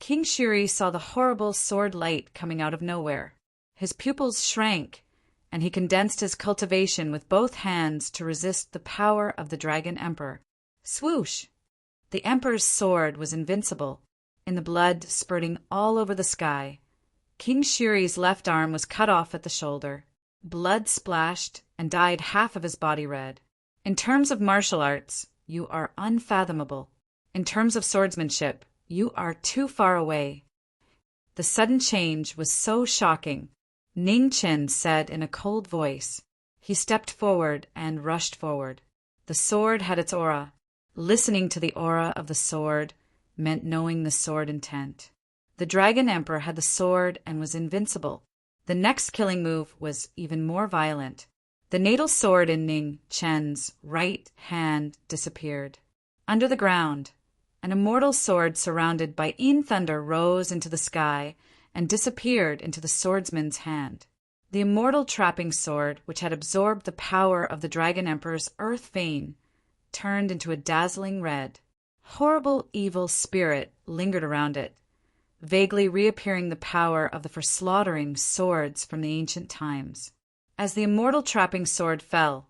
King Shuri saw the horrible sword light coming out of nowhere. His pupils shrank, and he condensed his cultivation with both hands to resist the power of the Dragon Emperor. Swoosh! The emperor's sword was invincible, in the blood spurting all over the sky. King Shiri's left arm was cut off at the shoulder. Blood splashed and dyed half of his body red. In terms of martial arts, you are unfathomable. In terms of swordsmanship, you are too far away. The sudden change was so shocking, Ning Chen said in a cold voice. He stepped forward and rushed forward. The sword had its aura. Listening to the aura of the sword meant knowing the sword intent. The Dragon Emperor had the sword and was invincible. The next killing move was even more violent. The natal sword in Ning Chen's right hand disappeared. Under the ground, an immortal sword surrounded by Yin thunder rose into the sky and disappeared into the swordsman's hand. The immortal trapping sword, which had absorbed the power of the Dragon Emperor's earth vein, turned into a dazzling red. Horrible evil spirit lingered around it, vaguely reappearing the power of the for slaughtering swords from the ancient times. As the immortal trapping sword fell,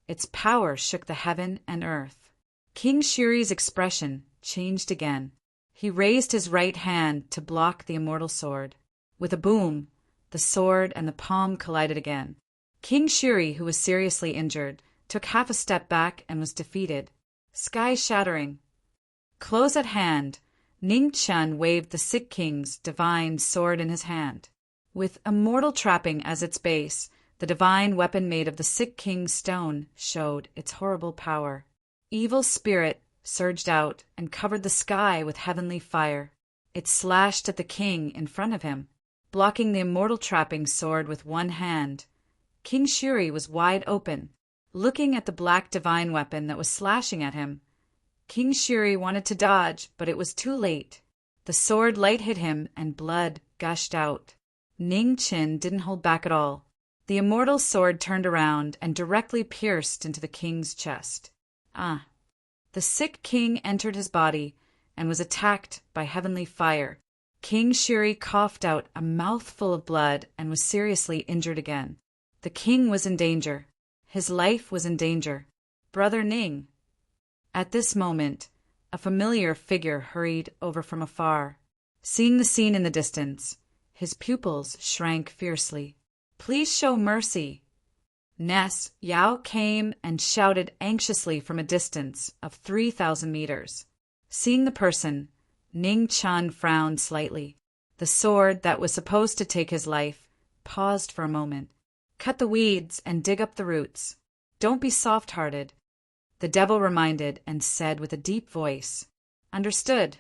its power shook the heaven and earth. King Shiri's expression changed again. He raised his right hand to block the immortal sword. With a boom, the sword and the palm collided again. King Shiri, who was seriously injured, took half a step back and was defeated. Sky-shattering. Close at hand, Ning Chen waved the Sick King's divine sword in his hand. With immortal trapping as its base, the divine weapon made of the Sick King's stone showed its horrible power. Evil spirit surged out and covered the sky with heavenly fire. It slashed at the king in front of him, blocking the immortal trapping sword with one hand. King Shiri was wide open, looking at the black divine weapon that was slashing at him. King Shiri wanted to dodge, but it was too late. The sword light hit him and blood gushed out. Ning Chen didn't hold back at all. The immortal sword turned around and directly pierced into the king's chest. The sick king entered his body and was attacked by heavenly fire. King Shiri coughed out a mouthful of blood and was seriously injured again. The king was in danger. His life was in danger. Brother Ning. At this moment, a familiar figure hurried over from afar. Seeing the scene in the distance, his pupils shrank fiercely. Please show mercy. Ness Yao came and shouted anxiously from a distance of 3,000 meters. Seeing the person, Ning Chen frowned slightly. The sword that was supposed to take his life paused for a moment. Cut the weeds and dig up the roots. Don't be soft-hearted. The devil reminded and said with a deep voice. Understood.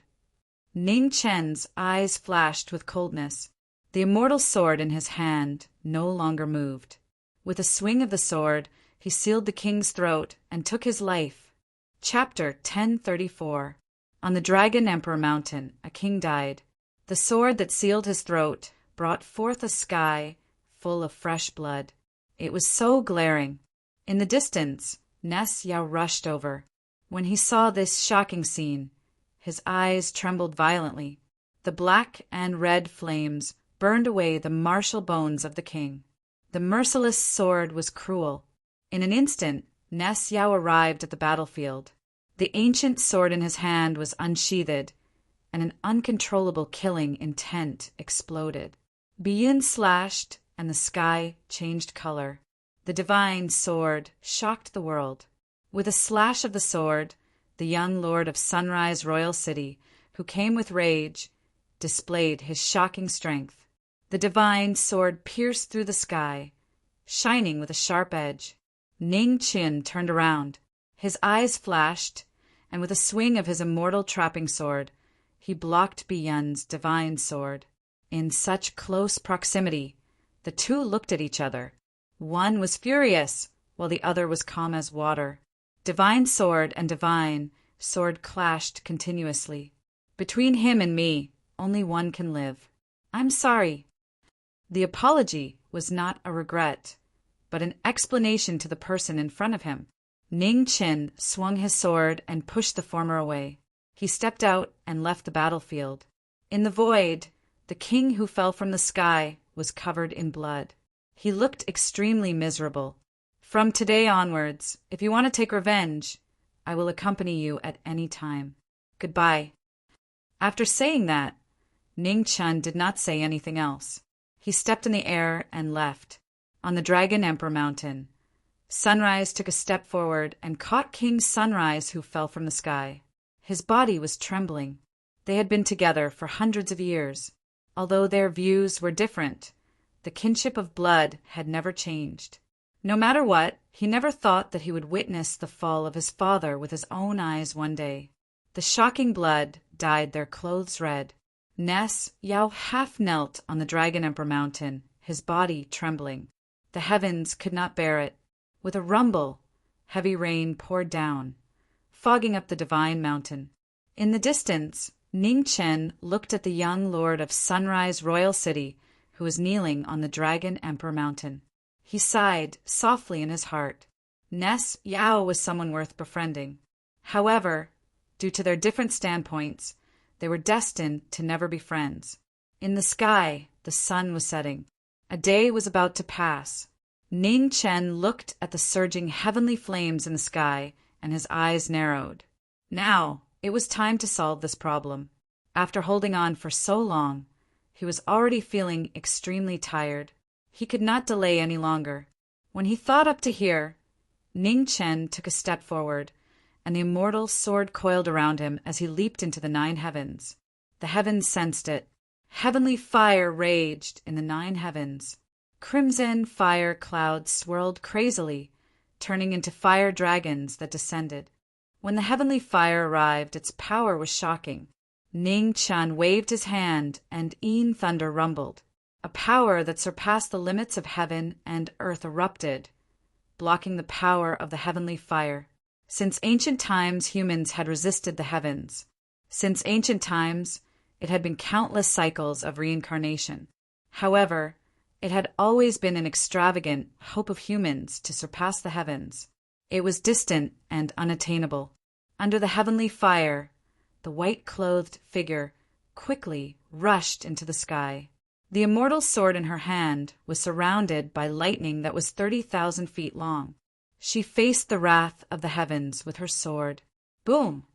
Ning Chen's eyes flashed with coldness. The immortal sword in his hand no longer moved. With a swing of the sword, he sealed the king's throat and took his life. Chapter 1034. On the Dragon Emperor Mountain, a king died. The sword that sealed his throat brought forth a sky full of fresh blood. It was so glaring. In the distance, Ness Yao rushed over. When he saw this shocking scene, his eyes trembled violently. The black and red flames burned away the martial bones of the king. The merciless sword was cruel. In an instant, Ness Yao arrived at the battlefield. The ancient sword in his hand was unsheathed, and an uncontrollable killing intent exploded. Biyun slashed, and the sky changed color. The divine sword shocked the world. With a slash of the sword, the young lord of Sunrise Royal City, who came with rage, displayed his shocking strength. The divine sword pierced through the sky, shining with a sharp edge. Ning Chen turned around. His eyes flashed, and with a swing of his immortal trapping sword, he blocked Biyun's divine sword. In such close proximity, the two looked at each other. One was furious, while the other was calm as water. Divine sword and divine sword clashed continuously. Between him and me, only one can live. I'm sorry. The apology was not a regret, but an explanation to the person in front of him. Ning Chen swung his sword and pushed the former away. He stepped out and left the battlefield. In the void, the king who fell from the sky was covered in blood. He looked extremely miserable. From today onwards, if you want to take revenge, I will accompany you at any time. Goodbye." After saying that, Ning Chen did not say anything else. He stepped in the air and left. On the Dragon Emperor Mountain, Sunrise took a step forward and caught King Sunrise, who fell from the sky. His body was trembling. They had been together for hundreds of years. Although their views were different, the kinship of blood had never changed. No matter what, he never thought that he would witness the fall of his father with his own eyes one day. The shocking blood dyed their clothes red. Ness Yao half knelt on the Dragon Emperor Mountain, his body trembling. The heavens could not bear it. With a rumble, heavy rain poured down, fogging up the divine mountain. In the distance, Ning Chen looked at the young lord of Sunrise Royal City, who was kneeling on the Dragon Emperor Mountain. He sighed softly in his heart. Ness Yao was someone worth befriending. However, due to their different standpoints, they were destined to never be friends. In the sky, the sun was setting. A day was about to pass. Ning Chen looked at the surging heavenly flames in the sky, and his eyes narrowed. Now, it was time to solve this problem. After holding on for so long, he was already feeling extremely tired. He could not delay any longer. When he thought up to here, Ning Chen took a step forward, and the immortal sword coiled around him as he leaped into the 9 heavens. The heavens sensed it. Heavenly fire raged in the 9 heavens. Crimson fire clouds swirled crazily, turning into fire dragons that descended. When the heavenly fire arrived, its power was shocking. Ning Chen waved his hand, and Yin thunder rumbled. A power that surpassed the limits of heaven and earth erupted, blocking the power of the heavenly fire. Since ancient times, humans had resisted the heavens. Since ancient times, it had been countless cycles of reincarnation. However, it had always been an extravagant hope of humans to surpass the heavens. It was distant and unattainable. Under the heavenly fire, the white-clothed figure quickly rushed into the sky. The immortal sword in her hand was surrounded by lightning that was 30,000 feet long. She faced the wrath of the heavens with her sword. Boom!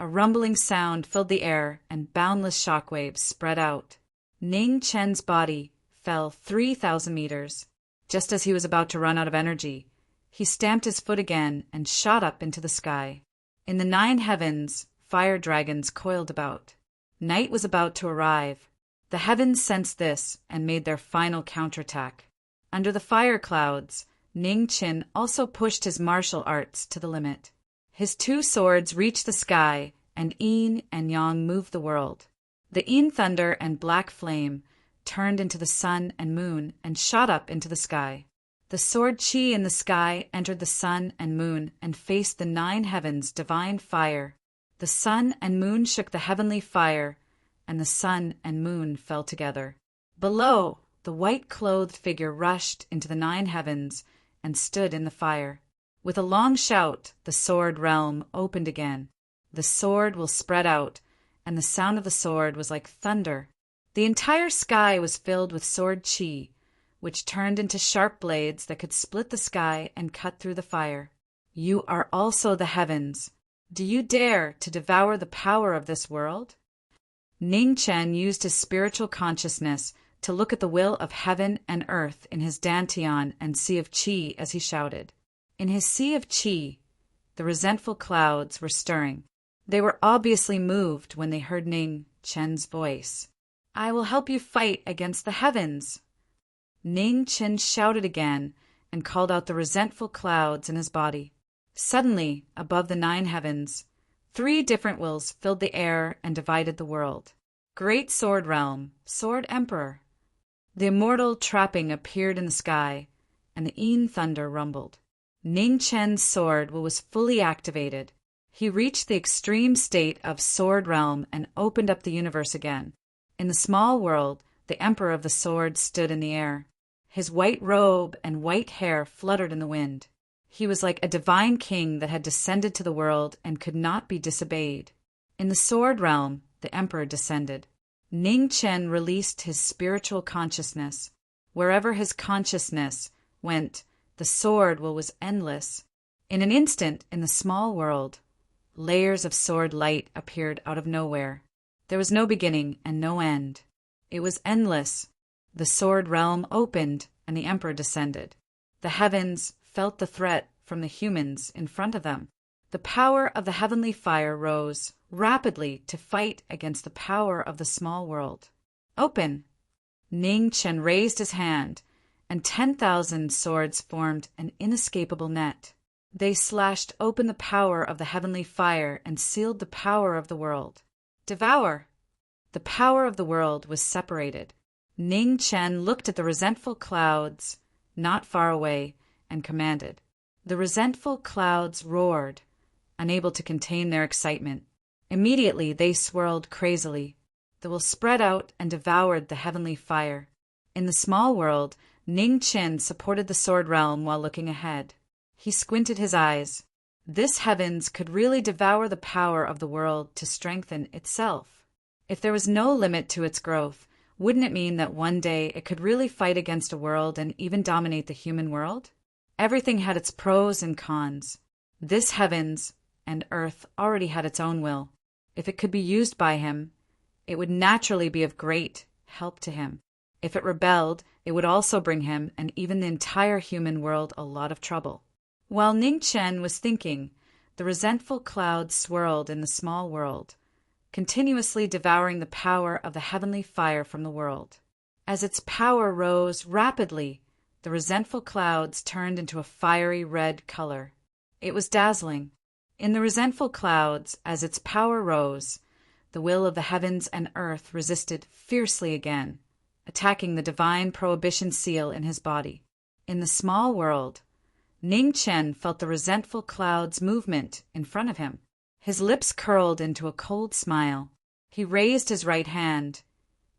A rumbling sound filled the air, and boundless shockwaves spread out. Ning Chen's body fell 3,000 meters. Just as he was about to run out of energy, he stamped his foot again and shot up into the sky. In the 9 heavens, fire dragons coiled about. Night was about to arrive. The heavens sensed this and made their final counterattack. Under the fire clouds, Ning Chen also pushed his martial arts to the limit. His 2 swords reached the sky, and Yin and Yang moved the world. The Yin thunder and black flame turned into the sun and moon and shot up into the sky. The sword Qi in the sky entered the sun and moon and faced the 9 heavens' divine fire. The sun and moon shook the heavenly fire, and the sun and moon fell together. Below, the white-clothed figure rushed into the 9 heavens and stood in the fire. With a long shout, the sword realm opened again. The sword will spread out, and the sound of the sword was like thunder. The entire sky was filled with sword Qi, which turned into sharp blades that could split the sky and cut through the fire. You are also the heavens. Do you dare to devour the power of this world? Ning Chen used his spiritual consciousness to look at the will of heaven and earth in his dantian and sea of Qi as he shouted. In his sea of Qi, the resentful clouds were stirring. They were obviously moved when they heard Ning Chen's voice. I will help you fight against the heavens. Ning Chen shouted again and called out the resentful clouds in his body. Suddenly, above the 9 heavens, 3 different wills filled the air and divided the world. Great Sword Realm, Sword Emperor. The immortal trapping appeared in the sky, and the Yin thunder rumbled. Ning Chen's sword will was fully activated. He reached the extreme state of Sword Realm and opened up the universe again. In the small world, the Emperor of the Sword stood in the air. His white robe and white hair fluttered in the wind. He was like a divine king that had descended to the world and could not be disobeyed. In the Sword Realm, the Emperor descended. Ning Chen released his spiritual consciousness. Wherever his consciousness went, the sword will was endless. In an instant, in the small world, layers of sword light appeared out of nowhere. There was no beginning and no end. It was endless. The sword realm opened, and the emperor descended. The heavens felt the threat from the humans in front of them. The power of the heavenly fire rose rapidly to fight against the power of the small world. Open! Ning Chen raised his hand, and 10,000 swords formed an inescapable net. They slashed open the power of the heavenly fire and sealed the power of the world. Devour! The power of the world was separated. Ning Chen looked at the resentful clouds not far away and commanded. The resentful clouds roared, unable to contain their excitement. Immediately they swirled crazily. They will spread out and devoured the heavenly fire. In the small world, Ning Chen supported the sword realm while looking ahead. He squinted his eyes. This heavens could really devour the power of the world to strengthen itself. If there was no limit to its growth, wouldn't it mean that one day it could really fight against a world and even dominate the human world? Everything had its pros and cons. This heavens and earth already had its own will. If it could be used by him, it would naturally be of great help to him. If it rebelled, it would also bring him and even the entire human world a lot of trouble. While Ning Chen was thinking, the resentful clouds swirled in the small world, continuously devouring the power of the heavenly fire from the world. As its power rose rapidly, the resentful clouds turned into a fiery red color. It was dazzling. In the resentful clouds, as its power rose, the will of the heavens and earth resisted fiercely again, attacking the divine prohibition seal in his body. In the small world, Ning Chen felt the resentful clouds' movement in front of him. His lips curled into a cold smile. He raised his right hand,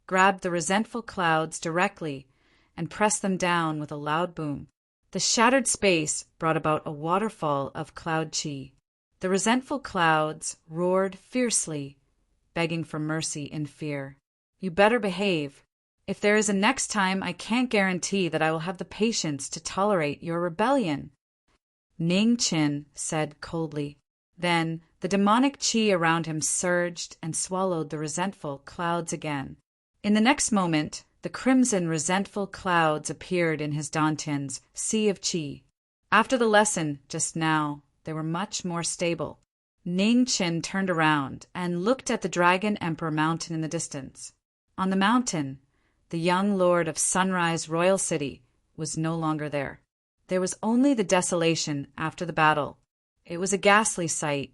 grabbed the resentful clouds directly, and pressed them down with a loud boom. The shattered space brought about a waterfall of cloud chi. The resentful clouds roared fiercely, begging for mercy in fear. You better behave. If there is a next time, I can't guarantee that I will have the patience to tolerate your rebellion. Ning Chen said coldly. Then the demonic chi around him surged and swallowed the resentful clouds again. In the next moment, the crimson resentful clouds appeared in his dantian's sea of chi. After the lesson just now, they were much more stable. Ning Chen turned around and looked at the Dragon Emperor Mountain in the distance. On the mountain, the young lord of Sunrise Royal City was no longer there. There was only the desolation after the battle. It was a ghastly sight.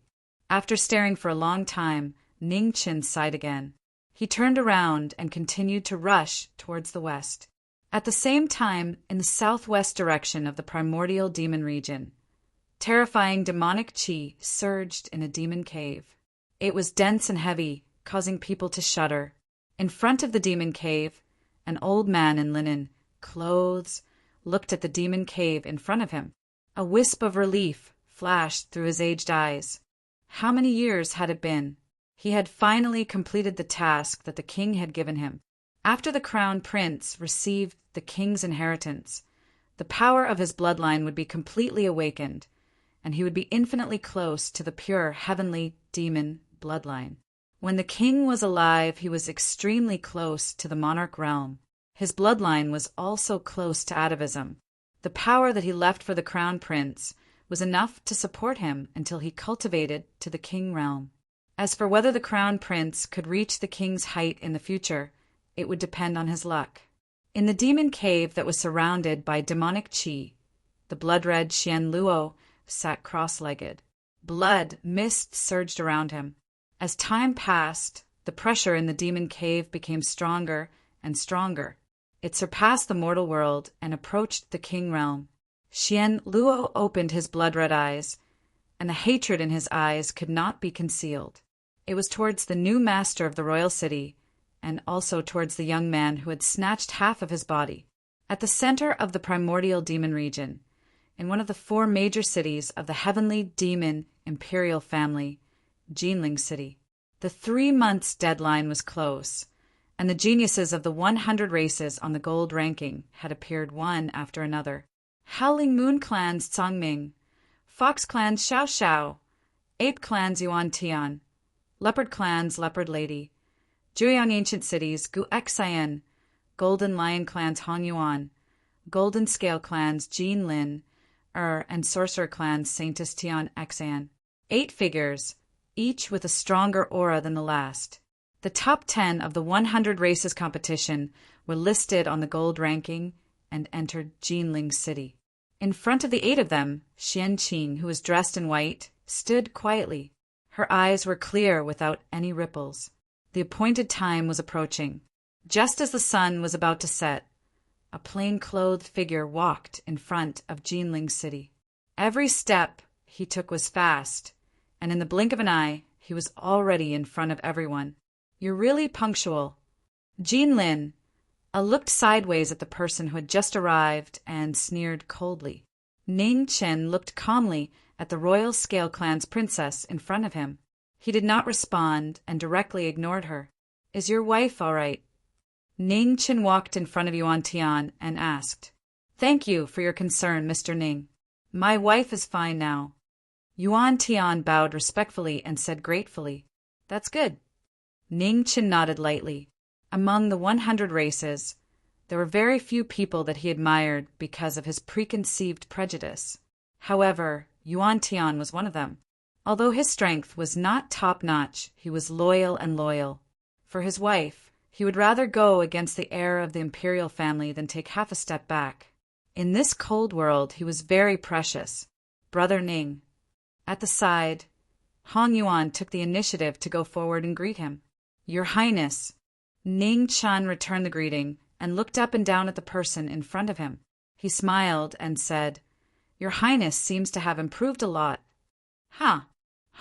After staring for a long time, Ning Chen sighed again. He turned around and continued to rush towards the west. At the same time, in the southwest direction of the primordial demon region, terrifying demonic chi surged in a demon cave. It was dense and heavy, causing people to shudder. In front of the demon cave, an old man in linen clothes looked at the demon cave in front of him. A wisp of relief flashed through his aged eyes. How many years had it been? He had finally completed the task that the king had given him. After the crown prince received the king's inheritance, the power of his bloodline would be completely awakened, and he would be infinitely close to the pure heavenly demon bloodline. When the king was alive, he was extremely close to the monarch realm. His bloodline was also close to atavism. The power that he left for the crown prince was enough to support him until he cultivated to the king realm. As for whether the crown prince could reach the king's height in the future, it would depend on his luck. In the demon cave that was surrounded by demonic chi, the blood-red Xian Luo sat cross-legged. Blood mist surged around him. As time passed, the pressure in the demon cave became stronger and stronger. It surpassed the mortal world and approached the king realm. Xian Luo opened his blood-red eyes, and the hatred in his eyes could not be concealed. It was towards the new master of the royal city, and also towards the young man who had snatched half of his body. At the center of the primordial demon region, in one of the 4 major cities of the heavenly demon imperial family, Jinling City, the 3 months deadline was close, and the geniuses of the 100 races on the gold ranking had appeared one after another. Howling Moon Clan's Tsangming, Fox Clan's Xiao Xiao, Ape clans Yuan Tian, Leopard clans Leopard Lady, Juyang Ancient Cities Gu Xian, Golden Lion clans Hong Yuan, Golden Scale clans Jin Lin, and Sorcerer clans Saintus Tian Xian. 8 figures, each with a stronger aura than the last. The top 10 of the 100 races competition were listed on the gold ranking and entered Jinling City. In front of the 8 of them, Xianqing, who was dressed in white, stood quietly. Her eyes were clear without any ripples. The appointed time was approaching. Just as the sun was about to set, a plain-clothed figure walked in front of Jinling City. Every step he took was fast, and in the blink of an eye, he was already in front of everyone. "You're really punctual." Jin Lin looked sideways at the person who had just arrived and sneered coldly. Ning Chen looked calmly at the Royal Scale Clan's princess in front of him. He did not respond and directly ignored her. "Is your wife all right?" Ning Chen walked in front of Yuan Tian and asked. "Thank you for your concern, Mr. Ning. My wife is fine now." Yuan Tian bowed respectfully and said gratefully, "That's good." Ning Chen nodded lightly. Among the 100 races, there were very few people that he admired because of his preconceived prejudice. However, Yuan Tian was one of them. Although his strength was not top-notch, he was loyal and loyal. For his wife, he would rather go against the heir of the imperial family than take half a step back. In this cold world, he was very precious. Brother Ning. At the side, Hong Yuan took the initiative to go forward and greet him. "Your Highness." Ning Chen returned the greeting and looked up and down at the person in front of him. He smiled and said, "Your Highness seems to have improved a lot." "Huh."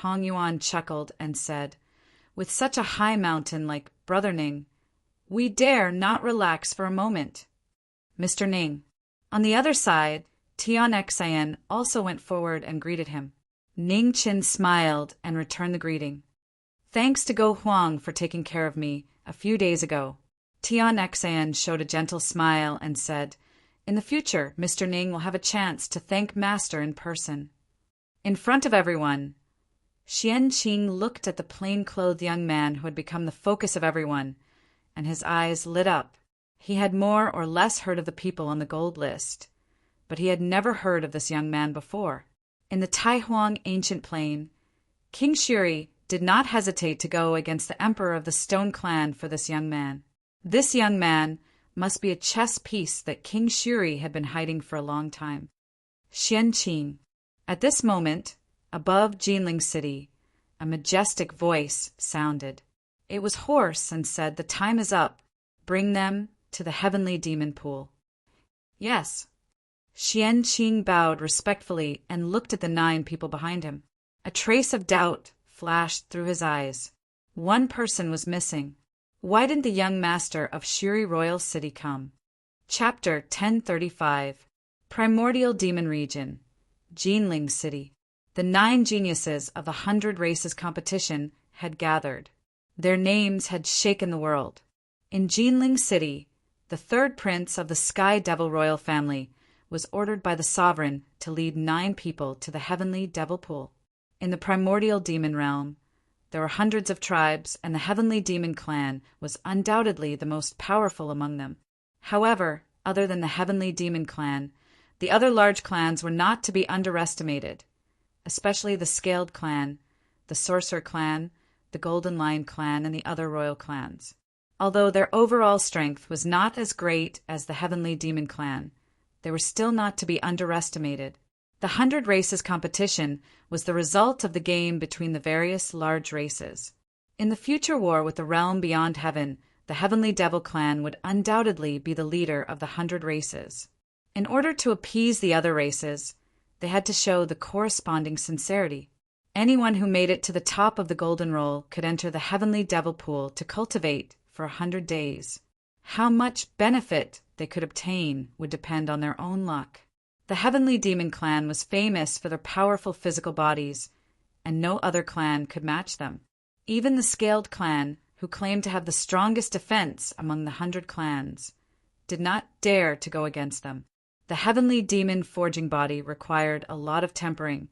Hong Yuan chuckled and said, "With such a high mountain like Brother Ning, we dare not relax for a moment." "Mr. Ning." On the other side, Tian Xian also went forward and greeted him. Ning Chen smiled and returned the greeting. "Thanks to Go Huang for taking care of me a few days ago." Tian Xian showed a gentle smile and said, "In the future, Mr. Ning will have a chance to thank Master in person." In front of everyone, Xianqing looked at the plain-clothed young man who had become the focus of everyone, and his eyes lit up. He had more or less heard of the people on the gold list, but he had never heard of this young man before. In the Taihuang ancient plain, King Shuri did not hesitate to go against the emperor of the Stone Clan for this young man. This young man must be a chess piece that King Shuri had been hiding for a long time. Xianqing. At this moment, above Jinling City, a majestic voice sounded. It was hoarse and said, "The time is up. Bring them to the heavenly demon pool." "Yes." Xianqing bowed respectfully and looked at the 9 people behind him. A trace of doubt flashed through his eyes. One person was missing. Why didn't the young master of Shuri Royal City come? Chapter 1035. Primordial Demon Region, Jinling City. The 9 geniuses of the 100 races competition had gathered. Their names had shaken the world. In Jinling City, the 3rd prince of the Sky Devil royal family was ordered by the sovereign to lead 9 people to the heavenly devil pool. In the primordial demon realm, there were hundreds of tribes, and the heavenly demon clan was undoubtedly the most powerful among them. However, other than the heavenly demon clan, the other large clans were not to be underestimated, especially the Scaled clan, the Sorcerer clan, the Golden Lion clan, and the other royal clans. Although their overall strength was not as great as the heavenly demon clan, they were still not to be underestimated. The 100 races competition was the result of the game between the various large races. In the future war with the realm beyond heaven, the heavenly devil clan would undoubtedly be the leader of the 100 races. In order to appease the other races, they had to show the corresponding sincerity. Anyone who made it to the top of the golden roll could enter the heavenly devil pool to cultivate for 100 days. How much benefit they could obtain would depend on their own luck. The heavenly demon clan was famous for their powerful physical bodies, and no other clan could match them. Even the Scaled clan, who claimed to have the strongest defense among the 100 clans, did not dare to go against them. The heavenly demon forging body required a lot of tempering,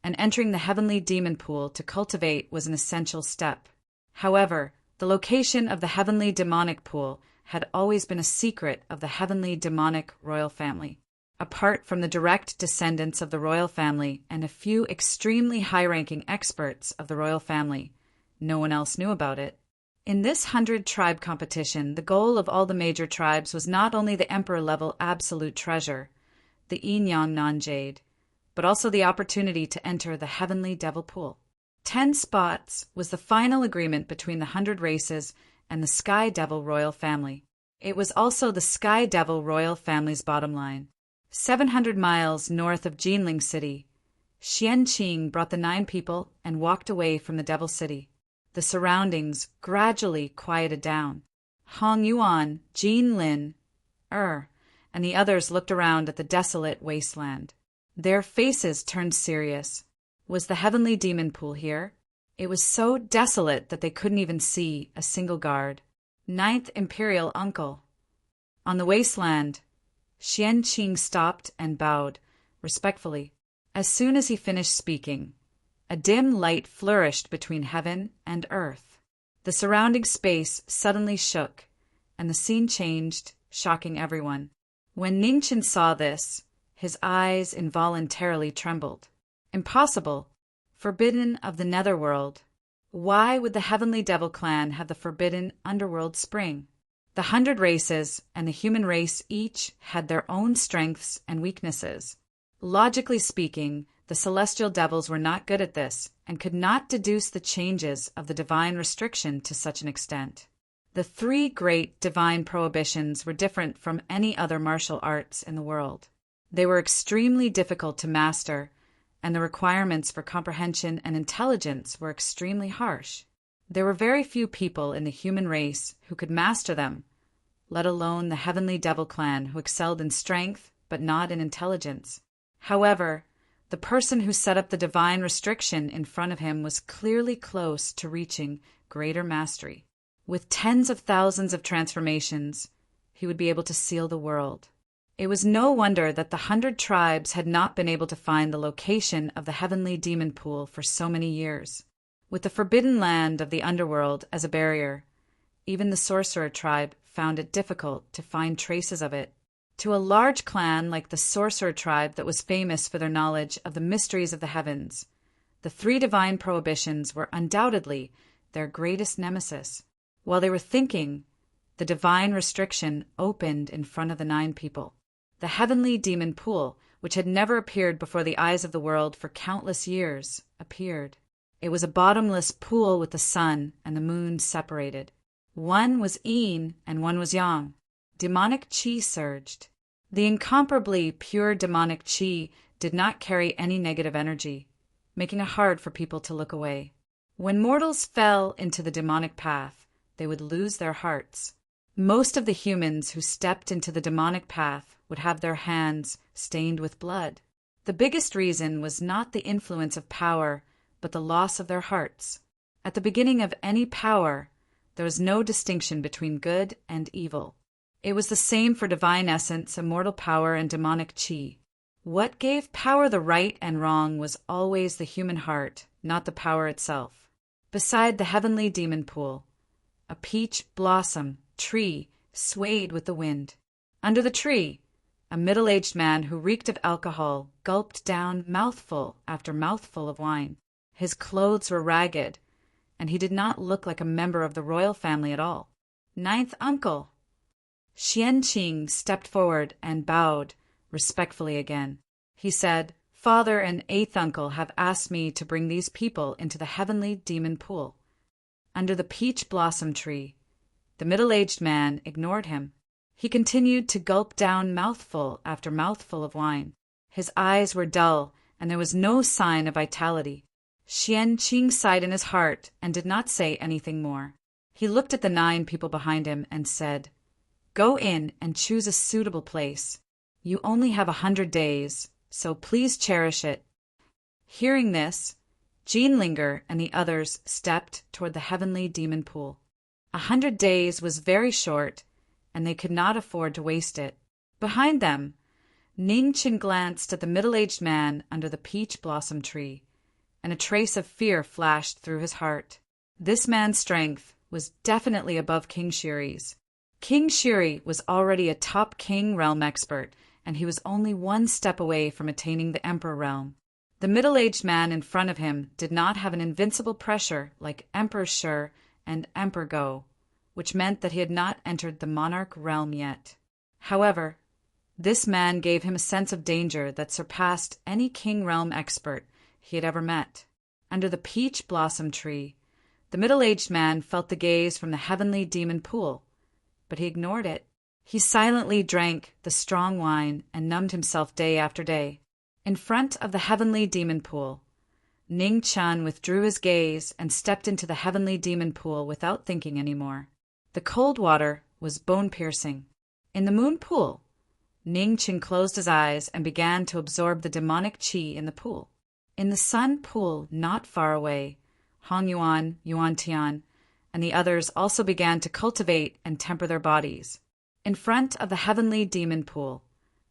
and entering the heavenly demon pool to cultivate was an essential step. However, the location of the heavenly demonic pool had always been a secret of the heavenly demonic royal family. Apart from the direct descendants of the royal family and a few extremely high-ranking experts of the royal family, no one else knew about it. In this 100-tribe competition, the goal of all the major tribes was not only the emperor-level absolute treasure, the Inyan Jade, but also the opportunity to enter the heavenly devil pool. 10 spots was the final agreement between the 100 races and the Sky Devil royal family. It was also the Sky Devil royal family's bottom line. 700 miles north of Jinling City, Xianqing brought the 9 people and walked away from the Devil City. The surroundings gradually quieted down. Hong Yuan, Jin Lin, and the others looked around at the desolate wasteland. Their faces turned serious. Was the heavenly demon pool here? It was so desolate that they couldn't even see a single guard. 9th Imperial Uncle. On the wasteland, Xianqing stopped and bowed, respectfully. As soon as he finished speaking, a dim light flourished between heaven and earth. The surrounding space suddenly shook, and the scene changed, shocking everyone. When Ningchen saw this, his eyes involuntarily trembled. Impossible! Forbidden of the netherworld. Why would the Heavenly Devil clan have the forbidden underworld spring? The 100 races and the human race each had their own strengths and weaknesses. Logically speaking, the celestial devils were not good at this and could not deduce the changes of the divine restriction to such an extent. The 3 great divine prohibitions were different from any other martial arts in the world. They were extremely difficult to master, and the requirements for comprehension and intelligence were extremely harsh. There were very few people in the human race who could master them, let alone the Heavenly Devil clan who excelled in strength but not in intelligence. However, the person who set up the divine restriction in front of him was clearly close to reaching greater mastery. With tens of thousands of transformations, he would be able to seal the world. It was no wonder that the 100 tribes had not been able to find the location of the heavenly demon pool for so many years. With the forbidden land of the underworld as a barrier, even the sorcerer tribe found it difficult to find traces of it. To a large clan like the sorcerer tribe that was famous for their knowledge of the mysteries of the heavens, the 3 divine prohibitions were undoubtedly their greatest nemesis. While they were thinking, the divine restriction opened in front of the 9 people. The heavenly demon pool, which had never appeared before the eyes of the world for countless years, appeared. It was a bottomless pool with the sun and the moon separated. One was yin and one was yang. Demonic qi surged. The incomparably pure demonic qi did not carry any negative energy, making it hard for people to look away. When mortals fell into the demonic path, they would lose their hearts. Most of the humans who stepped into the demonic path would have their hands stained with blood. The biggest reason was not the influence of power, but the loss of their hearts. At the beginning of any power, there was no distinction between good and evil. It was the same for divine essence, immortal power, and demonic qi. What gave power the right and wrong was always the human heart, not the power itself. Beside the heavenly demon pool, a peach blossom tree swayed with the wind. Under the tree, a middle-aged man who reeked of alcohol gulped down mouthful after mouthful of wine. His clothes were ragged, and he did not look like a member of the royal family at all. 9th Uncle. Xianqing stepped forward and bowed respectfully again. He said, "Father and 8th Uncle have asked me to bring these people into the heavenly demon pool." Under the peach blossom tree, the middle-aged man ignored him. He continued to gulp down mouthful after mouthful of wine. His eyes were dull, and there was no sign of vitality. Xianqing sighed in his heart and did not say anything more. He looked at the 9 people behind him and said, "Go in and choose a suitable place. You only have 100 days, so please cherish it." Hearing this, Jinlinger and the others stepped toward the heavenly demon pool. 100 days was very short, and they could not afford to waste it. Behind them, Ningchen glanced at the middle-aged man under the peach blossom tree and a trace of fear flashed through his heart. This man's strength was definitely above King Shiri's. King Shiri was already a top king realm expert, and he was only one step away from attaining the emperor realm. The middle-aged man in front of him did not have an invincible pressure like Emperor Shur and Emperor Go, which meant that he had not entered the monarch realm yet. However, this man gave him a sense of danger that surpassed any king realm expert he had ever met. Under the peach blossom tree, the middle-aged man felt the gaze from the heavenly demon pool, but he ignored it. He silently drank the strong wine and numbed himself day after day. In front of the heavenly demon pool, Ning Chun withdrew his gaze and stepped into the heavenly demon pool without thinking anymore. The cold water was bone-piercing. In the moon pool, Ning Chun closed his eyes and began to absorb the demonic qi in the pool. In the sun pool not far away, Hong Yuan, Yuan Tian, and the others also began to cultivate and temper their bodies. In front of the heavenly demon pool,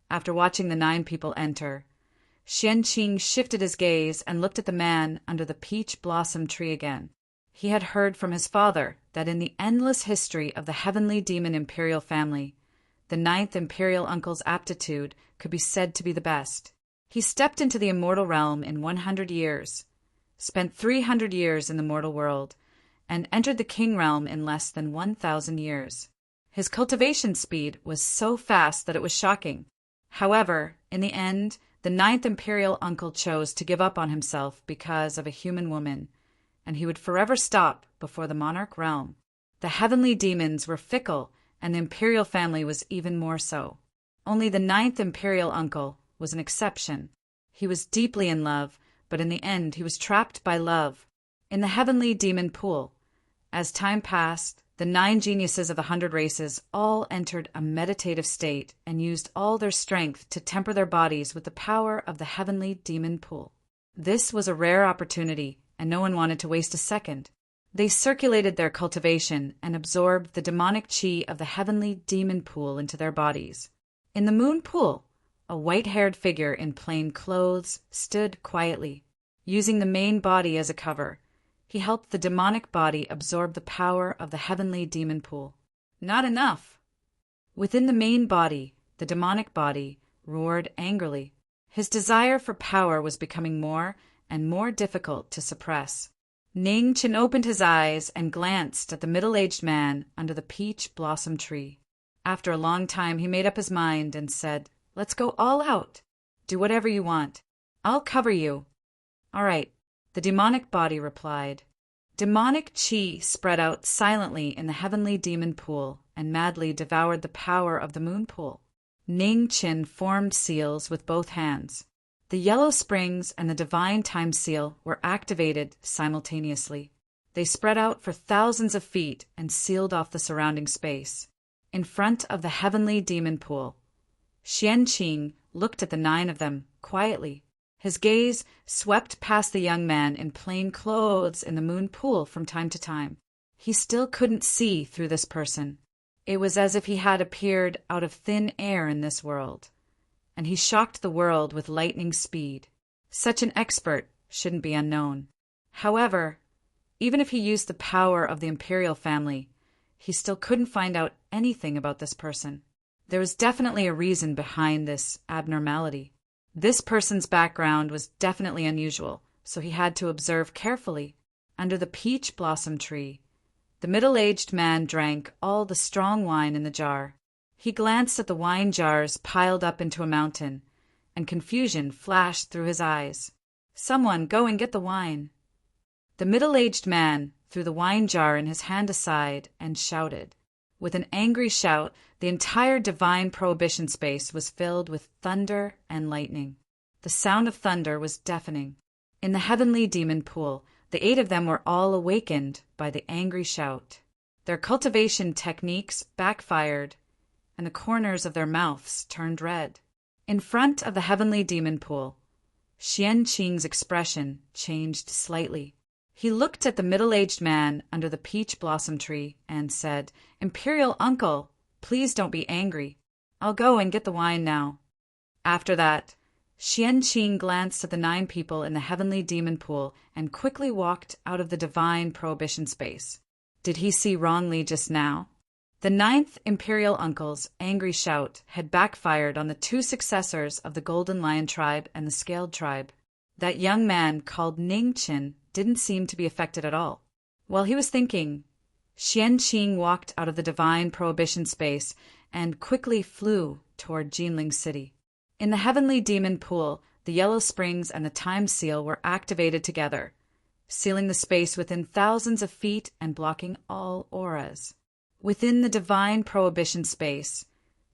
after watching the 9 people enter, Xian Qing shifted his gaze and looked at the man under the peach blossom tree again. He had heard from his father that in the endless history of the heavenly demon imperial family, the 9th imperial uncle's aptitude could be said to be the best. He stepped into the immortal realm in 100 years, spent 300 years in the mortal world, and entered the king realm in less than 1,000 years. His cultivation speed was so fast that it was shocking. However, in the end, the 9th imperial uncle chose to give up on himself because of a human woman, and he would forever stop before the monarch realm. The heavenly demons were fickle, and the imperial family was even more so. Only the 9th imperial uncle was an exception. He was deeply in love, but in the end he was trapped by love. In the heavenly demon pool, as time passed, the 9 geniuses of the 100 races all entered a meditative state and used all their strength to temper their bodies with the power of the heavenly demon pool. This was a rare opportunity, and no one wanted to waste a second. They circulated their cultivation and absorbed the demonic qi of the heavenly demon pool into their bodies. In the moon pool, a white-haired figure in plain clothes stood quietly. Using the main body as a cover, he helped the demonic body absorb the power of the heavenly demon pool. Not enough. Within the main body, the demonic body roared angrily. His desire for power was becoming more and more difficult to suppress. Ning Chen opened his eyes and glanced at the middle-aged man under the peach blossom tree. After a long time, he made up his mind and said, "Let's go all out. Do whatever you want. I'll cover you." "All right," the demonic body replied. Demonic qi spread out silently in the heavenly demon pool and madly devoured the power of the moon pool. Ning Chen formed seals with both hands. The yellow springs and the divine time seal were activated simultaneously. They spread out for thousands of feet and sealed off the surrounding space. In front of the heavenly demon pool, Xian Qing looked at the 9 of them quietly. His gaze swept past the young man in plain clothes in the moon pool from time to time. He still couldn't see through this person. It was as if he had appeared out of thin air in this world, and he shocked the world with lightning speed. Such an expert shouldn't be unknown. However, even if he used the power of the imperial family, he still couldn't find out anything about this person. There was definitely a reason behind this abnormality. This person's background was definitely unusual, so he had to observe carefully. Under the peach blossom tree, the middle-aged man drank all the strong wine in the jar. He glanced at the wine jars piled up into a mountain, and confusion flashed through his eyes. "Someone go and get the wine." The middle-aged man threw the wine jar in his hand aside and shouted. With an angry shout, the entire divine prohibition space was filled with thunder and lightning. The sound of thunder was deafening. In the heavenly demon pool, the 8 of them were all awakened by the angry shout. Their cultivation techniques backfired, and the corners of their mouths turned red. In front of the heavenly demon pool, Xian Qing's expression changed slightly. He looked at the middle-aged man under the peach blossom tree and said, "Imperial uncle, please don't be angry. I'll go and get the wine now." After that, Qianqing glanced at the 9 people in the heavenly demon pool and quickly walked out of the divine prohibition space. Did he see wrongly just now? The 9th Imperial Uncle's angry shout had backfired on the 2 successors of the Golden Lion tribe and the Scaled tribe. That young man called Ningqin didn't seem to be affected at all. While he was thinking, Qianqing walked out of the divine prohibition space and quickly flew toward Jinling City. In the heavenly demon pool, the yellow springs and the time seal were activated together, sealing the space within thousands of feet and blocking all auras. Within the divine prohibition space,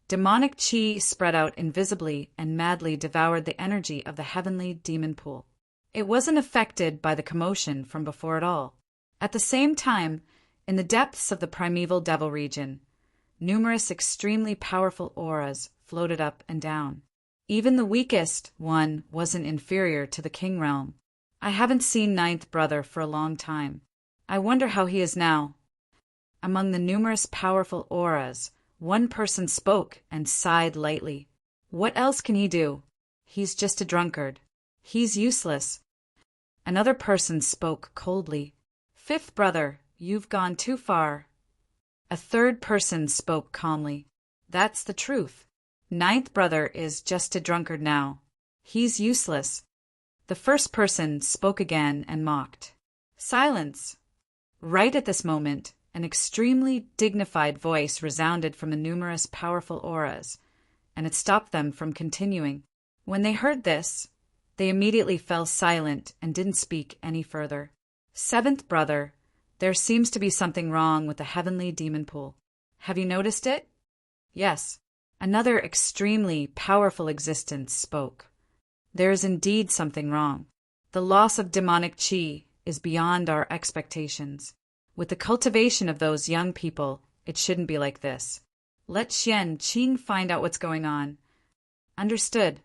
demonic qi spread out invisibly and madly devoured the energy of the heavenly demon pool. It wasn't affected by the commotion from before at all. At the same time, in the depths of the primeval devil region, numerous extremely powerful auras floated up and down. Even the weakest one wasn't inferior to the king realm. I haven't seen 9th brother for a long time. I wonder how he is now. Among the numerous powerful auras, one person spoke and sighed lightly. What else can he do? He's just a drunkard. He's useless. Another person spoke coldly. 5th brother, you've gone too far. A third person spoke calmly. That's the truth. 9th brother is just a drunkard now. He's useless. The first person spoke again and mocked. Silence. Right at this moment, an extremely dignified voice resounded from the numerous powerful auras, and it stopped them from continuing. When they heard this, they immediately fell silent and didn't speak any further. 7th brother, there seems to be something wrong with the heavenly demon pool. Have you noticed it? Yes. Another extremely powerful existence spoke. There is indeed something wrong. The loss of demonic qi is beyond our expectations. With the cultivation of those young people, it shouldn't be like this. Let Qianqing find out what's going on. Understood.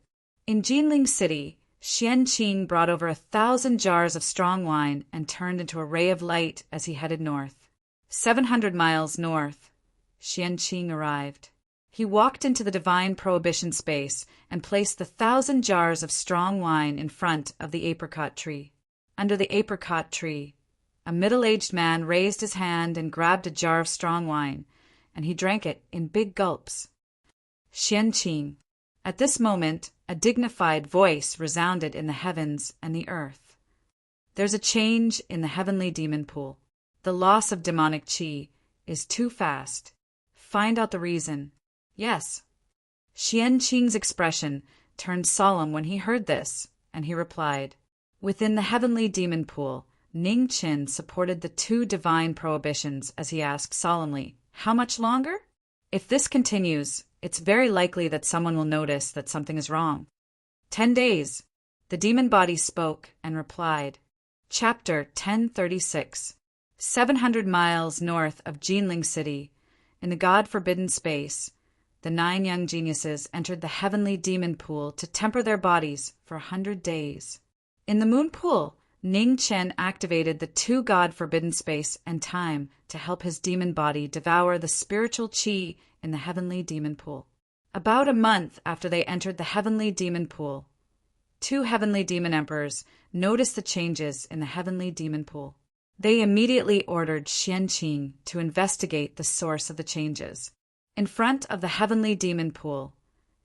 In Jinling City, Qianqing brought over 1,000 jars of strong wine and turned into a ray of light as he headed north. 700 miles north, Qianqing arrived. He walked into the divine prohibition space and placed the 1,000 jars of strong wine in front of the apricot tree. Under the apricot tree, a middle-aged man raised his hand and grabbed a jar of strong wine, and he drank it in big gulps. Qianqing. At this moment, a dignified voice resounded in the heavens and the earth. There's a change in the heavenly demon pool. The loss of demonic qi is too fast. Find out the reason. Yes. Qianqing's expression turned solemn when he heard this, and he replied, within the heavenly demon pool, Ningqin supported the 2 divine prohibitions as he asked solemnly, how much longer? If this continues, it's very likely that someone will notice that something is wrong. 10 days. The demon body spoke and replied. Chapter 1036. 700 miles north of Jinling City, in the God-forbidden space, the 9 young geniuses entered the heavenly demon pool to temper their bodies for 100 days. In the moon pool, Ningqin activated the 2 God-forbidden space and time to help his demon body devour the spiritual qi in the heavenly demon pool. About a month after they entered the heavenly demon pool, 2 heavenly demon emperors noticed the changes in the heavenly demon pool. They immediately ordered Qianqing to investigate the source of the changes. In front of the heavenly demon pool,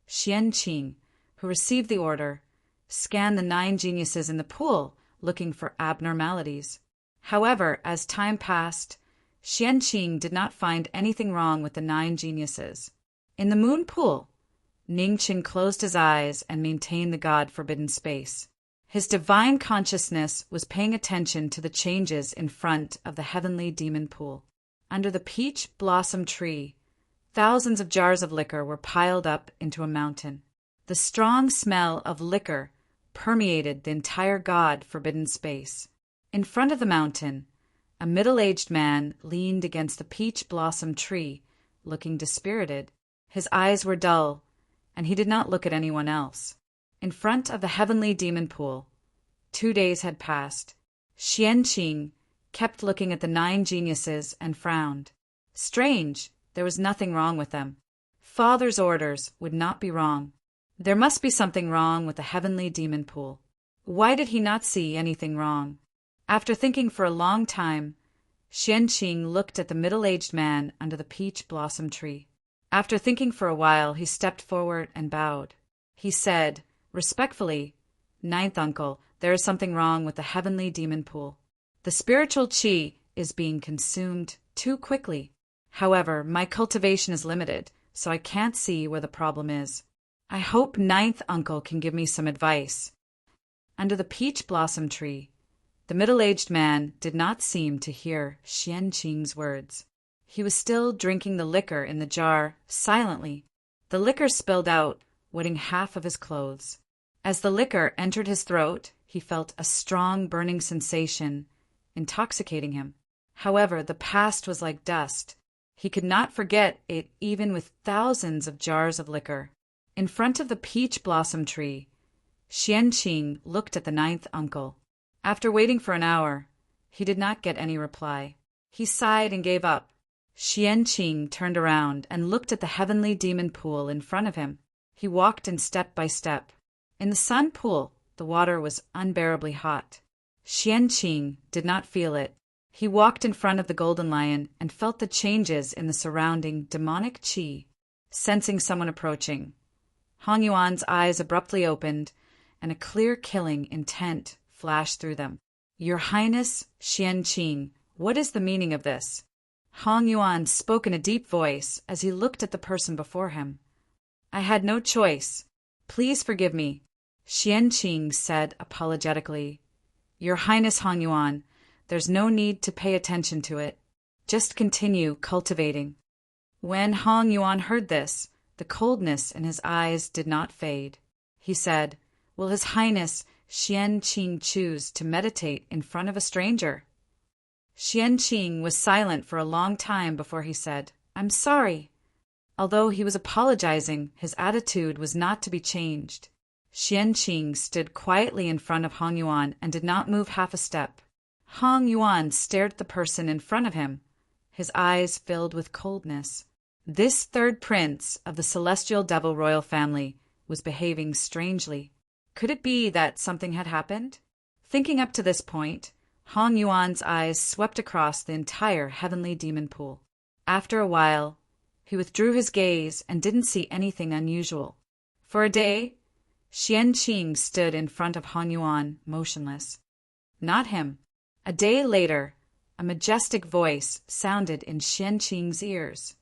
Qianqing, who received the order, scanned the 9 geniuses in the pool, looking for abnormalities. However, as time passed, Qianqing did not find anything wrong with the 9 geniuses. In the moon pool, Ningqin closed his eyes and maintained the God-forbidden space. His divine consciousness was paying attention to the changes in front of the heavenly demon pool. Under the peach blossom tree, thousands of jars of liquor were piled up into a mountain. The strong smell of liquor permeated the entire God-forbidden space. In front of the mountain, a middle-aged man leaned against the peach blossom tree, looking dispirited. His eyes were dull, and he did not look at anyone else. In front of the heavenly demon pool, 2 days had passed. Qianqing kept looking at the 9 geniuses and frowned. Strange, there was nothing wrong with them. Father's orders would not be wrong. There must be something wrong with the heavenly demon pool. Why did he not see anything wrong? After thinking for a long time, Xianqing looked at the middle-aged man under the peach blossom tree. After thinking for a while, he stepped forward and bowed. He said, respectfully, "Ninth uncle, there is something wrong with the heavenly demon pool. The spiritual qi is being consumed too quickly. However, my cultivation is limited, so I can't see where the problem is. I hope ninth uncle can give me some advice." Under the peach blossom tree, the middle-aged man did not seem to hear Xianqing's words. He was still drinking the liquor in the jar silently. The liquor spilled out, wetting half of his clothes. As the liquor entered his throat, he felt a strong burning sensation, intoxicating him. However, the past was like dust. He could not forget it even with thousands of jars of liquor. In front of the peach blossom tree, Xianqing looked at the ninth uncle. After waiting for an hour, he did not get any reply. He sighed and gave up. Xianqing turned around and looked at the heavenly demon pool in front of him. He walked in step by step. In the sun pool, the water was unbearably hot. Xianqing did not feel it. He walked in front of the golden lion and felt the changes in the surrounding demonic qi. Sensing someone approaching, Hong Yuan's eyes abruptly opened, and a clear killing intent flashed through them. "Your Highness Xianqing, what is the meaning of this?" Hong Yuan spoke in a deep voice as he looked at the person before him. "I had no choice. Please forgive me," Xianqing said apologetically. "Your Highness Hong Yuan, there's no need to pay attention to it. Just continue cultivating." When Hong Yuan heard this, the coldness in his eyes did not fade. He said, "Will His Highness Xianqing choose to meditate in front of a stranger?" Xianqing was silent for a long time before he said, "I'm sorry." Although he was apologizing, his attitude was not to be changed. Xianqing stood quietly in front of Hong Yuan and did not move half a step. Hong Yuan stared at the person in front of him, his eyes filled with coldness. This third prince of the celestial devil royal family was behaving strangely. Could it be that something had happened? Thinking up to this point, Hong Yuan's eyes swept across the entire heavenly demon pool. After a while, he withdrew his gaze and didn't see anything unusual. For a day, Xianqing stood in front of Hong Yuan, motionless. Not him. A day later, a majestic voice sounded in Xianqing's ears.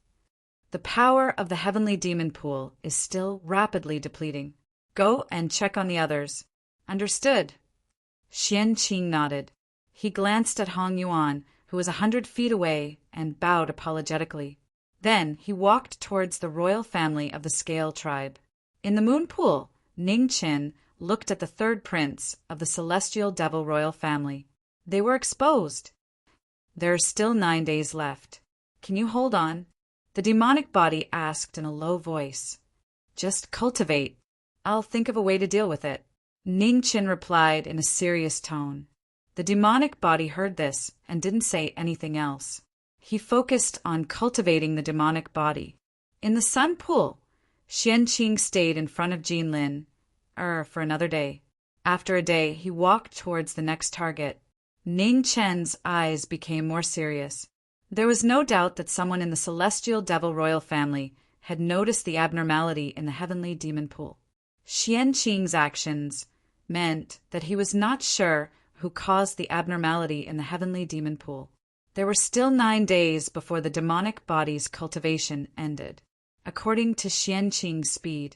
"The power of the heavenly demon pool is still rapidly depleting. Go and check on the others." "Understood." Xianqing nodded. He glanced at Hong Yuan, who was 100 feet away, and bowed apologetically. Then he walked towards the royal family of the Scale tribe. In the moon pool, Ningqin looked at the third prince of the celestial devil royal family. They were exposed. "There are still 9 days left. Can you hold on?" The demonic body asked in a low voice. "Just cultivate. I'll think of a way to deal with it." Ningqin replied in a serious tone. The demonic body heard this and didn't say anything else. He focused on cultivating the demonic body. In the sun pool, Xianqing stayed in front of Jinlin for another day. After a day, he walked towards the next target. Ningqian's eyes became more serious. There was no doubt that someone in the celestial devil royal family had noticed the abnormality in the heavenly demon pool. Xianqing's actions meant that he was not sure who caused the abnormality in the heavenly demon pool. There were still 9 days before the demonic body's cultivation ended. According to Xianqing's speed,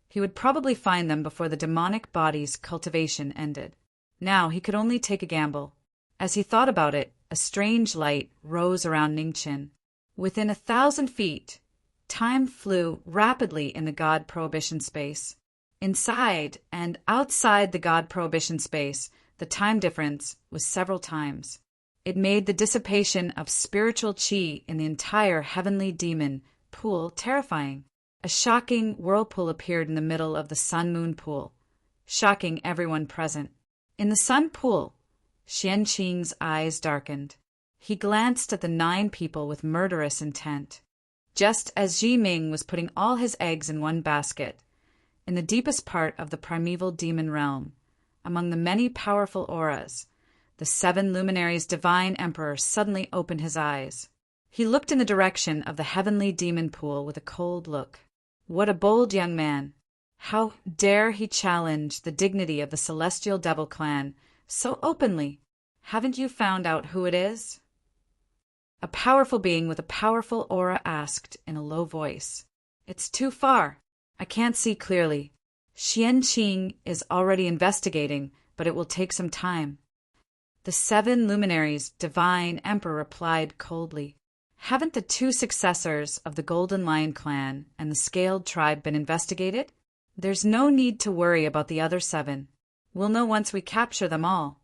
he would probably find them before the demonic body's cultivation ended. Now he could only take a gamble. As he thought about it, a strange light rose around Ningqin. Within 1,000 feet, time flew rapidly in the God Prohibition space. Inside and outside the God Prohibition space, the time difference was several times. It made the dissipation of spiritual qi in the entire heavenly demon pool terrifying. A shocking whirlpool appeared in the middle of the sun-moon pool, shocking everyone present. In the sun pool, Xianqing's eyes darkened. He glanced at the 9 people with murderous intent. Just as Ji Ming was putting all his eggs in one basket, in the deepest part of the primeval demon realm, among the many powerful auras, the 7 luminaries' divine emperor suddenly opened his eyes. He looked in the direction of the heavenly demon pool with a cold look. What a bold young man! How dare he challenge the dignity of the celestial devil clan so openly? Haven't you found out who it is? A powerful being with a powerful aura asked in a low voice. It's too far. I can't see clearly. Xianqing is already investigating, but it will take some time. The 7 luminaries' divine emperor replied coldly. Haven't the 2 successors of the Golden Lion clan and the Scaled tribe been investigated? There's no need to worry about the other 7. We'll know once we capture them all.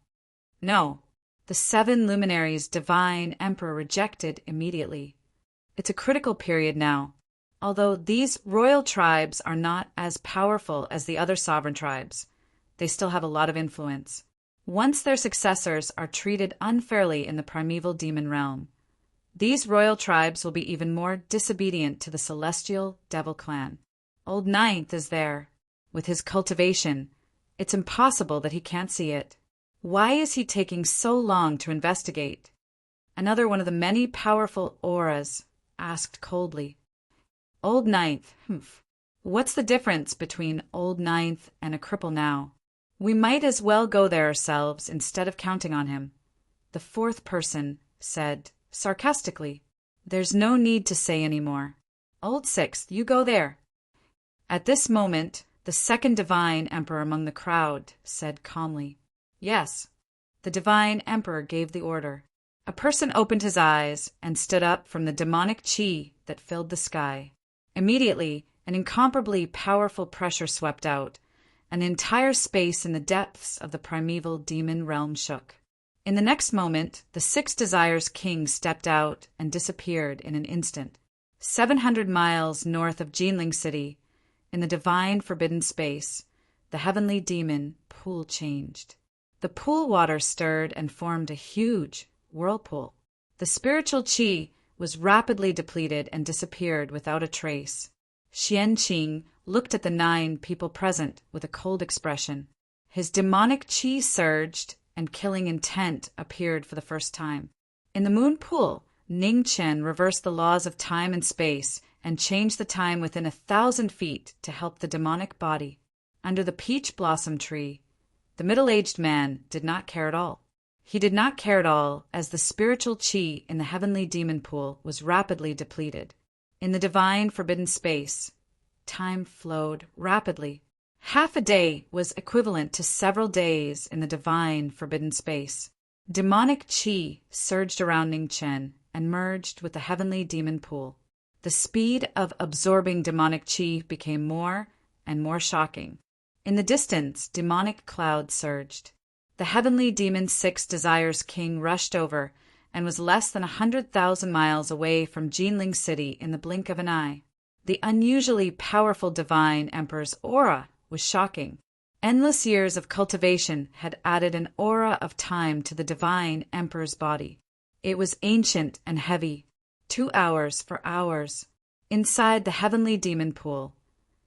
No, the 7 luminaries' divine emperor rejected immediately. It's a critical period now. Although these royal tribes are not as powerful as the other sovereign tribes, they still have a lot of influence. Once their successors are treated unfairly in the primeval demon realm, these royal tribes will be even more disobedient to the celestial devil clan. Old Ninth is there. With his cultivation, it's impossible that he can't see it. Why is he taking so long to investigate? Another one of the many powerful auras asked coldly. Old Ninth, what's the difference between Old Ninth and a cripple now? We might as well go there ourselves instead of counting on him. The 4th person said sarcastically. There's no need to say any more. Old 6th, you go there. At this moment, the 2nd divine emperor among the crowd said calmly, Yes. The divine emperor gave the order. A person opened his eyes and stood up from the demonic chi that filled the sky. Immediately, an incomparably powerful pressure swept out, and the entire space in the depths of the primeval demon realm shook. In the next moment, the 6 Desires King stepped out and disappeared in an instant. 700 miles north of Jinling City, in the divine forbidden space, the heavenly demon pool changed. The pool water stirred and formed a huge whirlpool. The spiritual chi was rapidly depleted and disappeared without a trace. Xianqing looked at the 9 people present with a cold expression. His demonic chi surged, and killing intent appeared for the first time. In the moon pool, Ning Chen reversed the laws of time and space and changed the time within 1,000 feet to help the demonic body. Under the peach blossom tree, the middle-aged man did not care at all. He did not care at all as the spiritual chi in the heavenly demon pool was rapidly depleted. In the divine forbidden space, time flowed rapidly. Half a day was equivalent to several days in the divine forbidden space. Demonic chi surged around Ning Chen and merged with the heavenly demon pool. The speed of absorbing demonic chi became more and more shocking. In the distance, demonic clouds surged. The heavenly demon 6 Desires King rushed over and was less than 100,000 miles away from Jinling City in the blink of an eye. The unusually powerful divine emperor's aura was shocking. Endless years of cultivation had added an aura of time to the divine emperor's body. It was ancient and heavy, 2 hours for hours. Inside the heavenly demon pool,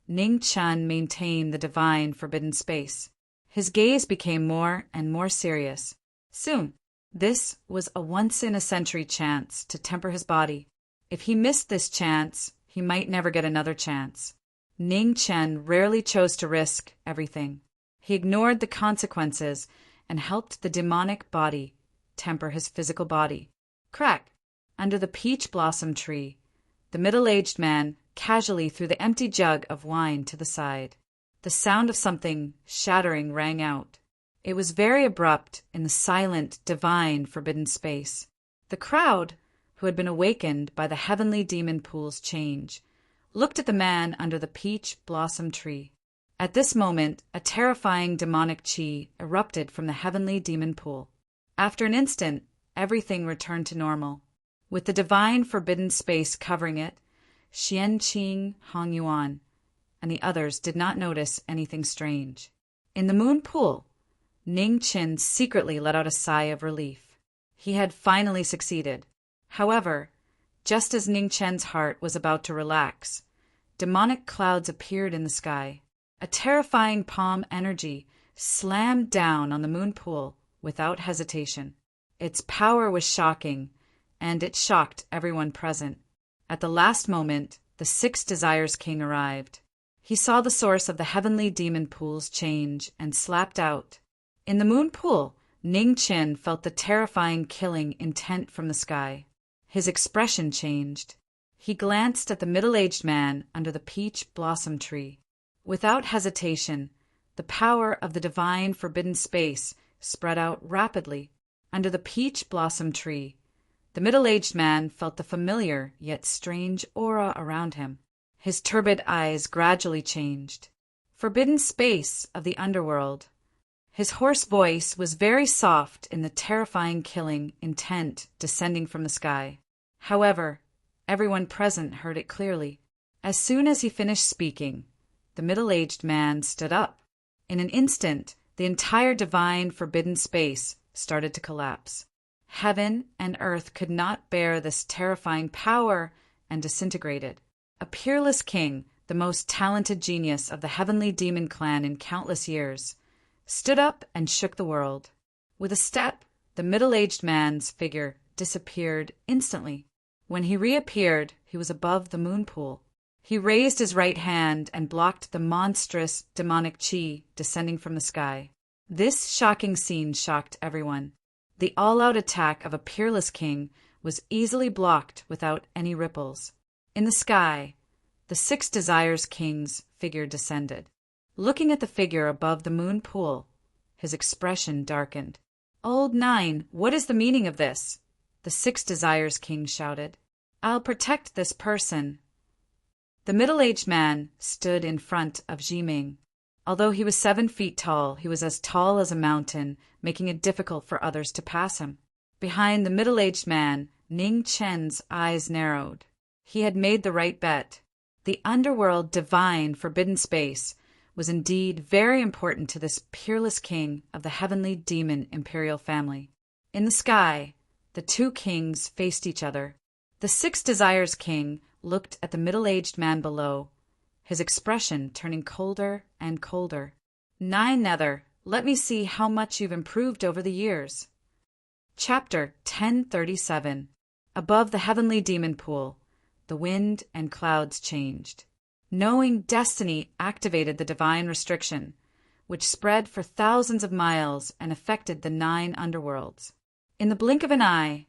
Ning Chen maintained the divine forbidden space. His gaze became more and more serious. Soon, this was a once-in-a-century chance to temper his body. If he missed this chance, he might never get another chance. Ning Chen rarely chose to risk everything. He ignored the consequences and helped the demonic body temper his physical body. Crack! Under the peach blossom tree, the middle-aged man casually threw the empty jug of wine to the side. The sound of something shattering rang out. It was very abrupt in the silent, divine, forbidden space. The crowd, who had been awakened by the heavenly demon pool's change, looked at the man under the peach blossom tree. At this moment, a terrifying demonic chi erupted from the heavenly demon pool. After an instant, everything returned to normal. With the divine forbidden space covering it, Xianqing Hong Yuan and the others did not notice anything strange. In the moon pool, Ning Chen secretly let out a sigh of relief. He had finally succeeded. However, just as Ning Chen's heart was about to relax, demonic clouds appeared in the sky. A terrifying palm energy slammed down on the moon pool without hesitation. Its power was shocking, and it shocked everyone present. At the last moment, the Six Desires King arrived. He saw the source of the heavenly demon pools change and slapped out. In the moon pool, Ning Qin felt the terrifying killing intent from the sky. His expression changed. He glanced at the middle-aged man under the peach blossom tree. Without hesitation, the power of the divine forbidden space spread out rapidly. Under the peach blossom tree, the middle-aged man felt the familiar yet strange aura around him. His turbid eyes gradually changed. Forbidden space of the underworld. His hoarse voice was very soft in the terrifying killing intent descending from the sky. However, everyone present heard it clearly. As soon as he finished speaking, the middle-aged man stood up. In an instant, the entire divine forbidden space started to collapse. Heaven and earth could not bear this terrifying power and disintegrated. A peerless king, the most talented genius of the heavenly demon clan in countless years, stood up and shook the world. With a step, the middle-aged man's figure disappeared instantly. When he reappeared, he was above the moon pool. He raised his right hand and blocked the monstrous demonic chi descending from the sky. This shocking scene shocked everyone. The all-out attack of a peerless king was easily blocked without any ripples. In the sky, the Six Desires King's figure descended. Looking at the figure above the moon pool, his expression darkened. "Old Nine, what is the meaning of this?" the Six Desires King shouted. "I'll protect this person." The middle-aged man stood in front of Jiming. Although he was 7 feet tall, he was as tall as a mountain, making it difficult for others to pass him. Behind the middle-aged man, Ning Chen's eyes narrowed. He had made the right bet. The underworld divine forbidden space was indeed very important to this peerless king of the heavenly demon imperial family. In the sky, the two kings faced each other. The Six Desires King looked at the middle-aged man below, his expression turning colder and colder. "Nine Nether, let me see how much you've improved over the years." Chapter 1037. Above the heavenly demon pool, the wind and clouds changed. Knowing destiny activated the divine restriction, which spread for thousands of miles and affected the 9 underworlds. In the blink of an eye,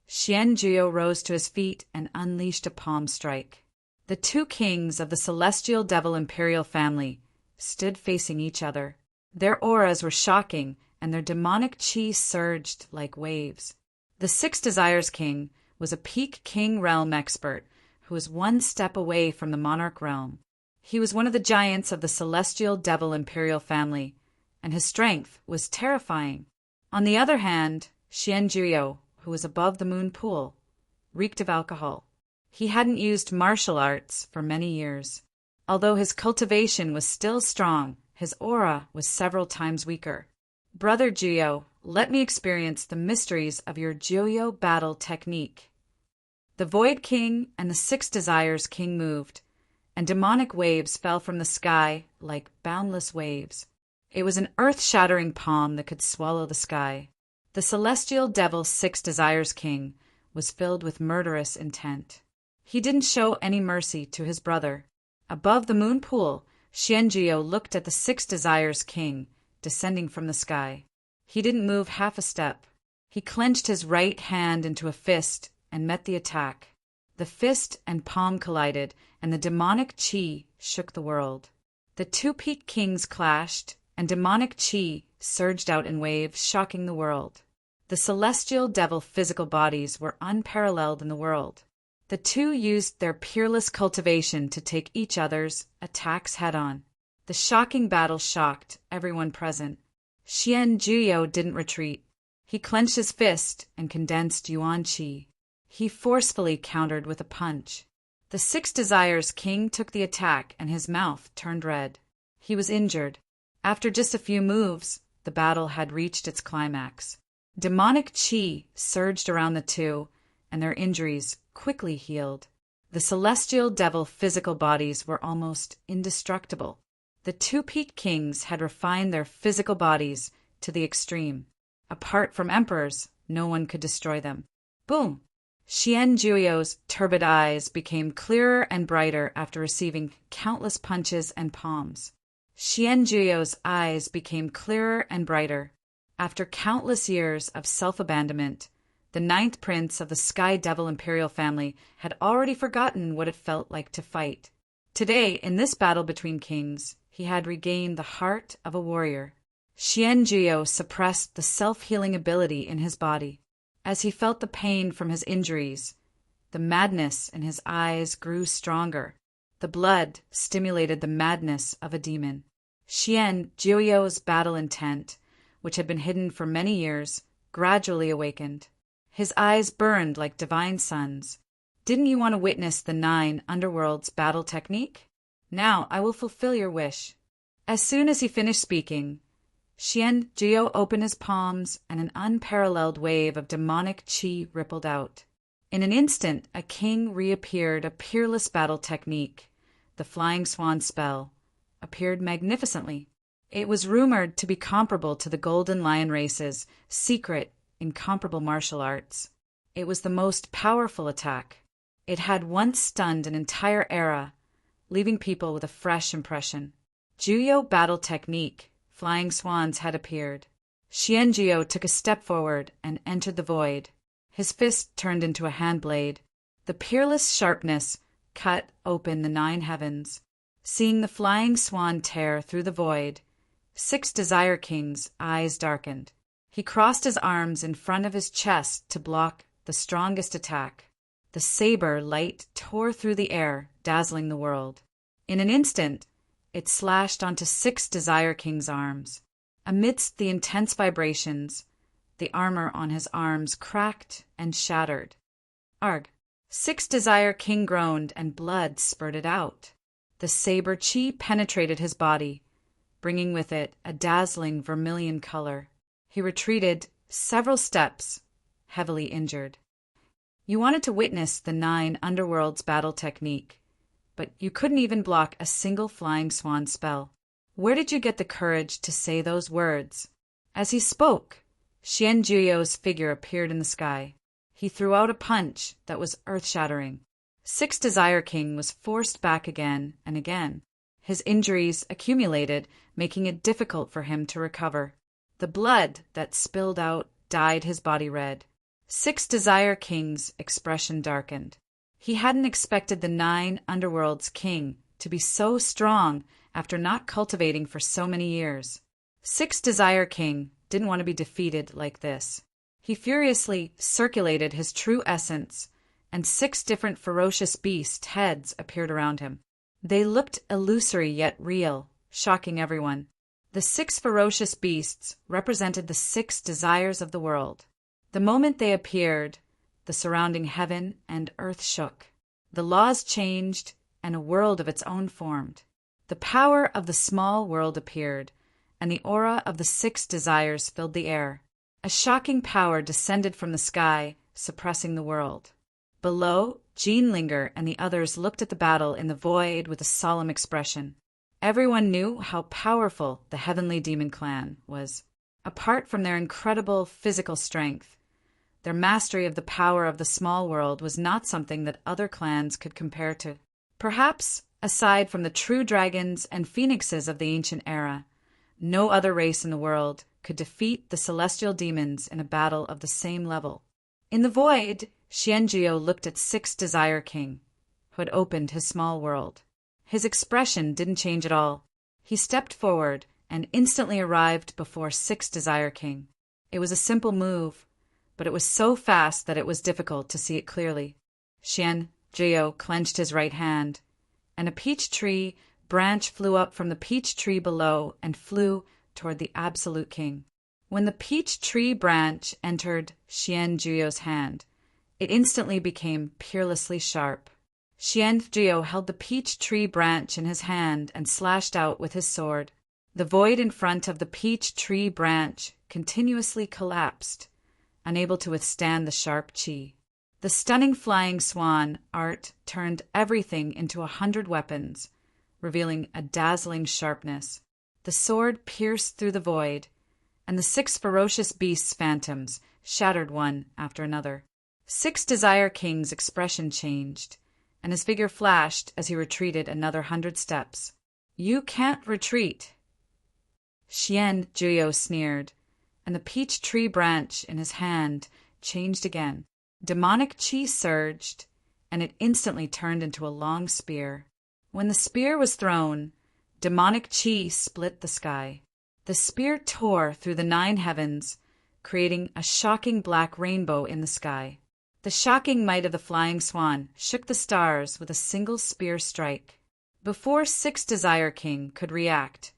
Xianjuo rose to his feet and unleashed a palm strike. The two kings of the celestial devil imperial family stood facing each other. Their auras were shocking, and their demonic chi surged like waves. The Six Desires King was a peak king realm expert who was 1 step away from the monarch realm. He was one of the giants of the celestial devil imperial family, and his strength was terrifying. On the other hand, Xianjuo, who was above the moon pool, reeked of alcohol. He hadn't used martial arts for many years. Although his cultivation was still strong, his aura was several times weaker. "Brother Juyo, let me experience the mysteries of your Juyo battle technique." The Void King and the Six Desires King moved, and demonic waves fell from the sky like boundless waves. It was an earth-shattering palm that could swallow the sky. The celestial devil Six Desires King was filled with murderous intent. He didn't show any mercy to his brother. Above the moon pool, Xianjuo looked at the Six Desires King descending from the sky. He didn't move half a step. He clenched his right hand into a fist and met the attack. The fist and palm collided, and the demonic chi shook the world. The two peak kings clashed, and demonic chi surged out in waves, shocking the world. The celestial devil physical bodies were unparalleled in the world. The two used their peerless cultivation to take each other's attacks head-on. The shocking battle shocked everyone present. Xianjuo didn't retreat. He clenched his fist and condensed yuan qi. He forcefully countered with a punch. The Six Desires King took the attack, and his mouth turned red. He was injured. After just a few moves, the battle had reached its climax. Demonic chi surged around the two, and their injuries quickly healed. The celestial devil physical bodies were almost indestructible. The two peaked kings had refined their physical bodies to the extreme. Apart from emperors, no one could destroy them. Boom! Xian Juyo's turbid eyes became clearer and brighter after receiving countless punches and palms. Xian Juyo's eyes became clearer and brighter. After countless years of self-abandonment, the ninth prince of the Sky Devil imperial family had already forgotten what it felt like to fight. Today, in this battle between kings, he had regained the heart of a warrior. Xian Juyo suppressed the self-healing ability in his body. As he felt the pain from his injuries, the madness in his eyes grew stronger. The blood stimulated the madness of a demon. Xian Juyo's battle intent, which had been hidden for many years, gradually awakened. His eyes burned like divine suns. Didn't you want to witness the 9 underworlds battle technique? Now I will fulfill your wish. As soon as he finished speaking, Xian Juyo opened his palms and an unparalleled wave of demonic qi rippled out. In an instant, a king reappeared. A peerless battle technique, the Flying Swan spell, appeared magnificently. It was rumored to be comparable to the Golden Lion race's secret, incomparable martial arts. It was the most powerful attack. It had once stunned an entire era, leaving people with a fresh impression. Juyo battle technique. Flying swans had appeared. Xian Juyo took a step forward and entered the void. His fist turned into a hand blade. The peerless sharpness cut open the 9 heavens. Seeing the flying swan tear through the void, 6 Desire Kings' eyes darkened. He crossed his arms in front of his chest to block the strongest attack. The saber light tore through the air, dazzling the world. In an instant, it slashed onto 6 Desire Kings' arms. Amidst the intense vibrations, the armor on his arms cracked and shattered. Arg! 6 Desire King groaned and blood spurted out. The saber qi penetrated his body, bringing with it a dazzling vermilion color. He retreated several steps, heavily injured. You wanted to witness the 9 underworlds battle technique, but you couldn't even block a single flying swan spell. Where did you get the courage to say those words? As he spoke, Xian Juyo's figure appeared in the sky. He threw out a punch that was earth-shattering. 6 Desire King was forced back again and again. His injuries accumulated, making it difficult for him to recover. The blood that spilled out dyed his body red. 6 Desire King's expression darkened. He hadn't expected the 9 underworlds king to be so strong after not cultivating for so many years. 6 Desire King didn't want to be defeated like this. He furiously circulated his true essence, and 6 different ferocious beast heads appeared around him. They looked illusory yet real, shocking everyone. The 6 ferocious beasts represented the 6 desires of the world. The moment they appeared, the surrounding heaven and earth shook. The laws changed, and a world of its own formed. The power of the small world appeared, and the aura of the 6 desires filled the air. A shocking power descended from the sky, suppressing the world. Below, Jeanlinger and the others looked at the battle in the void with a solemn expression. Everyone knew how powerful the Heavenly Demon Clan was. Apart from their incredible physical strength, their mastery of the power of the small world was not something that other clans could compare to. Perhaps, aside from the true dragons and phoenixes of the ancient era, no other race in the world could defeat the celestial demons in a battle of the same level. In the void, Xian Juyo looked at 6 Desire King, who had opened his small world. His expression didn't change at all. He stepped forward and instantly arrived before 6 Desire King. It was a simple move, but it was so fast that it was difficult to see it clearly. Xian Juyo clenched his right hand, and a peach tree branch flew up from the peach tree below and flew toward the Absolute King. When the peach tree branch entered Xian Juyo's hand, it instantly became peerlessly sharp. Xian Juyo held the peach tree branch in his hand and slashed out with his sword. The void in front of the peach tree branch continuously collapsed, unable to withstand the sharp qi. The stunning flying swan art turned everything into 100 weapons, revealing a dazzling sharpness. The sword pierced through the void, and the 6 ferocious beasts' phantoms shattered one after another. 6 Desire King's expression changed, and his figure flashed as he retreated another 100 steps. "You can't retreat." Xian Juyo sneered, and the peach tree branch in his hand changed again. Demonic chi surged, and it instantly turned into a long spear. When the spear was thrown, demonic chi split the sky. The spear tore through the 9 heavens, creating a shocking black rainbow in the sky. The shocking might of the flying swan shook the stars with a single spear strike. Before 6 Desire King could react,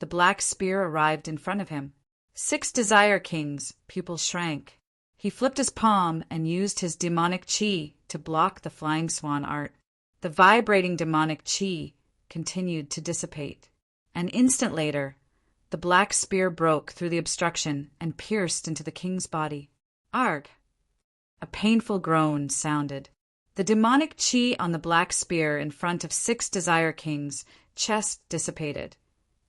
the black spear arrived in front of him. 6 Desire King's pupils shrank. He flipped his palm and used his demonic chi to block the flying swan art. The vibrating demonic chi continued to dissipate. An instant later, the black spear broke through the obstruction and pierced into the king's body. Arg! A painful groan sounded. The demonic chi on the black spear in front of 6 Desire King's chest dissipated,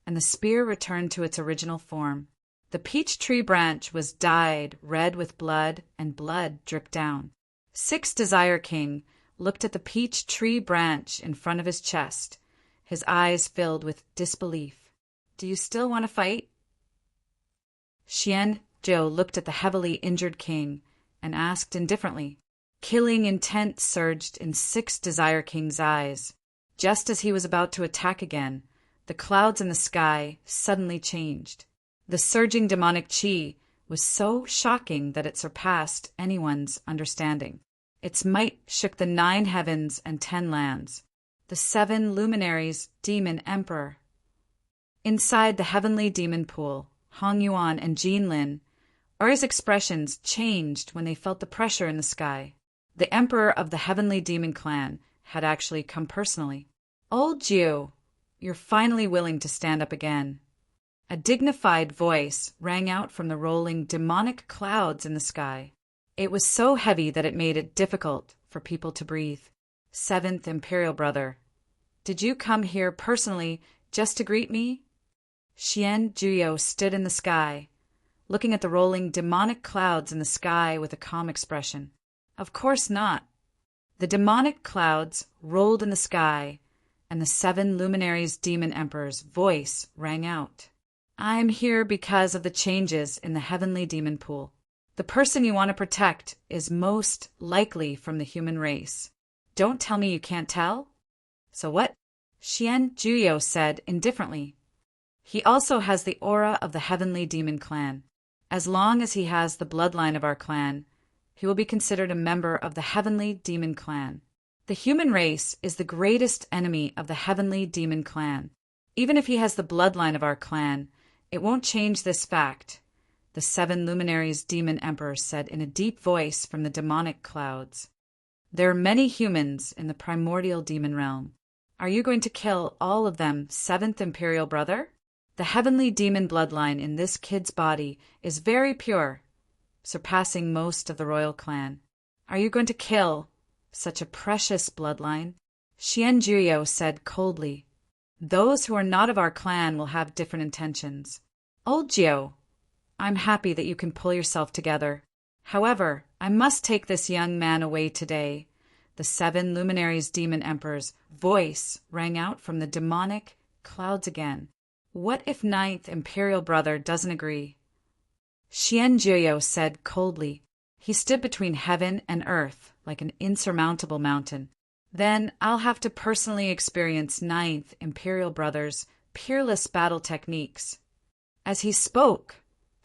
and the spear returned to its original form. The peach tree branch was dyed red with blood, and blood dripped down. 6 Desire King looked at the peach tree branch in front of his chest, his eyes filled with disbelief. "Do you still want to fight?" Xian Zhou looked at the heavily injured king and asked indifferently. Killing intent surged in 6 Desire King's eyes. Just as he was about to attack again, the clouds in the sky suddenly changed. The surging demonic chi was so shocking that it surpassed anyone's understanding. Its might shook the 9 heavens and 10 lands. The 7 luminaries, demon emperor. Inside the heavenly demon pool, Hong Yuan and Jin Lin, Ori's expressions changed when they felt the pressure in the sky. The emperor of the heavenly demon clan had actually come personally. "Old Jiu, you're finally willing to stand up again." A dignified voice rang out from the rolling demonic clouds in the sky. It was so heavy that it made it difficult for people to breathe. "7th Imperial Brother, did you come here personally just to greet me?" Xian Juyo stood in the sky, looking at the rolling demonic clouds in the sky with a calm expression. "Of course not." The demonic clouds rolled in the sky, and the 7 luminaries' demon emperor's voice rang out. "I'm here because of the changes in the heavenly demon pool. The person you want to protect is most likely from the human race. Don't tell me you can't tell?" "So what?" Xian Juyo said indifferently. "He also has the aura of the heavenly demon clan. As long as he has the bloodline of our clan, he will be considered a member of the heavenly demon clan. The human race is the greatest enemy of the heavenly demon clan. Even if he has the bloodline of our clan, it won't change this fact," the 7 luminaries' demon emperor said in a deep voice from the demonic clouds. "There are many humans in the primordial demon realm. Are you going to kill all of them, 7th Imperial Brother? The heavenly demon bloodline in this kid's body is very pure, surpassing most of the royal clan. Are you going to kill such a precious bloodline?" Xian Juyo said coldly. "Those who are not of our clan will have different intentions. Old Jiu, I'm happy that you can pull yourself together. However, I must take this young man away today." The 7 luminaries' demon emperor's voice rang out from the demonic clouds again. "What if 9th Imperial Brother doesn't agree?" Xian Juyo said coldly. He stood between heaven and earth like an insurmountable mountain. "Then I'll have to personally experience 9th Imperial Brother's peerless battle techniques." As he spoke,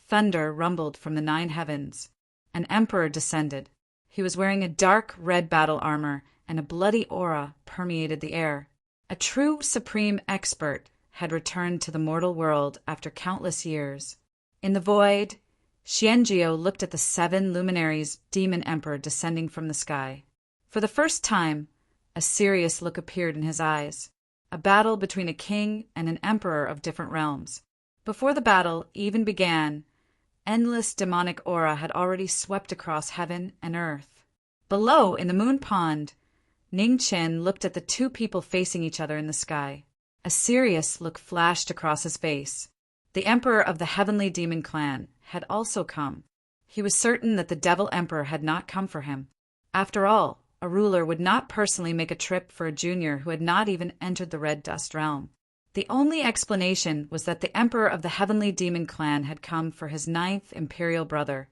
thunder rumbled from the 9 heavens. An emperor descended. He was wearing a dark red battle armor, and a bloody aura permeated the air. A true supreme expert had returned to the mortal world after countless years. In the void, Xianjiu looked at the 7 luminaries' demon emperor descending from the sky. For the first time, a serious look appeared in his eyes. A battle between a king and an emperor of different realms. Before the battle even began, endless demonic aura had already swept across heaven and earth. Below, in the moon pond, Ning Chen looked at the 2 people facing each other in the sky. A serious look flashed across his face. The emperor of the heavenly demon clan had also come. He was certain that the devil emperor had not come for him. After all, a ruler would not personally make a trip for a junior who had not even entered the red dust realm. The only explanation was that the emperor of the heavenly demon clan had come for his 9th imperial brother,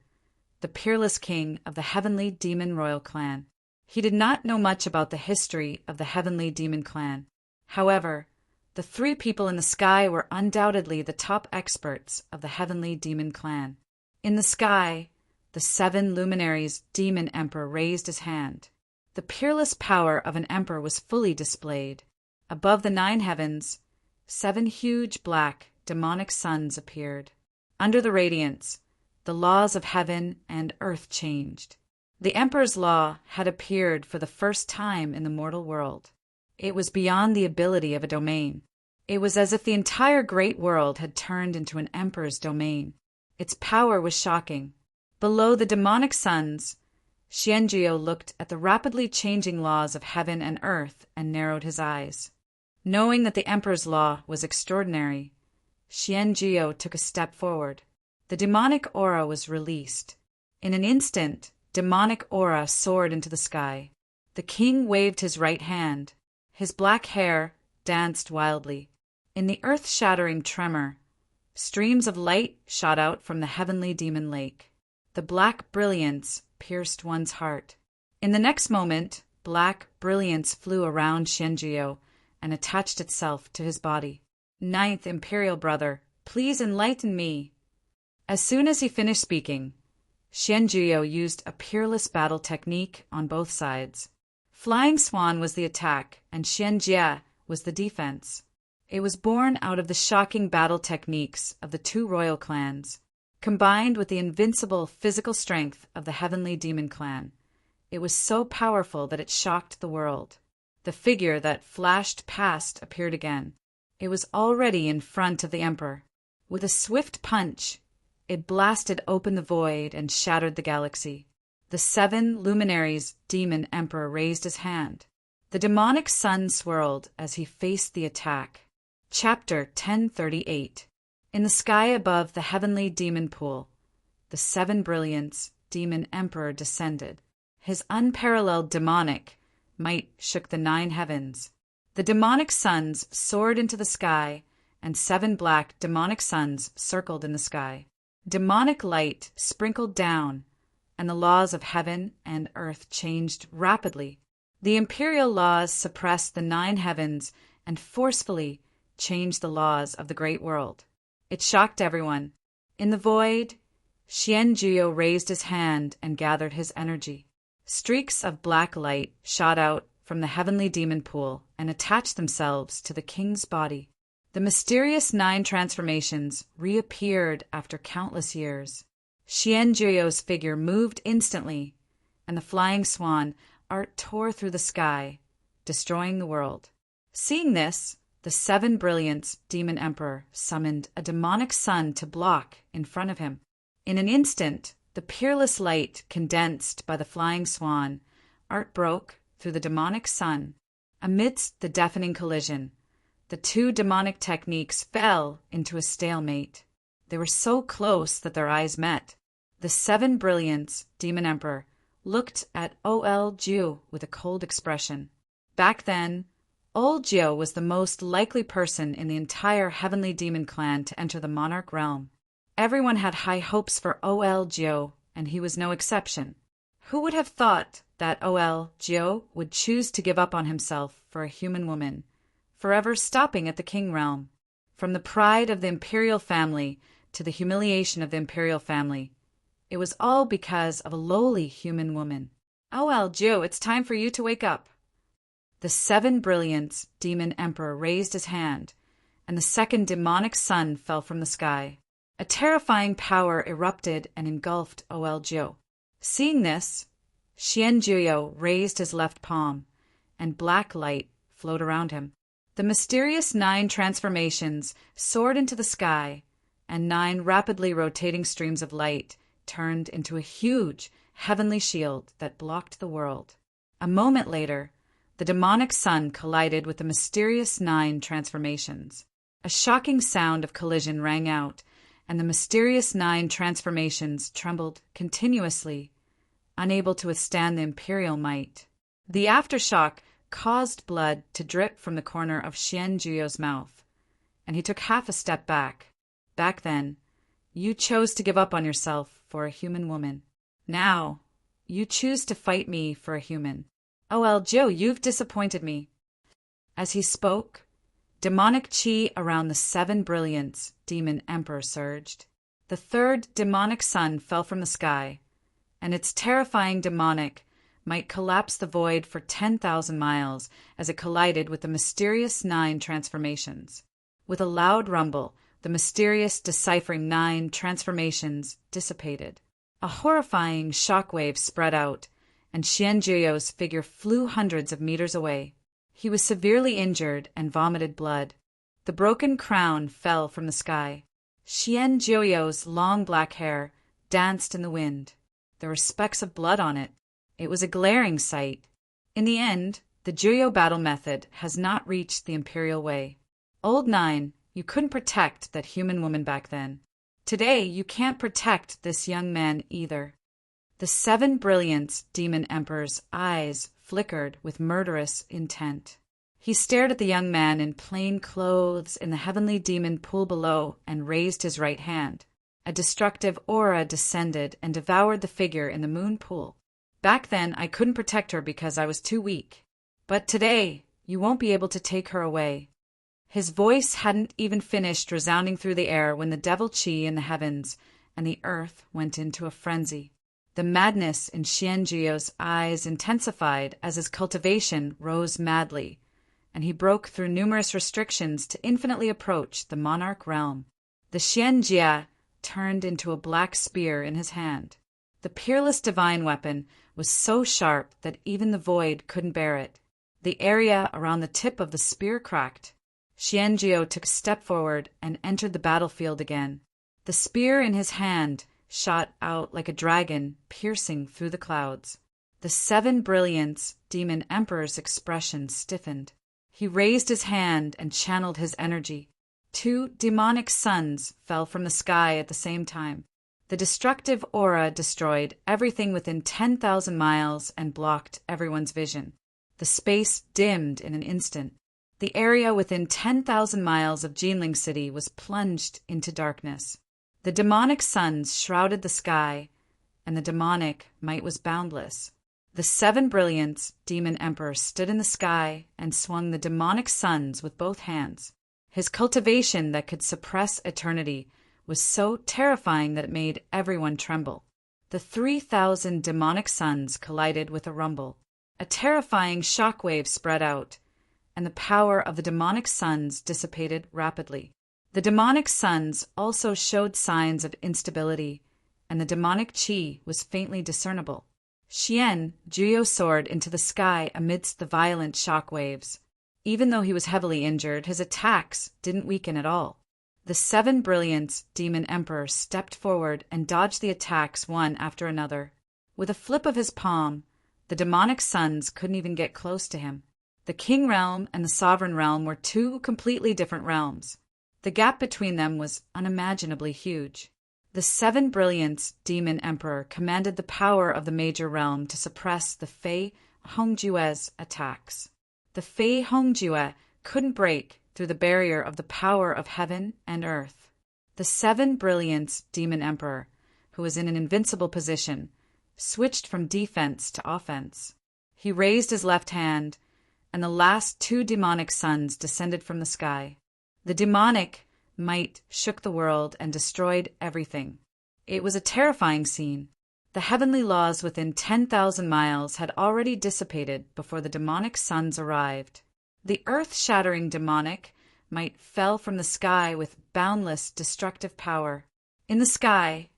the peerless king of the heavenly demon royal clan. He did not know much about the history of the heavenly demon clan. However, the 3 people in the sky were undoubtedly the top experts of the heavenly demon clan. In the sky, the 7 luminaries' demon emperor raised his hand. The peerless power of an emperor was fully displayed. Above the 9 heavens, 7 huge black, demonic suns appeared. Under the radiance, the laws of heaven and earth changed. The emperor's law had appeared for the first time in the mortal world. It was beyond the ability of a domain. It was as if the entire great world had turned into an emperor's domain. Its power was shocking. Below the demonic suns, Xianjiu looked at the rapidly changing laws of heaven and earth and narrowed his eyes. Knowing that the emperor's law was extraordinary, Xianjiu took a step forward. The demonic aura was released. In an instant, demonic aura soared into the sky. The king waved his right hand. His black hair danced wildly. In the earth-shattering tremor, streams of light shot out from the heavenly demon lake. The black brilliance pierced one's heart. In the next moment, black brilliance flew around Xianjiu and attached itself to his body. 9th imperial brother, please enlighten me. As soon as he finished speaking, Xianjiu used a peerless battle technique on both sides. Flying Swan was the attack, and Xianjie was the defense. It was born out of the shocking battle techniques of the 2 royal clans, combined with the invincible physical strength of the heavenly demon clan. It was so powerful that it shocked the world. The figure that flashed past appeared again. It was already in front of the emperor. With a swift punch, it blasted open the void and shattered the galaxy. The 7 luminaries' demon emperor raised his hand. The demonic sun swirled as he faced the attack. Chapter 1038. In the sky above the heavenly demon pool, the 7 brilliance demon emperor descended. His unparalleled demonic might shook the 9 heavens. The demonic suns soared into the sky, and 7 black demonic suns circled in the sky. Demonic light sprinkled down, and the laws of heaven and earth changed rapidly. The imperial laws suppressed the 9 heavens and forcefully changed the laws of the great world. It shocked everyone. In the void, Xianjiu raised his hand and gathered his energy. Streaks of black light shot out from the heavenly demon pool and attached themselves to the king's body. The mysterious 9 transformations reappeared after countless years. Xianjiu's figure moved instantly, and the flying swan art tore through the sky, destroying the world. Seeing this, the 7 brilliance demon emperor summoned a demonic sun to block in front of him. In an instant, the peerless light condensed by the flying swan art broke through the demonic sun. Amidst the deafening collision, the 2 demonic techniques fell into a stalemate. They were so close that their eyes met. The 7 brilliance demon emperor looked at Ol Jiu with a cold expression. Back then, Ol Jiu was the most likely person in the entire heavenly demon clan to enter the monarch realm. Everyone had high hopes for Ol Jiu, and he was no exception. Who would have thought that Ol Jiu would choose to give up on himself for a human woman, forever stopping at the king realm? From the pride of the imperial family to the humiliation of the imperial family, it was all because of a lowly human woman. Ol Jiu, it's time for you to wake up. The 7 brilliance demon emperor raised his hand, and the 2nd demonic sun fell from the sky. A terrifying power erupted and engulfed Ol Jiu. Seeing this, Xianjiu raised his left palm, and black light flowed around him. The mysterious 9 transformations soared into the sky, and 9 rapidly rotating streams of light turned into a huge heavenly shield that blocked the world. A moment later, the demonic sun collided with the mysterious 9 transformations. A shocking sound of collision rang out, and the mysterious 9 transformations trembled continuously, unable to withstand the imperial might. The aftershock caused blood to drip from the corner of Xian Juyo's mouth, and he took half a step back. Back then, you chose to give up on yourself for a human woman. Now, you choose to fight me for a human. Oh well, Joe, you've disappointed me. As he spoke, demonic chi around the 7 brilliance demon emperor surged. The 3rd demonic sun fell from the sky, and its terrifying demonic might collapse the void for 10,000 miles as it collided with the mysterious 9 transformations. With a loud rumble, the mysterious deciphering 9 transformations dissipated. A horrifying shockwave spread out, and Xian Juyo's figure flew hundreds of meters away. He was severely injured and vomited blood. The broken crown fell from the sky. Xian Juyo's long black hair danced in the wind. There were specks of blood on it. It was a glaring sight. In the end, the Juyo battle method has not reached the imperial way. Old 9, you couldn't protect that human woman back then. Today, you can't protect this young man either. The 7 brilliance demon emperor's eyes flickered with murderous intent. He stared at the young man in plain clothes in the heavenly demon pool below and raised his right hand. A destructive aura descended and devoured the figure in the moon pool. Back then, I couldn't protect her because I was too weak. But today, you won't be able to take her away. His voice hadn't even finished resounding through the air when the devil chi in the heavens and the earth went into a frenzy. The madness in Xian Juyo's eyes intensified as his cultivation rose madly, and he broke through numerous restrictions to infinitely approach the monarch realm. The Xian Jia turned into a black spear in his hand. The peerless divine weapon was so sharp that even the void couldn't bear it. The area around the tip of the spear cracked. Xian Juyo took a step forward and entered the battlefield again. The spear in his hand shot out like a dragon, piercing through the clouds. The 7 brilliance demon emperor's expression stiffened. He raised his hand and channeled his energy. 2 demonic suns fell from the sky at the same time. The destructive aura destroyed everything within 10,000 miles and blocked everyone's vision. The space dimmed in an instant. The area within 10,000 miles of Jinling City was plunged into darkness. The demonic suns shrouded the sky, and the demonic might was boundless. The 7 brilliance demon emperor stood in the sky and swung the demonic suns with both hands. His cultivation that could suppress eternity was so terrifying that it made everyone tremble. The 3,000 demonic suns collided with a rumble. A terrifying shockwave spread out, and the power of the demonic suns dissipated rapidly. The demonic suns also showed signs of instability, and the demonic chi was faintly discernible. Xian Juyo soared into the sky amidst the violent shockwaves. Even though he was heavily injured, his attacks didn't weaken at all. The 7 brilliance demon emperor stepped forward and dodged the attacks one after another. With a flip of his palm, the demonic suns couldn't even get close to him. The king realm and the sovereign realm were 2 completely different realms. The gap between them was unimaginably huge. The 7 brilliance demon emperor commanded the power of the major realm to suppress the Fei Hongjue's attacks. The Fei Hongjue couldn't break through the barrier of the power of heaven and earth. The 7 brilliance demon emperor, who was in an invincible position, switched from defense to offense. He raised his left hand, and the last 2 demonic suns descended from the sky. The demonic might shook the world and destroyed everything. It was a terrifying scene. The heavenly laws within 10,000 miles had already dissipated before the demonic suns arrived. The earth-shattering demonic might fell from the sky with boundless destructive power. In the sky,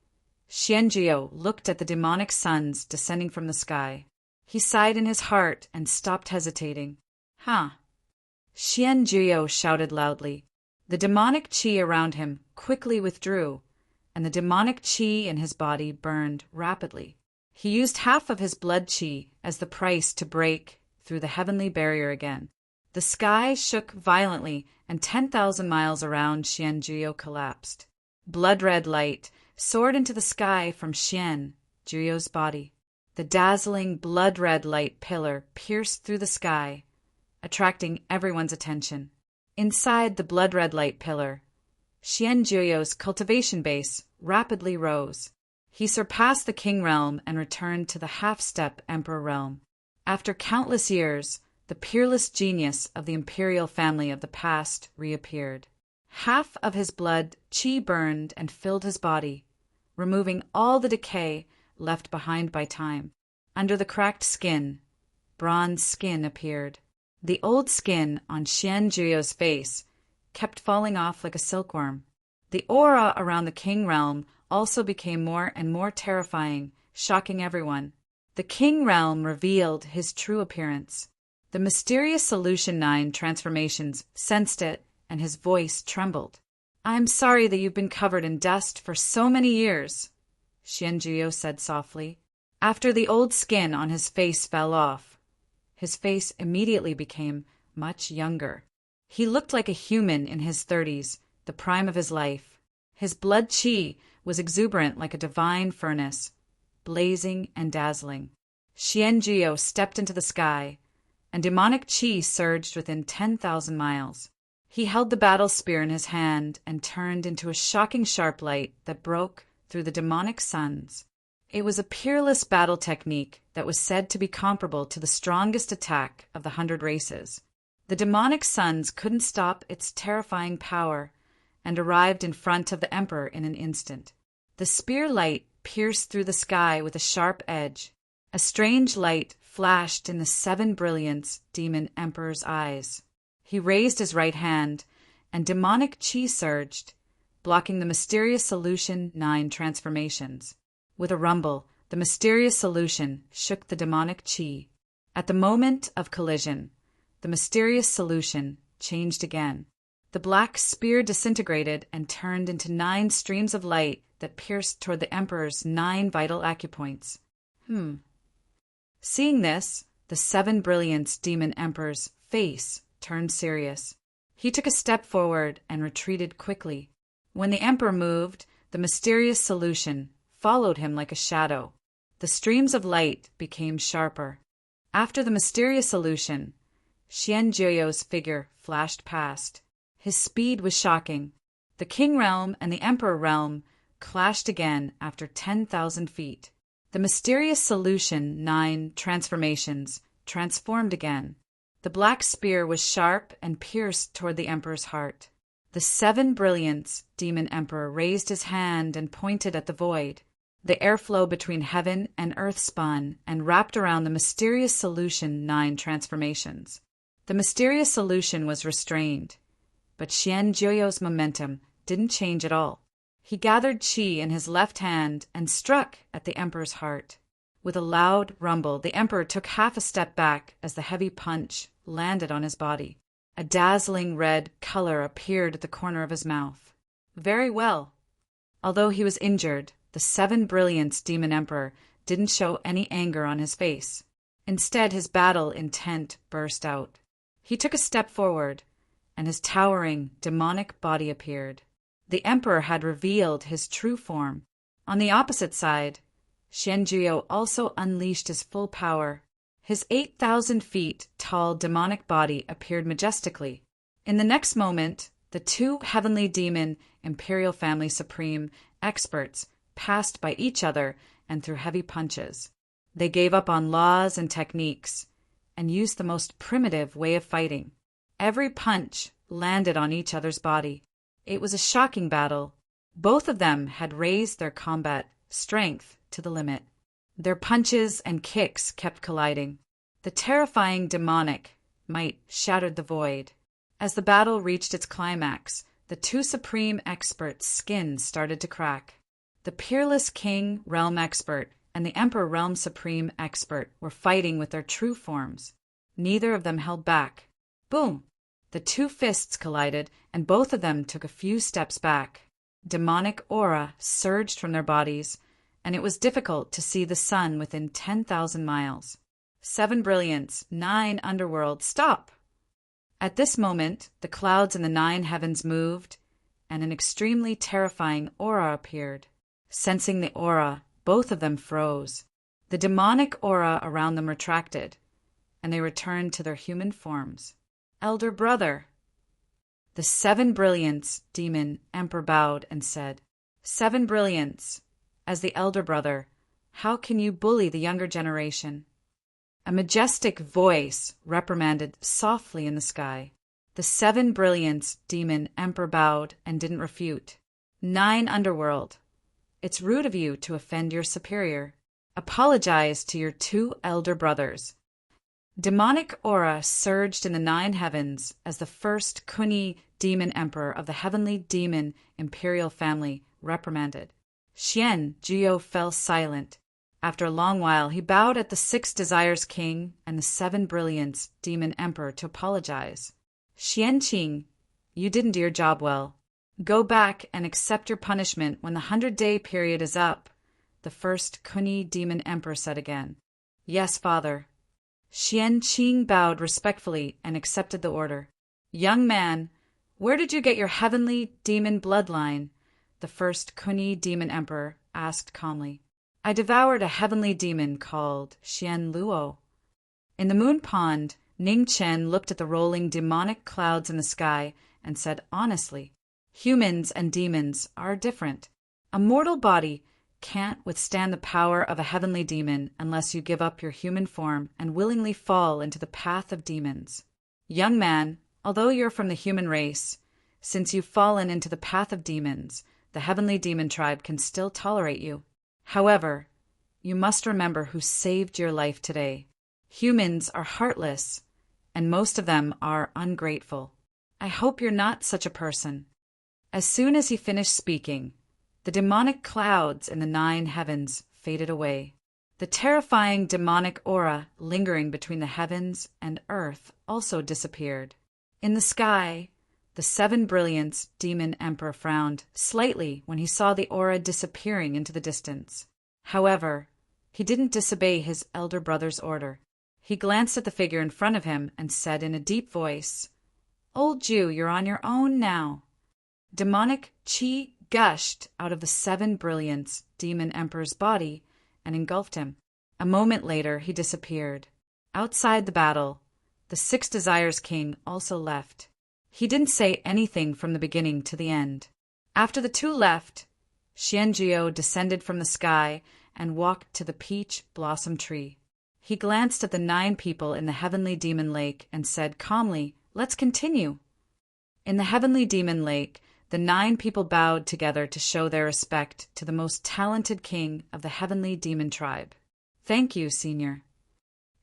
Xian Juyo looked at the demonic suns descending from the sky. He sighed in his heart and stopped hesitating. Xian Juyo shouted loudly. The demonic chi around him quickly withdrew, and the demonic chi in his body burned rapidly. He used half of his blood chi as the price to break through the heavenly barrier again. The sky shook violently, and 10,000 miles around Xianjuo collapsed. Blood-red light soared into the sky from Xianjuo's body. The dazzling blood-red light pillar pierced through the sky, attracting everyone's attention. Inside the blood-red light pillar, Xianjuo's cultivation base rapidly rose. He surpassed the king realm and returned to the half-step emperor realm. After countless years, the peerless genius of the imperial family of the past reappeared. Half of his blood qi burned and filled his body, removing all the decay left behind by time. Under the cracked skin, bronze skin appeared. The old skin on Xianjuo's face kept falling off like a silkworm. The aura around the king realm also became more and more terrifying, shocking everyone. The king realm revealed his true appearance. The mysterious Solution 9 transformations sensed it, and his voice trembled. "I'm sorry that you've been covered in dust for so many years," Xianjuo said softly. After the old skin on his face fell off, his face immediately became much younger. He looked like a human in his 30s, the prime of his life. His blood qi was exuberant like a divine furnace, blazing and dazzling. Xianjuo stepped into the sky, and demonic qi surged within 10,000 miles. He held the battle spear in his hand and turned into a shocking sharp light that broke through the demonic suns. It was a peerless battle technique that was said to be comparable to the strongest attack of the 100 races. The demonic suns couldn't stop its terrifying power and arrived in front of the emperor in an instant. The spear light pierced through the sky with a sharp edge. A strange light flashed in the 7 brilliance demon emperor's eyes. He raised his right hand, and demonic qi surged, blocking the mysterious Solution 9 transformations. With a rumble, the mysterious solution shook the demonic qi. At the moment of collision, the mysterious solution changed again. The black spear disintegrated and turned into 9 streams of light that pierced toward the emperor's 9 vital acupoints. Seeing this, the 7 brilliance demon emperor's face turned serious. He took a step forward and retreated quickly. When the emperor moved, the mysterious solution followed him like a shadow. The streams of light became sharper. After the mysterious solution, Xianjuo's figure flashed past. His speed was shocking. The king realm and the emperor realm clashed again after 10,000 feet. The mysterious Solution 9 transformations transformed again. The black spear was sharp and pierced toward the emperor's heart. The 7 brilliance demon emperor raised his hand and pointed at the void. The airflow between heaven and earth spun and wrapped around the mysterious Solution 9 transformations. The mysterious solution was restrained, but Xianjuo's momentum didn't change at all. He gathered qi in his left hand and struck at the emperor's heart. With a loud rumble, the emperor took half a step back as the heavy punch landed on his body. A dazzling red color appeared at the corner of his mouth. Very well. Although he was injured, the 7 brilliance demon emperor didn't show any anger on his face. Instead, his battle intent burst out. He took a step forward, and his towering, demonic body appeared. The emperor had revealed his true form. On the opposite side, Xianjuo also unleashed his full power. His 8,000 feet tall demonic body appeared majestically. In the next moment, the 2 heavenly demon imperial family supreme experts passed by each other and threw heavy punches. They gave up on laws and techniques and used the most primitive way of fighting. Every punch landed on each other's body. It was a shocking battle. Both of them had raised their combat strength to the limit. Their punches and kicks kept colliding. The terrifying demonic might shattered the void. As the battle reached its climax, the 2 supreme experts' skins started to crack. The peerless king realm expert and the emperor realm supreme expert were fighting with their true forms. Neither of them held back. Boom! The 2 fists collided, and both of them took a few steps back. Demonic aura surged from their bodies, and it was difficult to see the sun within 10,000 miles. 7 brilliance, 9 underworld, stop! At this moment, the clouds in the 9 heavens moved, and an extremely terrifying aura appeared. Sensing the aura, both of them froze. The demonic aura around them retracted, and they returned to their human forms. Elder brother! The 7 brilliance demon emperor bowed and said, 7 brilliance, as the elder brother, how can you bully the younger generation? A majestic voice reprimanded softly in the sky. The 7 brilliance demon emperor bowed and didn't refute. 9 underworld, it's rude of you to offend your superior. Apologize to your 2 elder brothers. Demonic aura surged in the 9 heavens as the first Kuni demon emperor of the heavenly demon imperial family reprimanded. Xian Jiao fell silent. After a long while, he bowed at the 6 desires king and the 7 brilliance demon emperor to apologize. Xianqing, you didn't do your job well. Go back and accept your punishment when the 100-day period is up, the first Kuni demon emperor said again. Yes, father. Xianqing bowed respectfully and accepted the order. Young man, where did you get your heavenly demon bloodline? The first Kuni demon emperor asked calmly. I devoured a heavenly demon called Xian Luo. In the moon pond, Ning Chen looked at the rolling demonic clouds in the sky and said honestly, humans and demons are different. A mortal body can't withstand the power of a heavenly demon unless you give up your human form and willingly fall into the path of demons. Young man, although you're from the human race, since you've fallen into the path of demons, the heavenly demon tribe can still tolerate you. However, you must remember who saved your life today. Humans are heartless, and most of them are ungrateful. I hope you're not such a person. As soon as he finished speaking, the demonic clouds in the 9 heavens faded away. The terrifying demonic aura lingering between the heavens and earth also disappeared. In the sky, the 7 brilliance demon emperor frowned slightly when he saw the aura disappearing into the distance. However, he didn't disobey his elder brother's order. He glanced at the figure in front of him and said in a deep voice, Old Jew, you're on your own now. Demonic chi gushed out of the 7 brilliance demon emperor's body and engulfed him. A moment later, he disappeared. Outside the battle, the 6 desires king also left. He didn't say anything from the beginning to the end. After the 2 left, Xianjiao descended from the sky and walked to the peach blossom tree. He glanced at the 9 people in the heavenly demon lake and said calmly, Let's continue. In the heavenly demon lake, the 9 people bowed together to show their respect to the most talented king of the heavenly demon tribe. Thank you, senior.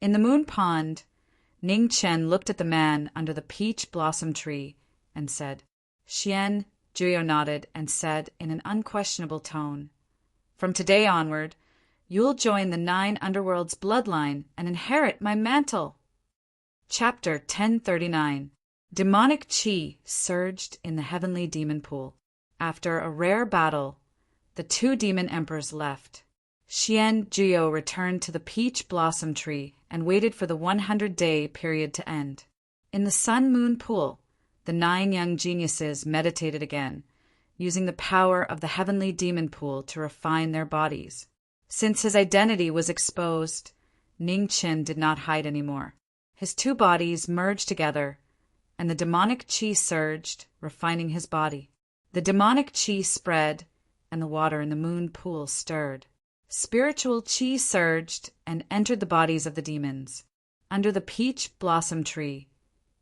In the moon pond, Ning Chen looked at the man under the peach blossom tree and said, Xian Jiao nodded and said in an unquestionable tone, From today onward, you'll join the 9 underworld's bloodline and inherit my mantle. Chapter 1039. Demonic Qi surged in the heavenly demon pool. After a rare battle, the 2 demon emperors left. Xian Jiao returned to the peach blossom tree and waited for the 100-day period to end. In the sun-moon pool, the 9 young geniuses meditated again, using the power of the heavenly demon pool to refine their bodies. Since his identity was exposed, Ning Chen did not hide anymore. His 2 bodies merged together, and the demonic qi surged, refining his body. The demonic qi spread, and the water in the moon pool stirred. Spiritual qi surged and entered the bodies of the demons. Under the peach blossom tree,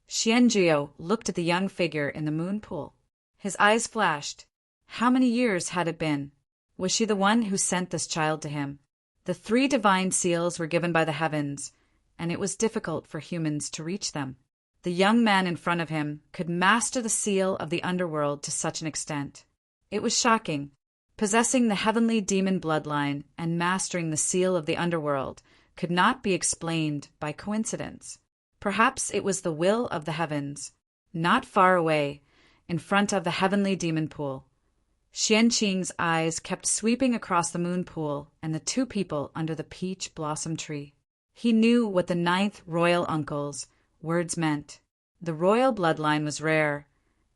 Xianjiao looked at the young figure in the moon pool. His eyes flashed. How many years had it been? Was she the one who sent this child to him? The 3 divine seals were given by the heavens, and it was difficult for humans to reach them. The young man in front of him could master the seal of the underworld to such an extent. It was shocking. Possessing the heavenly demon bloodline and mastering the seal of the underworld could not be explained by coincidence. Perhaps it was the will of the heavens. Not far away, in front of the heavenly demon pool, Xianqing's eyes kept sweeping across the moon pool and the 2 people under the peach blossom tree. He knew what the ninth royal uncle's words meant. The royal bloodline was rare,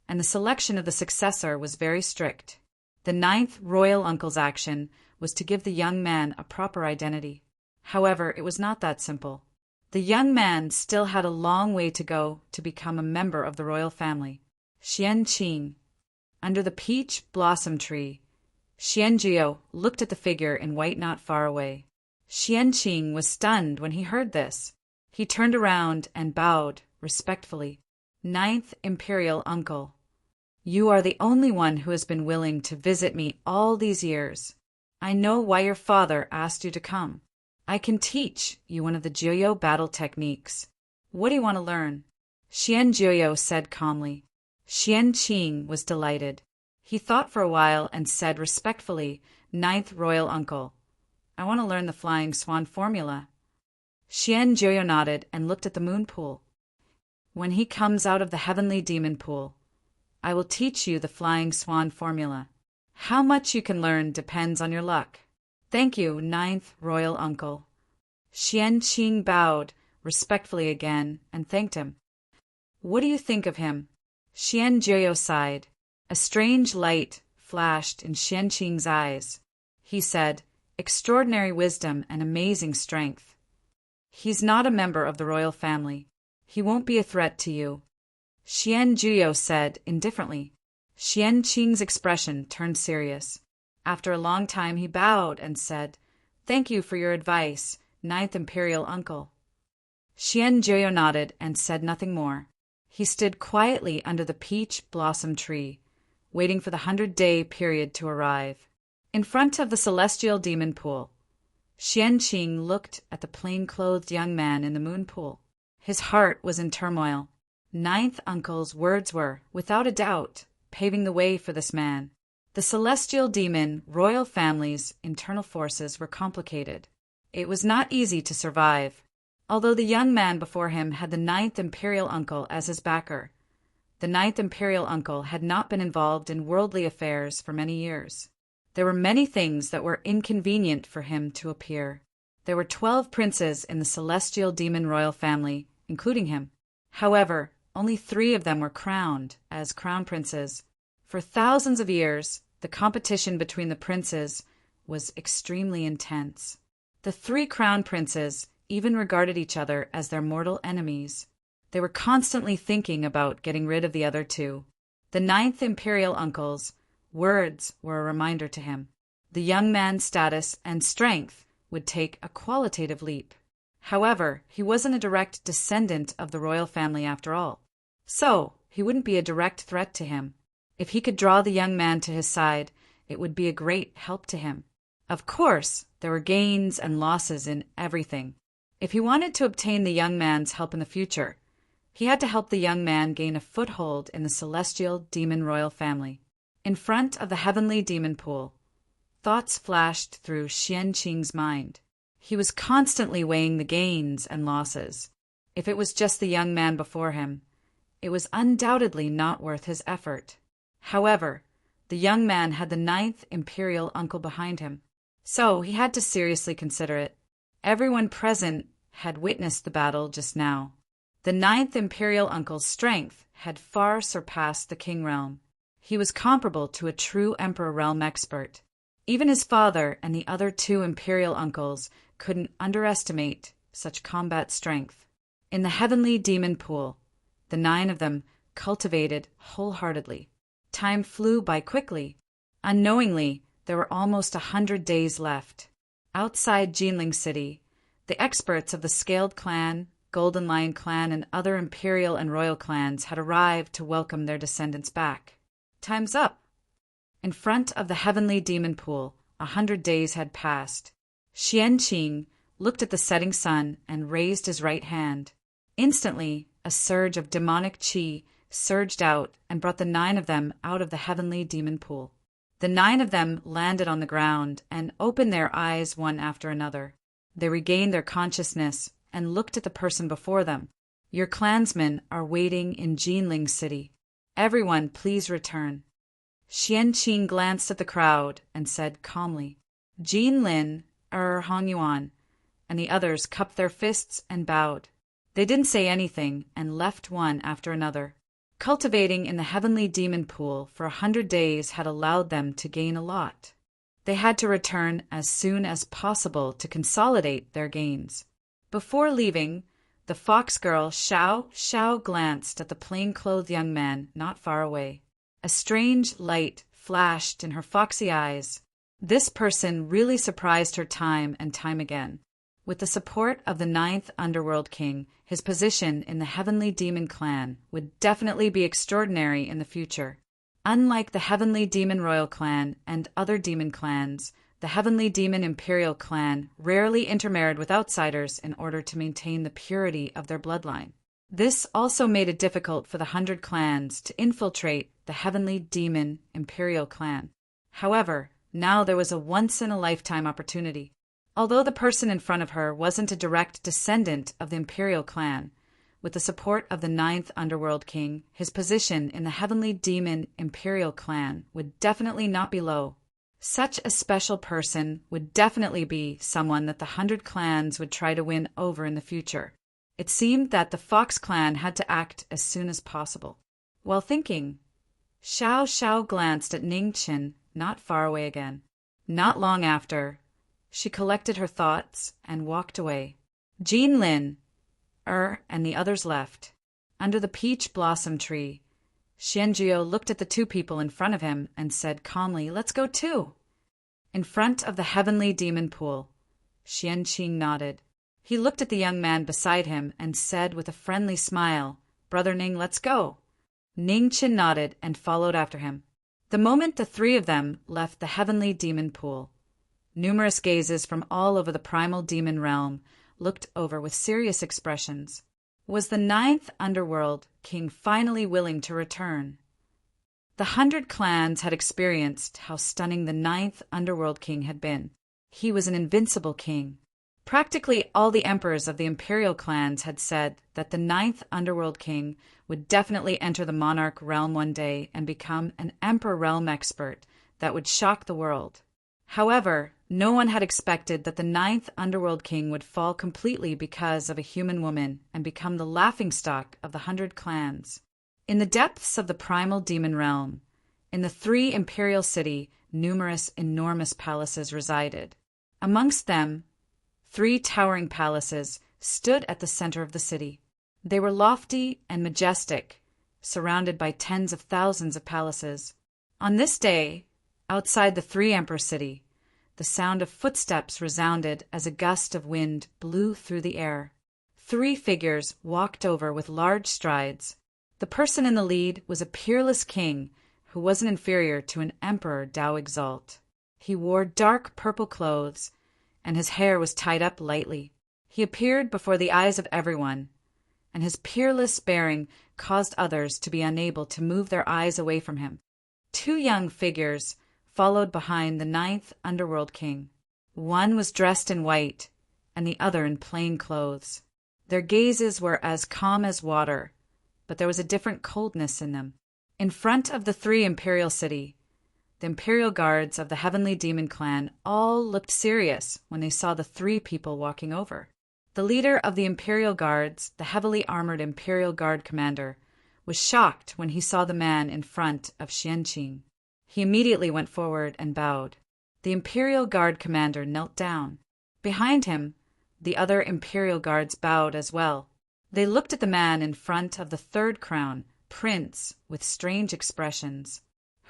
and the selection of the successor was very strict. The ninth royal uncle's action was to give the young man a proper identity. However, it was not that simple. The young man still had a long way to go to become a member of the royal family. Xianqing. Under the peach blossom tree, Xianjiu looked at the figure in white not far away. Xianqing was stunned when he heard this. He turned around and bowed respectfully. Ninth Imperial Uncle, you are the only one who has been willing to visit me all these years. I know why your father asked you to come. I can teach you one of the Jiuyo battle techniques. What do you want to learn? Xianjiu said calmly. Xianqing was delighted. He thought for a while and said respectfully, Ninth Royal Uncle, I want to learn the Flying Swan formula. Xianjiu nodded and looked at the moon pool. When he comes out of the heavenly demon pool, I will teach you the Flying Swan formula. How much you can learn depends on your luck. Thank you, Ninth Royal Uncle. Xianqing bowed respectfully again and thanked him. What do you think of him? Xianjiu sighed. A strange light flashed in Xianqing's eyes. He said, extraordinary wisdom and amazing strength. He's not a member of the royal family. He won't be a threat to you. Xianjiu said indifferently. Xianqing's expression turned serious. After a long time he bowed and said, Thank you for your advice, Ninth Imperial Uncle. Xianjiu nodded and said nothing more. He stood quietly under the peach blossom tree, waiting for the 100-day period to arrive. In front of the celestial demon pool, Xianqing looked at the plain-clothed young man in the moon pool. His heart was in turmoil. Ninth Uncle's words were, without a doubt, paving the way for this man. The celestial demon royal family's internal forces were complicated. It was not easy to survive. Although the young man before him had the Ninth Imperial Uncle as his backer, the Ninth Imperial Uncle had not been involved in worldly affairs for many years. There were many things that were inconvenient for him to appear. There were 12 princes in the celestial demon royal family, including him. However, only 3 of them were crowned as crown princes. For thousands of years, the competition between the princes was extremely intense. The 3 crown princes even regarded each other as their mortal enemies. They were constantly thinking about getting rid of the other 2. The Ninth Imperial Uncle's words were a reminder to him. The young man's status and strength would take a qualitative leap. However, he wasn't a direct descendant of the royal family after all. So, he wouldn't be a direct threat to him. If he could draw the young man to his side, it would be a great help to him. Of course, there were gains and losses in everything. If he wanted to obtain the young man's help in the future, he had to help the young man gain a foothold in the celestial demon royal family. In front of the heavenly demon pool, thoughts flashed through Xianqing's mind. He was constantly weighing the gains and losses. If it was just the young man before him, it was undoubtedly not worth his effort. However, the young man had the Ninth Imperial Uncle behind him, so he had to seriously consider it. Everyone present had witnessed the battle just now. The Ninth Imperial Uncle's strength had far surpassed the King Realm. He was comparable to a true Emperor Realm expert. Even his father and the other 2 Imperial Uncles couldn't underestimate such combat strength. In the heavenly demon pool, the 9 of them cultivated wholeheartedly. Time flew by quickly. Unknowingly, there were almost 100 days left. Outside Jinling City, the experts of the Scaled Clan, Golden Lion Clan, and other imperial and royal clans had arrived to welcome their descendants back. Time's up. In front of the heavenly demon pool, 100 days had passed. Xianqing looked at the setting sun and raised his right hand. Instantly, a surge of demonic qi surged out and brought the 9 of them out of the heavenly demon pool. The 9 of them landed on the ground and opened their eyes one after another. They regained their consciousness and looked at the person before them. Your clansmen are waiting in Jinling City. Everyone, please return. Xianqing glanced at the crowd and said calmly, Jinlin, Hongyuan, and the others cupped their fists and bowed. They didn't say anything and left one after another. Cultivating in the heavenly demon pool for 100 days had allowed them to gain a lot. They had to return as soon as possible to consolidate their gains. Before leaving, the fox girl Xiao glanced at the plain-clothed young man not far away. A strange light flashed in her foxy eyes. This person really surprised her time and time again. With the support of the 9th Underworld King, his position in the Heavenly Demon Clan would definitely be extraordinary in the future. Unlike the Heavenly Demon Royal Clan and other demon clans, the Heavenly Demon Imperial Clan rarely intermarried with outsiders in order to maintain the purity of their bloodline. This also made it difficult for the 100 clans to infiltrate the Heavenly Demon Imperial Clan. However, now there was a once-in-a-lifetime opportunity. Although the person in front of her wasn't a direct descendant of the Imperial Clan, with the support of the 9th Underworld King, his position in the Heavenly Demon Imperial Clan would definitely not be low. Such a special person would definitely be someone that the 100 clans would try to win over in the future. It seemed that the Fox clan had to act as soon as possible. While thinking, Xiao glanced at Ningqian not far away again. Not long after, she collected her thoughts and walked away. Jinlin, and the others left. Under the peach blossom tree, Xianjiu looked at the two people in front of him and said calmly, "Let's go too." In front of the heavenly demon pool, Xianqing nodded. He looked at the young man beside him and said with a friendly smile, "Brother Ning, let's go." Ningqian nodded and followed after him. The moment the three of them left the heavenly demon pool, numerous gazes from all over the primal demon realm looked over with serious expressions. Was the 9th Underworld King finally willing to return? The 100 clans had experienced how stunning the 9th Underworld King had been. He was an invincible king. Practically all the emperors of the imperial clans had said that the 9th Underworld King would definitely enter the monarch realm one day and become an emperor realm expert that would shock the world. However, no one had expected that the 9th Underworld King would fall completely because of a human woman and become the laughingstock of the 100 clans. In the depths of the primal demon realm, in the 3 imperial city, numerous enormous palaces resided. Amongst them, 3 towering palaces stood at the center of the city. They were lofty and majestic, surrounded by tens of thousands of palaces. On this day, outside the 3 emperor city, the sound of footsteps resounded as a gust of wind blew through the air. 3 figures walked over with large strides. The person in the lead was a peerless king who wasn't inferior to an emperor Dao Exalt. He wore dark purple clothes, and his hair was tied up lightly. He appeared before the eyes of everyone, and his peerless bearing caused others to be unable to move their eyes away from him. 2 young figures followed behind the 9th Underworld King. One was dressed in white, and the other in plain clothes. Their gazes were as calm as water, but there was a different coldness in them. In front of the 3 imperial city, the imperial guards of the Heavenly Demon Clan all looked serious when they saw the 3 people walking over. The leader of the imperial guards, the heavily armored imperial guard commander, was shocked when he saw the man in front of Xianqing. He immediately went forward and bowed. The imperial guard commander knelt down. Behind him, the other imperial guards bowed as well. They looked at the man in front of the 3rd crown, Prince, with strange expressions.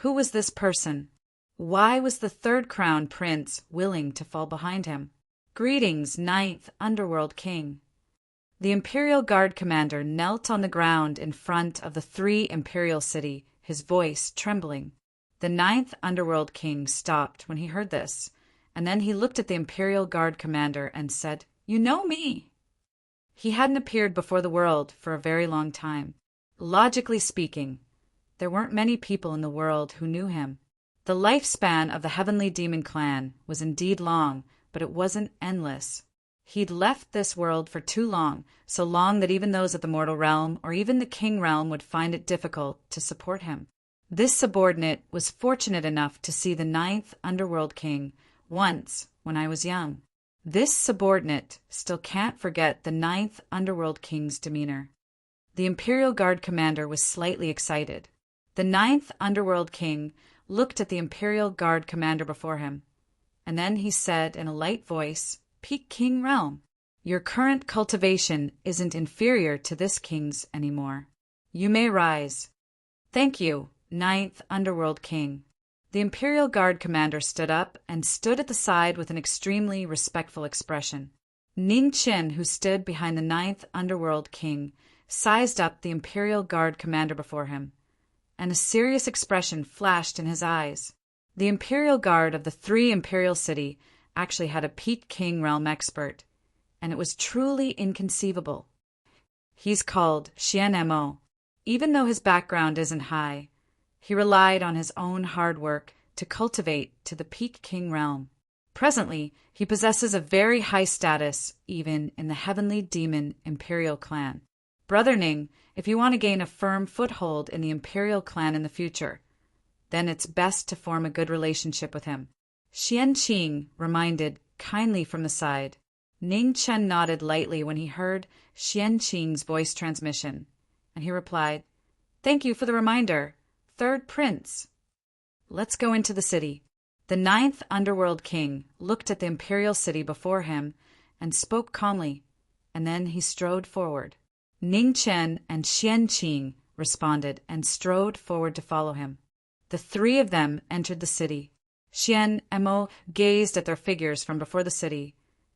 Who was this person? Why was the 3rd crown prince willing to fall behind him? Greetings, 9th Underworld King. The Imperial Guard commander knelt on the ground in front of the 3 imperial city, his voice trembling. The 9th Underworld King stopped when he heard this, and then he looked at the Imperial Guard commander and said, "You know me." He hadn't appeared before the world for a very long time. Logically speaking, there weren't many people in the world who knew him. The lifespan of the Heavenly Demon Clan was indeed long, but it wasn't endless. He'd left this world for too long, so long that even those of the mortal realm or even the king realm would find it difficult to support him. This subordinate was fortunate enough to see the 9th Underworld King once when I was young. This subordinate still can't forget the ninth underworld king's demeanor. The Imperial Guard commander was slightly excited. The ninth underworld king looked at the Imperial Guard commander before him, and then he said in a light voice, "Peak King Realm, your current cultivation isn't inferior to this king's anymore. You may rise." "Thank you, ninth underworld king." The Imperial Guard commander stood up and stood at the side with an extremely respectful expression. Ning Chen, who stood behind the ninth underworld king, sized up the Imperial Guard commander before him, and a serious expression flashed in his eyes. The Imperial Guard of the three Imperial City actually had a Peak King Realm expert, and it was truly inconceivable. He's called Xian Mo. Even though his background isn't high, he relied on his own hard work to cultivate to the Peak King Realm. Presently, he possesses a very high status even in the Heavenly Demon Imperial Clan. Brother Ning, if you want to gain a firm foothold in the Imperial Clan in the future, then it's best to form a good relationship with him. Xian Qing reminded kindly from the side. Ning Chen nodded lightly when he heard Xian Qing's voice transmission, and he replied, "Thank you for the reminder, Third Prince." "Let's go into the city." The ninth underworld king looked at the imperial city before him and spoke calmly, and then he strode forward. Ning Chen and Xian Qing responded and strode forward to follow him. The three of them entered the city. Xian Mo gazed at their figures from before the city,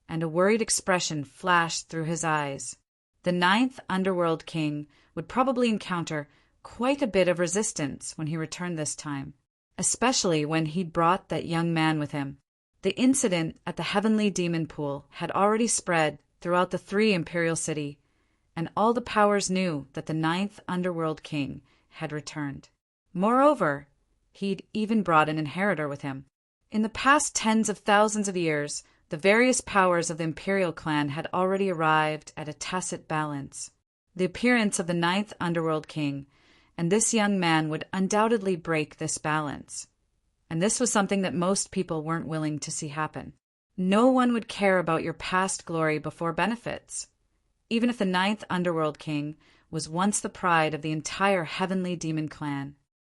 and a worried expression flashed through his eyes. The ninth underworld king would probably encounter quite a bit of resistance when he returned this time, especially when he'd brought that young man with him. The incident at the Heavenly Demon Pool had already spread throughout the three Imperial City, and all the powers knew that the ninth underworld king had returned. Moreover, he'd even brought an inheritor with him. In the past tens of thousands of years, the various powers of the Imperial clan had already arrived at a tacit balance. The appearance of the ninth underworld king and this young man would undoubtedly break this balance, and this was something that most people weren't willing to see happen. No one would care about your past glory before benefits, even if the ninth underworld king was once the pride of the entire Heavenly Demon clan.